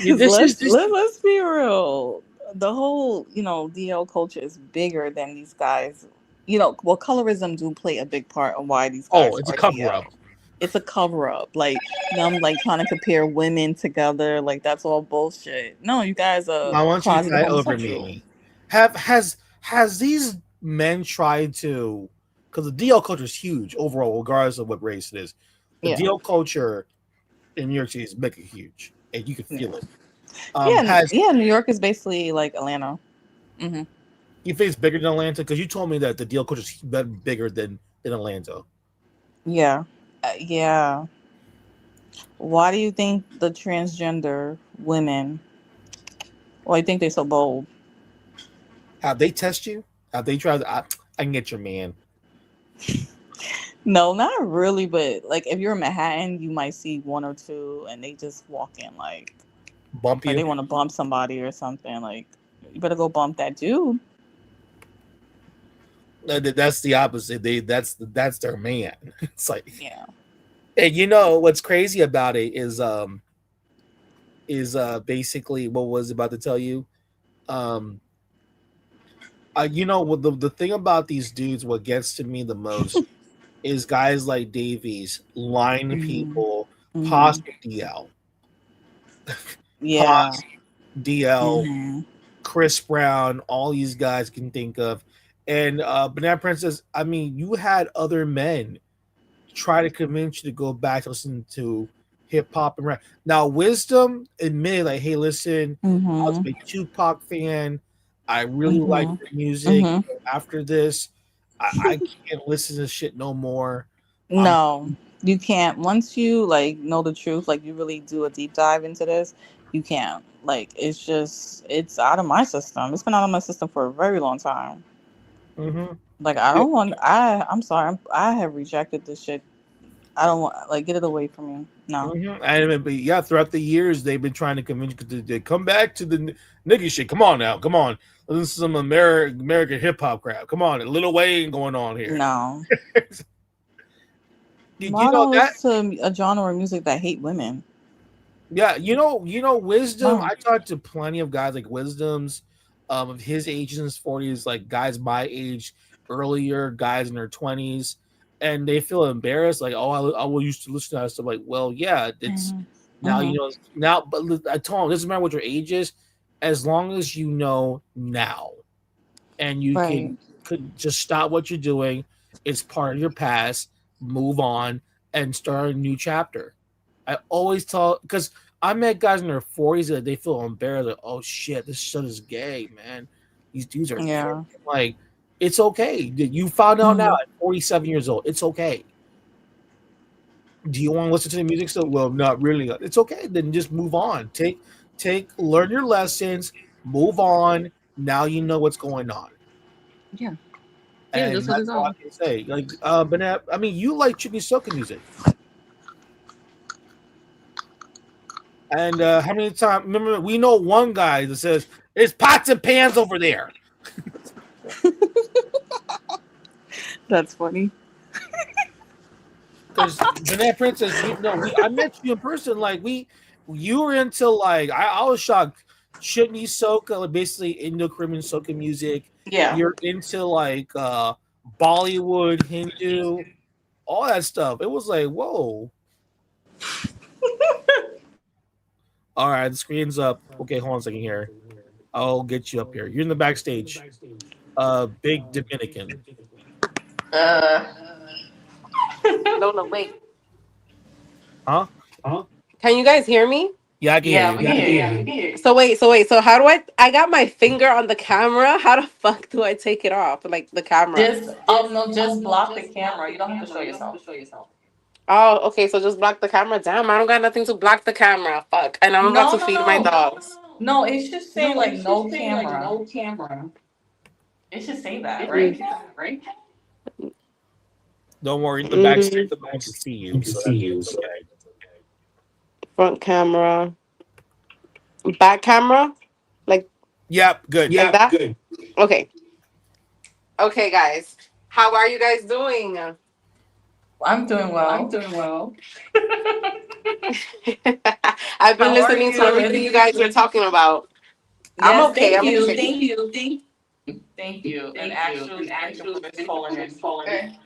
Let's be real. The whole DL culture is bigger than these guys you know, well, colorism do play a big part of why these Oh, guys it's a are cover up. TL. It's a cover up. Like them like trying to compare women together. Like that's all bullshit. No, you guys are I want you to closet try over homosexual. me. Has these men tried to? Because the DL culture is huge overall, regardless of what race it is. The Yeah. DL culture in New York City is mega huge, and you can feel it. Yeah, Has New York is basically like Atlanta. Mm-hmm. you think it's bigger than Atlanta? Because you told me that the DL culture is bigger than Atlanta. Yeah. Yeah. Why do you think the transgender women, why do you think they're so bold? Have they test you? Have they tried? I can get your man. No, not really, but like if you're in Manhattan, you might see one or two and they just walk in like Bump they you. want to bump somebody or something. Like, you better go bump that dude. That's the opposite. That's their man. It's like, yeah. And you know what's crazy about it is basically what was about to tell you. You know what the thing about these dudes, what gets to me the most is guys like Davies, line people, Pos DL, Yeah. Pos DL, Mm-hmm. Chris Brown, all these guys can think of. And Banana Princess, I mean, you had other men try to convince you to go back to listen to hip hop and rap. Now, Wisdom admitted, like, hey, listen, I was a big Tupac fan. I really like the music. Mm-hmm. After this, I can't listen to shit no more. No, you can't. Once you like know the truth, like you really do a deep dive into this, you can't. Like it's out of my system. It's been out of my system for a very long time. Mm-hmm. Like I don't want. I'm sorry. I have rejected this shit. I don't want. Like get it away from me. No. Mm-hmm. And but yeah, throughout the years, they've been trying to convince you to come back to the nigga shit. Come on now, come on. Listen to some American hip hop crap. Come on, a Lil Wayne going on here. No. You I know don't that? listen to a genre of music that hate women. Yeah, you know, Wisdom. No. I talked to plenty of guys like Wisdom's, of his age in his 40s, like guys my age, earlier guys in their 20s, and they feel embarrassed, like, oh, I will used to listen to that stuff. Like, well, yeah, it's now you know now, but I told him, it doesn't matter what your age is, as long as you know now, and you Right. could just stop what you're doing. It's part of your past. Move on and start a new chapter. I always tell, because I met guys in their 40s that they feel embarrassed, like, oh shit, this shit is gay, man. These dudes are Yeah. like, it's okay. You found out now at 47 years old. It's okay. Do you want to listen to the music still? Well, not really. It's okay. Then just move on. Learn your lessons, move on. Now you know what's going on. Yeah. And that's what it's all I all. can say. Like, but I mean, you like Chicky Soca music. And how many times? Remember, we know one guy that says, "There's pots and pans over there." That's funny. Because Jeanette Princess, I met you in person. Like you were into like I was shocked. Chutney Soca, like basically Indo-Caribbean soca music. Yeah. You're into like Bollywood, Hindu, all that stuff. It was like, whoa. All right, the screen's up. Okay, hold on a second here. I'll get you up here. You're in the backstage. Big Dominican. No, wait. Huh? Can you guys hear me? Yeah, I can hear you. So wait. So how do I got my finger on the camera. How the fuck do I take it off? Like the camera. Just block the camera. You don't have to show yourself. Oh, okay. So just block the camera. Damn, I don't got nothing to block the camera. Fuck. And I'm about to feed my dogs. No, it should say like no camera. It should say that, right? Don't worry, in the backstage, I can see you. So that's okay. Front camera. Back camera? Like Yep, good. like that? Good. Okay. Okay, guys. How are you guys doing? I'm doing well. I've been How are listening to you? everything you guys are talking about. I'm Yes, okay. thank I'm you. okay. Thank you. And actually, thank you for calling in. Okay.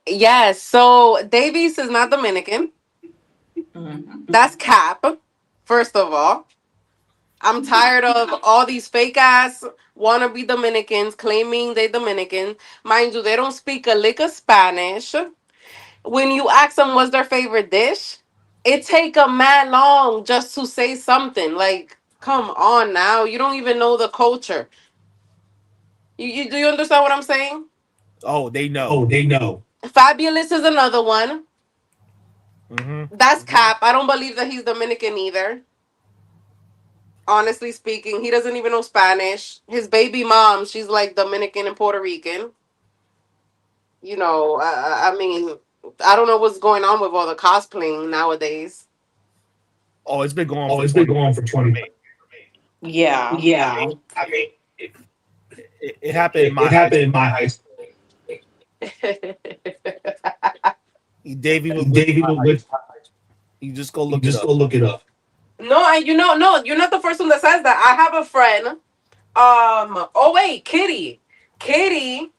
Yes, so Davies is not Dominican. That's cap, first of all. I'm tired of all these fake ass wannabe Dominicans claiming they Dominican. Mind you, they don't speak a lick of Spanish. When you ask them what's their favorite dish, it take a man long just to say something. Like, come on now. You don't even know the culture. You do you understand what I'm saying? Oh, they know. Fabulous is another one. Mm-hmm. That's cap. I don't believe that he's Dominican either. Honestly speaking, he doesn't even know Spanish. His baby mom, she's like Dominican and Puerto Rican. You know, I mean, I don't know what's going on with all the cosplaying nowadays. Oh, it's been going on for 20 years for me. Yeah. I mean, it happened in my high school. Davey was with my high school. You just go look it up. No, and no, you're not the first one that says that. I have a friend. Oh wait, Kitty. Kitty,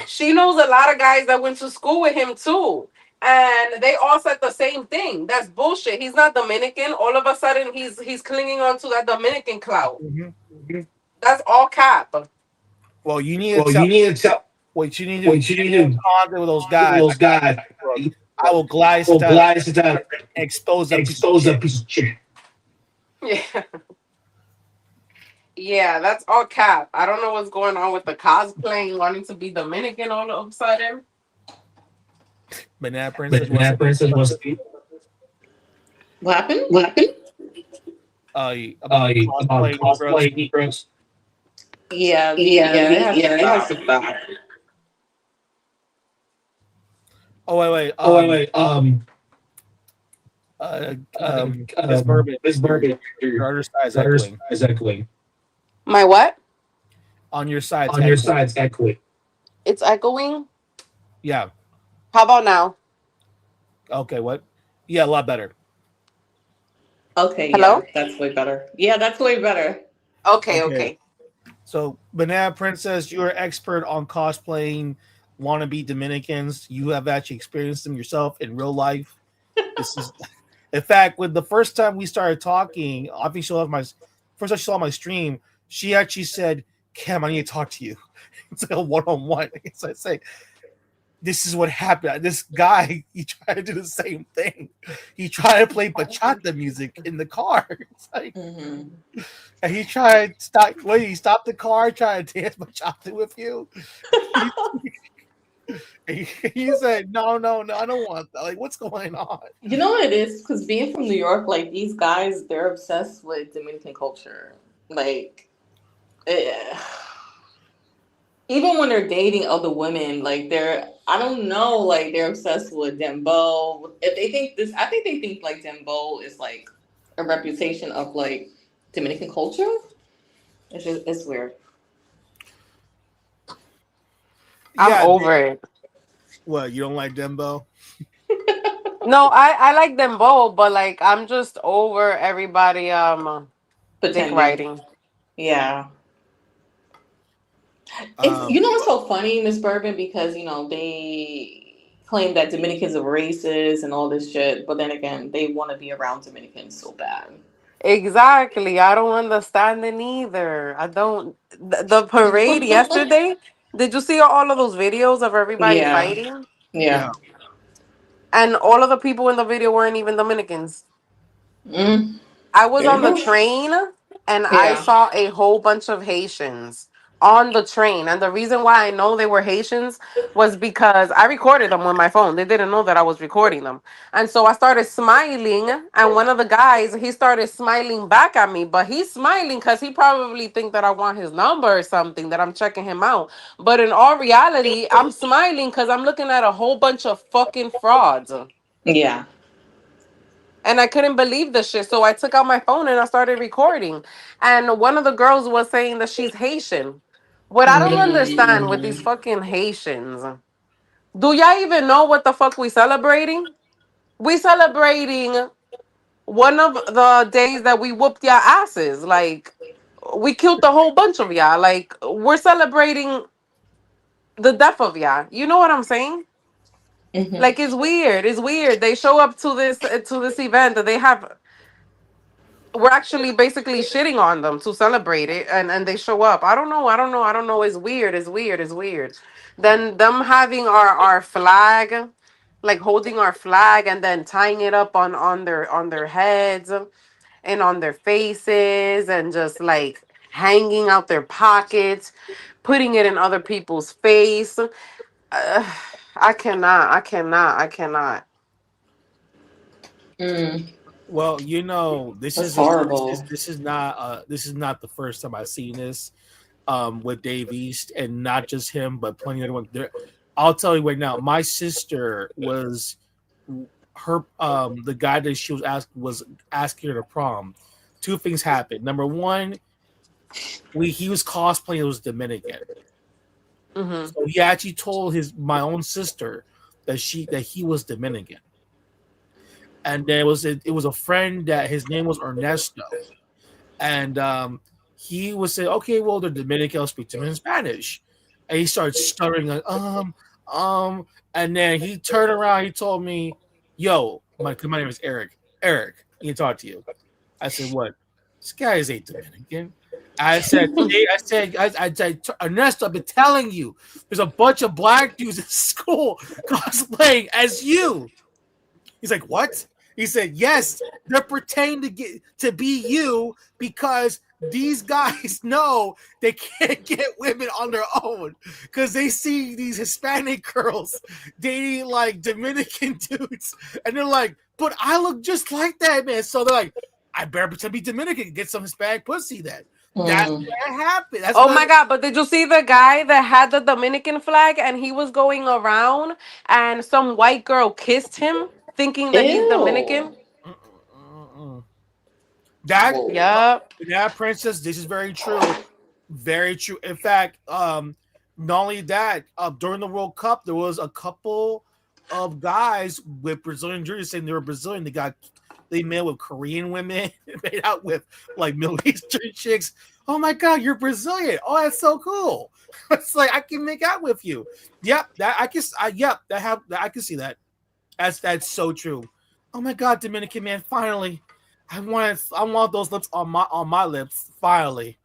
she knows a lot of guys that went to school with him too. And they all said the same thing. That's bullshit. He's not Dominican. All of a sudden he's clinging on to that Dominican clout. Mm-hmm. That's all cap. Well, you need to tell. What you need to get in contact with those guys. I will glide that expose a piece of shit. Yeah. Yeah, that's all cap. I don't know what's going on with the cosplaying, wanting to be Dominican all of a sudden. Banana Princess wants to be. What happened? About cosplay Negroes. Yeah, it has to stop. Oh wait. Miss Bourbon, your other side's echoing. My what? On your side's echoing. It's echoing? Yeah. How about now? Okay, what? Yeah, a lot better. Okay, Hello? yeah, that's way better. Yeah, that's way better. Okay. So, Banana Princess, you're an expert on cosplaying wannabe Dominicans. You have actually experienced them yourself in real life. This is, in fact, when the first time we started talking, I think first time she saw my stream, she actually said, "Cam, I need to talk to you." It's like a one-on-one. So I say, this is what happened. This guy, he tried to do the same thing. He tried to play bachata music in the car. It's like, and he tried he stopped the car, tried to dance bachata with you. He said, no, I don't want that. Like, what's going on? You know what it is? Because being from New York, like these guys, they're obsessed with Dominican culture. Like, even when they're dating other women, like I don't know, like they're obsessed with Dembow. If they think this, I think they think like Dembow is like a reputation of like Dominican culture. It's weird. I'm over it. What, you don't like Dembow? No, I like them both, but like I'm just over everybody dick riding. Yeah. It's you know what's so funny, Miss Bourbon, because they claim that Dominicans are racist and all this shit, but then again, they want to be around Dominicans so bad. Exactly. I don't understand it either. I don't. The parade yesterday. Did you see all of those videos of everybody fighting? Yeah. And all of the people in the video weren't even Dominicans. I was on the train and I saw a whole bunch of Haitians on the train. And the reason why I know they were Haitians was because I recorded them with my phone. They didn't know that I was recording them. And so I started smiling. And one of the guys, he started smiling back at me. But he's smiling because he probably think that I want his number or something, that I'm checking him out. But in all reality, I'm smiling because I'm looking at a whole bunch of fucking frauds. Yeah. And I couldn't believe the shit. So I took out my phone and I started recording. And one of the girls was saying that she's Haitian. What I don't understand with these fucking Haitians, do y'all even know what the fuck we celebrating? We celebrating one of the days that we whooped your asses. Like, we killed the whole bunch of y'all. Like we're celebrating the death of y'all. You know what I'm saying? Like it's weird. It's weird. They show up to this event that they have. We're actually basically shitting on them to celebrate it, and they show up. I don't know. It's weird. It's weird. It's weird. Then them having our flag, like holding our flag and then tying it up on their heads and on their faces and just like hanging out their pockets, putting it in other people's face. I cannot. I cannot. I cannot. Well, this That's is horrible. this is not the first time I've seen this with Dave East, and not just him, but plenty of other ones. I'll tell you right now, my sister was the guy that she was asking her to prom. Two things happened. Number one, he was cosplaying as Dominican. Mm-hmm. So he actually told my own sister that he was Dominican. And there was it was a friend that his name was Ernesto. And he would say, okay, well, they're Dominican, I'll speak to them in Spanish. And he started stuttering like, and then he turned around, he told me, yo, my name is Eric. Eric, I can talk to you. I said, what? This guy is a Dominican. I said, Ernesto, I've been telling you, there's a bunch of black dudes at school cosplaying as you. He's like, what? He said, yes, they're pretending to be you because these guys know they can't get women on their own because they see these Hispanic girls dating like Dominican dudes, and they're like, but I look just like that, man. So they're like, I better pretend to be Dominican and get some Hispanic pussy then. That's what happened. My God, but did you see the guy that had the Dominican flag and he was going around and some white girl kissed him thinking that he's Dominican? That princess, this is very true. Very true. In fact, not only that, during the World Cup, there was a couple of guys with Brazilian jerseys saying they were Brazilian. They made with Korean women, made out with like Middle Eastern chicks. Oh my God, you're Brazilian! Oh, that's so cool. It's like I can make out with you. Yep, I can see that. That's so true. Oh my God, Dominican man, finally, I want those lips on my lips. Finally.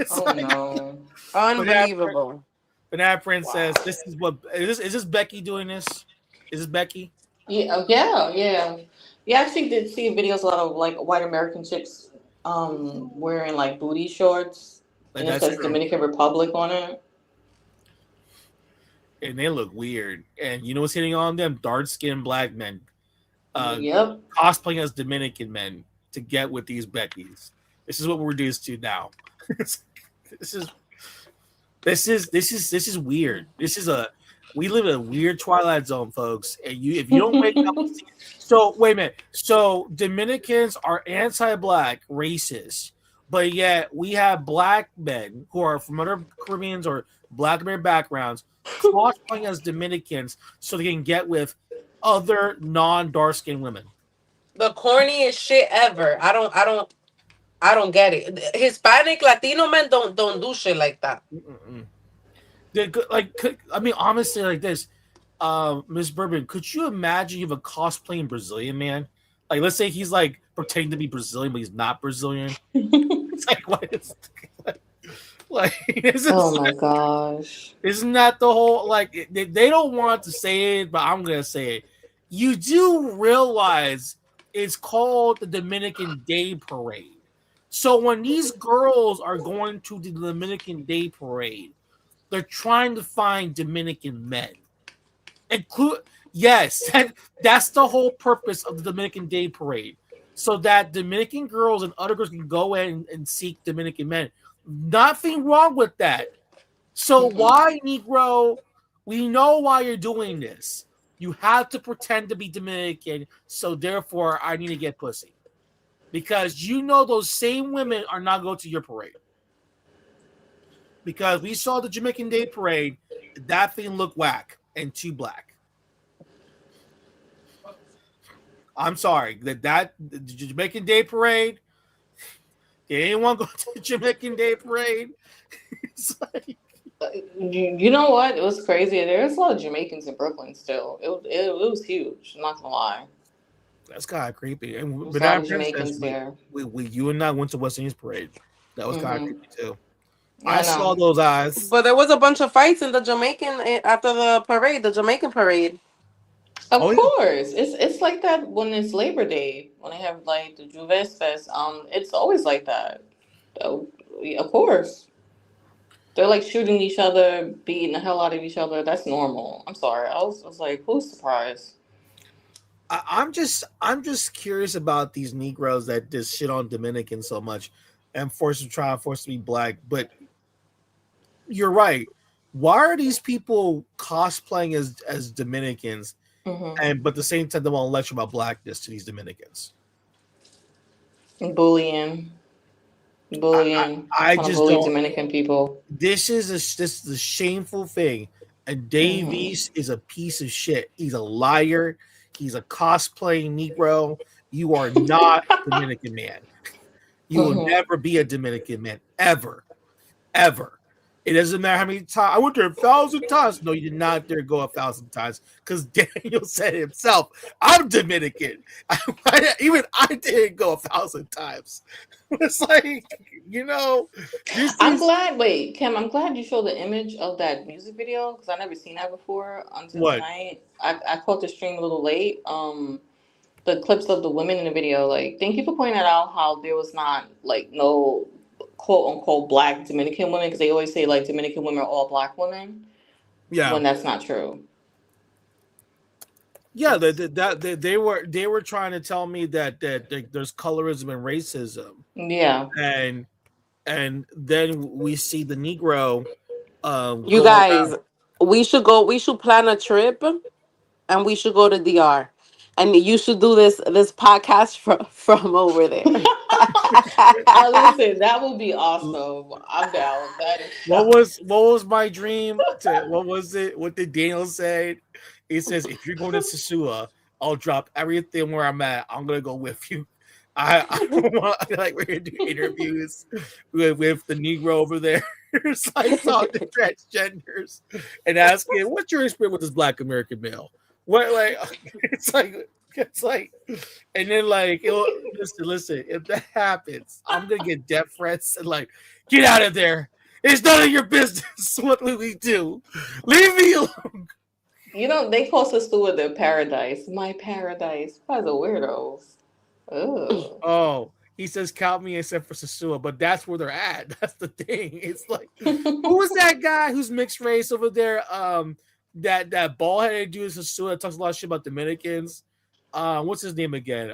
No, unbelievable. Banana Prince says, "This is what is this Becky doing this? Is this Becky?" Yeah. I've seen videos a lot of like white American chicks wearing like booty shorts and it says Dominican Republic on it. And they look weird. And you know what's hitting on them? Dark-skinned black men. Cosplaying as Dominican men to get with these Beckys. This is what we're reduced to now. This is weird. We live in a weird twilight zone, folks. And if you don't wake up, so wait a minute. So Dominicans are anti-black, racist, but yet we have black men who are from other Caribbeans or Black American backgrounds cosplaying as Dominicans so they can get with other non-dark-skinned women. The corniest shit ever. I don't get it. Hispanic Latino men don't do shit like that. Honestly, like this, Miss Bourbon, could you imagine you have a cosplaying Brazilian man? Like, let's say he's like pretending to be Brazilian, but he's not Brazilian. It's like, what is oh my gosh. Isn't that the whole, like, they don't want to say it, but I'm gonna say it. You do realize it's called the Dominican Day Parade. So when these girls are going to the Dominican Day Parade, they're trying to find Dominican men. That's the whole purpose of the Dominican Day Parade. So that Dominican girls and other girls can go in and seek Dominican men. Nothing wrong with that. So why, Negro? We know why you're doing this. You have to pretend to be Dominican, so therefore I need to get pussy. Because you know those same women are not going to your parade. Because we saw the Jamaican Day Parade, that thing looked whack and too black. I'm sorry, the Jamaican Day Parade, They didn't want to go to the Jamaican Day Parade. It's like, You know what? It was crazy. There's a lot of Jamaicans in Brooklyn still. It was huge. I'm not gonna lie. that's kind of creepy. And There's a lot Banana of Princess, Jamaicans there. you and I went to West Indies Parade. That was kind of Hmm creepy too. I I saw know. those eyes. But there was a bunch of fights in the after the parade, the Jamaican parade. Of Oh yeah. course, it's like that when it's Labor Day when they have like the Juves Fest. It's always like that. Oh, of course, they're like shooting each other, beating the hell out of each other. That's normal. I'm sorry. I was like, who's surprised? I'm just curious about these Negroes that just shit on Dominicans so much and force to be black. But you're right. Why are these people cosplaying as Dominicans, Mm-hmm. but at the same time they want to lecture about blackness to these Dominicans? Bullying, I trying to just bully don't. Dominican people. This is a shameful thing. And Hmm Davies is a piece of shit. He's a liar. He's a cosplaying Negro. You are not a Dominican man. You will hmm never be a Dominican man ever. Ever. It doesn't matter how many times. I went there 1,000 times. No, you did not dare go 1,000 times because Daniel said himself, I'm Dominican. Even I didn't go 1,000 times. It's like, this I'm is glad. Wait, Kim, I'm glad you showed the image of that music video because I never seen that before until what? tonight. I caught the stream a little late. The clips of the women in the video. Like, thank you for pointing that out. How there was not like no quote unquote black Dominican women because they always say like Dominican women are all black women Yeah. when that's not true. Yeah, they were trying to tell me that there's colorism and racism, Yeah. and then we see the Negro You go guys, around. we should go. We should plan a trip, and we should go to DR, and you should do this podcast from over there. Listen, that would be awesome. I'm down. That is What was my dream? What was it? What did Daniel say? He says, if you're going to Sasua, I'll drop everything where I'm at. I'm gonna go with you. I want like we're gonna do interviews with the Negro over there. It's like talk to transgenders and asking, what's your experience with this black American male? What like it's like and then like listen, if that happens, I'm gonna get death threats and like get out of there. It's none of your business what we do. Leave me alone. You know, they close us to their paradise. My paradise. You guys are weirdos. Ugh. Oh, he says count me except for Sasua, but that's where they're at. That's the thing. It's like who was that guy who's mixed race over there? That bald headed dude is Sasua that talks a lot of shit about Dominicans. What's his name again?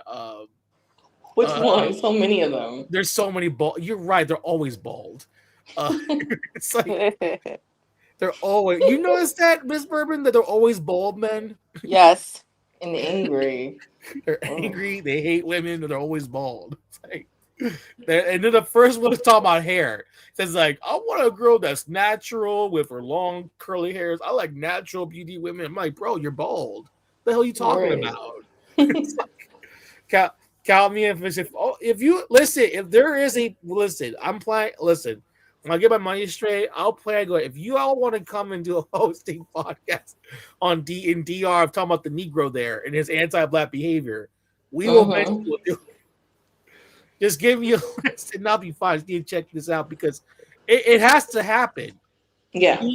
Which one? So many of them. There's so many bald. You're right. They're always bald. It's like they're always. You notice that, Miss Bourbon, that they're always bald men. Yes. And angry. They're angry. They hate women. And they're always bald. It's like, and then the first one is talking about hair. It says like, I want a girl that's natural with her long curly hairs. I like natural beauty women. I'm like, bro, you're bald. What the hell are you talking Right. about? It's like, count me if you listen. If there is a listen, I'm playing. Listen, when I get my money straight, I'll play. I go. If you all want to come and do a hosting podcast on DR, I'm talking about the Negro there and his anti-black behavior. We will mention. We'll do. Just give me a list and I'll be fine. Just need to check this out because it has to happen. Yeah.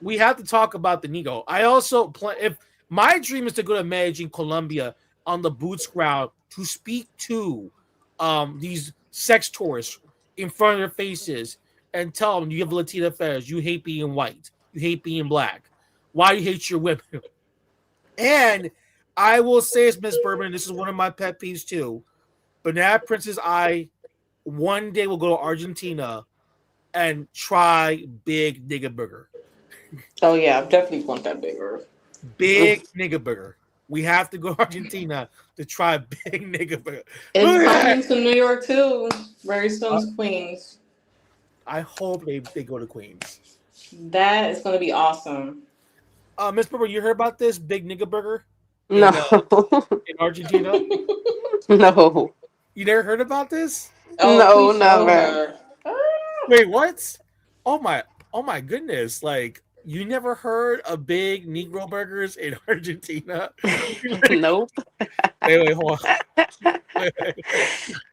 We have to talk about the Negro. I also plan if my dream is to go to Medellin, Colombia on the boots ground to speak to these sex tourists in front of their faces and tell them you have Latina affairs, you hate being white, you hate being black. Why do you hate your women? And I will say as Miss Bourbon, this is one of my pet peeves too. Banana Princess, I one day will go to Argentina and try big nigga burger. Oh yeah, I definitely want that bigger. Big nigga burger. We have to go to Argentina to try big nigga burger. It's coming to New York too. Very soon to Queens. I hope they go to Queens. That is going to be awesome. Miss Purple, you heard about this big nigga burger? No. In Argentina? No. You never heard about this? Oh, No, please show never. her. Wait, what? Oh my goodness! Like you never heard of big Negro burgers in Argentina? Nope. Wait, hold on.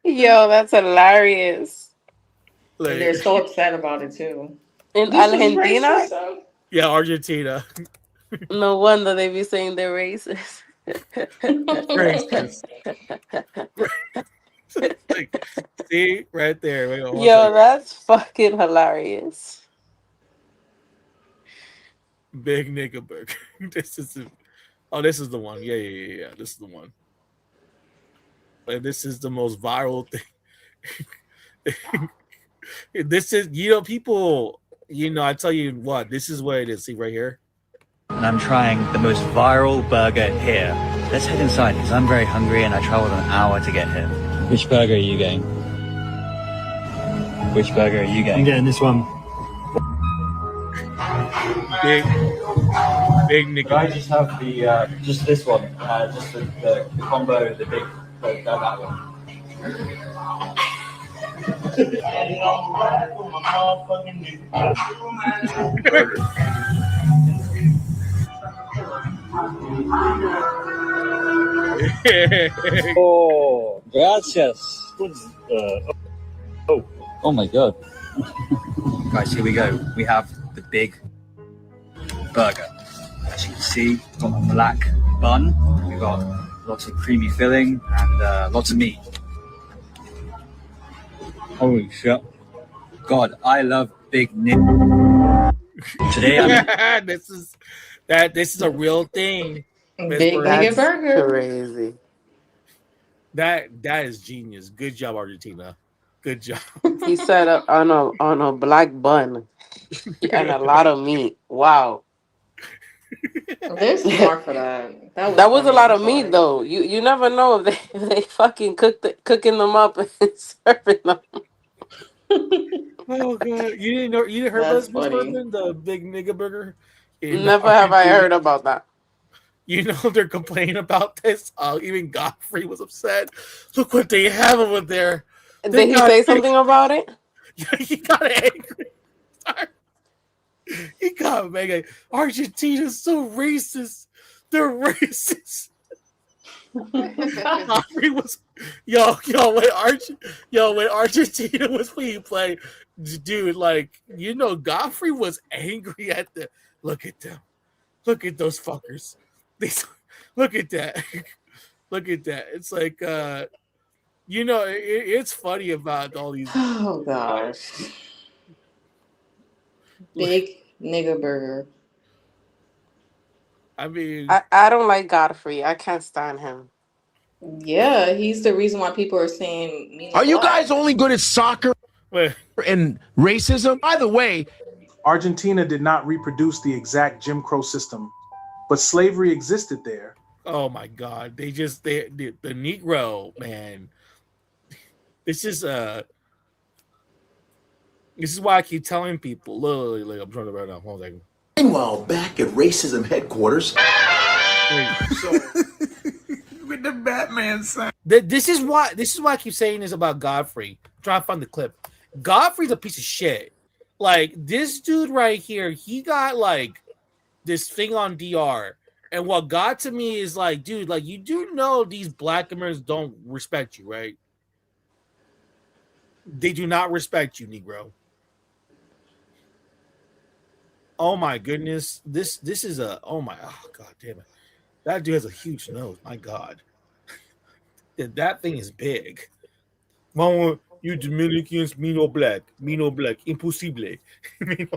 Yo, that's hilarious. And they're so upset about it too. In This is Argentina? racism. Yeah, Argentina. No wonder they be saying they're racist. Racist. Like, see right there. Wait, one Yo, second. that's fucking hilarious. Big nigga burger. This is this is the one. Yeah. This is the one. And this is the most viral thing. This is people. I tell you what. This is what it is. See right here. And I'm trying the most viral burger here. Let's head inside because I'm very hungry and I traveled an hour to get here. Which burger are you getting? Which burger are you getting? I'm getting this one. Big nigga. Could I just have the just this one? Just the combo, the big, that one. Oh, gracias. Oh my god. Guys, here we go. We have the big burger. As you can see, we've got a black bun. We've got lots of creamy filling and lots of meat. Holy shit. God, I love big Nick. Today I'm this is a real thing. Big That's burger. crazy. That is genius. Good job, Argentina. Good job. He said on a black bun and a lot of meat. Wow. They're smart for that. That was a funny, lot I'm of meat sorry. though. You never know if they fucking cooking them up and serving them. Oh god, you didn't heard That's about this funny. person, the big nigga burger? In Never have I Argentina? heard about that. They're complaining about this. Even Godfrey was upset. Look what they have over there. Did he say something about it? Yeah, he got angry. Sorry. He got mega. Argentina's so racist. They're racist. Godfrey was when Argentina was playing play, dude. Godfrey was angry at the. Look at them. Look at those fuckers. Look at that. Look at that. It's like it's funny about all these. Oh gosh. Big nigga burger. I mean, I don't like Godfrey. I can't stand him. Yeah, he's the reason why people are saying me. Are you guys only good at soccer and racism? By the way, Argentina did not reproduce the exact Jim Crow system, but slavery existed there. Oh my God! The Negro, man. This is why I keep telling people. Look, I'm trying to write down. Hold on. Meanwhile, back at racism headquarters. With the Batman sign. This is why I keep saying this about Godfrey. I'm trying to find the clip. Godfrey's a piece of shit. Like this dude right here, he got like this thing on DR. And what got to me is like, dude, like you do know these black Americans don't respect you, right? They do not respect you, Negro. Oh my goodness. This is god damn it. That dude has a huge nose. My God. That thing is big. Mama, you Dominicans, me no black. Impossible. me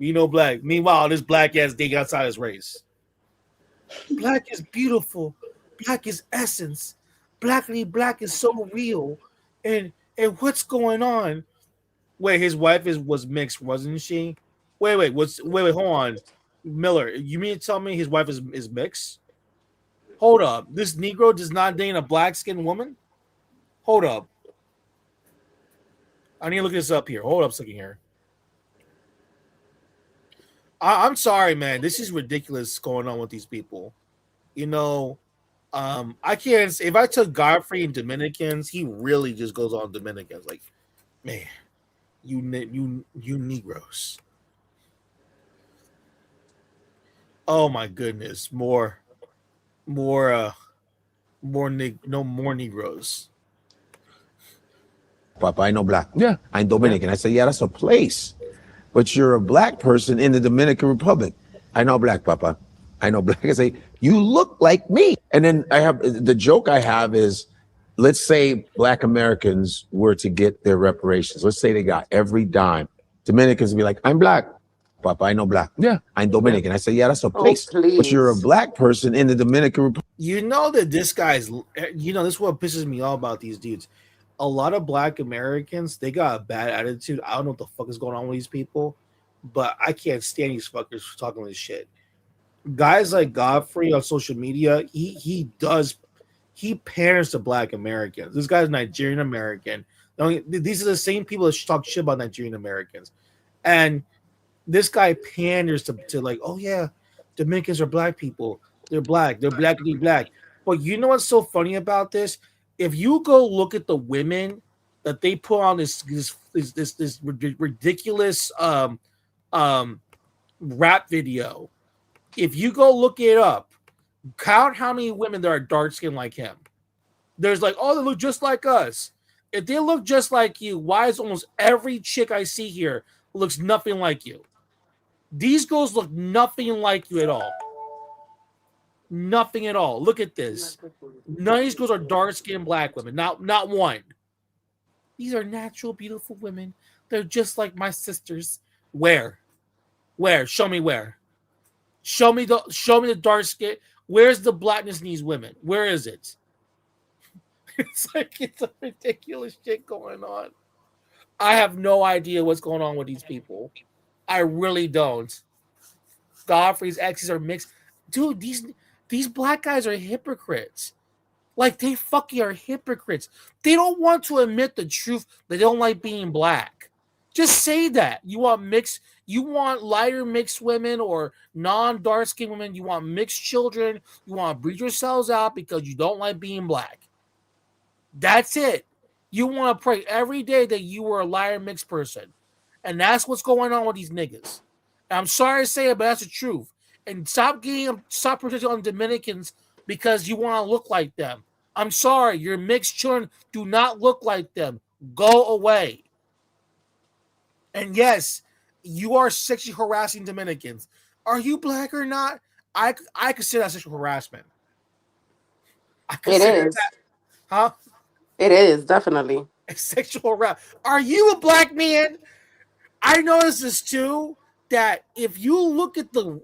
no black. Meanwhile, this black ass thing outside his race. Black is beautiful. Black is essence. Black is so real. And what's going on? Wait, his wife was mixed, wasn't she? Wait, hold on. Miller, you mean to tell me his wife is mixed? Hold up. This Negro does not date a black-skinned woman? Hold up. I need to look this up here. Hold up a second here. I'm sorry, man. This is ridiculous going on with these people. I can't. If I took Godfrey and Dominicans, he really just goes on Dominicans. Like, man, you Negroes. Oh my goodness, more, more Negroes. Papa, I know black. Yeah. I'm Dominican. I said, yeah, that's a place. But you're a black person in the Dominican Republic. I know black, Papa. I know black. I say, you look like me. And then I have the joke I have is, let's say black Americans were to get their reparations. Let's say they got every dime. Dominicans would be like, I'm black. Papa, I know black. Yeah. I'm Dominican. I say, yeah, that's a Oh, place. But you're a please. black person in the Dominican Republic. You know that this guy's. You know this is what pisses me off about these dudes. A lot of black Americans, they got a bad attitude. I don't know what the fuck is going on with these people, but I can't stand these fuckers for talking this shit. Guys like Godfrey on social media, he panders to black Americans. This guy's Nigerian American. These are the same people that talk shit about Nigerian Americans, and this guy panders to like, oh yeah, Dominicans are black people. They're black. They're blackity black. But you know what's so funny about this? If you go look at the women that they put on this ridiculous rap video, if you go look it up, count how many women there are dark skinned like him. There's like, oh, they look just like us. If they look just like you, why is almost every chick I see here looks nothing like you? These girls look nothing like you at all. Nothing at all. Look at this. None of these girls are dark-skinned black women. Not one. These are natural, beautiful women. They're just like my sisters. Where? Show me where. Show me the dark skin. Where's the blackness in these women? Where is it? It's a ridiculous shit going on. I have no idea what's going on with these people. I really don't. Godfrey's exes are mixed. Dude, these black guys are hypocrites. Like, they fucking are hypocrites. They don't want to admit the truth. They don't like being black. Just say that. You want lighter mixed women or non-dark skinned women. You want mixed children. You want to breed yourselves out because you don't like being black. That's it. You want to pray every day that you were a lighter mixed person. And that's what's going on with these niggas. And I'm sorry to say it, but that's the truth. And stop protecting on Dominicans because you want to look like them. I'm sorry, your mixed children do not look like them. Go away. And yes, you are sexually harassing Dominicans. Are you black or not? I consider that sexual harassment. It is. Huh? It is, definitely. Sexual harassment. Are you a black man? I noticed this too. That if you look at the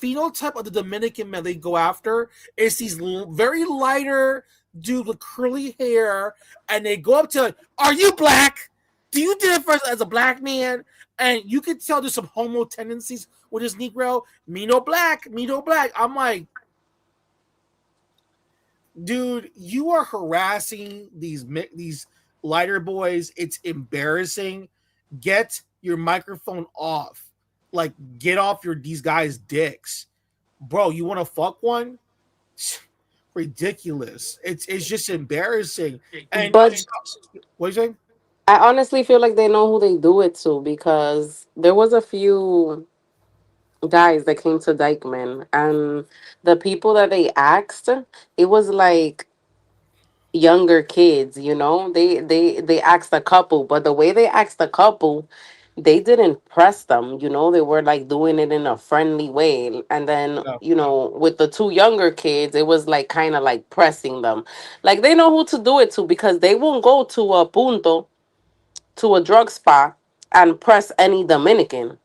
phenotype of the Dominican men they go after, it's these very lighter dudes with curly hair, and they go up to, are you black? Do you identify as a black man? And you can tell there's some homo tendencies with this Negro. Me no black. I'm like, dude, you are harassing these lighter boys. It's embarrassing. Get your microphone off. Like, get off these guys' dicks. Bro, you want to fuck one? Ridiculous. It's just embarrassing. And But what are you saying? I honestly feel like they know who they do it to, because there was a few guys that came to Dykeman, and the people that they asked, it was like younger kids, they asked a couple, but the way they asked a couple, they didn't press them, they were like doing it in a friendly way. And then with the two younger kids, it was like kind of like pressing them, like they know who to do it to, because they won't go to a punto, to a drug spot, and press any Dominican.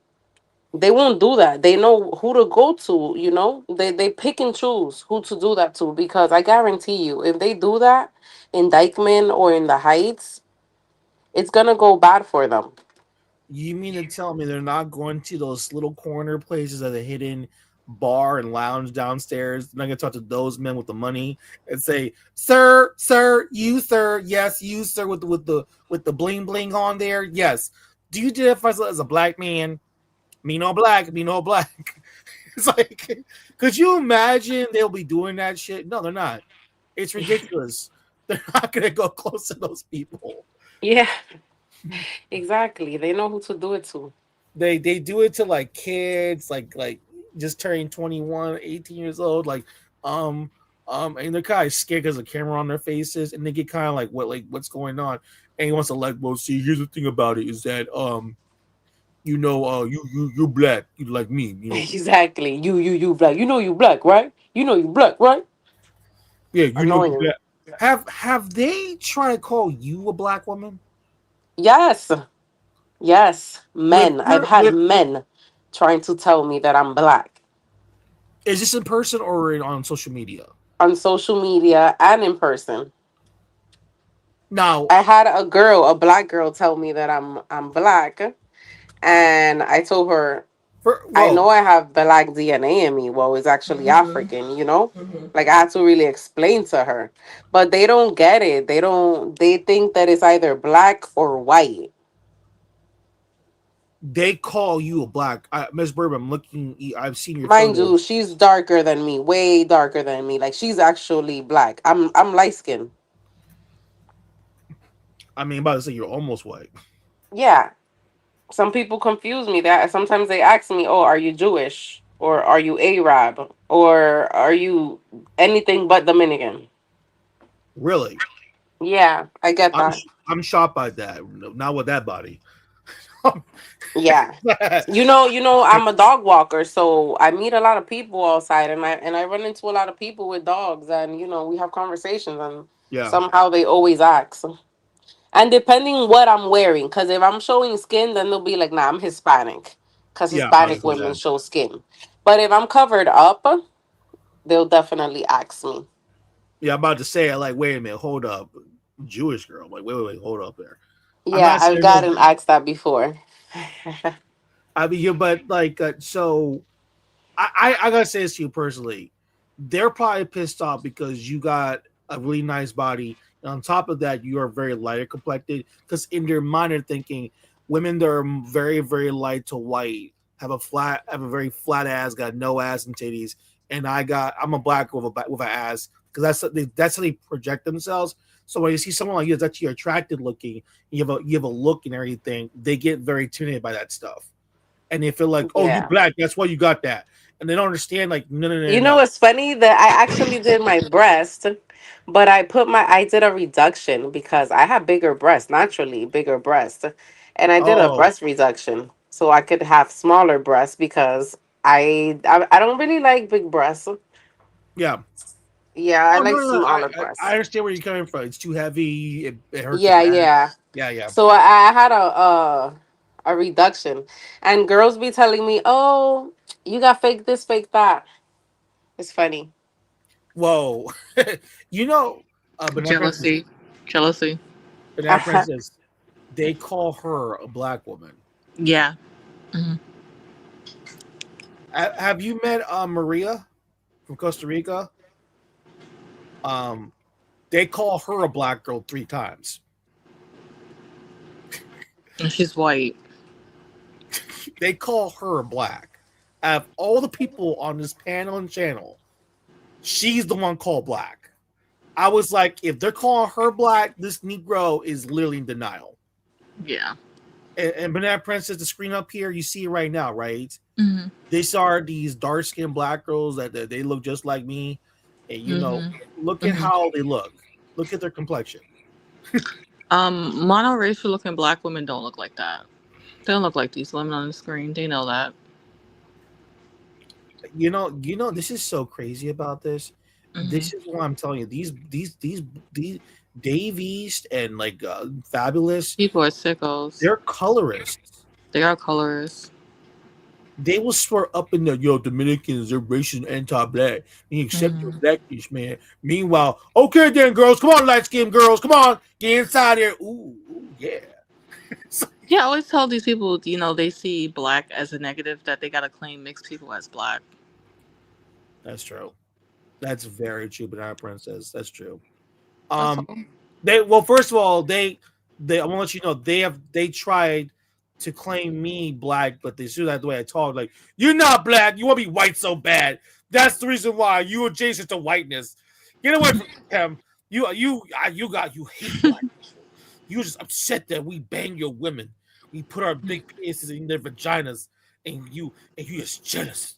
They won't do that. They know who to go to, They pick and choose who to do that to, because I guarantee you, if they do that in Dykeman or in the Heights, it's gonna go bad for them. You mean to tell me they're not going to those little corner places at a hidden bar and lounge downstairs? They're not going to talk to those men with the money and say, "Sir, you, sir, yes, you, sir, with the bling bling on there, yes. Do you identify as a black man? Me no black. It's like, could you imagine they'll be doing that shit? No, they're not. It's ridiculous. They're not gonna go close to those people. Yeah, exactly. They know who to do it to. They do it to like kids, like just turning 21, 18 years old, um and they're kind of scared because of the camera on their faces, and they get kind of like what's going on, and he wants to like, well, see, here's the thing about it is that you're black, you like me, Exactly. You black. You know you black, right? You know you black, right? yeah, you know you Annoying. black. Have they tried to call you a black woman? Yes. Yes. With Men. I've your had with men trying to tell me that I'm black is this in person or on social media? on social media and in person. Now, I had a black girl tell me that I'm black, and I told her I know I have black DNA in me. Well, it's actually African, you know? Like I had to really explain to her. But they don't get it. They think that it's either black or white. they call you a black Miss Burb. I'm looking. I've seen your Mind photo. you, she's darker than me, way darker than me. Like she's actually black. I'm light skinned. I mean, about to say you're almost white. Yeah. Some people confuse me. That sometimes they ask me, "Oh, are you Jewish? Or are you Arab? Or are you anything but Dominican?" Really? Yeah, I get that. I'm shocked by that. Not with that body. Yeah. I'm a dog walker, so I meet a lot of people outside, and I run into a lot of people with dogs, and we have conversations, and Yeah. somehow they always ask. And depending what I'm wearing, because if I'm showing skin, then they'll be like, "Nah, I'm Hispanic," because Yeah, about to Hispanic say women that. show skin. But if I'm covered up, they'll definitely ask me. Yeah, I'm about to say, like, wait a minute, hold up, Jewish girl. I'm like, wait, hold up there. I'm Yeah, not I've saying no. gotten asked that before. I mean, yeah, but like, so I gotta say this to you personally. They're probably pissed off because you got a really nice body, and on top of that, you are very lighter complected. Because in their mind, they're thinking women that are very, very light to white have a very flat ass, got no ass and titties, and I'm a black with an ass because that's how they project themselves. So when you see someone like you that's actually attractive looking, you have a look and everything, they get very intimidated by that stuff, and they feel like, oh, you Yeah. black, that's why you got that, and they don't understand. Like, no, You know no. what's funny? That I actually did my breast, but I did a reduction because I have bigger breasts, naturally bigger breasts. And I did a Oh, breast reduction so I could have smaller breasts because I don't really like big breasts. yeah. Yeah, I Oh no, like no, no. smaller I breasts. understand where you're coming from. It's too heavy. It hurts your Yeah, back. yeah. Yeah. So I had a reduction, and girls be telling me, "Oh, you got fake this, fake that." It's funny. Whoa. you know, Banana Princess. Jealousy. Jealousy. Banana Princess. They call her a black woman. Yeah. Hmm. Have you met Maria from Costa Rica? Um, they call her a black girl 3 times. And she's white. They call her black. Out of all the people on this panel and channel, she's the one called black. I was like, if they're calling her black, this Negro is literally in denial. Yeah. And Banana Princess, the screen up here, you see it right now, right? Hmm. These are these dark skinned black girls that they look just like me. And look at how they look. Look at their complexion. Monoracial looking black women don't look like that. They don't look like these women on the screen. They know that. This is so crazy about this. Hmm. This is what I'm telling you. These Dave East and like Fabulous, People are sickos. they're colorists. They are colorists. They will swear up in the Dominicans are racist and anti-black. You accept your blackness, man. Meanwhile, okay then, girls, come on, light-skinned girls, come on, get inside here. Ooh, yeah. Yeah, I always tell these people, they see black as a negative, that they gotta claim mixed people as black. That's true. That's very true, Banana Princess. That's true. That's all. First of all, they I want to let you know they tried to claim me black, but they see that the way I talk. Like, you're not black. You want to be white so bad. That's the reason why you adjacent to whiteness. Get away from him. You hate black people. You're just upset that we bang your women. We put our big penises in their vaginas, and you just jealous.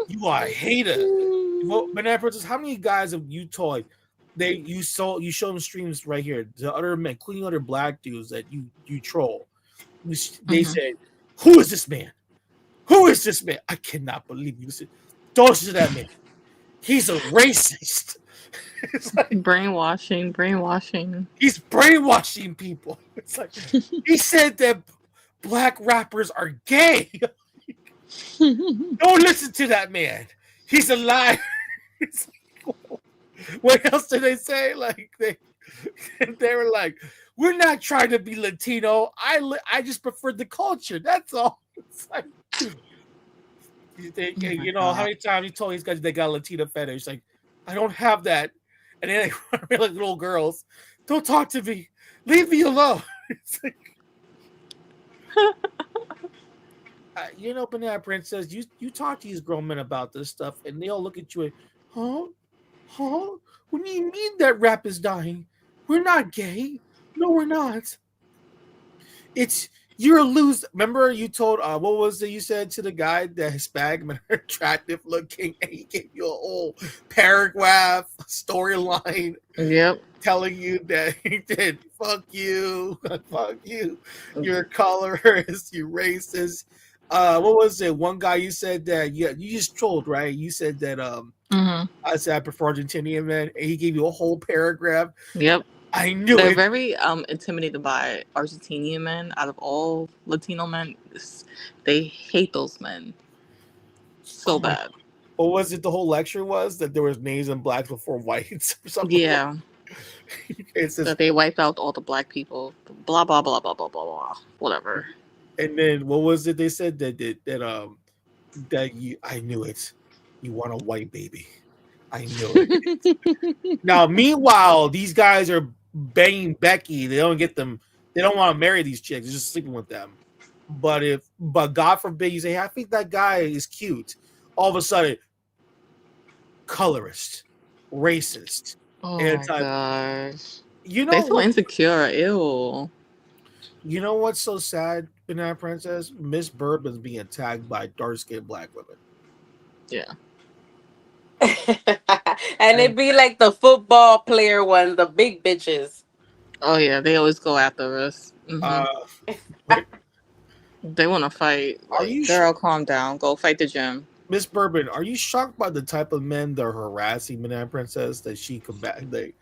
You are a hater. Well, Banana Princess, how many guys have you told? You show them streams right here. The other men, including other black dudes that you troll. They said, "Who is this man? Who is this man? I cannot believe you." Listen, don't listen to that man. He's a racist. It's like, brainwashing. He's brainwashing people. It's like he said that black rappers are gay. Don't listen to that man. He's a liar. It's like, what else did they say? Like they were like, we're not trying to be Latino. I just prefer the culture. That's all. It's like, you know, how many times he told these guys they got a Latina fetish? Like, I don't have that. And then they were like little girls. Don't talk to me. Leave me alone. It's like, you know, Banana Princess, you talk to these grown men about this stuff, and they'll look at you and, huh? What do you mean that rap is dying? We're not gay. No, we're not. You're a loser. Remember you told what was it you said to the guy that Hispanic men are attractive looking, and he gave you a whole paragraph storyline. Yep. Telling you that he did fuck you, you're colorist, you racist. What was it? One guy you said that you just trolled, right? You said that I said I prefer Argentinian men, and he gave you a whole paragraph. Yep. I knew They're it. very intimidated by Argentinian men. Out of all Latino men, they hate those men so bad. What was it? The whole lecture was that there was names and blacks before whites or something. Yeah. It's just, that they wiped out all the black people. Blah blah blah blah blah blah blah. Whatever. And then what was it they said that you? I knew it. You want a white baby. I knew it. Now, meanwhile, these guys are banging Becky. They don't get them. They don't want to marry these chicks. They're just sleeping with them. But God forbid you say, hey, I think that guy is cute. All of a sudden, colorist, racist. Oh my gosh. You know, they're so insecure. Ew. You know what's so sad, Banana Princess? Miss Bourbon's being attacked by dark-skinned black women. Yeah. And it be like the football player ones, the big bitches. Oh yeah, they always go after us. They want to fight. Are you girl? Calm down. Go fight the gym. Miss Bourbon, are you shocked by the type of men that are harassing Banana Princess that she combat? The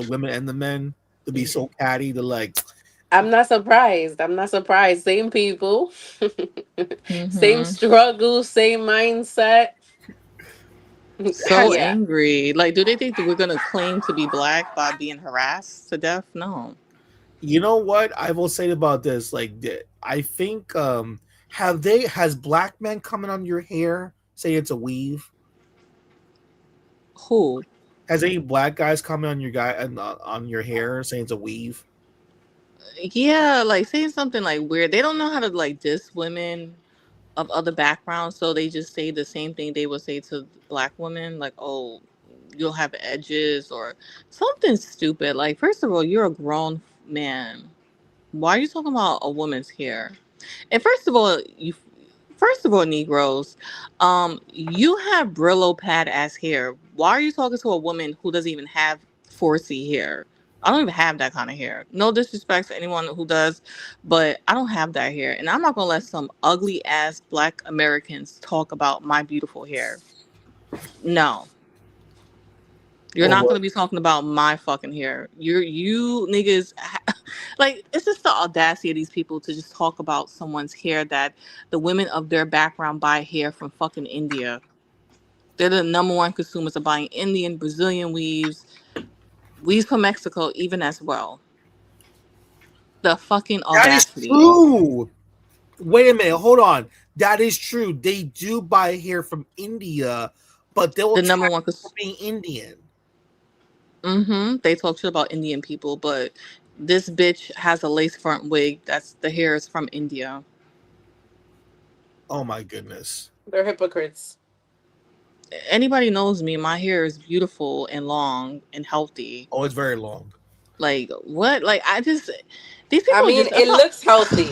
women and the men to be so catty to like. I'm not surprised. Same people, same struggle, same mindset. So angry. Like, do they think that we're gonna claim to be black by being harassed to death? No. You know what I will say about this? Like, I think has black men coming on your hair say it's a weave? Who? Has any black guys coming on on your hair saying it's a weave? Yeah, like saying something like weird. They don't know how to like diss women of other backgrounds, so they just say the same thing they would say to black women, like, "Oh, you'll have edges," or something stupid. Like, first of all, you're a grown man. Why are you talking about a woman's hair? And first of all, Negroes, you have Brillo pad ass hair. Why are you talking to a woman who doesn't even have 4C hair? I don't even have that kind of hair. No disrespect to anyone who does, but I don't have that hair. And I'm not going to let some ugly ass black Americans talk about my beautiful hair. No. You're not going to be talking about my fucking hair. You niggas, like, it's just the audacity of these people to just talk about someone's hair that the women of their background buy hair from fucking India. They're the number one consumers of buying Indian, Brazilian weaves from Mexico, even as well. The fucking audacity. That is true. Wait a minute, hold on. That is true. They do buy hair from India, but they'll the number one being Indian. They talk shit about Indian people, but This bitch has a lace front wig. The hair is from India. Oh my goodness. They're hypocrites. Anybody knows me, my hair is beautiful and long and healthy. Oh, it's very long. Like what? Like these I people mean, just it looks healthy.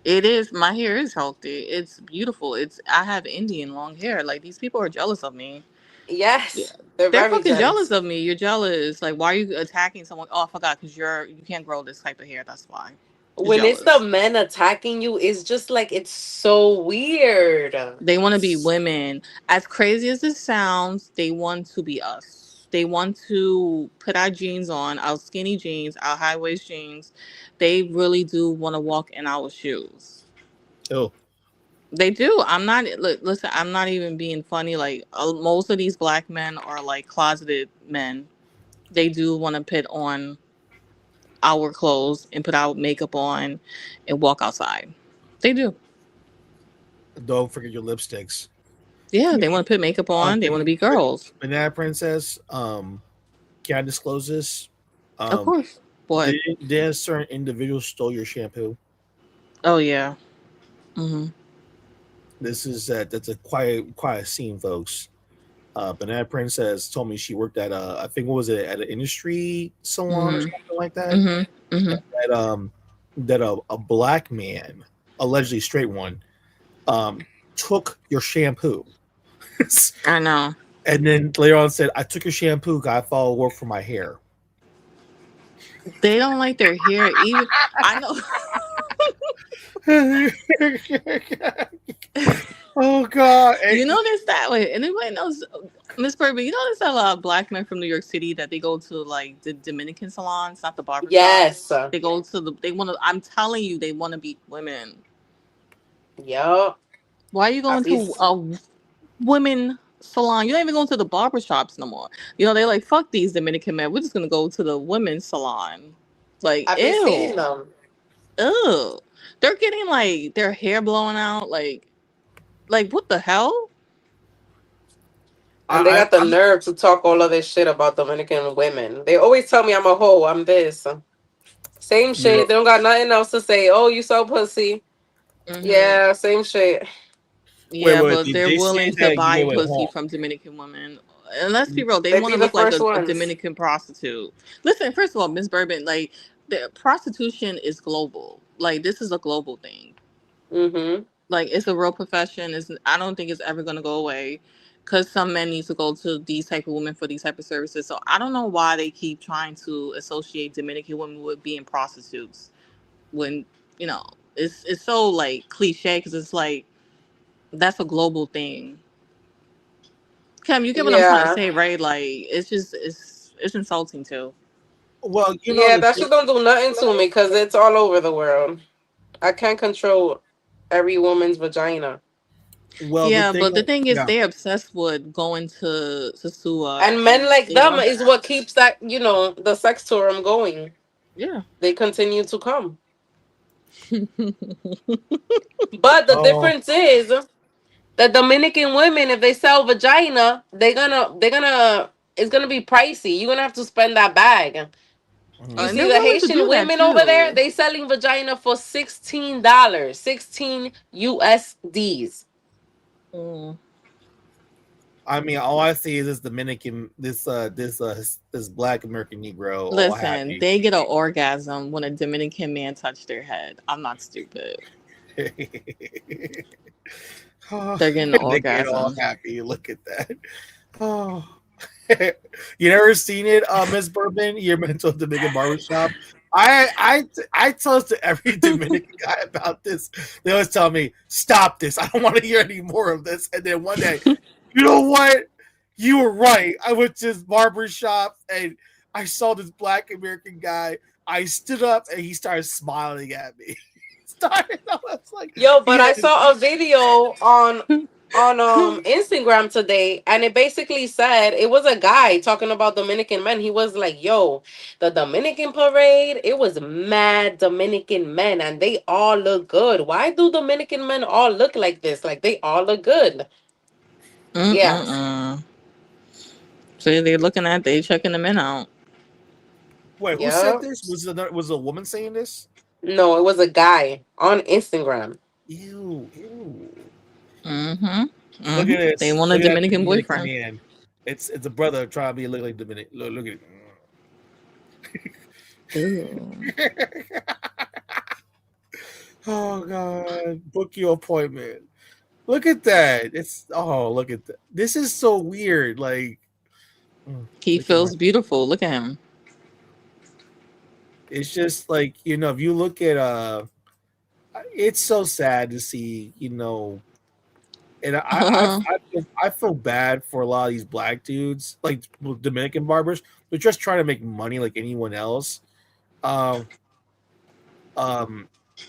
It is. My hair is healthy. It's beautiful. I have Indian long hair. Like these people are jealous of me. Yeah, Yes, they're they're very fucking jealous jealous. of me. You're jealous. Like why are you attacking someone? Oh, I forgot because you can't grow this type of hair. That's why. You're When it's the jealous. men attacking you, it's just like it's so weird. They want to be women. As crazy as it sounds, they want to be us. They want to put our jeans on, our skinny jeans, our high waist jeans. They really do want to walk in our shoes. Oh. They do. I'm not. Listen. I'm not even being funny. Like most of these black men are like closeted men. They do want to put on our clothes and put our makeup on, and walk outside. They do. Don't forget your lipsticks. Yeah, they want to put makeup on. They want to be girls. Banana Princess. Can I disclose this? Of course. What? Did a certain individual stole your shampoo? Oh yeah. Mm-hmm. This is that's a quiet scene, folks. Banana Princess told me she worked at I think what was it, at an industry salon or Mm-hmm. something like that. Mm-hmm. Mm-hmm. That a black man, allegedly straight one, took your shampoo. I know. And then later on said, "I took your shampoo. I follow work for my hair." They don't like their hair. Even I know. Oh God! You notice that way. Anybody knows, Miss Purby? You notice that a lot of black men from New York City that they go to like the Dominican salons, not the barber Yes. shops. They go to the. They want to. I'm telling you, they want to be women. Yup. Why are you going to a women salon? You're not even going to the barber shops no more. You know, they're like, fuck these Dominican men. We're just gonna go to the women's salon. Like, I've been seeing ew. them. Ew. They're getting like their hair blowing out. Like what the hell? And they got the nerve to talk all of this shit about Dominican women. They always tell me I'm a hoe, I'm this. Same shit. know, They don't got nothing else to say. Oh, you so pussy. Mm-hmm. Yeah, same shit. Yeah, but they're they say willing to that buy wait, pussy hold from Dominican women. And let's be real, they They want be to the look like first a ones. Dominican prostitute. Listen, first of all, Miss Bourbon, like the prostitution is global. Like this is a global thing. Mm-hmm. Like it's a real profession. I don't think it's ever gonna go away. Cause some men need to go to these type of women for these type of services. So I don't know why they keep trying to associate Dominican women with being prostitutes. When you know it's so like cliche because it's like that's a global thing. Kim, you get what I'm trying to Yeah. say, right? Like it's just it's insulting too. Well, you know Yeah, the that thing, shit don't do nothing to me because it's all over the world. I can't control every woman's vagina. well the Yeah, thing, but the thing is, yeah. they're obsessed with going to Sua, And men and like they them want is that. what keeps that, the sex tourism going. Yeah. They continue to come. But the Oh, difference is the Dominican women, if they sell vagina, they're gonna it's gonna be pricey. You're gonna have to spend that bag. You And see they're the willing to Haitian do that women over there, too. they selling vagina for $16. 16 USDs. Mm. I mean, all I see is this Dominican, this Black American Negro, all Listen, happy. they get an orgasm when a Dominican man touched their head. I'm not stupid. Oh, They're getting an they get all orgasm. happy. Look at that. Oh, you never seen it, Miss Bourbon? You're mental Dominican barbershop. I tell this to every Dominican guy about this. They always tell me, "Stop this! I don't want to hear any more of this." And then one day, you know what? You were right. I went to this barbershop and I saw this Black American guy. I stood up and he started smiling at me. I was like, Yo, but yeah, I saw a video on Instagram today, and it basically said it was a guy talking about Dominican men. He was like, "Yo, the Dominican parade, it was mad Dominican men, and they all look good. Why do Dominican men all look like this? Like they all look good." Yes. Mm-mm-mm. So they checking the men out. Wait, who said Yep. this? Was a woman saying this? No, it was a guy on Instagram. Ew, ew. Mm-hmm. Look at They this. want a Look at that Dominican Dominican boyfriend. man. It's a brother trying to be like Dominican. Look at Ew. it. Oh God! Book your appointment. Look at that. Look at that. This is so weird. Like He look at my. feels beautiful. Look at him. It's just like if you look at it's so sad to see and I feel bad for a lot of these black dudes, like Dominican barbers. They're just trying to make money like anyone else. Um,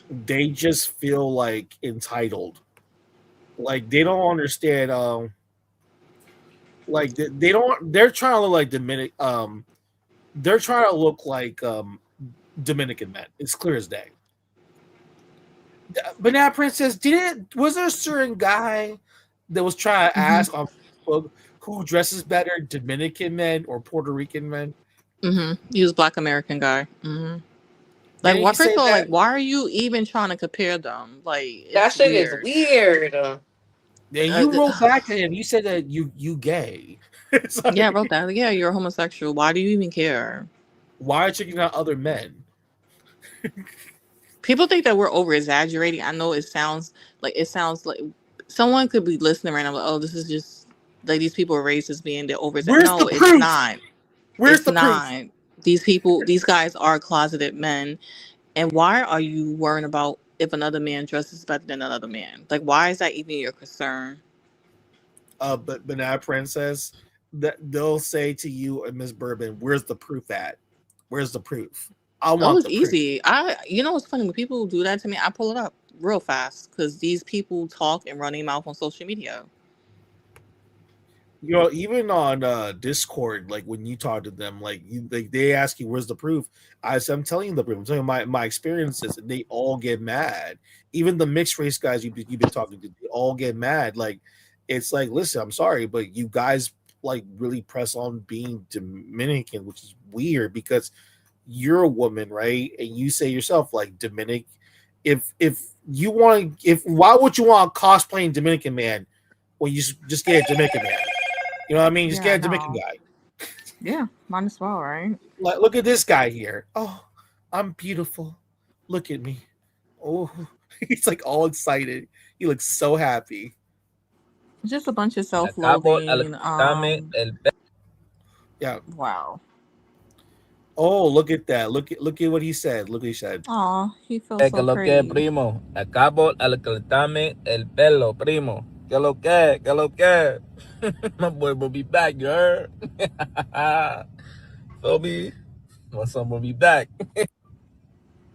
they just feel like entitled. Like they don't understand. Like they don't. They're trying to look like Dominic. They're trying to look like Dominican men. It's clear as day. Banana Princess, was there a certain guy that was trying to ask on Facebook who dresses better, Dominican men or Puerto Rican men? He was Black American guy. Like, Didn't why? he say First of all, like, that? why are you even trying to compare them? Like, That it's shit is weird. weird. Yeah, you wrote back to him. You said that you gay. Yeah, I wrote that. Yeah, you're homosexual. Why do you even care? Why are you checking out other men? People think that we're over exaggerating. I know it sounds like someone could be listening right now. Like, oh, this is just like these people are racist being they're over. Where's No, the it's proof? not. Where's It's the proof? not. These guys are closeted men. And why are you worrying about if another man dresses better than another man? Like, why is that even your concern? But Banana Princess, that they'll say to you and Miss Bourbon, "Where's the proof at? Where's the proof? I Oh, want it's the proof." easy. You know what's funny? When people do that to me, I pull it up real fast because these people talk and run their mouth on social media. Even on Discord, like when you talk to them, they ask you, "Where's the proof?" I'm telling you the proof. I'm telling you my experiences, and they all get mad. Even the mixed race guys you've been talking to, they all get mad. Like it's like, listen, I'm sorry, but you guys like really press on being Dominican, which is weird because you're a woman, right? And you say yourself like Dominic. If you want, if why would you want cosplaying Dominican man when you just get a Dominican man? You know what I mean? Just Yeah, I get a Dominican know. guy. Yeah, might as well, right? Like, look at this guy here. Oh, I'm beautiful. Look at me. Oh, he's like all excited. He looks so happy. Just a bunch of self-loathing. Yeah. Wow. Oh, look at that. Look at what he said. Look what he said. Aw, he feels so pretty. primo. Acabo al cortarme el pelo, primo. ¿Qué lo que? ¿Qué lo que? My boy will be back, you heard? Feel me? My son will be back.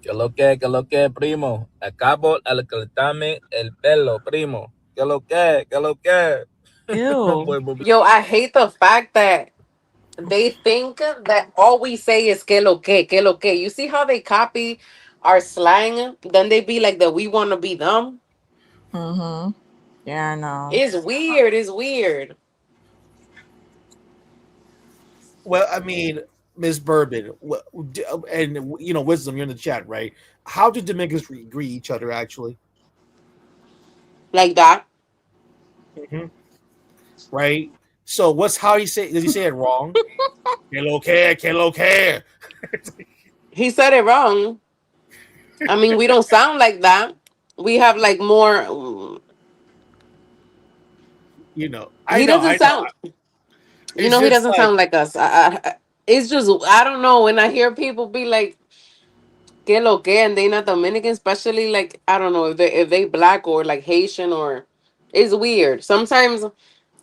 ¿Qué lo que, primo? Acabo al cortarme el pelo, primo. ¿Qué lo que? ¿Qué lo que? My Ew. boy will be Yo, I hate the fact that they think that all we say is que lo que, que lo que. You see how they copy our slang? Then they be like that we want to be them. Yeah, I know. It's weird. It's weird. Well, I mean, Miss Bourbon, and Wisdom, you're in the chat, right? How do Dominicans greet each other actually? Like that. Right? So how does he say it wrong? Que lo que, que lo que. He said it wrong. I mean, we don't sound like that. We have like more. I He know. doesn't sound. He It's just doesn't like sound like us. It's just I don't know when I hear people be like que lo que and they not Dominican, especially like I don't know if they black or like Haitian or it's weird sometimes.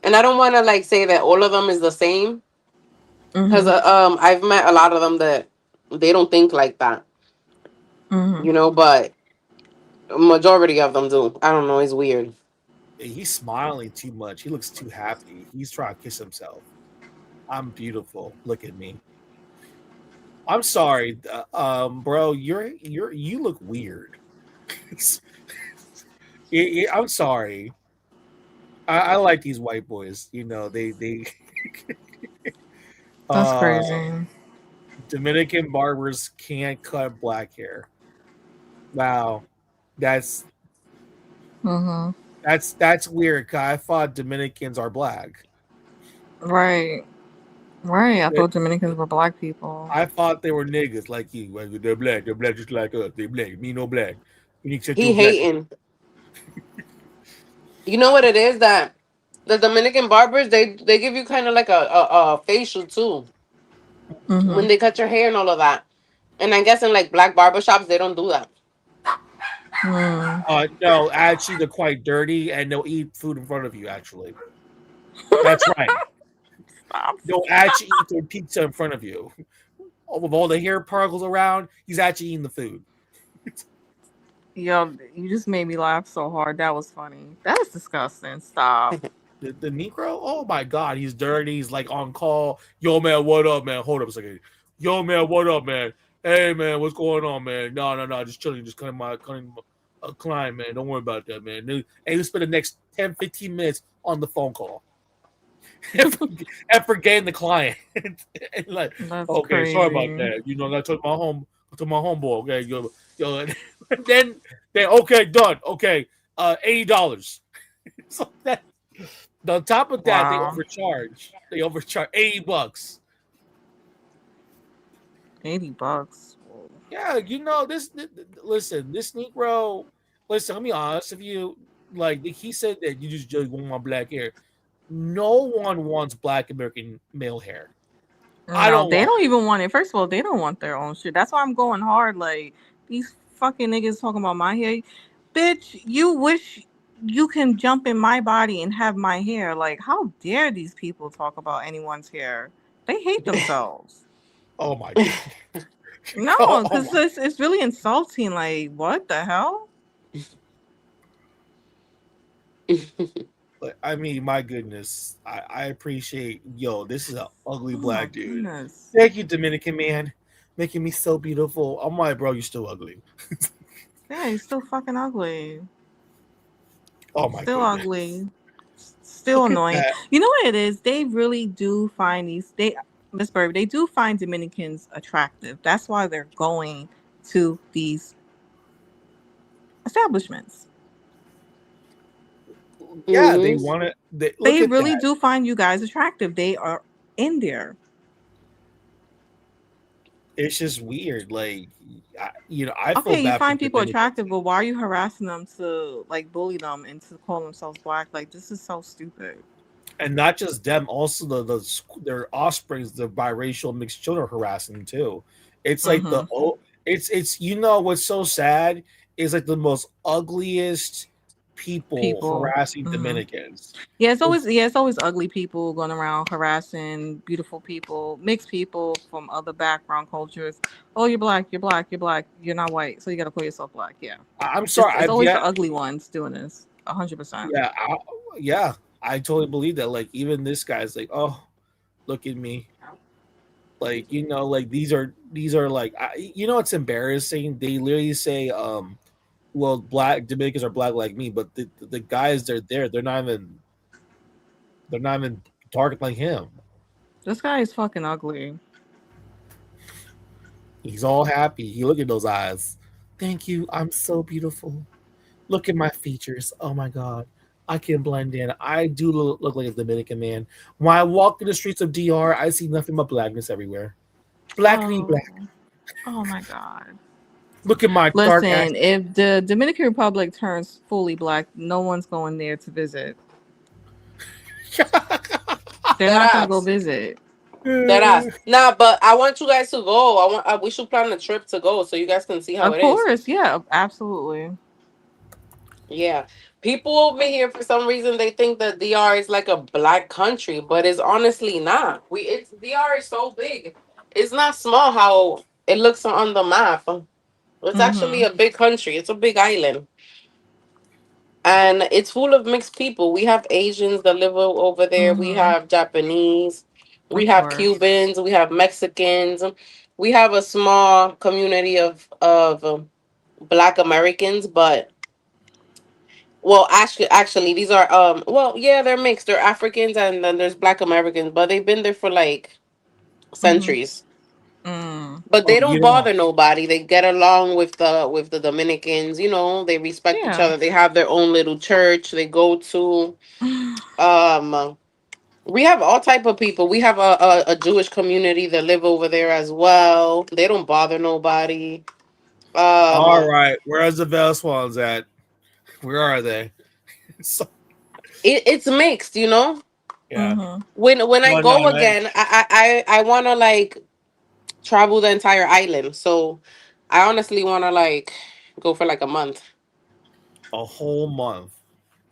And I don't want to like say that all of them is the same because I've met a lot of them that they don't think like that, but majority of them do. I don't know. It's weird. he's smiling too much. He looks too happy. He's trying to kiss himself. I'm beautiful. Look at me. I'm sorry, bro. You look weird. I'm sorry. I like these white boys. They. That's crazy. Dominican barbers can't cut black hair. Wow, that's Mm-hmm. that's weird. 'Cause I thought Dominicans are black. Right. Right. I But thought Dominicans were black people. I thought they were niggas like you. Well, they're black. They're black just like us. They're black. Me no black. You need to shut He your black. hating. You know what it is that the Dominican barbers they give you kind of like a facial too Mm-hmm. when they cut your hair and all of that. And I guess in like black barbershops they don't do that. Mm. No, actually, they're quite dirty and they'll eat food in front of you. Actually, that's right. Stop. They'll actually eat their pizza in front of you. With all the hair particles around, he's actually eating the food. Yo, you just made me laugh so hard. That was funny. That's disgusting. Stop. The Negro, oh my God, he's dirty. He's like on call. Yo, man, what up, man? Hold up a second. Yo, man, what up, man? Hey, man, what's going on, man? No, just chilling, just cutting a client, man. Don't worry about that, man. And you spend the next 10, 15 minutes on the phone call. and forgetting the client. And like, That's okay, sorry about crazy. that. You know, I took my homeboy. Okay, yo, then okay, done. Okay, $80. So that on top of that, they Wow. overcharge. They overcharge $80. $80. Yeah, you know this. Listen, this Negro. Listen, let me be honest with you. Like he said that you just want my black hair. No one wants black American male hair. I No, don't they want. don't even want it. First of all, they don't want their own shit. That's why I'm going hard. Like these fucking niggas talking about my hair. Bitch, you wish you can jump in my body and have my hair. Like, how dare these people talk about anyone's hair? They hate themselves. Oh my God. No, Oh because my. it's really insulting. Like, what the hell? But I mean, my goodness, I appreciate. Yo, this is an ugly Oh my black dude. goodness. Thank you, Dominican man, making me so beautiful. I'm like, bro, you're still ugly. Yeah, he's still fucking ugly. Oh my Still goodness. ugly. Still Look at annoying. that. You know what it is? They really do find Miss Burby, they do find Dominicans attractive. That's why they're going to these establishments. Yeah, they Hmm. want to. Look They at really that. do find you guys attractive. They are in there. It's just weird. Like, I feel Okay, you bad for find people Dominicans, attractive, but why are you harassing them to like bully them and to call themselves black? Like this is so stupid. and not just them. Also, their offsprings, the biracial mixed children, are harassing them too. It's like Mm-hmm. it's what's so sad is like the most ugliest people People. harassing Mm-hmm. Dominicans. Yeah, it's always ugly people going around harassing beautiful people, mixed people from other background cultures. Oh, you're black, you're black, you're black, you're not white, so you gotta call yourself black. Yeah, I'm it's sorry. it's I've always the yet. ugly ones doing this. 100%. Yeah, yeah. I totally believe that. Like even this guy's like, oh, look at me. Like like these are like it's embarrassing. They literally say, well, black Dominicans are black like me, but the guys they're there, they're not even dark like him. This guy is fucking ugly. He's all happy. You look at those eyes. Thank you. I'm so beautiful. Look at my features. Oh my God. I can blend in. I do look like a Dominican man. When I walk in the streets of DR, I see nothing but blackness everywhere. Blackity Oh, black. oh my God. Look at my dark ass. Listen, if the Dominican Republic turns fully black, no one's going there to visit. They're not gonna go Deadass. visit. Deadass. Nah, but I want you guys to go. We should plan a trip to go so you guys can see how Of it is. course, yeah, absolutely. Yeah. People over here, for some reason, they think that DR is like a black country, but it's honestly not. DR is so big. It's not small how it looks on the map. It's actually Mm-hmm. a big country. It's a big island. And it's full of mixed people. We have Asians that live over there. We Mm-hmm. have Japanese. We Of have course. Cubans. We have Mexicans. We have a small community of Black Americans, but well, actually, these are well, yeah, they're mixed. They're Africans, and then there's Black Americans, but they've been there for like Mm-hmm. centuries. But they don't You know, bother nobody. They get along with the Dominicans. You know, they respect each Yeah. other. They have their own little church they go to. Um, we have all type of people. We have a Jewish community that live over there as well. They don't bother nobody. all right. Where's the Bell Swans at? Where are they? So, it's mixed, you know. yeah. When I No, no, go no. again, I want to like travel the entire island. So I honestly want to like go for like a month. A whole month.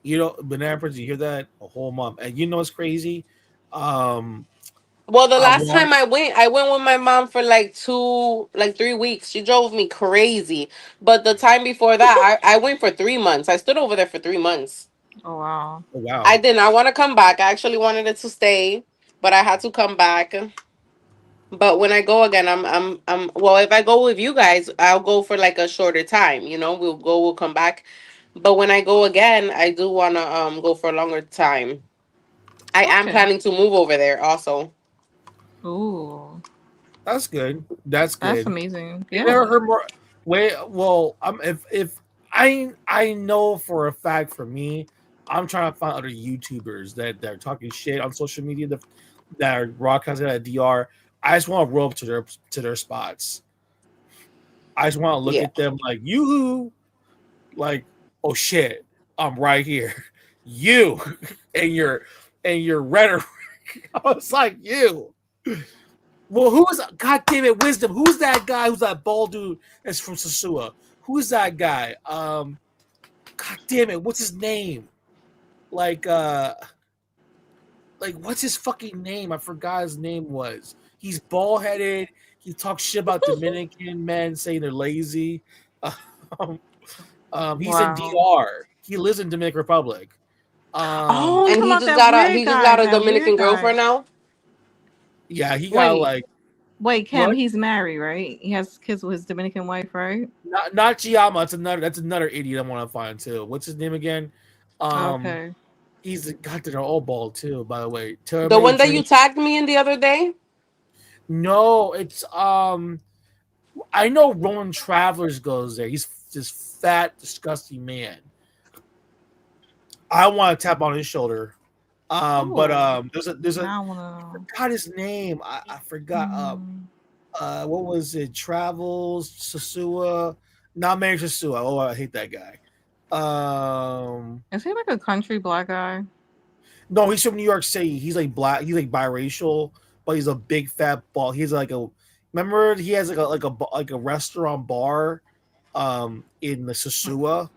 You know, Banana Prince, you hear that? A whole month. And you know what's crazy? Um, Well, the I last want. time I went with my mom for like 3 weeks. She drove me crazy. But the time before that, I went for 3 months. I stood over there for 3 months. Oh wow. Oh, wow. I did not want to come back. I actually wanted it to stay, but I had to come back. But when I go again, I'm well, if I go with you guys, I'll go for like a shorter time, you know. We'll come back. But when I go again, I do want to go for a longer time. I am Okay. planning to move over there also. Ooh, That's good. That's that's good. amazing. You Yeah. never heard more. Wait, well, if I know for a fact for me, I'm trying to find other YouTubers that are talking shit on social media that are broadcasting at DR. I just want to roll up to their spots. I just want to look Yeah. at them like you, like oh shit, I'm right here. You and your rhetoric. I was like you. Well, who's God damn it, Wisdom? Who's that guy? Who's that bald dude that's from Sasua? Who's that guy? God damn it, what's his name? Like what's his fucking name? I forgot his name was. He's bald headed. He talks shit about Dominican men saying they're lazy. Um, he's in Wow. DR. He lives in Dominican Republic. Oh, you And talking he about just that got a weird he just guy? got a That Dominican weird guy. girlfriend now. Yeah, he got Wait, like wait, Kim. what? He's married, right? He has kids with his Dominican wife, right? Not Giamma. That's another idiot I want to find too. What's his name again? Um, Okay. he's God. They're all bald too. By the way, The one that you Terminator. tagged me in the other day. No, it's I know Roman Travelers goes there. He's this fat, disgusting man. I want to tap on his shoulder. But Oh, there's a now I I wanna. forgot his name. I forgot. What was it? Travels Sasua, not Mary Sasua. Oh, I hate that guy. Is he like a country black guy? No, he's from New York City. He's like black. He's like biracial, but he's a big fat ball. He's like a. Remember, he has like a restaurant bar, in the Sasua.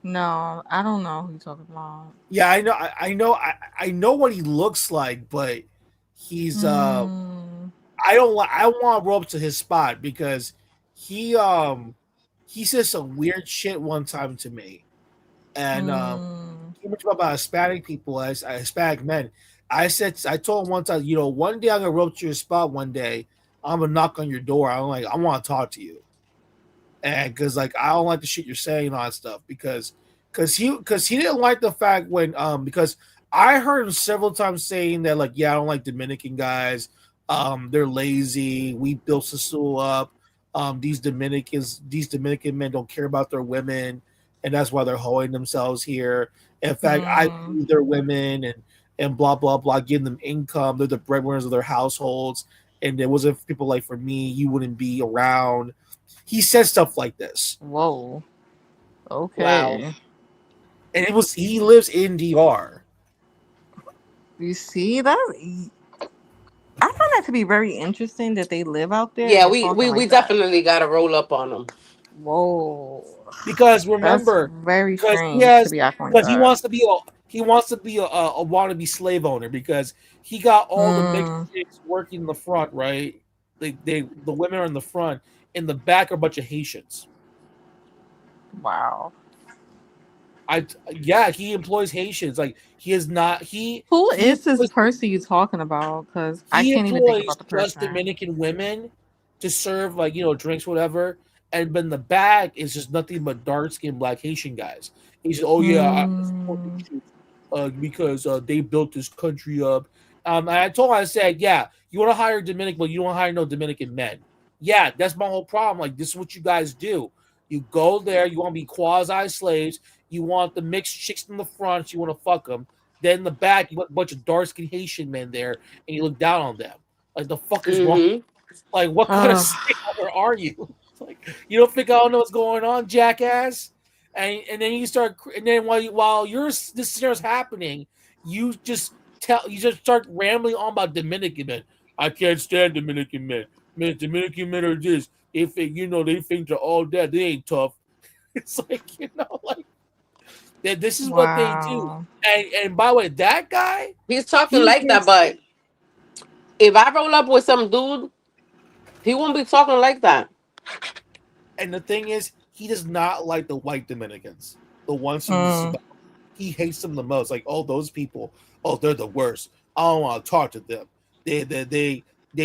No, I don't know who you're talking about. Yeah, I know. I know what he looks like, but he's I don't like. I want to roll up to his spot because he he said some weird shit one time to me, and he was about Hispanic people as Hispanic men. I told him one time, you know, one day I'm gonna roll up to your spot. One day I'm gonna knock on your door. I'm like, I want to talk to you, and because like I don't like the shit you're saying and all that stuff because he didn't like the fact when because I heard him several times saying that like yeah I don't like Dominican guys, they're lazy, we built Sasua up, these Dominican men don't care about their women and that's why they're hoeing themselves here. In fact, I feed their women and blah blah blah, giving them income. They're the breadwinners of their households, and it wasn't people like for me, you wouldn't be around. He said stuff like this. Whoa. Wow. Okay. And he lives in DR. You see that? I find that to be very interesting that they live out there and Yeah, they're we talking we, we like that. definitely got to roll up on them. Whoa. Because That's remember, very because strange to be acting like he that. wants to be a wannabe slave owner because he got all the mixed chicks working in the front, right? The women are in the front, in the back are a bunch of Haitians. Wow. He employs Haitians. Like he is not Who he is this employs, person you talking about? Because I he can't even think employs about the just person. Dominican women to serve like drinks, whatever. And but in the back is just nothing but dark skinned black Haitian guys. He said, "Oh yeah, I support the troops, because they built this country up." I told him, I said, yeah, you want to hire Dominican, but you don't want to hire no Dominican men. Yeah, that's my whole problem. Like, this is what you guys do. You go there, you want to be quasi slaves, you want the mixed chicks in the front, you want to fuck them. Then in the back, you want a bunch of dark skinned Haitian men there, and you look down on them. Like, the fuck is wrong? Like, what kind of sailor are you? Like, you don't think I don't know what's going on, jackass? And then you start, and then while this scenario's happening, you just start rambling on about Dominican men. I can't stand Dominican men. Man, Dominican men are this. They think, they think they're all dead. They ain't tough. It's like, like this is what they do. And by the way, that guy, he's talking like that, but if I roll up with some dude, he won't be talking like that. And the thing is, he does not like the white Dominicans, the ones who he hates them the most. Like, oh, those people, oh, they're the worst. I don't want to talk to them. They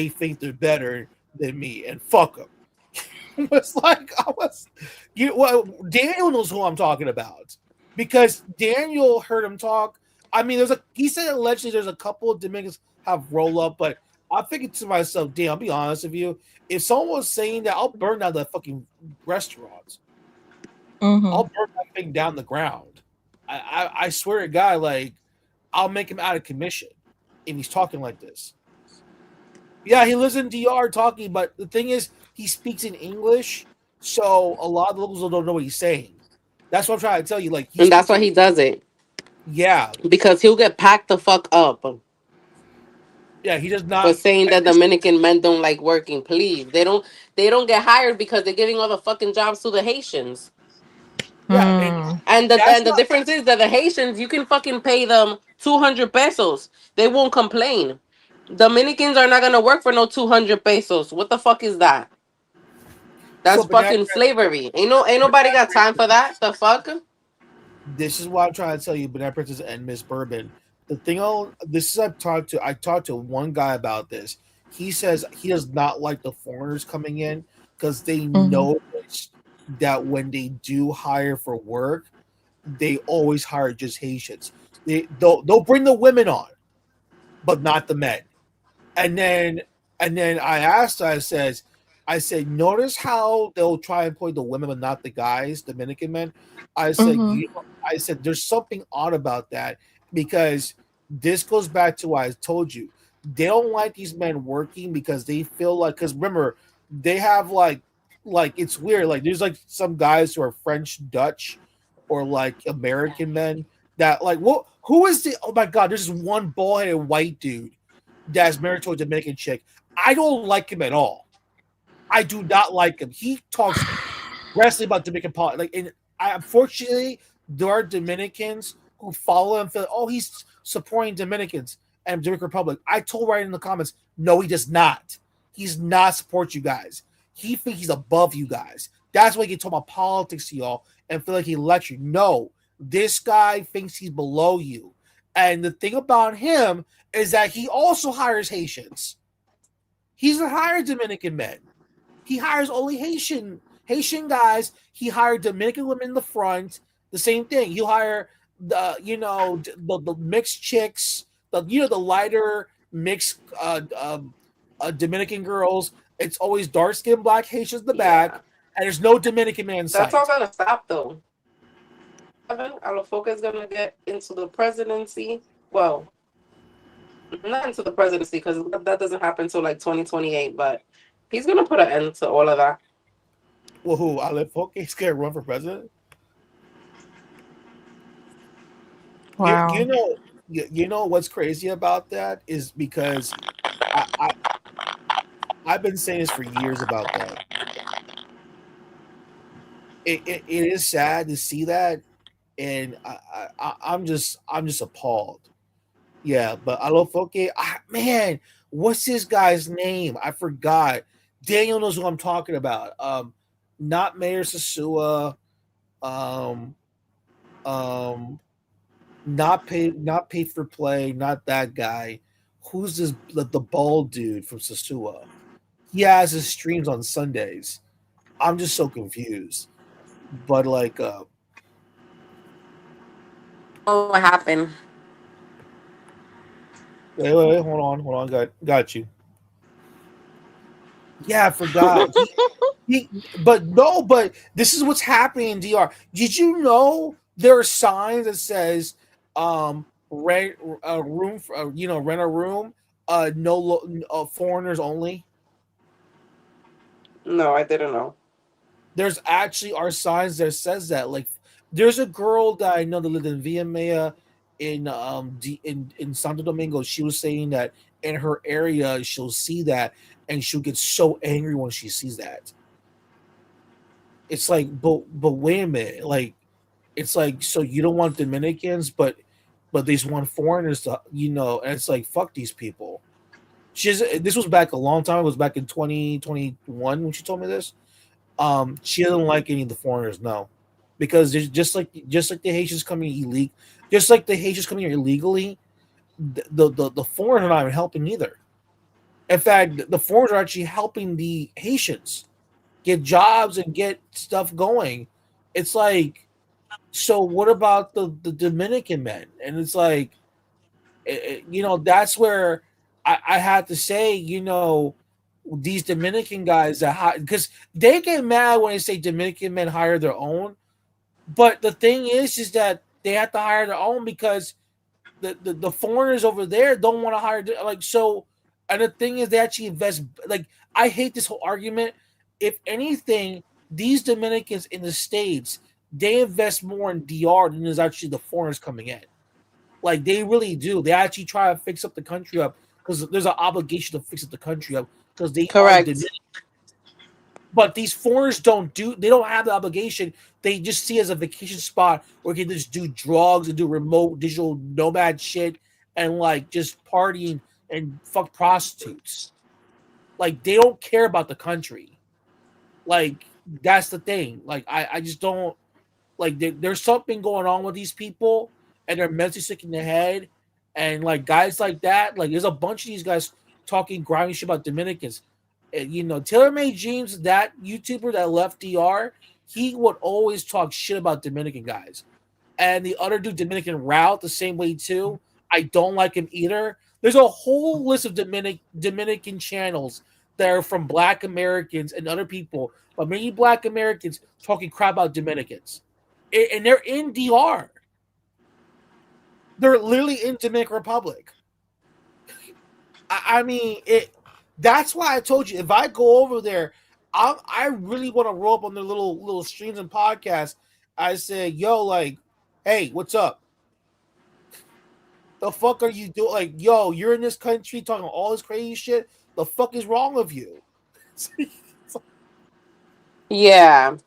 think they're better than me, and fuck them. It's like Daniel knows who I'm talking about, because Daniel heard him talk. I mean, he said allegedly there's a couple of Dominicans have roll up, but I'm thinking to myself, damn, I'll be honest with you. If someone was saying that, I'll burn down the fucking restaurant. I'll burn that thing down the ground. I swear to God, like, I'll make him out of commission if he's talking like this. Yeah, he lives in DR talking, but the thing is, he speaks in English, so a lot of locals don't know what he's saying. That's what I'm trying to tell you. Like, and that's why he does it. Yeah, because he'll get packed the fuck up. Yeah, he does not. For saying that Dominican men don't like working, please. They don't get hired because they're giving all the fucking jobs to the Haitians. Yeah, and the difference is that the Haitians, you can fucking pay them 200 pesos. They won't complain. Dominicans are not gonna work for no 200 pesos. What the fuck is that? That's fucking slavery. Ain't nobody got time for that. The fuck? This is what I'm trying to tell you, Banana Princess and Miss Bourbon. The thing, I talked to one guy about this. He says he does not like the foreigners coming in because they notice that when they do hire for work, they always hire just Haitians. They'll bring the women on, but not the men. And then I asked, I said, notice how they'll try and employ the women but not the guys, Dominican men. I said, there's something odd about that, because this goes back to what I told you. They don't like these men working because they feel like, because remember, they have like it's weird. Like, there's like some guys who are French, Dutch, or like American men that like, who is the, oh my God, there's this one bald-headed white dude that's married to a Dominican chick. I don't like him at all. I do not like him. He talks aggressively about Dominican politics. Like, and unfortunately, there are Dominicans who follow him. Feel, oh, he's supporting Dominicans and Dominican Republic. I told right in the comments, no, he does not. He's not support you guys. He thinks he's above you guys. That's why he can talk about politics to y'all and feel like he lectured. No, this guy thinks he's below you. And the thing about him is that he also hires Haitians. He doesn't hire Dominican men. He hires only Haitian guys. He hired Dominican women in the front. The same thing. He'll hire the mixed chicks, the lighter mixed Dominican girls. It's always dark skinned black Haitians in the back, and there's no Dominican man in sight. That's all gonna stop though. Alafoca is gonna get into the presidency. Well, not into the presidency because that doesn't happen until like 2028, but he's gonna put an end to all of that. Well, who? Alafoca? He's gonna run for president? Wow. You know what's crazy about that is because I've been saying this for years about that. It is sad to see that, and I'm just appalled. Yeah, but Alafoca, man, what's this guy's name? I forgot. Daniel knows who I'm talking about. Not Mayor Sasua. Not pay for play. Not that guy. Who's this? The bald dude from Sasua. He has his streams on Sundays. I'm just so confused. But like, what happened? Wait, hold on. Got you. Yeah, I forgot. But no, but this is what's happening in DR. Did you know there are signs that says, rent a room, for, rent a room, foreigners only. No, I didn't know. There's actually are signs that says that. Like, there's a girl that I know that lived in Villamella in Santo Domingo. She was saying that in her area she'll see that and she'll get so angry when she sees that. It's like, but wait a minute, like it's like, so you don't want Dominicans, but they just want foreigners to, and it's like, fuck these people. This was back a long time. It was back in 2021 when she told me this. She doesn't like any of the foreigners, no, because there's just like the Haitians coming illegal, just like the Haitians coming here illegally. The foreigners are not even helping either. In fact, the foreigners are actually helping the Haitians get jobs and get stuff going. It's like, so what about the Dominican men? And it's like, that's where I had to say, these Dominican guys that, because they get mad when they say Dominican men hire their own, but the thing is that they have to hire their own because the foreigners over there don't want to hire, like, so. And the thing is, they actually invest. Like, I hate this whole argument. If anything, these Dominicans in the States, they invest more in DR than is actually the foreigners coming in. Like, they really do. They actually try to fix up the country up because there's an obligation to fix up the country up because they are Correct. Dominican. But these foreigners they don't have the obligation. They just see it as a vacation spot where you can just do drugs and do remote digital nomad shit and like just partying and fuck prostitutes. Like, they don't care about the country. Like, that's the thing. Like, I just don't, like, there's something going on with these people and they're mentally sick in the head. And like guys like that, like there's a bunch of these guys talking grimy shit about Dominicans. And, Taylor May James, that YouTuber that left DR, he would always talk shit about Dominican guys. And the other dude, Dominican Route, the same way too. I don't like him either. There's a whole list of Dominican channels that are from Black Americans and other people, but many Black Americans talking crap about Dominicans. And they're in DR. They're literally in Dominican Republic. I mean, that's why I told you, if I go over there, I really want to roll up on their little streams and podcasts. I say, yo, like, hey, what's up? The fuck are you doing? Like, yo, you're in this country talking all this crazy shit. The fuck is wrong with you? Yeah.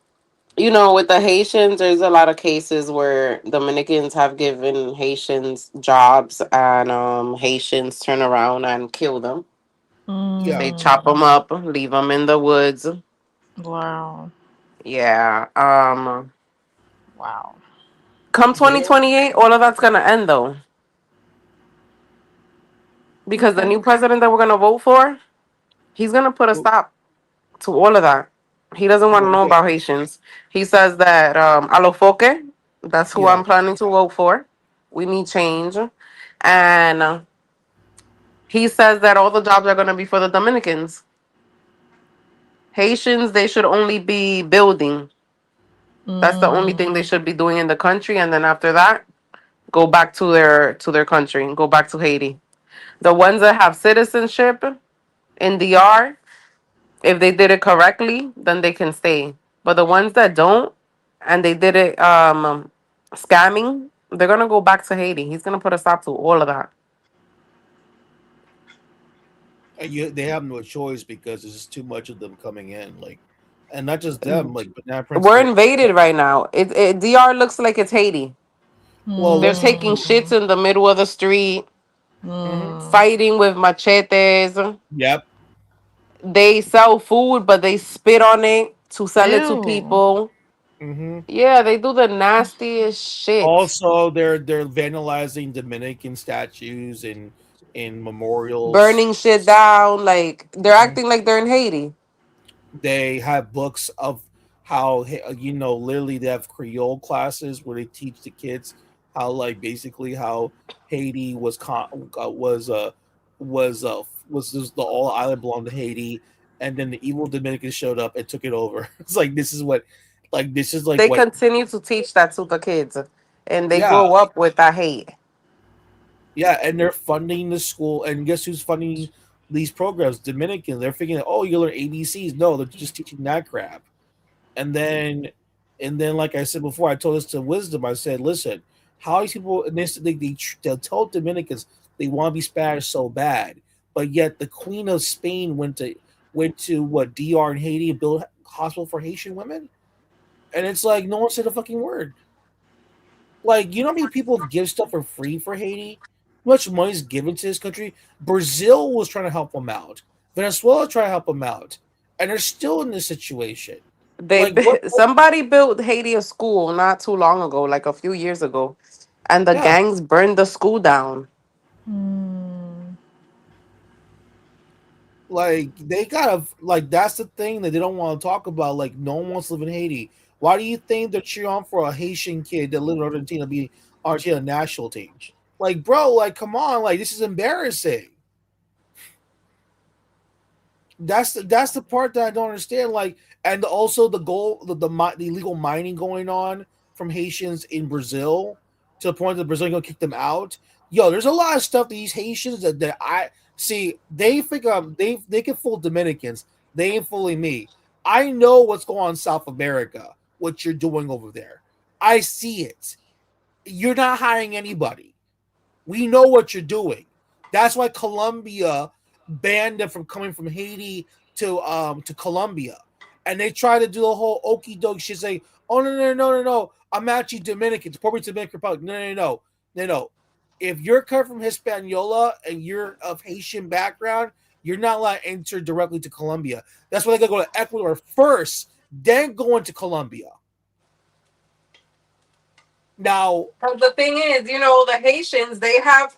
With the Haitians, there's a lot of cases where Dominicans have given Haitians jobs and Haitians turn around and kill them. Yeah. They chop them up, leave them in the woods. Wow. Yeah. Wow. Come 2028, all of that's going to end, though. Because the new president that we're going to vote for, he's going to put a stop to all of that. He doesn't want to know about Haitians. He says that Alofoque, that's who I'm planning to vote for. We need change. And he says that all the jobs are going to be for the Dominicans. Haitians, they should only be building. That's the only thing they should be doing in the country. And then after that, go back to their country and go back to Haiti. The ones that have citizenship in DR, if they did it correctly, then they can stay. But the ones that don't and they did it scamming, they're gonna go back to Haiti. He's gonna put a stop to all of that. And they have no choice because there's just too much of them coming in. Like, and not just them, like Banana Prince. We're invaded right now. DR looks like it's Haiti. Well, They're taking shits in the middle of the street, Mm-hmm. fighting with machetes. Yep. They sell food, but they spit on it to sell it to people. Mm-hmm. Yeah, they do the nastiest shit. Also, they're vandalizing Dominican statues and in memorials, Burning shit down. Like, they're acting like they're in Haiti. They have books of how literally they have Creole classes where they teach the kids how like basically how Haiti was just the all island belonged to Haiti, and then the evil Dominicans showed up and took it over. It's like this is like They what continue to teach that to the kids, and they yeah grow up with that hate. yeah, and they're funding the school, and guess who's funding these programs? Dominicans. They're thinking, oh, you learn ABCs. No, they're just teaching that crap. And then like I said before, I told this to Wisdom. I said, listen, how these people initially they'll tell Dominicans they want to be Spanish so bad, but yet the Queen of Spain went to what DR and Haiti and built hospital for Haitian women, and it's like no one said a fucking word. Like, you know how many people give stuff for free for Haiti? How much money is given to this country? Brazil was trying to help them out. Venezuela tried to help them out, and they're still in this situation. Like, Somebody built Haiti a school not too long ago, like a few years ago, and the yeah, gangs burned the school down. like they gotta like that's the thing that they don't want to talk about. Like, no one wants to live in Haiti. Why do you think they're cheering on for a Haitian kid that lives in Argentina to be Argentina national team? Like, bro, like, come on, like this is embarrassing. That's the part that I don't understand. Like, and also the illegal mining going on from Haitians in Brazil to the point that Brazil gonna kick them out. Yo, there's a lot of stuff these Haitians that I see. They think they can fool Dominicans. They ain't fooling me. I know what's going on in South America. What you're doing over there, I see it. You're not hiring anybody. We know what you're doing. That's why Colombia banned them from coming from Haiti to Colombia. And they try to do the whole okey doke shit, say, oh no. I'm actually Dominican, it's probably Dominican Republic. No. If you're coming from Hispaniola and you're of Haitian background, you're not allowed to enter directly to Colombia. That's why they gotta go to Ecuador first, then go into Colombia. Now, The thing is, the Haitians, they have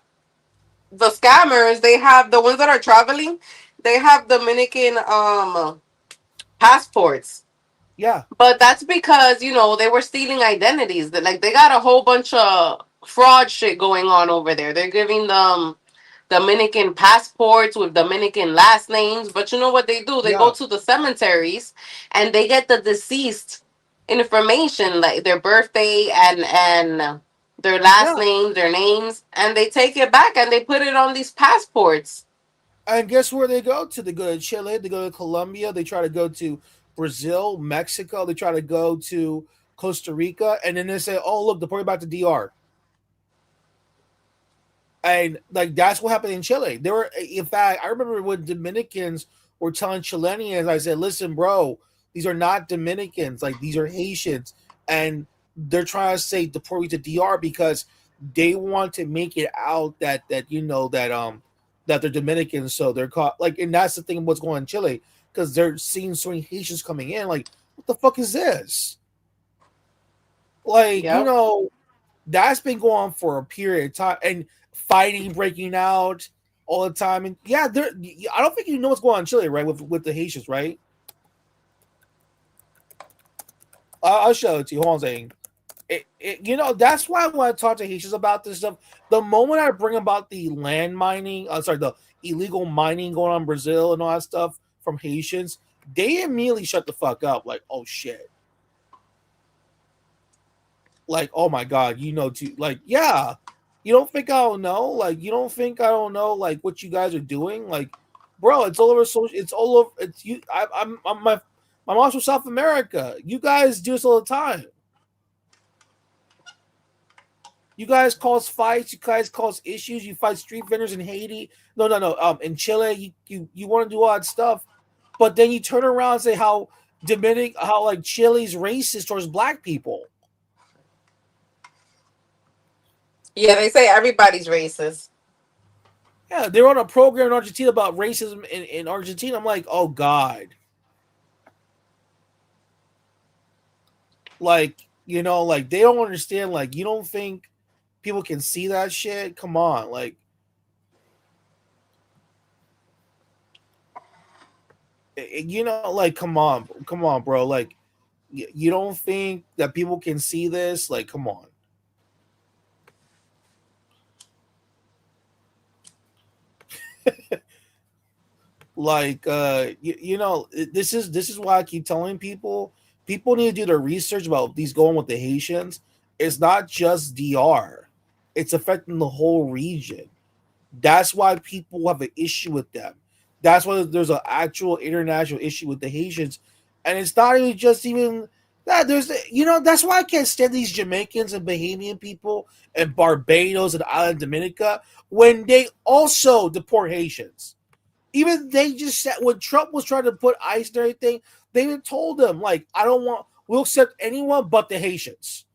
the scammers, they have the ones that are traveling, they have Dominican passports. yeah. But that's because, they were stealing identities. That like they got a whole bunch of fraud shit going on over there. They're giving them Dominican passports with Dominican last names. But you know what they do? They go Yeah. to the cemeteries and they get the deceased information, like their birthday and their last Yeah. names, their names, and they take it back and they put it on these passports. And guess where they go to? They go to Chile, they go to Colombia, they try to go to Brazil, Mexico, they try to go to Costa Rica, and then they say, oh, look, they're putting back to DR. And like that's what happened in Chile. There were, in fact, I remember when Dominicans were telling Chileans, I said, listen, bro, these are not Dominicans, like these are Haitians. And they're trying to say deport you to DR because they want to make it out that that they're Dominicans, so they're caught like, and that's the thing of what's going on in Chile, because they're seeing so many Haitians coming in, like, what the fuck is this? Like, Yep. That's been going on for a period of time, and fighting breaking out all the time. And yeah, I don't think you know what's going on in Chile, right? With the Haitians, right? I'll show it to you. Hold on a second. That's why when I talk to Haitians about this stuff, the moment I bring about the land mining, the illegal mining going on in Brazil and all that stuff from Haitians, they immediately shut the fuck up. Like, oh shit. Like, oh my god, yeah. You don't think I don't know? Like, you don't think I don't know like what you guys are doing? Like, bro, it's all over social. It's all over. It's you. I'm my mom's from South America. You guys do this all the time. You guys cause fights. You guys cause issues. You fight street vendors in Haiti. No. In Chile, you want to do odd stuff, but then you turn around and say how like Chile's racist towards black people. Yeah, they say everybody's racist. Yeah, they're on a program in Argentina about racism in Argentina. I'm like, oh god. Like, like they don't understand. Like, you don't think people can see that shit? Come on, like, like, come on, bro. Like, you don't think that people can see this? Like, come on. Like this is why I keep telling people need to do their research about these going with the Haitians. It's not just DR, it's affecting the whole region. That's why people have an issue with them. That's why there's an actual international issue with the Haitians, and it's not even just even that. That's why I can't stand these Jamaicans and Bahamian people and Barbados and Island Dominica when they also deport Haitians. Even they just said when Trump was trying to put ICE and everything, they even told them like, we'll accept anyone but the Haitians.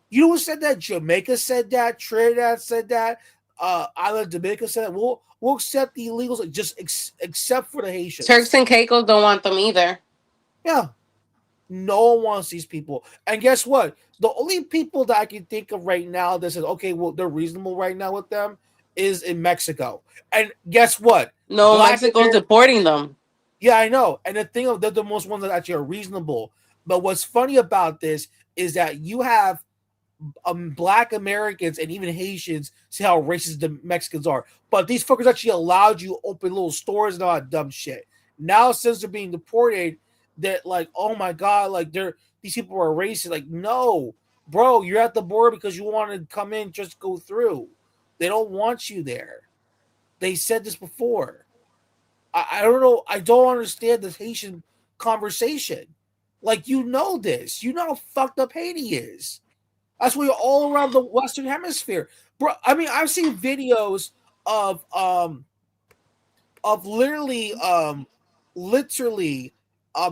You know who said that? Jamaica said that. Trinidad said that. Island Dominica said that. We'll accept the illegals except for the Turks Haitians. and Caicos don't want them either. Yeah, no one wants these people. And guess what? The only people that I can think of right now that says okay, well they're reasonable right now with them is in Mexico. And guess what? No, Black Mexico's Americans. deporting them. Yeah, I know. And the thing of they're the most ones that actually are reasonable. But what's funny about this is that you have Black Americans and even Haitians see how racist the Mexicans are. But these fuckers actually allowed you to open little stores and all that dumb shit. Now since they're being deported, that like, oh my god, like these people are racist. Like, no, bro, you're at the border because you want to come in, just go through. They don't want you there. They said this before. I don't know. I don't understand this Haitian conversation. Like, this. You know how fucked up Haiti is. That's why you're all around the Western Hemisphere, bro. I mean, I've seen videos of literally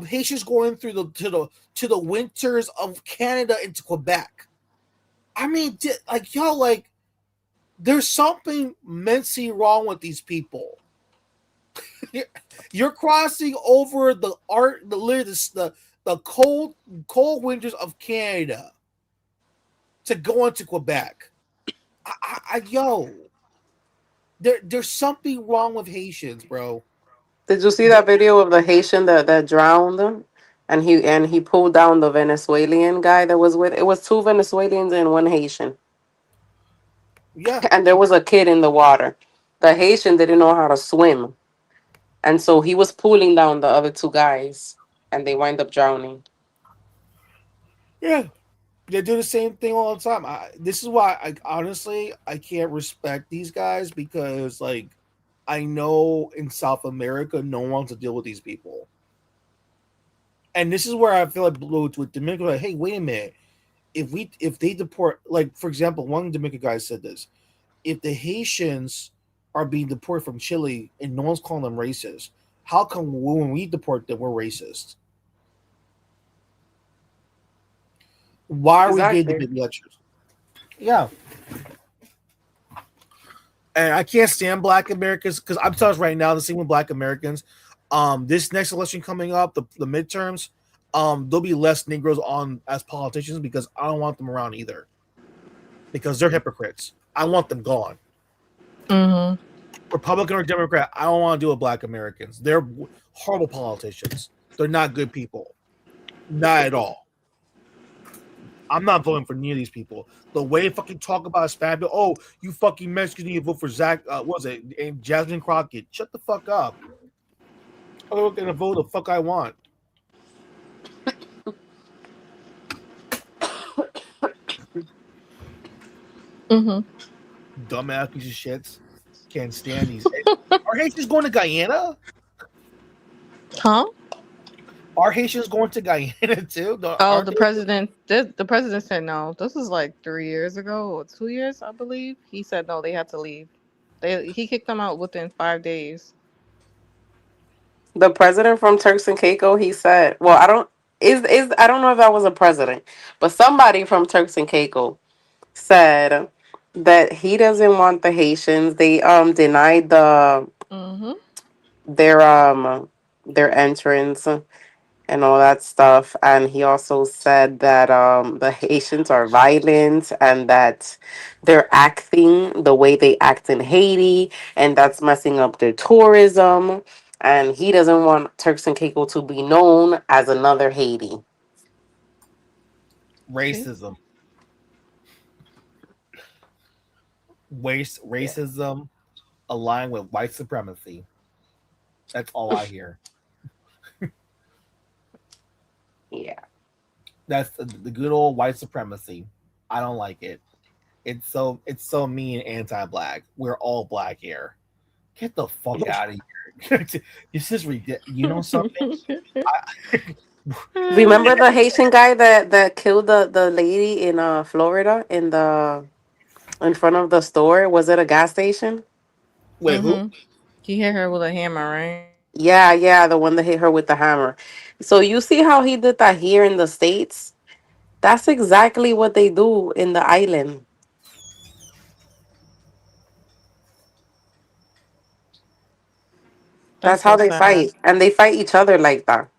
Haitians going through the winters of Canada into Quebec. I mean, like there's something mentally wrong with these people. You're crossing over the cold winters of Canada to go into Quebec. There's something wrong with Haitians, bro. Did you see that video of the Haitian that drowned? And he pulled down the Venezuelan guy that was with it was two Venezuelans and one Haitian. Yeah. And there was a kid in the water. The Haitian didn't know how to swim. And so he was pulling down the other two guys and they wind up drowning. Yeah. They do the same thing all the time. This is why I can't respect these guys because like I know in South America no one wants to deal with these people. And this is where I feel like with Dominican, like, hey, wait a minute. If they deport, like for example, one Dominican guy said this: if the Haitians are being deported from Chile and no one's calling them racist, how come when we deport them we're racist? Why are we getting the Exactly. big lectures? Yeah. And I can't stand Black Americans because I'm telling you right now, the same with Black Americans. This next election coming up, the midterms, there'll be less Negroes on as politicians because I don't want them around either. Because they're hypocrites. I want them gone. Mm-hmm. Republican or Democrat, I don't want to deal with Black Americans. They're horrible politicians. They're not good people. Not at all. I'm not voting for any of these people. The way they fucking talk about Hispanic, oh, you fucking Mexicans need to vote for Zach. What was it? And Jasmine Crockett. Shut the fuck up. I'm gonna vote the fuck I want. Mm-hmm. Dumbass piece of shits. Can't stand these. Are Haitians going to Guyana? Huh? Are Haitians going to Guyana too? Oh, the president said no. This was like 3 years ago or 2 years, I believe. He said no, they had to leave. He kicked them out within 5 days. The president from Turks and Caicos, he said, well, I don't know if that was a president, but somebody from Turks and Caicos said that he doesn't want the Haitians. They denied Mm-hmm. their their entrance and all that stuff. And he also said that the Haitians are violent and that they're acting the way they act in Haiti, and that's messing up their tourism. And he doesn't want Turks and Caicos to be known as another Haiti. Racism. Racism. align with white supremacy. That's all I hear. Yeah. That's the good old white supremacy. I don't like it. It's so mean and anti-black. We're all black here. Get the fuck out of here. This is ridiculous. You know something? Remember the Haitian guy that killed the lady in Florida in front of the store? Was it a gas station? Wait, who? He hit her with a hammer, right? Yeah, yeah, the one that hit her with the hammer. So you see how he did that here in the States? That's exactly what they do in the island. That's That's how so they sad. fight. And they fight each other like that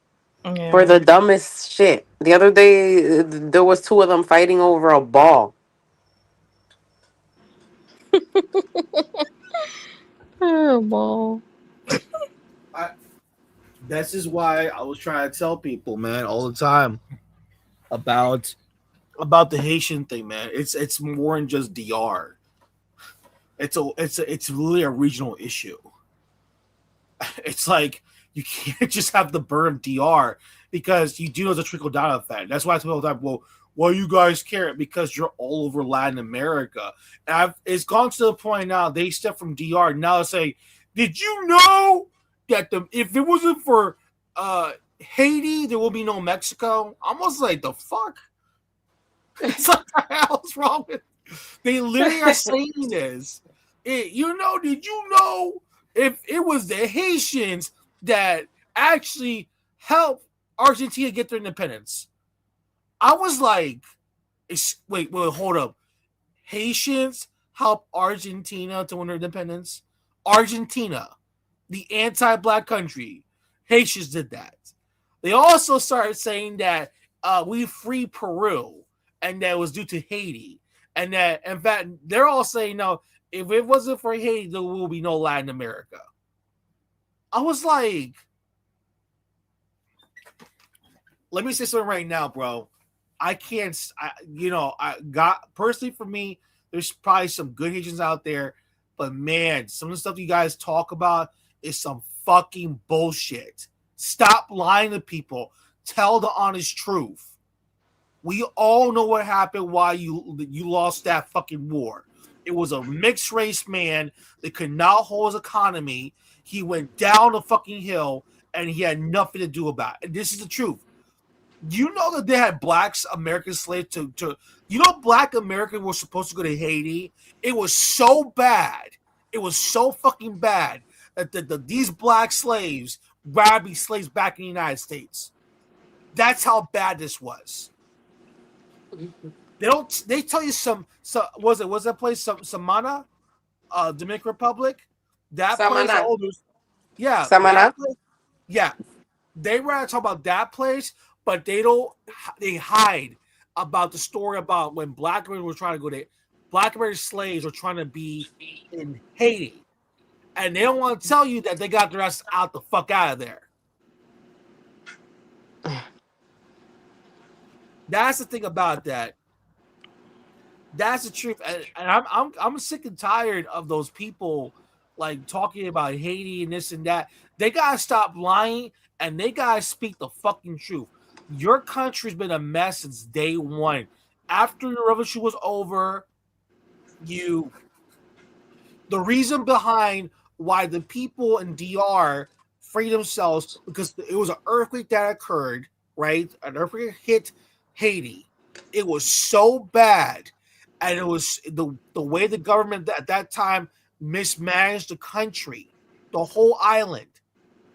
for Yeah. the dumbest shit. The other day, there was two of them fighting over a ball. Terrible. This is why I was trying to tell people, man, all the time about the Haitian thing, man. It's more than just DR. It's really a regional issue. It's like you can't just have the burn of DR because you do know the trickle down effect. That's why I tell all the time, well, you guys care because you're all over Latin America. And it's gone to the point now they step from DR now to say, did you know that if it wasn't for Haiti, there will be no Mexico? Almost like the fuck. It's like what the hell's wrong with? They literally are saying this. Did you know if it was the Haitians that actually helped Argentina get their independence? I was like, wait, hold up. Haitians help Argentina to win their independence? Argentina, the anti-black country. Haitians did that. They also started saying that we freed Peru and that was due to Haiti. And that, in fact, they're all saying, no, if it wasn't for Haiti, there will be no Latin America. I was like, let me say something right now, bro. I can't, I got personally for me, there's probably some good Haitians out there, but man, some of the stuff you guys talk about is some fucking bullshit. Stop lying to people. Tell the honest truth. We all know what happened, why you lost that fucking war. It was a mixed race man that could not hold his economy. He went down a fucking hill and he had nothing to do about it. And this is the truth. You know that they had blacks, American slaves black Americans were supposed to go to Haiti. It was so bad. It was so fucking bad that these black slaves rather be slaves back in the United States. That's how bad this was. They tell you was that place Samana, Dominican Republic? That place, yeah, Samana. that place, yeah. They rather talk about that place, but they hide about the story about when black Americans were trying to go to black American slaves were trying to be in Haiti. And they don't want to tell you that they got their ass out the fuck out of there. That's the thing about that. That's the truth. And I'm sick and tired of those people like talking about Haiti and this and that. They gotta stop lying and they gotta speak the fucking truth. Your country's been a mess since day one. After the revolution was over, the reason behind why the people in DR freed themselves because it was an earthquake that occurred, right? An earthquake hit Haiti. It was so bad, and it was the way the government at that time mismanaged the country, the whole island.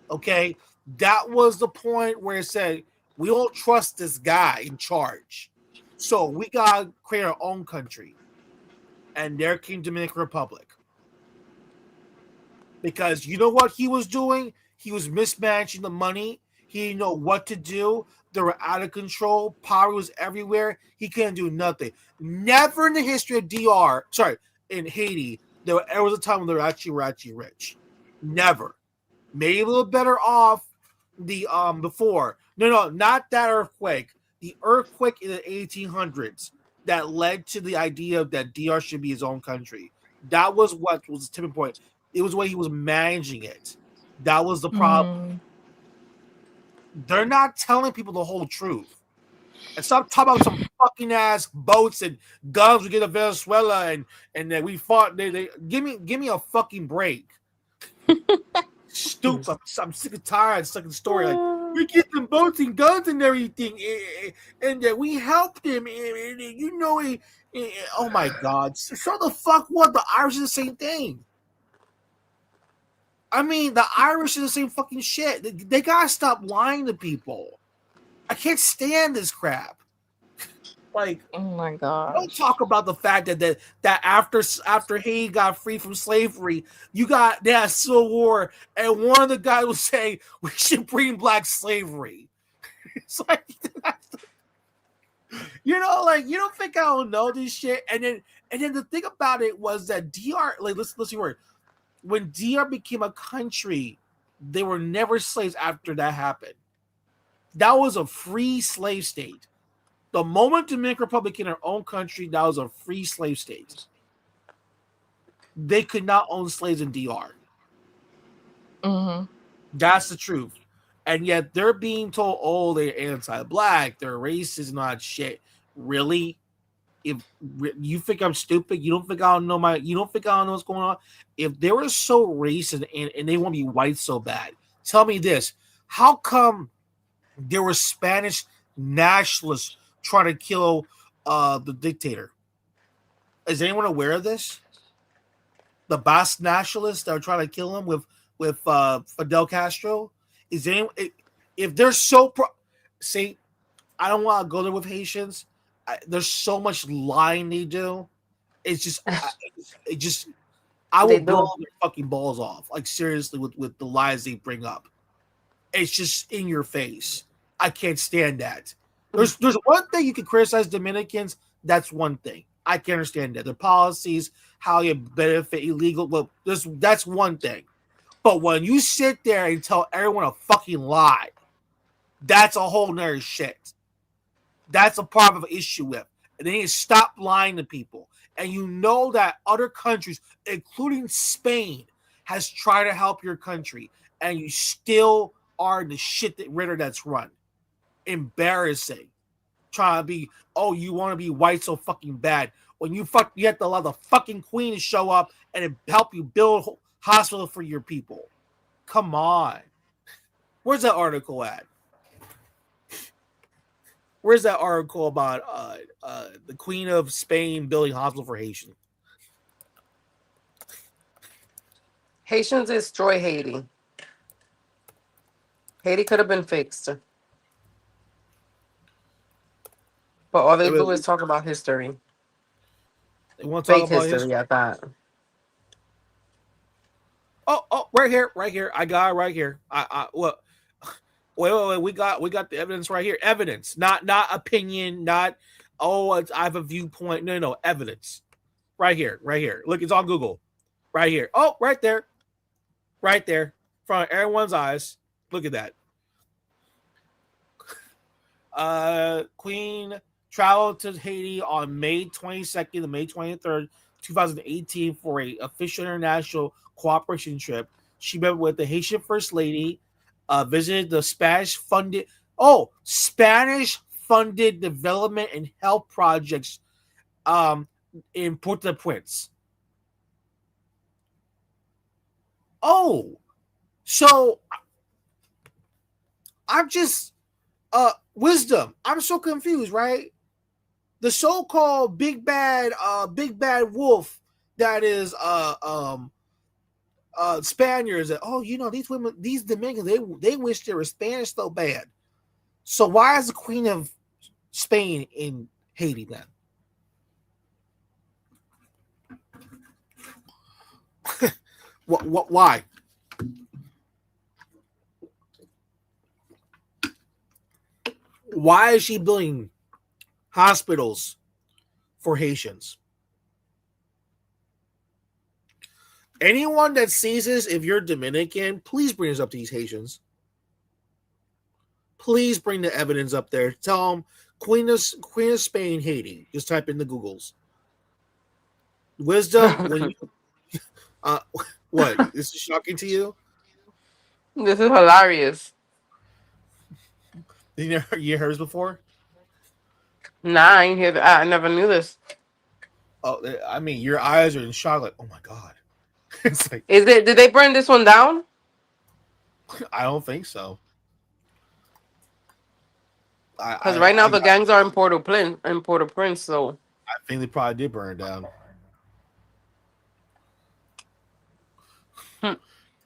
Okay, that was the point where it said we don't trust this guy in charge, so we gotta create our own country. And there came Dominican Republic. Because you know what he was doing? He was mismanaging the money. He didn't know what to do. They were out of control. Power was everywhere. He couldn't do nothing. Never in the history of in Haiti, there was a time when they were actually rich. Never. Maybe a little better off the before. No, not that earthquake. The earthquake in the 1800s that led to the idea that DR should be his own country. That was what was the tipping point. It was the way he was managing it. That was the problem. They're not telling people the whole truth. And stop talking about some fucking ass boats and guns we get to Venezuela and that we fought. They give me a fucking break. Stupid. I'm sick and tired of sucking story. Like we get them boats and guns and everything, and that we helped him. Oh my God! So the fuck what? The Irish is the same thing. I mean, the Irish is the same fucking shit. They gotta stop lying to people. I can't stand this crap. Like, oh my God! Don't talk about the fact that after Haiti got free from slavery, they had civil war, and one of the guys was saying we should bring back slavery. It's like, you don't think I don't know this shit. And then the thing about it was that DR, like, listen word, when DR became a country, they were never slaves after that happened. That was a free slave state. The moment Dominican Republic in their own country, that was a free slave state. They could not own slaves in DR. Mm-hmm. That's the truth. And yet they're being told, oh, they're anti-black, they're racist, not shit. Really? If you think I'm stupid, you don't think I don't know what's going on? If they were so racist and they want to be white so bad, tell me this. How come there were Spanish nationalists trying to kill the dictator? Is anyone aware of this? The Basque nationalists that are trying to kill him with Fidel Castro. Is anyone? If they're so see, I don't want to go there with Haitians. There's so much lying they do. It's just, I will blow their fucking balls off. Like seriously, with the lies they bring up. It's just in your face. I can't stand that. There's one thing you can criticize Dominicans. That's one thing. I can understand that. Their policies, how you benefit illegal. Well, that's one thing. But when you sit there and tell everyone a fucking lie, that's a whole nother shit. That's a part of an issue with. And they need to stop lying to people. And you know that other countries, including Spain, has tried to help your country. And you still are the shit that's run. Embarrassing. Trying to be, oh, you want to be white so fucking bad. When you have to allow the fucking queen to show up and help you build hospital for your people. Come on. Where's that article at? Where's that article about the Queen of Spain building hospital for Haitians? Haitians destroy Haiti. Haiti could have been fixed. But all they do is talk about history. They want to talk about history, I thought. Oh, right here. I got it right here. Wait. We got the evidence right here. Evidence, not opinion, not I have a viewpoint. No, evidence. Right here. Look, it's on Google. Right here. Oh, right there. Right there. In front of everyone's eyes. Look at that. Queen traveled to Haiti on May 22nd to May 23rd, 2018 for a official international cooperation trip. She met with the Haitian First Lady, visited the Spanish-funded development and health projects in Port-au-Prince. Oh, so I'm just wisdom. I'm so confused, right? The so-called big bad wolf that is Spaniards. That these Dominicans, they wish they were Spanish so bad. So why is the Queen of Spain in Haiti then? Why? Why is she building hospitals for Haitians? Anyone that sees this, if you're Dominican, please bring this up to these Haitians. Please bring the evidence up there. Tell them Queen of Spain, Haiti. Just type in the Googles. Wisdom, What? This is shocking to you? This is hilarious. You heard this before? Nah, I ain't hear that. I never knew this. Oh, I mean, your eyes are in shock. Like, oh my god. It's like, Is it? Did they burn this one down? I don't think so. Because right now the gangs are in Port-au-Prince, so I think they probably did burn it down.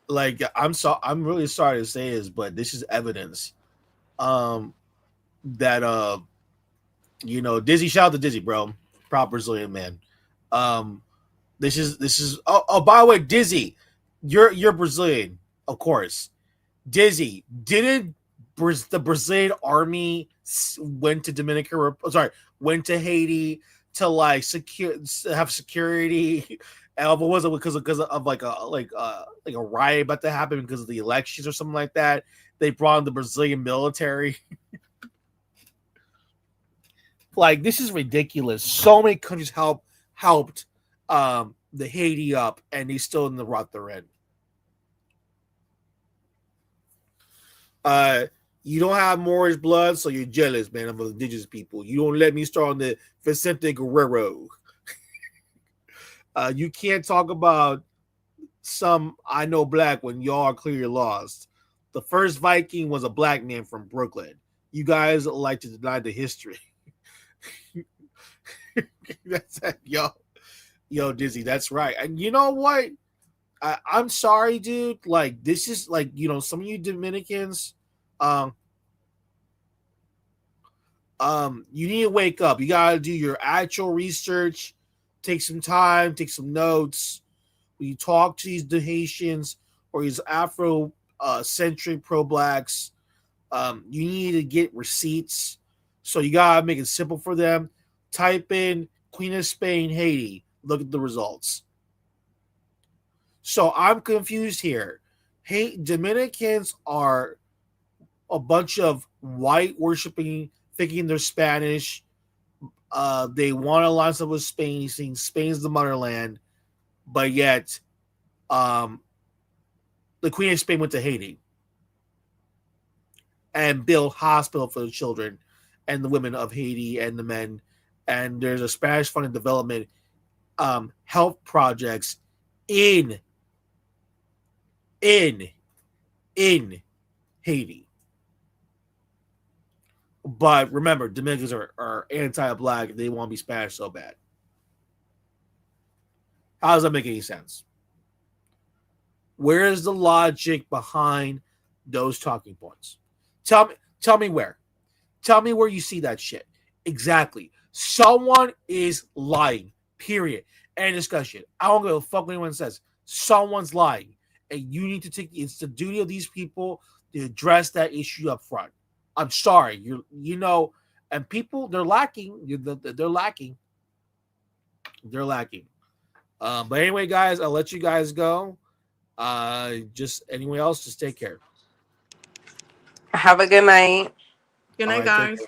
Like, I'm really sorry to say this, but this is evidence that Dizzy, shout out to Dizzy, bro. Proper Brazilian man. This is oh, by the way, Dizzy, you're Brazilian, of course. Dizzy, didn't the Brazilian army went to went to Haiti to like have security? And was it because of like a riot about to happen because of the elections or something like that? They brought in the Brazilian military. Like, this is ridiculous. So many countries helped the Haiti up, and he's still in the rut they're in. You don't have Moorish blood, so you're jealous, man, of indigenous people. You don't let me start on the Vicente Guerrero. You can't talk about some I know black when y'all are clearly lost. The first Viking was a black man from Brooklyn. You guys like to deny the history. That's yo, Dizzy. That's right. And you know what? I'm sorry, dude. Like, this is like, some of you Dominicans, you need to wake up. You gotta do your actual research. Take some time. Take some notes. When you talk to these Haitians or these Afro-centric pro-blacks, you need to get receipts. So you gotta make it simple for them. Type in Queen of Spain, Haiti. Look at the results. So I'm confused here. Hey, Dominicans are a bunch of white worshiping, thinking they're Spanish. They want to line up with Spain, saying Spain's the motherland, but yet, the Queen of Spain went to Haiti and built hospital for the children and the women of Haiti and the men. And there's a Spanish funded development health projects in Haiti. But remember, Dominicans are anti-black. They want to be Spanish so bad. How does that make any sense? Where is the logic behind those talking points? Tell me where. Tell me where you see that shit. Exactly. Someone is lying. Period. End discussion. I don't give a fuck what anyone says. Someone's lying. And you need to it's the duty of these people to address that issue up front. I'm sorry. And people, they're lacking. They're lacking. They're lacking. But anyway, guys, I'll let you guys go. Just anyone else, just take care. Have a good night. Good night, guys.